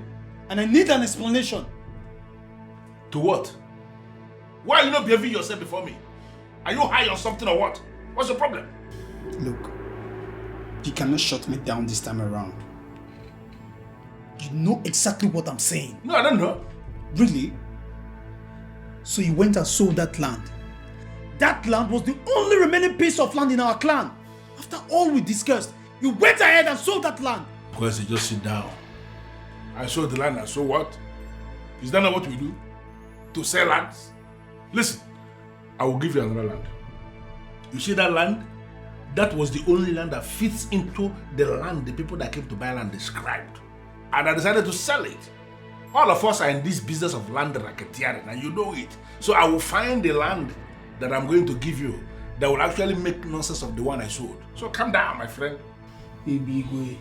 And I need an explanation. To what? Why are you not behaving yourself before me? Are you high or something or what? What's the problem? Look, you cannot shut me down this time around. You know exactly what I'm saying. No, I don't know. Really? So you went and sold that land. That land was the only remaining piece of land in our clan. After all we discussed, you went ahead and sold that land. Because you just sit down. I sold the land and so what? Is that not what we do? To sell lands? Listen, I will give you another land. You see that land? That was the only land that fits into the land the people that came to buy land described. And I decided to sell it. All of us are in this business of land racketeering and you know it. So I will find the land that I'm going to give you that will actually make nonsense of the one I sold. So calm down, my friend. Ebigwe.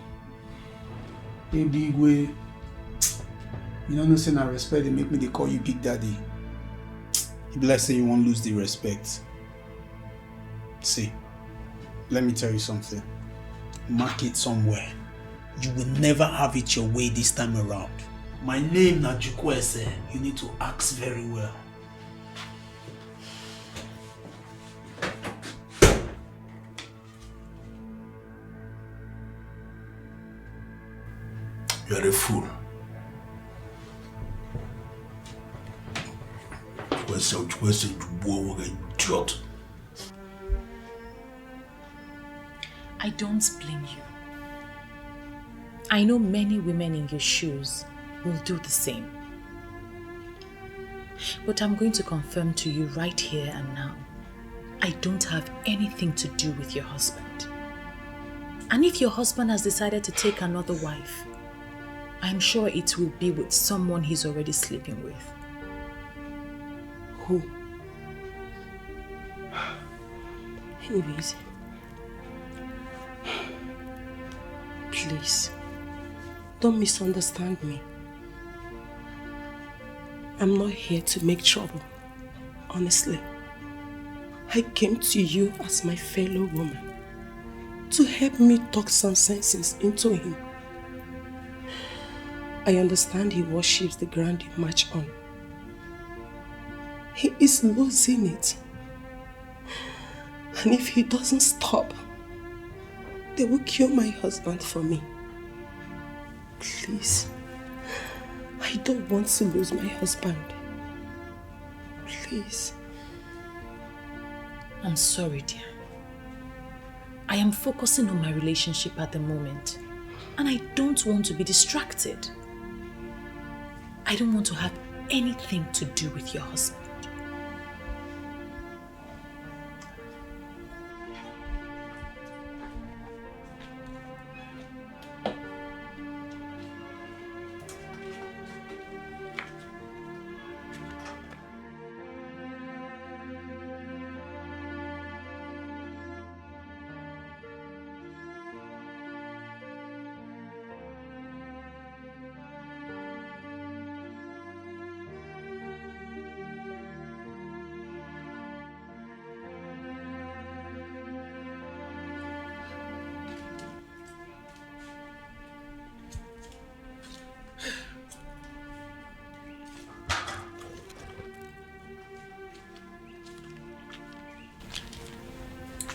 You don't know, saying I respect, they make me they call you Big Daddy. You be like say you won't lose the respect. See, let me tell you something. Mark it somewhere. You will never have it your way this time around. My name na Jukwese. You need to ask very well. You are a fool. Idiot. I don't blame you. I know many women in your shoes will do the same. But I'm going to confirm to you right here and now, I don't have anything to do with your husband. And if your husband has decided to take another wife, I'm sure it will be with someone he's already sleeping with. Who? Anyways, please, don't misunderstand me. I'm not here to make trouble, honestly. I came to you as my fellow woman to help me talk some sense into him. I understand he worships the ground you march on. He is losing it. And if he doesn't stop, they will kill my husband for me. Please, I don't want to lose my husband. Please. I'm sorry, dear. I am focusing on my relationship at the moment, and I don't want to be distracted. I don't want to have anything to do with your husband.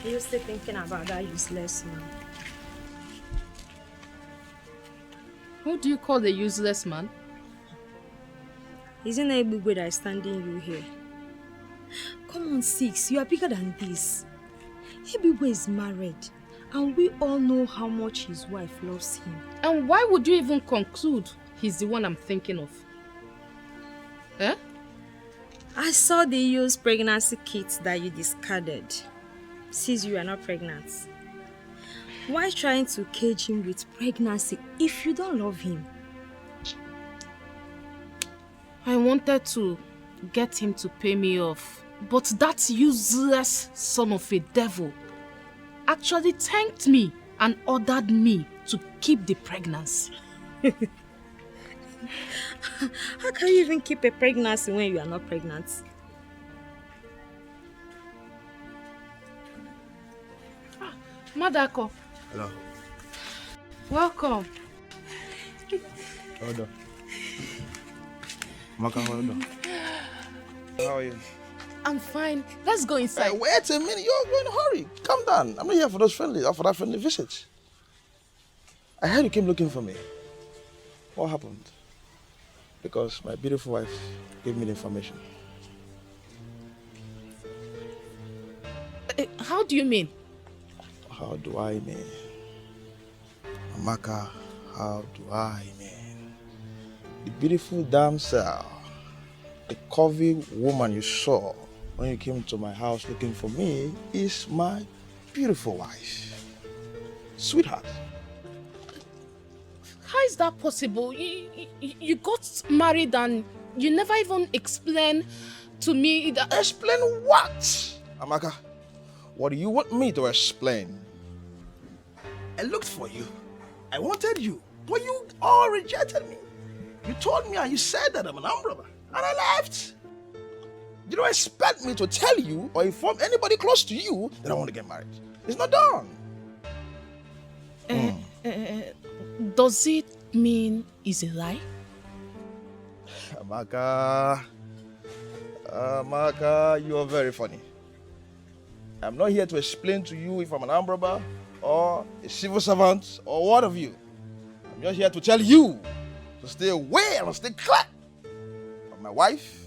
Are you still thinking about that useless man? Who do you call the useless man? Isn't it Ebugwe that is standing you here? Come on, Six, you are bigger than this. Ebugwe is married, and we all know how much his wife loves him. And why would you even conclude he's the one I'm thinking of? Eh? I saw the used pregnancy kits that you discarded. Since you are not pregnant. Why trying to cage him with pregnancy if you don't love him? I wanted to get him to pay me off, but that useless son of a devil actually thanked me and ordered me to keep the pregnancy. How can you even keep a pregnancy when you are not pregnant? Madako. Hello. Welcome. Hold on. Maka, hold on. How are you? I'm fine. Let's go inside. Hey, wait a minute. You're in a hurry. Calm down. I'm not here for those for that friendly visit. I heard you came looking for me. What happened? Because my beautiful wife gave me the information. How do you mean? How do I mean? Amaka, how do I mean? The beautiful damsel, the curvy woman you saw when you came to my house looking for me is my beautiful wife. Sweetheart. How is that possible? You got married and you never even explained to me that... Explain what? Amaka, what do you want me to explain? I looked for you. I wanted you. But you all rejected me. You told me and you said that I'm an armed robber. And I left. You don't expect me to tell you or inform anybody close to you that I want to get married. It's not done. Does it mean it's a lie? Amaka, you are very funny. I'm not here to explain to you if I'm an armed robber or a civil servant or what of you. I'm I'm just here to tell you to stay away and stay clear from my wife,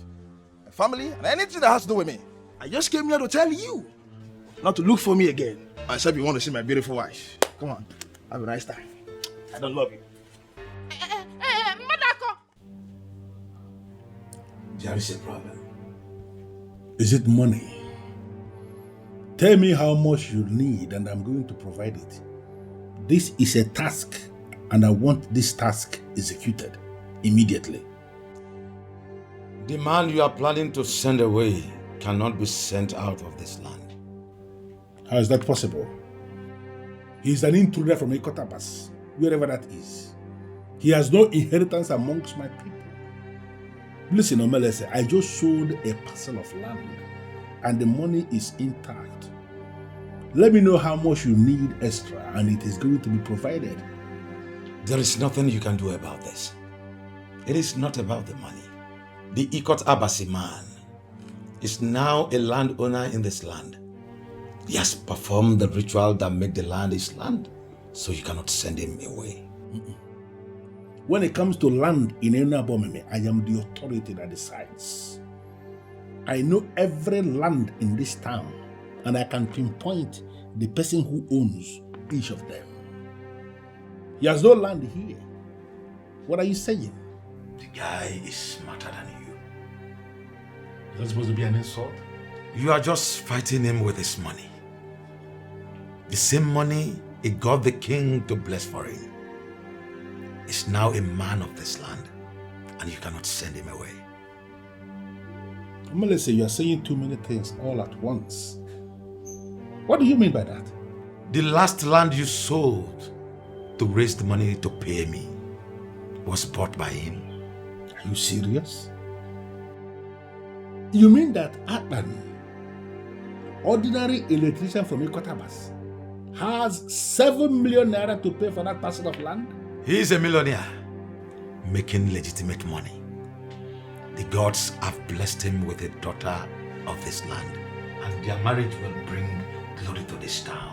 my family, and anything that has to do with me. I just came here to tell you not to look for me again. Except you want to see my beautiful wife. Come on, have a nice time. I don't love you. Madako. There is a problem. Is it money? Tell me how much you need and I'm going to provide it. This is a task and I want this task executed immediately. The man you are planning to send away cannot be sent out of this land. How is that possible? He is an intruder from Ikotabas, wherever that is. He has no inheritance amongst my people. Listen, Omelese, I just sold a parcel of land and the money is intact. Let me know how much you need extra and it is going to be provided. There is nothing you can do about this. It is not about the money. The Ikot Abasi man is now a landowner in this land. He has performed the ritual that made the land his land, so you cannot send him away. When it comes to land in Enabomeme, I am the authority that decides. I know every land in this town, and I can pinpoint the person who owns each of them. He has no land here. What are you saying? The guy is smarter than you. Is that supposed to be an insult? You are just fighting him with his money. The same money he got the king to bless for him. Is now a man of this land, and you cannot send him away. Melissa, you are saying too many things all at once. What do you mean by that? The last land you sold to raise the money to pay me was bought by him. Are you serious? You mean that Atlan, ordinary electrician from Ikotabas, has 7 million naira to pay for that parcel of land? He is a millionaire, making legitimate money. The gods have blessed him with a daughter of this land, and their marriage will bring glory to this town.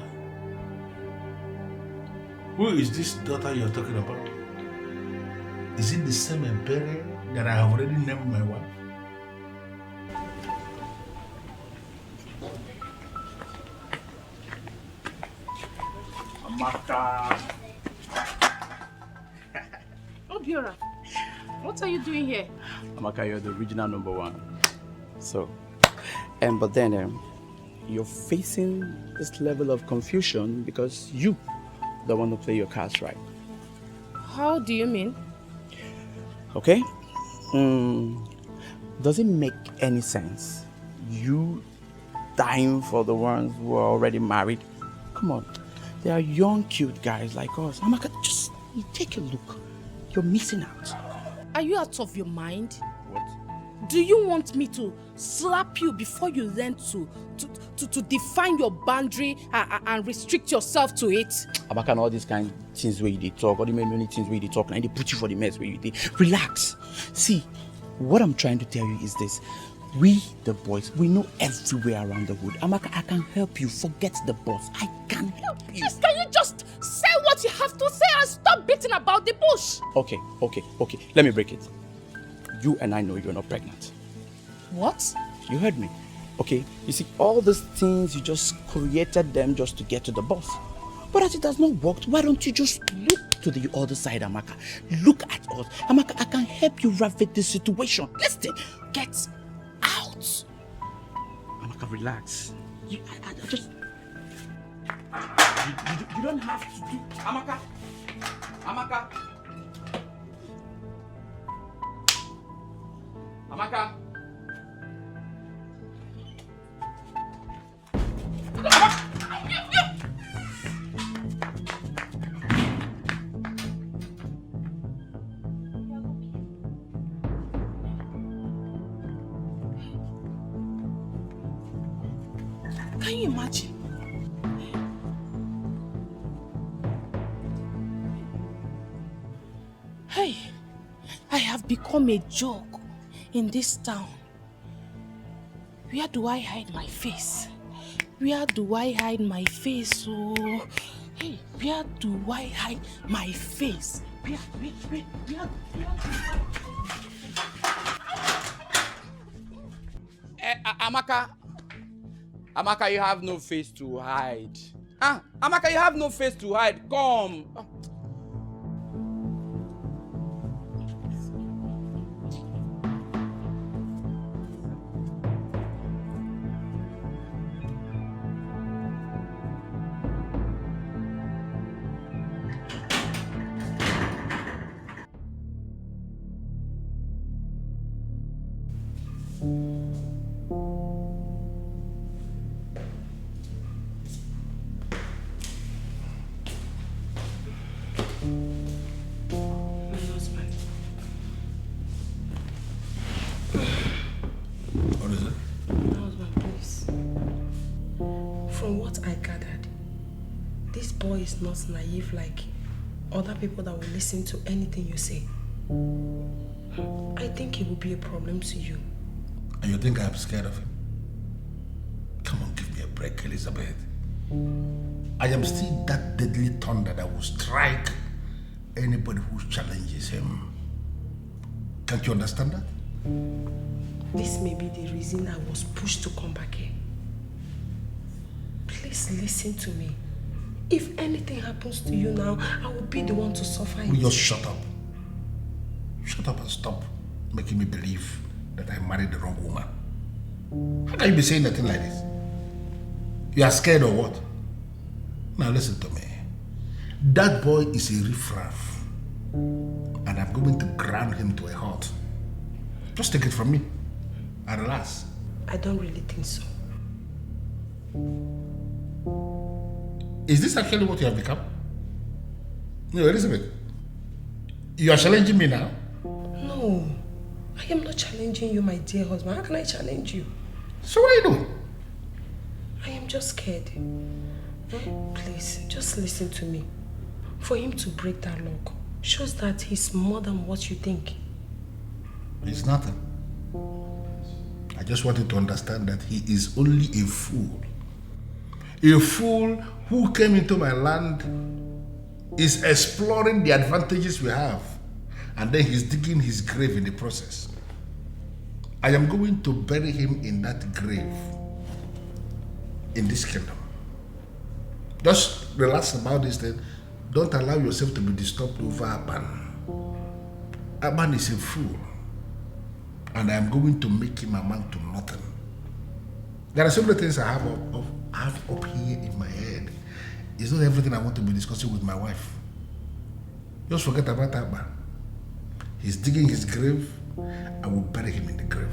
Who is this daughter you are talking about? Is it the same Empere that I have already named my wife? Amaka. Obiora, what are you doing here? Amaka, you're the original #1. So, but then you're facing this level of confusion because you don't want to play your cards right. How do you mean? Okay? Does it make any sense? You dying for the ones who are already married? Come on. They are young, cute guys like us. Amaka, just take a look. You're missing out. Are you out of your mind? What? Do you want me to slap you before you learn to define your boundary and restrict yourself to it? Amaka, and all these kind of things where you dey talk, all the many things where you dey talk, and they put you for the mess where you dey. Relax. See, what I'm trying to tell you is this. We, the boys, we know everywhere around the wood. Amaka, I can help you. Forget the boss. I can help you. Yes, can you just say what you have to say and stop beating about the bush? Okay. Let me break it. You and I know you're not pregnant. What? You heard me. Okay, you see, all these things, you just created them just to get to the boss. But as it has not worked, why don't you just look to the other side, Amaka? Look at us. Amaka, I can help you ravage this situation. Listen, get out. Amaka, relax. You don't have to do... Amaka. Can you imagine? Hey, I have become a joke in this town. Where do I hide my face? Where do I hide my face? Oh, hey, where do I hide my face? Amaka, you have no face to hide. Amaka, you have no face to hide. Come. Is not naive like other people that will listen to anything you say. I think it will be a problem to you. And you think I'm scared of him? Come on, give me a break, Elizabeth. I am still that deadly thunder that will strike anybody who challenges him. Can't you understand that? This may be the reason I was pushed to come back here. Please listen to me. If anything happens to you now, I will be the one to suffer. Will you just shut up? Shut up and stop making me believe that I married the wrong woman. How can you be saying nothing like this? You are scared or what? Now listen to me. That boy is a riffraff. And I'm going to ground him to a halt. Just take it from me. And relax. I don't really think so. Is this actually what you have become? No, Elizabeth. You are challenging me now? No. I am not challenging you, my dear husband. How can I challenge you? So what are you doing? I am just scared. Please, just listen to me. For him to break that lock shows that he's more than what you think. It's nothing. I just wanted to understand that he is only a fool. A fool who came into my land, is exploring the advantages we have, and then he's digging his grave in the process. I am going to bury him in that grave in this kingdom. Just relax about this thing. Don't allow yourself to be disturbed over Aban. Aban is a fool, and I am going to make him amount to nothing. There are so many things I have up here in my head. It's not everything I want to be discussing with my wife. Just forget about Aban. He's digging his grave. I will bury him in the grave.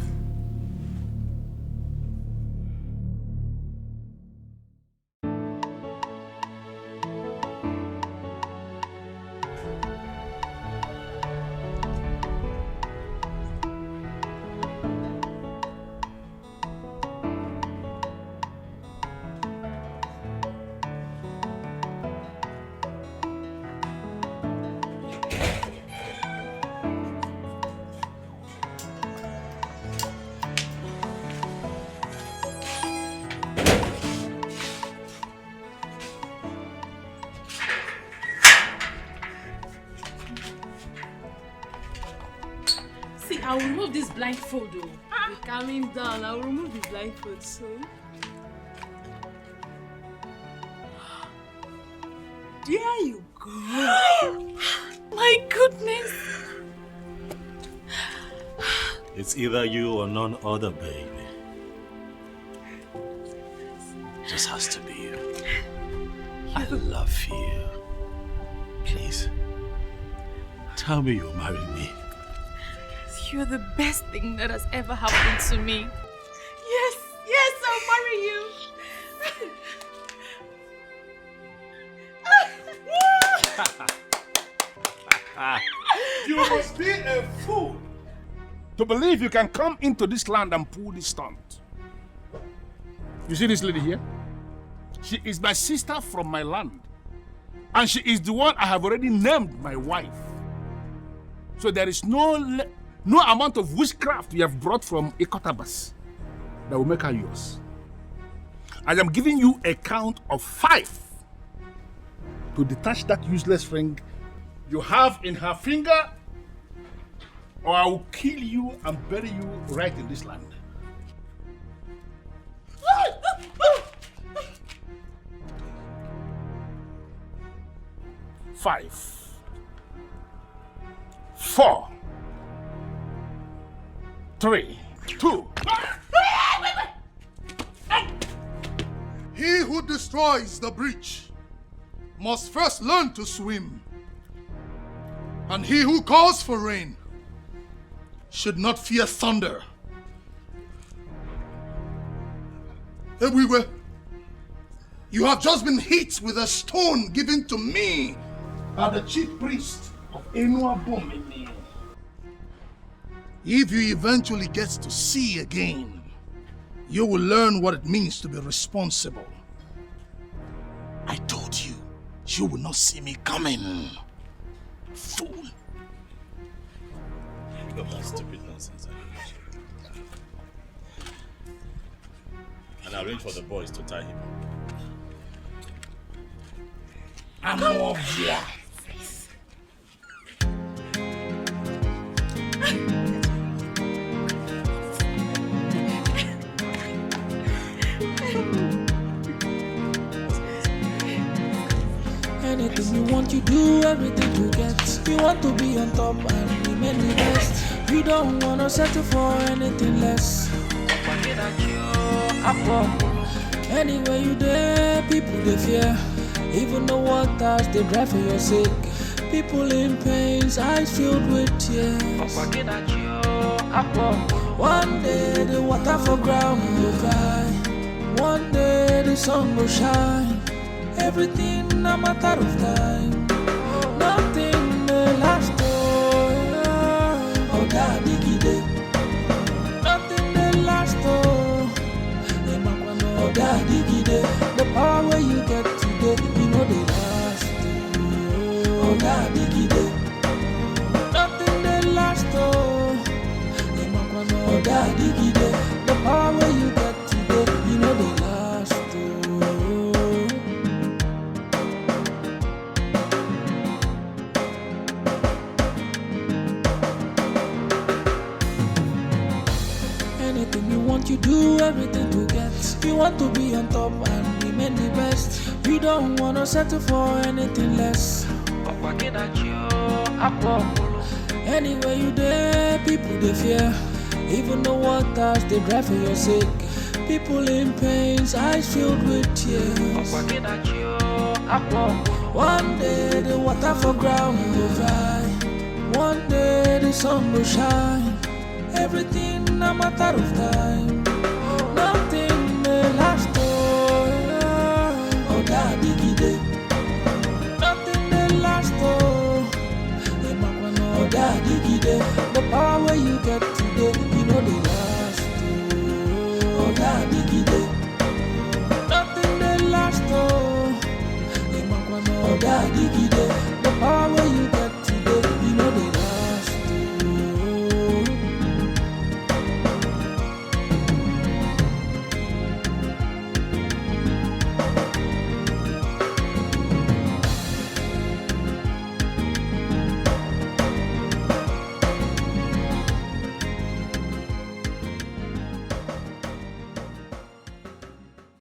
I will remove this blindfold. You're calming down. I will remove the blindfold soon. There you go. My goodness. It's either you or none other, baby. Just has to be you. I love you. Please, tell me you'll marry me. You're the best thing that has ever happened to me. Yes, I'll marry you. You must be a fool to believe you can come into this land and pull this stunt. You see this lady here? She is my sister from my land. And she is the one I have already named my wife. So there is no amount of witchcraft you have brought from Ikotabas that will make her yours. I am giving you a count of 5 to detach that useless ring you have in her finger, or I will kill you and bury you right in this land. 5, 4, 3, 2. He who destroys the breach must first learn to swim. And he who calls for rain should not fear thunder. Ewiwe, you have just been hit with a stone given to me by the chief priest of Enuabomene. If you eventually get to see again, you will learn what it means to be responsible. I told you, you will not see me coming. Fool. Pick up that stupid nonsense. And arrange for the boys to tie him up. I'm over here. Anything you want, you do everything to get. You want to be on top and remain the best. You don't wanna settle for anything less. Anywhere you there, people they fear. Even the waters they drive for your sake. People in pains, eyes filled with tears. One day the water for ground will dry. One day the sun will shine. Everything a matter of time. Nothing may last. Oh, daddy gide. Nothing may last. Oh, daddy gide. The power where you get today, you know they last. Oh, daddy gide. Nothing they last. Oh, daddy gide. The power where you get today, you know they last. You do everything to get. You want to be on top and remain the best. You don't wanna settle for anything less. Anywhere you there, people they fear. Even the waters they drive for your sake. People in pains, eyes filled with tears. One day the water for ground will dry. One day the sun will shine. Everything a matter of time. Nothing may last. Oh, daddy gide. Nothing may last. Oh, daddy gide. The power where you get today, you know they last. Oh, daddy gide. Nothing may last. Oh, daddy gide. The power where you get